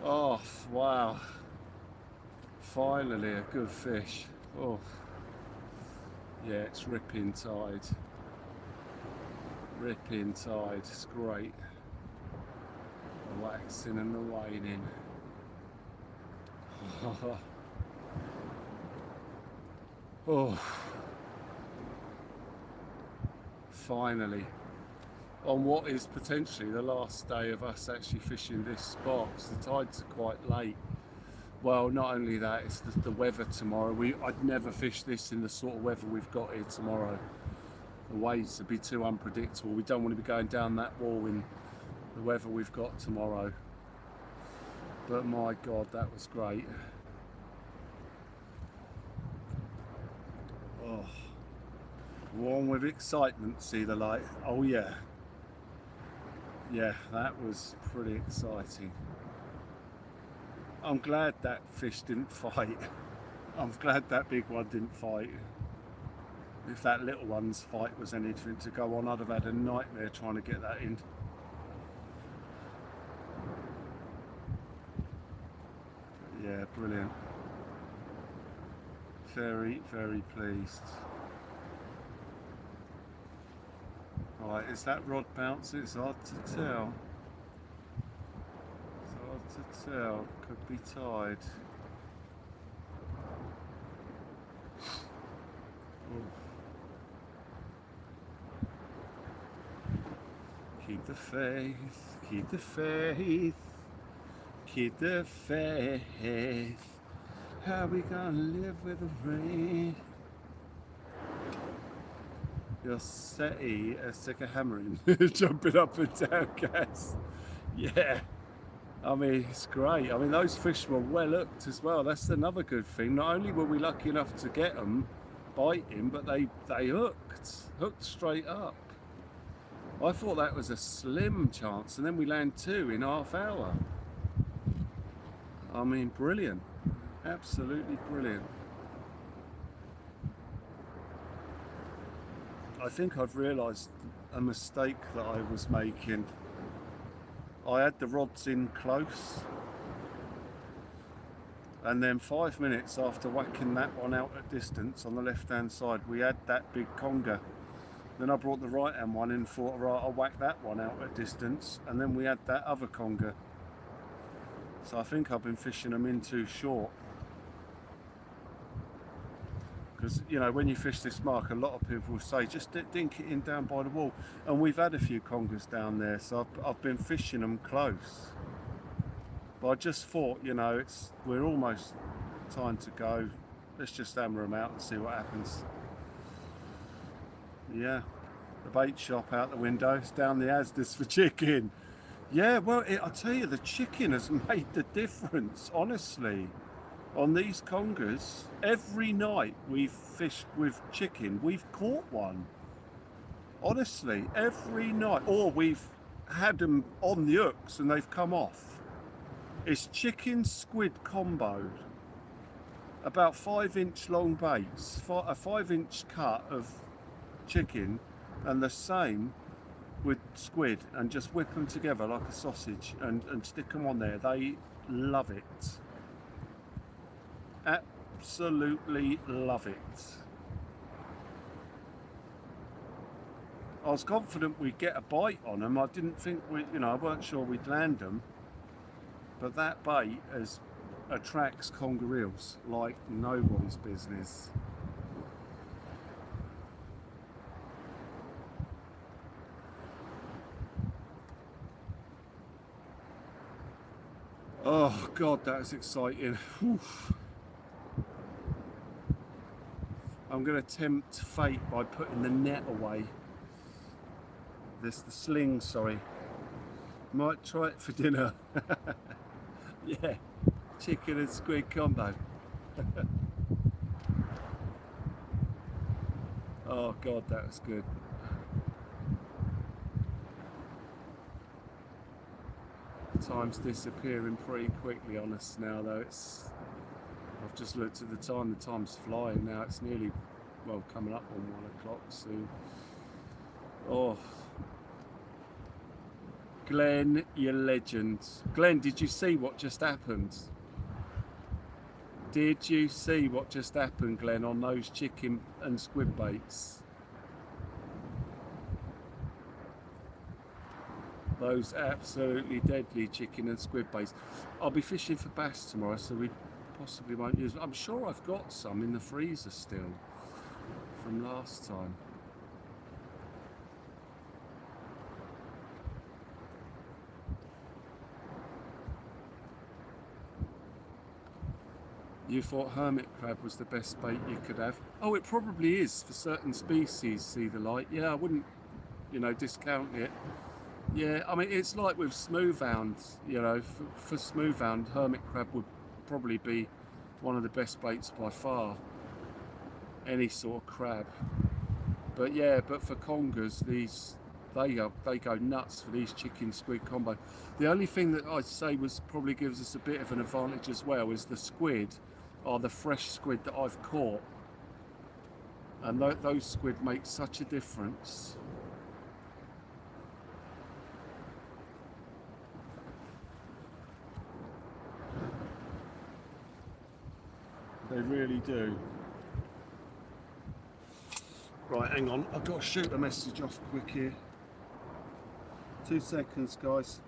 Oh, wow. Finally a good fish. Oh, yeah, it's ripping tide. Ripping tide, it's great. The waxing and the waning. Oh, finally. On what is potentially the last day of us actually fishing this spot, because the tides are quite late. Well, not only that, it's the weather tomorrow. I'd never fish this in the sort of weather we've got here tomorrow. The waves would be too unpredictable. We don't want to be going down that wall in the weather we've got tomorrow. But my God, that was great. Oh, warm with excitement, see the light. Oh yeah. Yeah, that was pretty exciting. I'm glad that fish didn't fight. I'm glad that big one didn't fight. If that little one's fight was anything to go on, I'd have had a nightmare trying to get that in. Yeah, brilliant. Very, very pleased. Right, is that rod bouncing? It's hard to tell. It's hard to tell. Could be tide. Keep the faith, keep the faith, keep the faith. How we gonna live with the rain? Your SETI is sick of hammering, jumping up and down, guys. Yeah, I mean, it's great. I mean, those fish were well hooked as well. That's another good thing. Not only were we lucky enough to get them biting, but they hooked straight up. I thought that was a slim chance, and then we land 2 in half hour. I mean, brilliant. Absolutely brilliant. I think I've realised a mistake that I was making. I had the rods in close, and then 5 minutes after whacking that one out at distance on the left hand side, we had that big conger. Then I brought the right hand one in and thought, right, I'll whack that one out at distance, and then we had that other conger. So I think I've been fishing them in too short. Because, you know, when you fish this mark, a lot of people will say, just dink it in down by the wall. And we've had a few congers down there, so I've been fishing them close. But I just thought, you know, we're almost time to go. Let's just hammer them out and see what happens. Yeah, the bait shop out the window. It's down the Asda's for chicken. Yeah, well, I tell you, the chicken has made the difference, honestly. On these congers, every night we've fished with chicken, we've caught one. Honestly, every night. Or we've had them on the hooks and they've come off. It's chicken squid combo. About 5-inch long baits, a 5-inch cut of chicken, and the same with squid, and just whip them together like a sausage and stick them on there. They love it. Absolutely love it. I was confident we'd get a bite on them. I didn't think I weren't sure we'd land them, but that bait attracts conger eels like nobody's business. Oh God, that's exciting. Oof. I'm going to tempt fate by putting the net away. The sling, sorry. Might try it for dinner. Yeah, chicken and squid combo. Oh God, that was good. Time's disappearing pretty quickly on us now, though. I've just looked at the time's flying now. It's nearly, well, coming up on 1 o'clock soon. Oh, Glenn, you legend. Glenn, did you see what just happened? Did you see what just happened, Glenn, on those chicken and squid baits? Those absolutely deadly chicken and squid baits. I'll be fishing for bass tomorrow, so we possibly won't use them. I'm sure I've got some in the freezer still from last time. You thought hermit crab was the best bait you could have? Oh, it probably is for certain species, see the light. Yeah, I wouldn't, discount it. Yeah, I mean, it's like with smoothhound, for smoothhound, hermit crab would probably be one of the best baits by far. Any sort of crab. But yeah, but for congers, they go nuts for these chicken squid combo. The only thing that I'd say probably gives us a bit of an advantage as well is the squid are the fresh squid that I've caught. And those squid make such a difference. They really do. Right, hang on. I've got to shoot a message off quick here. 2 seconds, guys.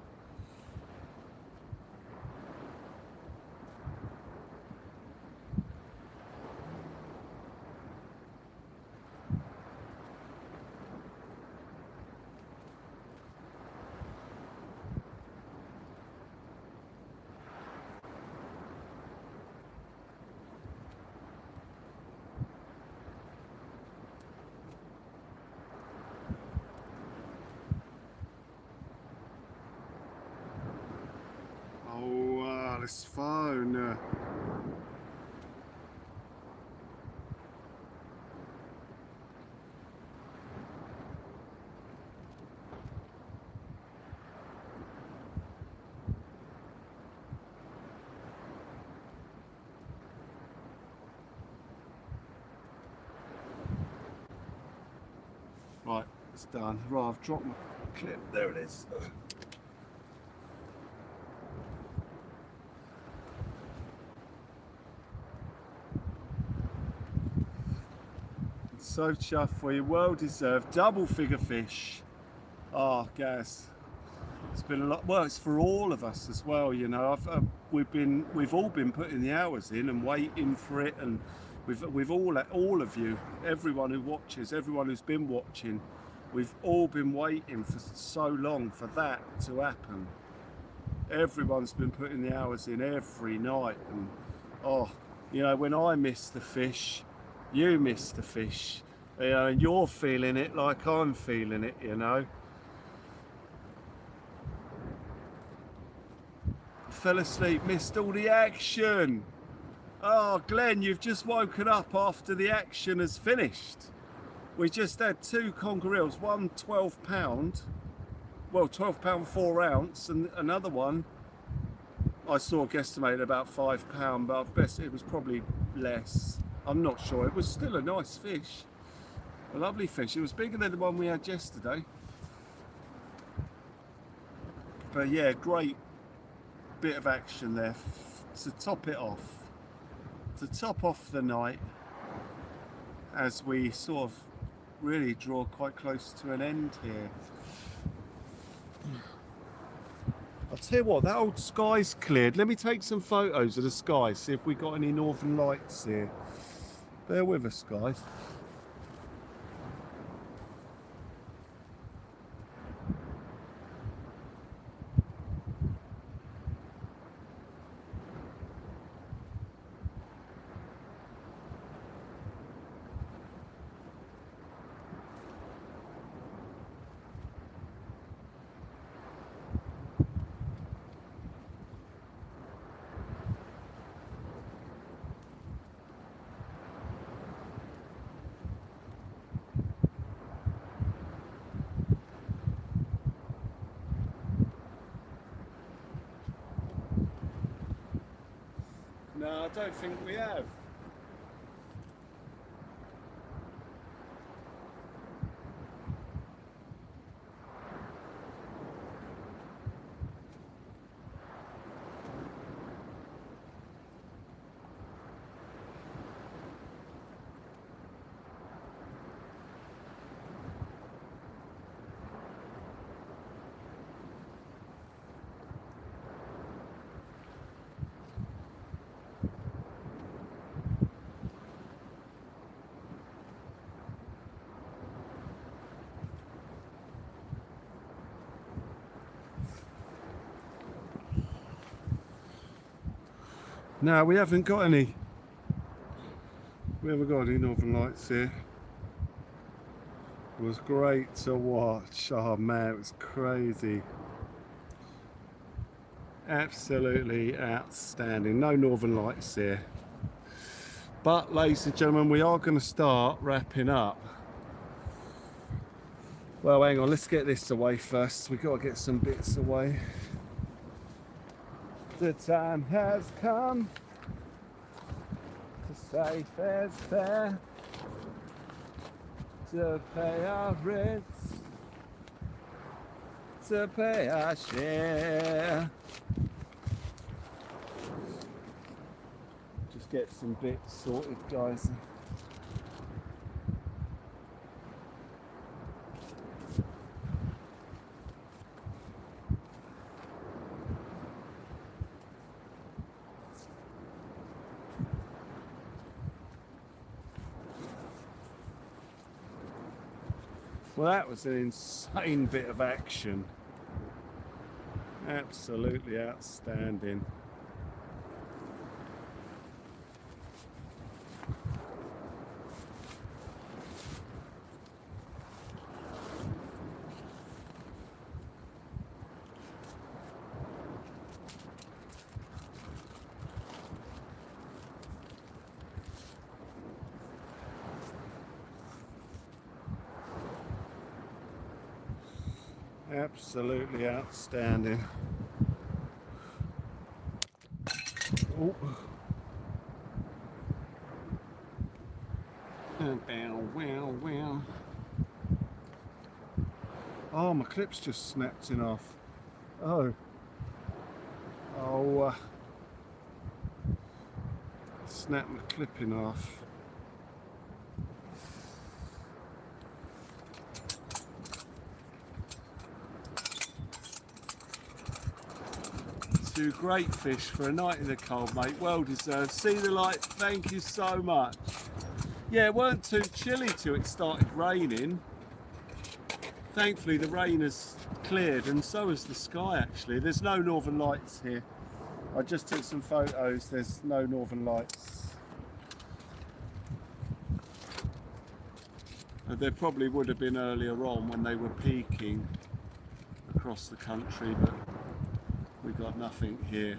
This phone. Right, it's done. Right, I've dropped my clip. There it is. So chuffed for you, well deserved, double figure fish. Oh, Gaz, it's been a lot. Well, it's for all of us as well. We've all been putting the hours in and waiting for it, and we've all of you, everyone who watches, everyone who's been watching, we've all been waiting for so long for that to happen. Everyone's been putting the hours in every night, and when I miss the fish, you miss the fish. You know, and you're feeling it like I'm feeling it, you know. Fell asleep, missed all the action. Oh, Glenn, you've just woken up after the action has finished. We just had 2 conger eels, one 12 pound, well 12 pound 4 ounce, and another one I saw guesstimated about 5 pound, but I bet it was probably less. I'm not sure. It was still a nice fish, a lovely fish. It was bigger than the one we had yesterday. But yeah, great bit of action there to top it off. To top off the night as we sort of really draw quite close to an end here. I'll tell you what, that old sky's cleared. Let me take some photos of the sky, see if we got any northern lights here. Bear with us, guys. No, I don't think we have. No, we haven't got any. We haven't got any northern lights here. It was great to watch. Oh man, it was crazy. Absolutely outstanding. No northern lights here. But ladies and gentlemen, we are going to start wrapping up. Well, hang on, let's get this away first. We've got to get some bits away. The time has come to say fair's fair, to pay our rents, to pay our share. Just get some bits sorted, guys. Well, that was an insane bit of action. Absolutely outstanding. Absolutely outstanding. Oh. Wow. Oh, my clip's just snapped in half. Oh. Snapped my clip in half. Two great fish for a night in the cold, mate. Well deserved. See the light. Thank you so much. Yeah, it weren't too chilly till it started raining. Thankfully, the rain has cleared, and so has the sky. Actually, there's no northern lights here. I just took some photos. There's no northern lights. There probably would have been earlier on when they were peaking across the country, but we got nothing here.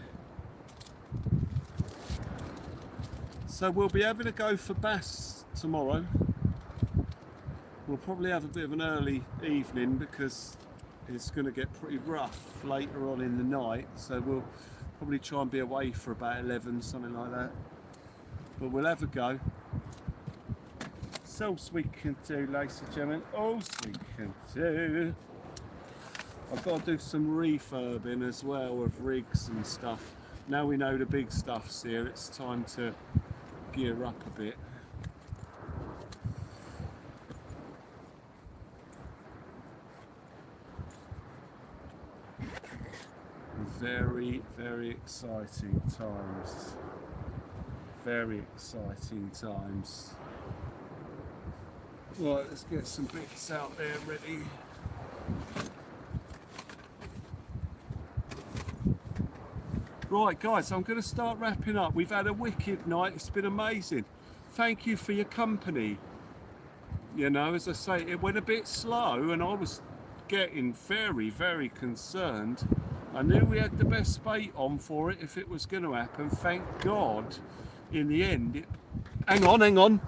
So we'll be having a go for bass tomorrow. We'll probably have a bit of an early evening because it's going to get pretty rough later on in the night, so we'll probably try and be away for about 11, something like that. But we'll have a go. So we can do, ladies and gentlemen, all we can do. I've got to do some refurbing as well of rigs and stuff. Now we know the big stuff's here, it's time to gear up a bit. Very, very exciting times. Very exciting times. Right, let's get some bits out there ready. Right guys, I'm going to start wrapping up. We've had a wicked night, it's been amazing. Thank you for your company. You know, as I say, it went a bit slow and I was getting very, very concerned. I knew we had the best bait on for it if it was going to happen. Thank God, in the end, it... Hang on.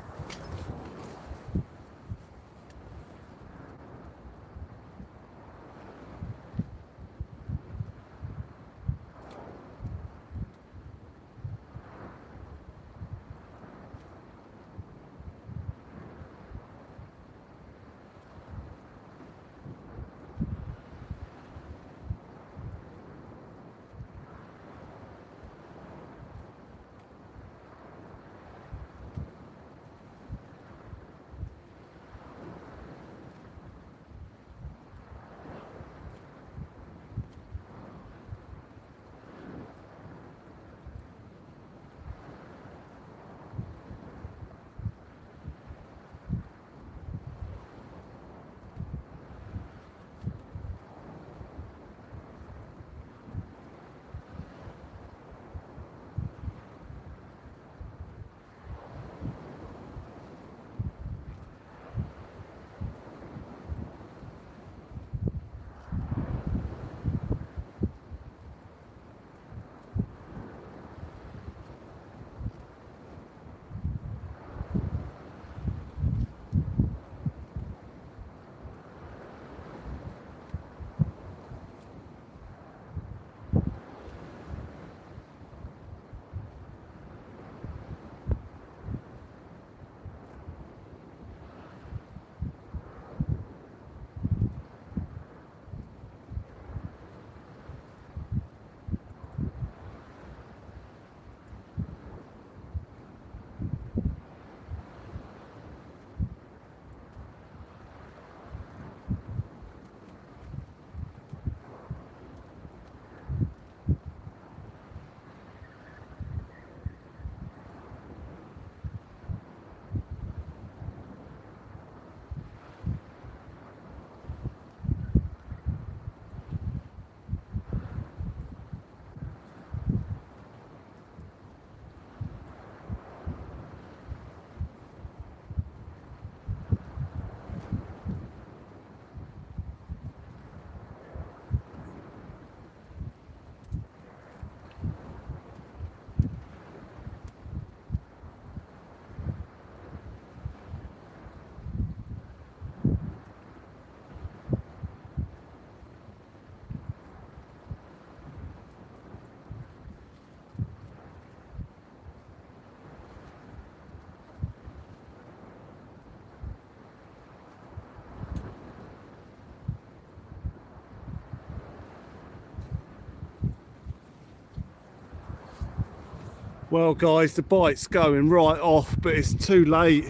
Well guys, the bite's going right off, but it's too late.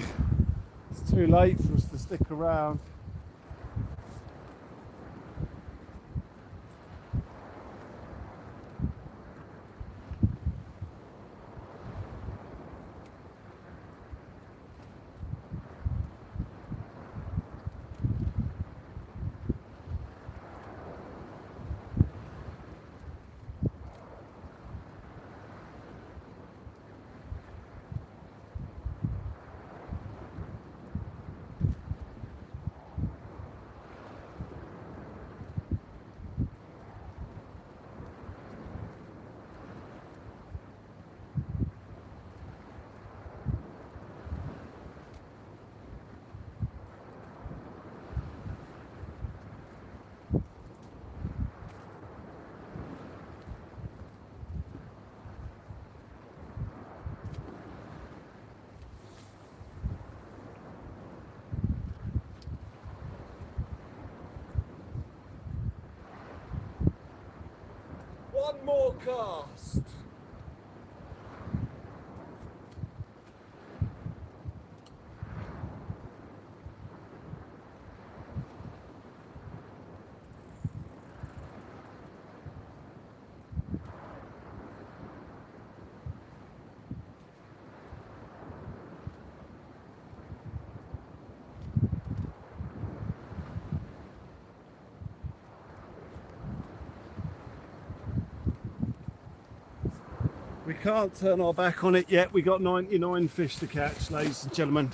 It's too late for us to stick around. One more cast. We can't turn our back on it yet. We got 99 fish to catch, ladies and gentlemen.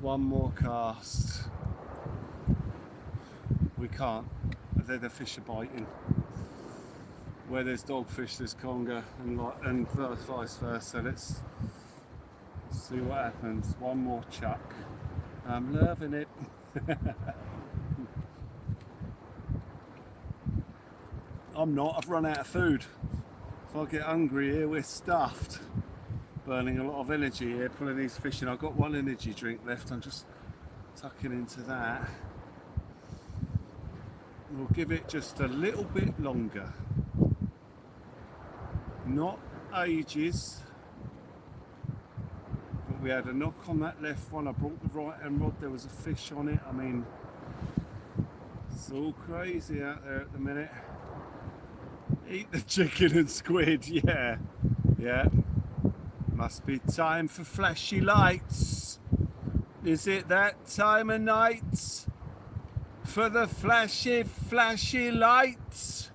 One more cast. We can't. The fish are biting. Where there's dogfish, there's conger, and vice versa. Let's see what happens. One more chuck. I'm loving it. I'm not. I've run out of food. If I get hungry here, we're stuffed. Burning a lot of energy here, pulling these fish in. I've got one energy drink left. I'm just tucking into that. We'll give it just a little bit longer. Not ages. But we had a knock on that left one. I brought the right hand rod. There was a fish on it. I mean, it's all crazy out there at the minute. Eat the chicken and squid, yeah. Must be time for flashy lights. Is it that time of night for the flashy lights?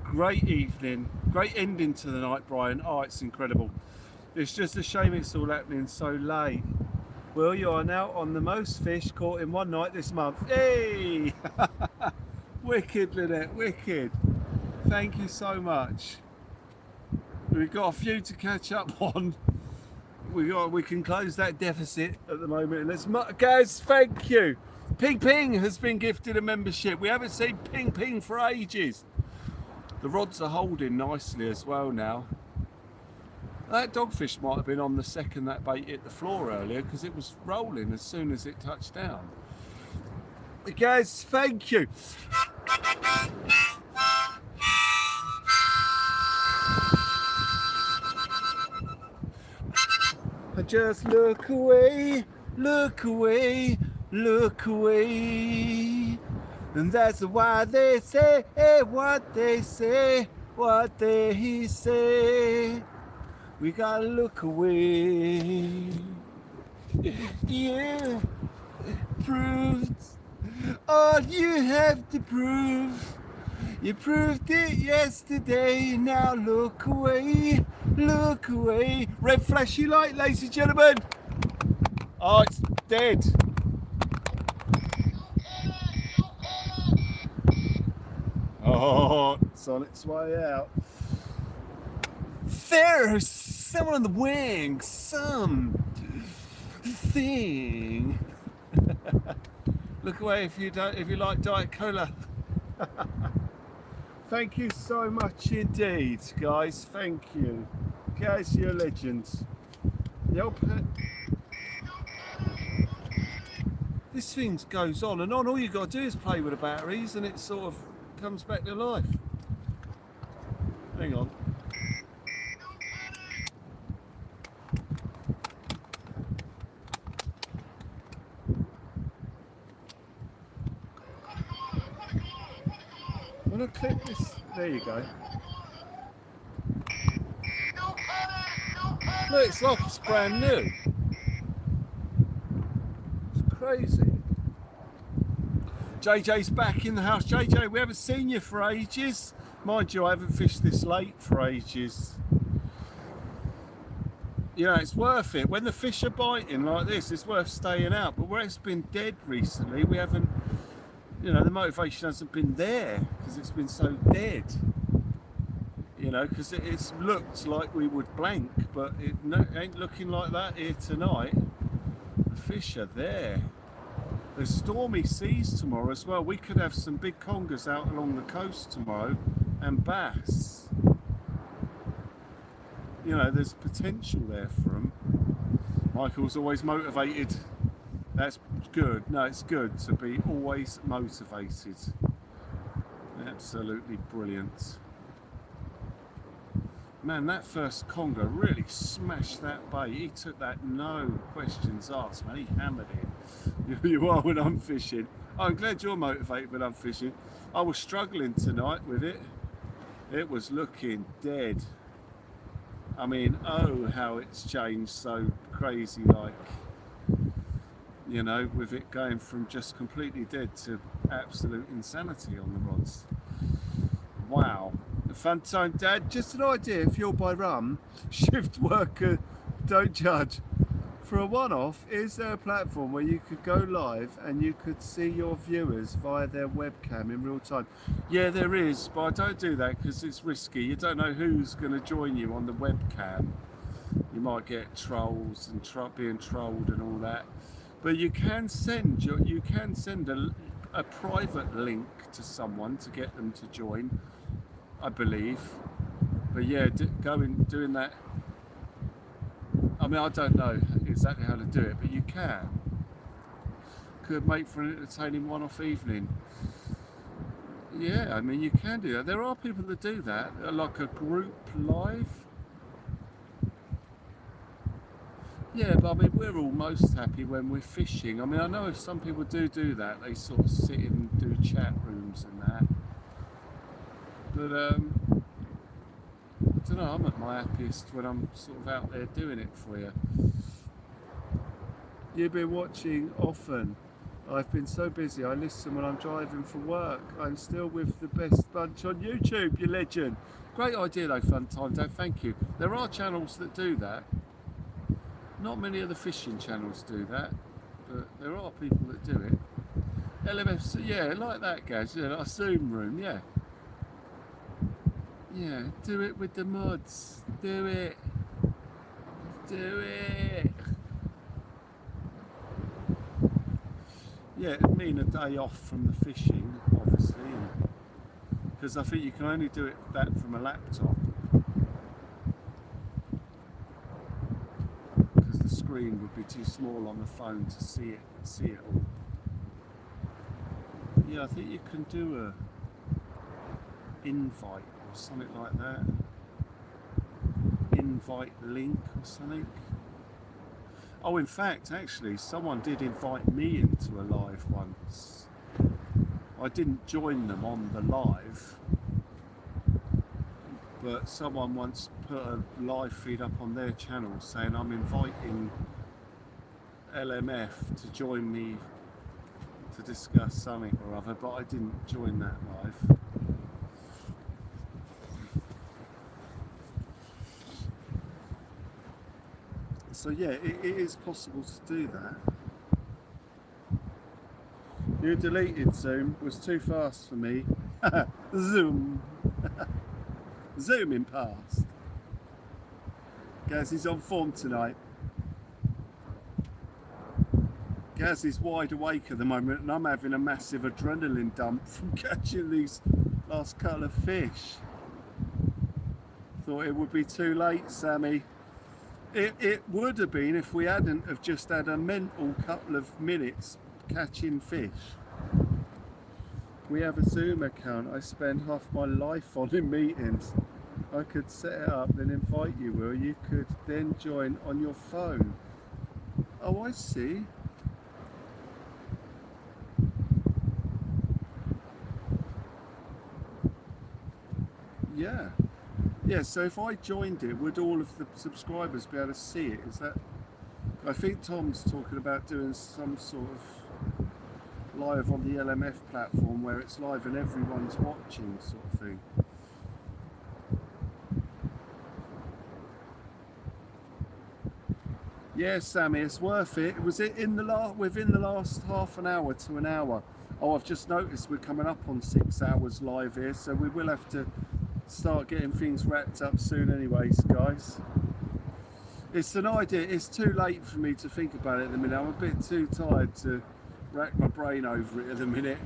Great evening, great ending to the night, Brian. Oh, it's incredible. It's just a shame it's all happening so late. Well, you are now on the most fish caught in one night this month. Hey! Wicked, Lynette, wicked. Thank you so much. We've got a few to catch up on. We can close that deficit at the moment. Guys, thank you. Ping Ping has been gifted a membership. We haven't seen Ping Ping for ages. The rods are holding nicely as well now. That dogfish might have been on the second that bait hit the floor earlier because it was rolling as soon as it touched down. Guys, thank you. I just look away, look away, look away. And that's why they say what they say, what they say. We gotta look away. You proved all you have to prove. You proved it yesterday, now look away, look away. Red flashy light, ladies and gentlemen. Oh, it's dead. Oh, it's on its way out. There's someone on the wing, something. Look away if you like Diet Cola. Thank you so much indeed, guys. Thank you. Guys, you're legends. Yep. This thing goes on and on. All you got to do is play with the batteries and it sort of comes back to life. Hang on. I'm going to clip this. There you go. Look, it's like it's brand new. It's crazy. JJ's back in the house. JJ, we haven't seen you for ages. Mind you, I haven't fished this late for ages. You know, it's worth it. When the fish are biting like this, it's worth staying out. But where it's been dead recently, we haven't, you know, the motivation hasn't been there because it's been so dead. You know, because it's looked like we would blank, but it ain't looking like that here tonight. The fish are there. There's stormy seas tomorrow as well. We could have some big congers out along the coast tomorrow and bass. You know, there's potential there for them. Michael's always motivated. That's good. No, it's good to be always motivated. Absolutely brilliant. Man, that first conger really smashed that bait. He took that no questions asked, man. He hammered it. You are when I'm fishing. I'm glad you're motivated when I'm fishing. I was struggling tonight with it. It was looking dead. I mean, oh, how it's changed so crazy, like, you know, with it going from just completely dead to absolute insanity on the rods. Wow. A fun time, Dad. Just an idea, if you're by rum, shift worker, don't judge. For a one-off, is there a platform where you could go live and you could see your viewers via their webcam in real time? Yeah, there is, but I don't do that because it's risky. You don't know who's going to join you on the webcam. You might get trolls and being trolled and all that. But you can send a private link to someone to get them to join, I believe. But yeah, doing that. I mean, I don't know exactly how to do it, but you can. Could make for an entertaining one-off evening. Yeah, I mean, you can do that. There are people that do that, like a group live. Yeah, but I mean, we're all most happy when we're fishing. I mean, I know if some people do that, they sort of sit in and do chat rooms and that. But I don't know, I'm at my happiest when I'm sort of out there doing it for you. You've been watching often. I've been so busy, I listen when I'm driving for work. I'm still with the best bunch on YouTube, you legend. Great idea though, Fun Time Dad, thank you. There are channels that do that. Not many of the fishing channels do that, but there are people that do it. LMFs, yeah, like that, guys. Yeah, like a Zoom room, yeah. Yeah, do it with the mods. Do it. Do it. Yeah, it'd mean a day off from the fishing, obviously, because I think you can only do that from a laptop. Because the screen would be too small on the phone to see it all. Yeah, I think you can do a invite or something like that. Invite link or something. Oh, in fact, actually, someone did invite me into a live once. I didn't join them on the live, but someone once put a live feed up on their channel saying I'm inviting LMF to join me to discuss something or other, but I didn't join that live. So yeah, it is possible to do that. You deleted Zoom, was too fast for me. Zoom. Zooming past. Gaz is on form tonight. Gaz is wide awake at the moment and I'm having a massive adrenaline dump from catching these last couple of fish. Thought it would be too late, Sammy. It would have been if we hadn't have just had a mental couple of minutes catching fish. We have a Zoom account I spend half my life on in meetings. I could set it up, then invite you, Will. You could then join on your phone. Oh, I see. Yeah. Yeah, so if I joined it, would all of the subscribers be able to see it? Is that... I think Tom's talking about doing some sort of live on the LMF platform where it's live and everyone's watching sort of thing. Yeah, Sammy, it's worth it. Was it within the last half an hour to an hour? Oh, I've just noticed we're coming up on 6 hours live here, so we will have to start getting things wrapped up soon anyways, guys. It's an idea. It's too late for me to think about it at the minute. I'm a bit too tired to rack my brain over it at the minute.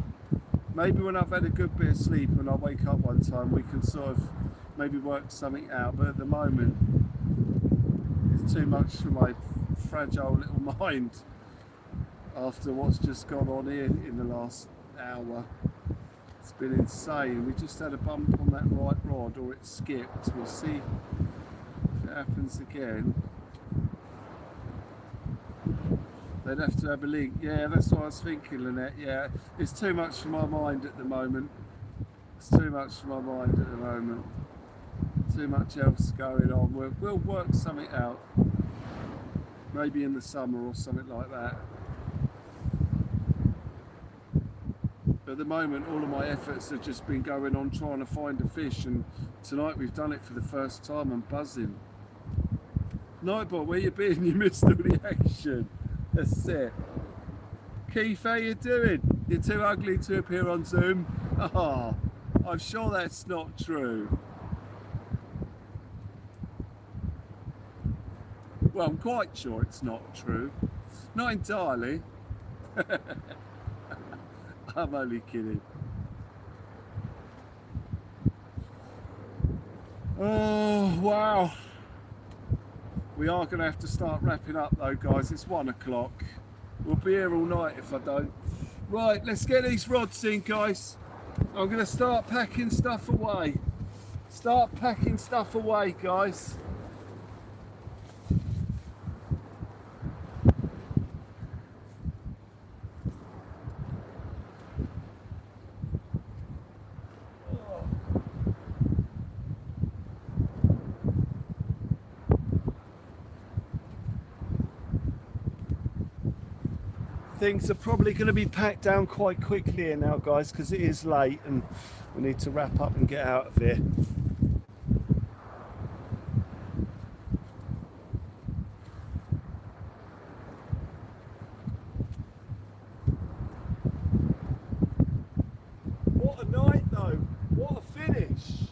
Maybe when I've had a good bit of sleep and I wake up one time, we can sort of maybe work something out, but at the moment it's too much for my fragile little mind. after what's just gone on here in the last hour. It's been insane. We just had a bump on that right rod, or it skipped. We'll see if it happens again. They'd have to have a link. Yeah, that's what I was thinking, Lynette. Yeah, it's too much for my mind at the moment. It's too much for my mind at the moment. Too much else going on. We'll work something out. Maybe in the summer or something like that. At the moment, all of my efforts have just been going on trying to find a fish, and tonight we've done it for the first time. I'm buzzing. Nightbot, where you been? You missed all the action. That's it. Keith, how you doing? You're too ugly to appear on Zoom. Oh, I'm sure that's not true. Well, I'm quite sure it's not true. Not entirely. I'm only kidding. Oh, wow. We are going to have to start wrapping up though, guys. It's 1 o'clock. We'll be here all night if I don't. Right, let's get these rods in, guys. I'm going to start packing stuff away. Start packing stuff away, guys. Things are probably going to be packed down quite quickly here now, guys, because it is late and we need to wrap up and get out of here. What a night though, what a finish.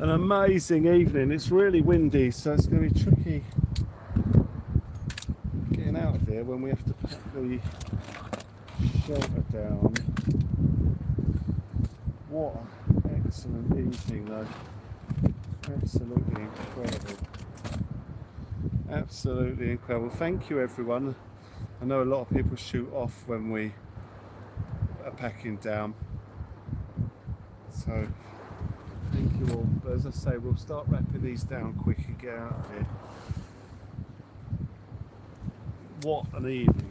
An amazing evening. It's really windy, so it's going to be tricky getting out of here when we have to pack the shelter down. What an excellent evening though. Absolutely incredible. Absolutely incredible. Thank you everyone. I know a lot of people shoot off when we are packing down. So thank you all. But as I say, we'll start wrapping these down quick and get out of here. What an evening.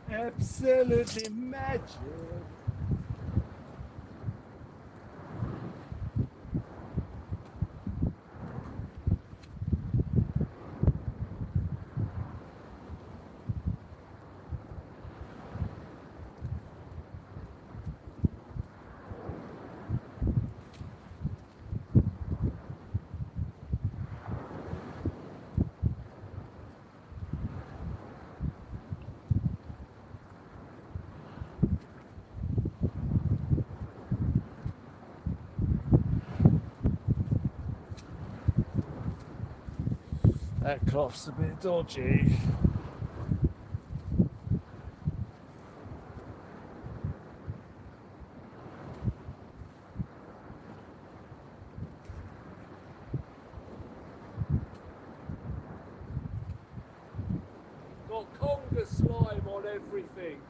Absolutely magic. That cloth's a bit dodgy. Got Conger slime on everything.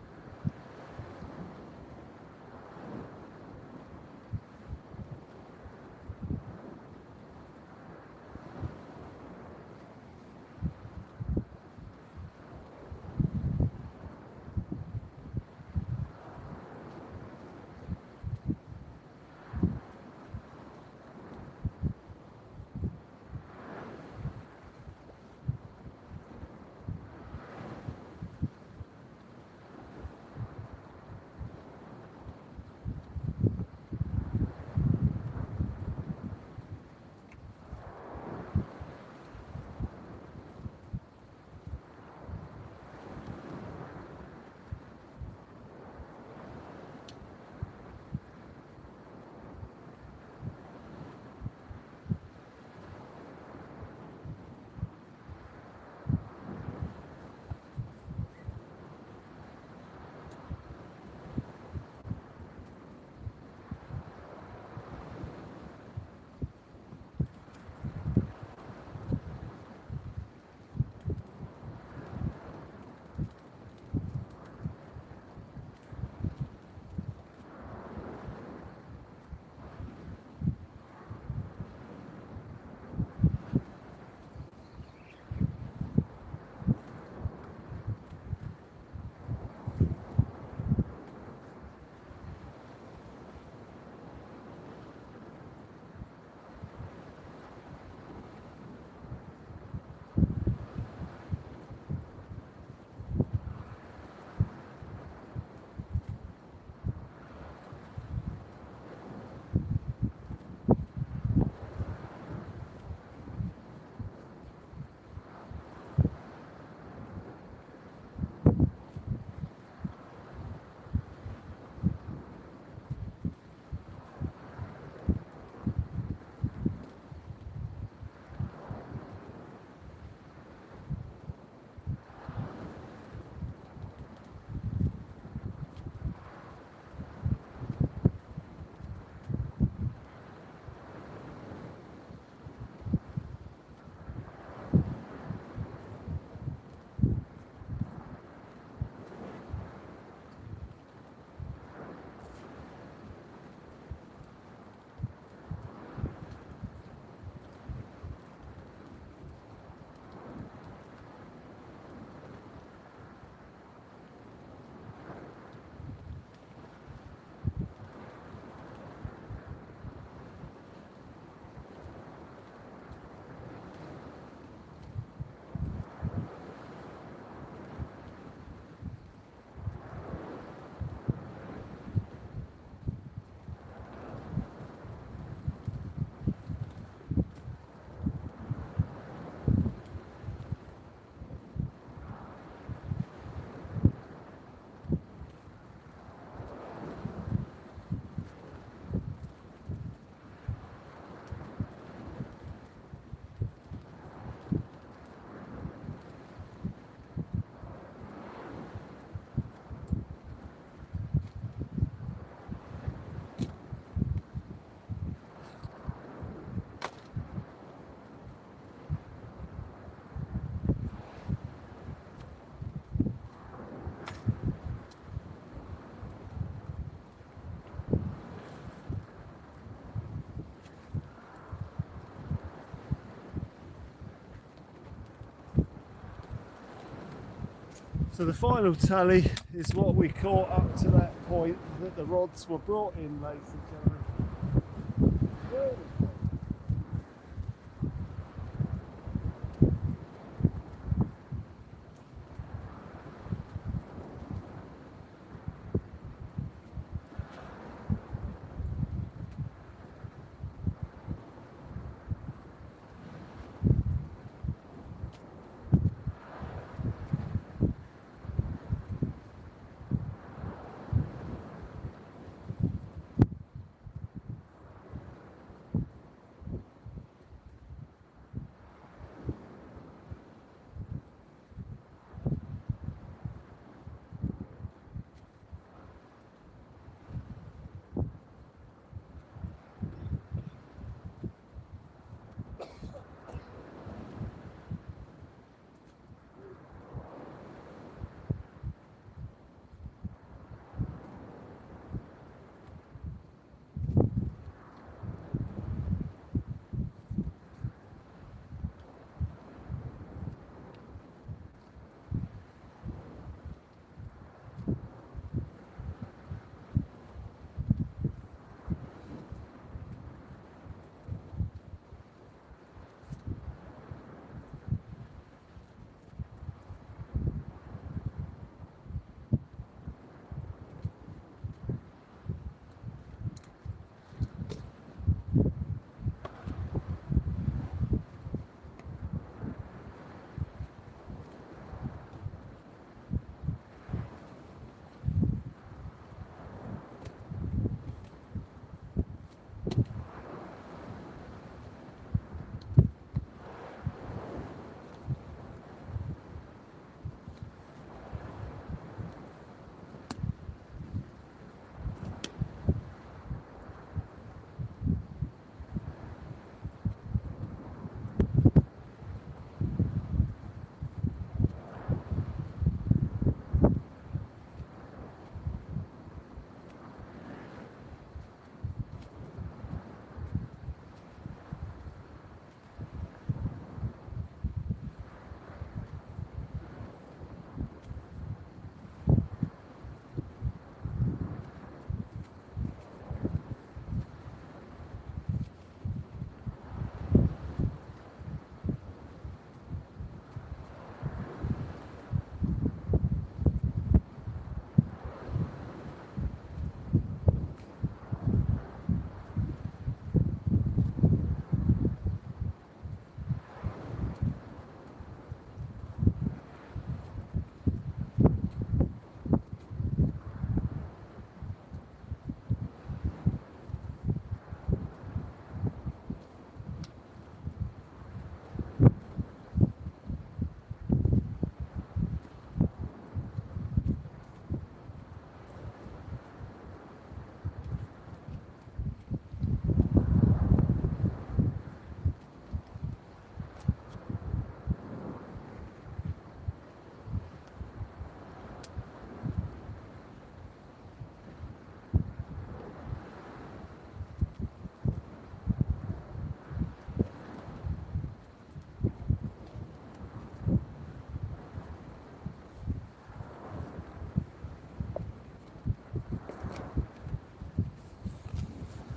So the final tally is what we caught up to that point that the rods were brought in, ladies and gentlemen.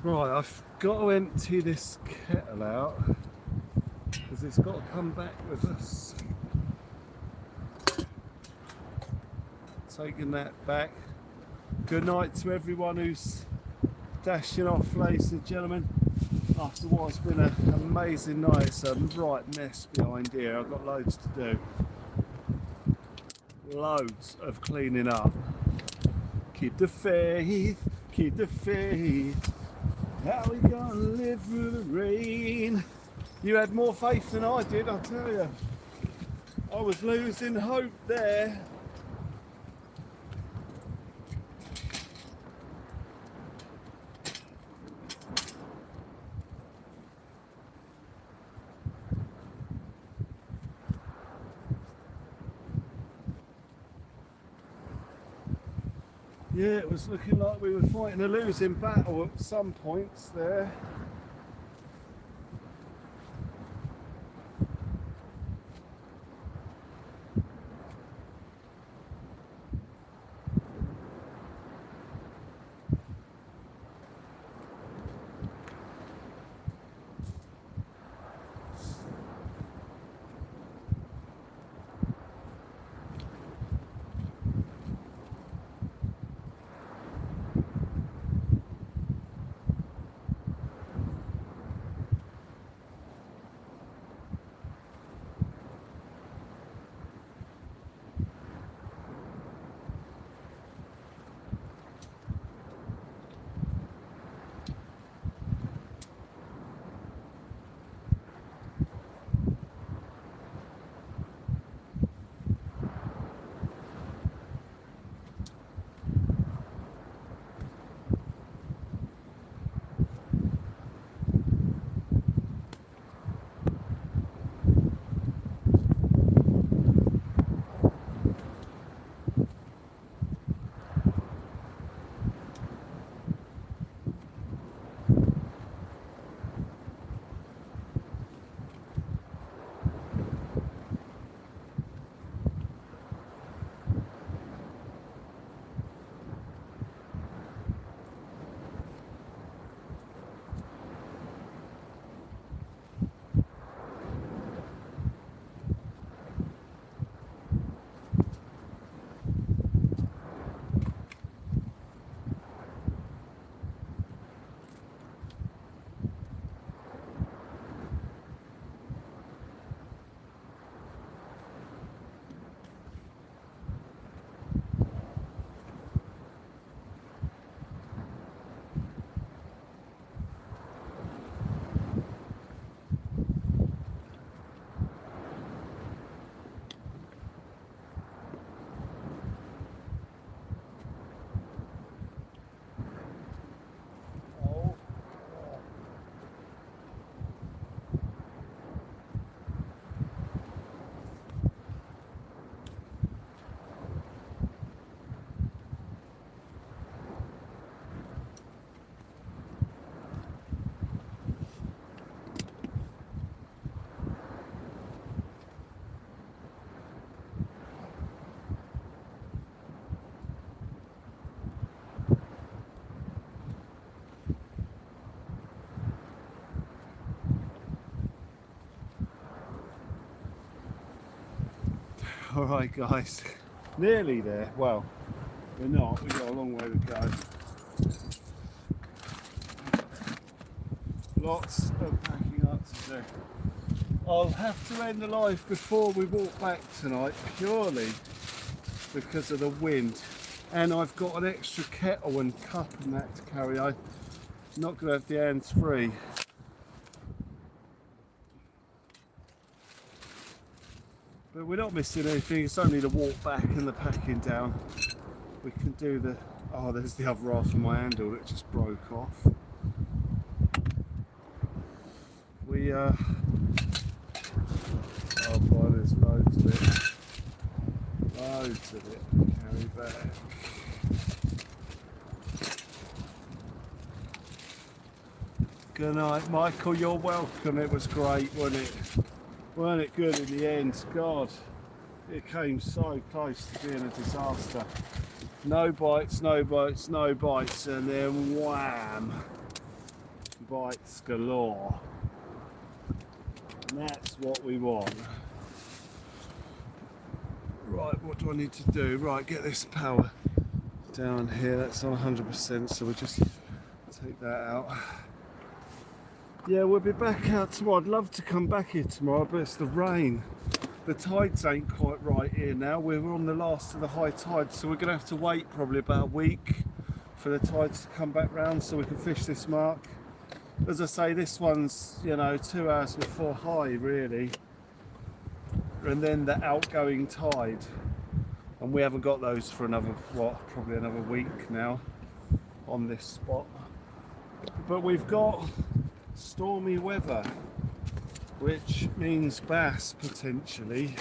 Right, I've got to empty this kettle out because it's got to come back with us. Taking that back. Good night to everyone who's dashing off, ladies and gentlemen. After what's been an amazing night, it's a right mess behind here. I've got loads to do. Loads of cleaning up. Keep the faith, keep the faith. How we gonna live through the rain? You had more faith than I did, I'll tell you. I was losing hope there. Yeah, it was looking like we were fighting a losing battle at some points there. All right, guys, nearly there. Well, we're not. We've got a long way to go. Lots of packing up to do. I'll have to end the live before we walk back tonight, purely because of the wind. And I've got an extra kettle and cup and that to carry. I'm not going to have the hands free. But we're not missing anything. It's only the walk back and the packing down. We can do the... Oh, there's the other half of my handle that just broke off. We oh boy, there's loads of it. Loads of it. Carry back. Good night, Michael. You're welcome. It was great, wasn't it? Weren't it good in the end? God, it came so close to being a disaster. No bites, no bites, no bites, and then wham! Bites galore. And that's what we want. Right, what do I need to do? Right, get this power down here. That's on 100%, so we'll just take that out. Yeah, we'll be back out tomorrow. I'd love to come back here tomorrow, but it's the rain. The tides ain't quite right here now. We're on the last of the high tides, so we're going to have to wait probably about a week for the tides to come back round so we can fish this mark. As I say, this one's, you know, 2 hours before high, really. And then the outgoing tide. And we haven't got those for another, what, probably another week now on this spot. But we've got stormy weather, which means bass potentially.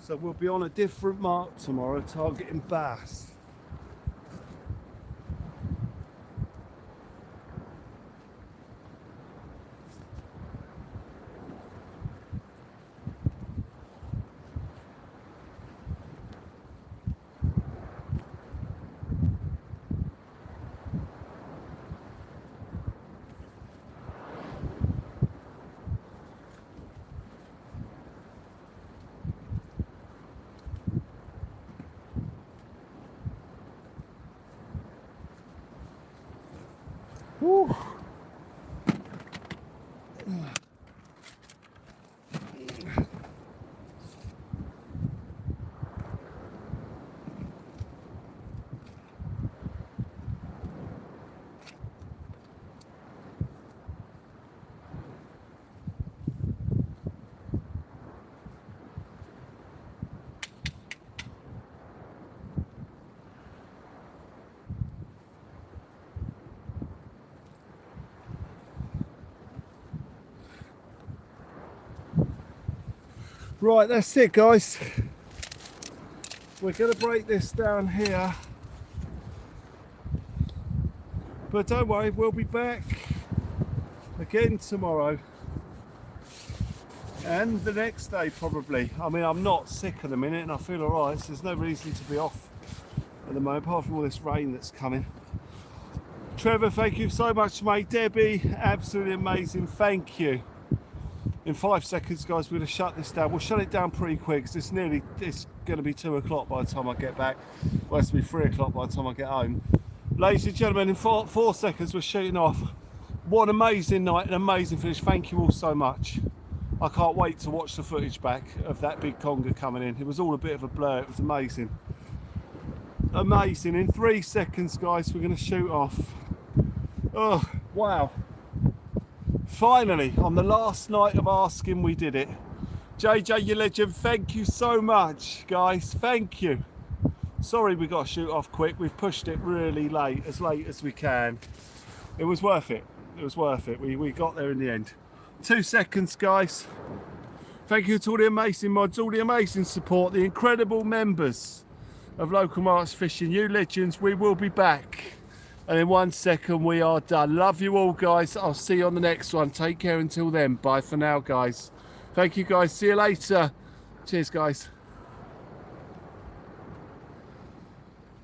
So we'll be on a different mark tomorrow, targeting bass. Woo. Right, that's it, guys. We're going to break this down here. But don't worry, we'll be back again tomorrow. And the next day, probably. I mean, I'm not sick at the minute and I feel alright, so there's no reason to be off at the moment, apart from all this rain that's coming. Trevor, thank you so much, mate. Debbie, absolutely amazing. Thank you. In 5 seconds, guys, we're going to shut this down. We'll shut it down pretty quick because it's going to be 2 o'clock by the time I get back. Well, it's going to be 3 o'clock by the time I get home. Ladies and gentlemen, in 4 seconds, we're shooting off. What an amazing night, an amazing finish. Thank you all so much. I can't wait to watch the footage back of that big conger coming in. It was all a bit of a blur. It was amazing. Amazing. In 3 seconds, guys, we're going to shoot off. Oh, wow. Finally, on the last night of asking, we did it. JJ, you legend, thank you so much, guys. Thank you. Sorry we got to shoot off quick. We've pushed it really late as we can. It was worth it. It was worth it. We got there in the end. 2 seconds, guys. Thank you to all the amazing mods, all the amazing support, the incredible members of Local Marks Fishing. You legends, we will be back. And in 1 second, we are done. Love you all, guys. I'll see you on the next one. Take care until then. Bye for now, guys. Thank you, guys. See you later. Cheers, guys.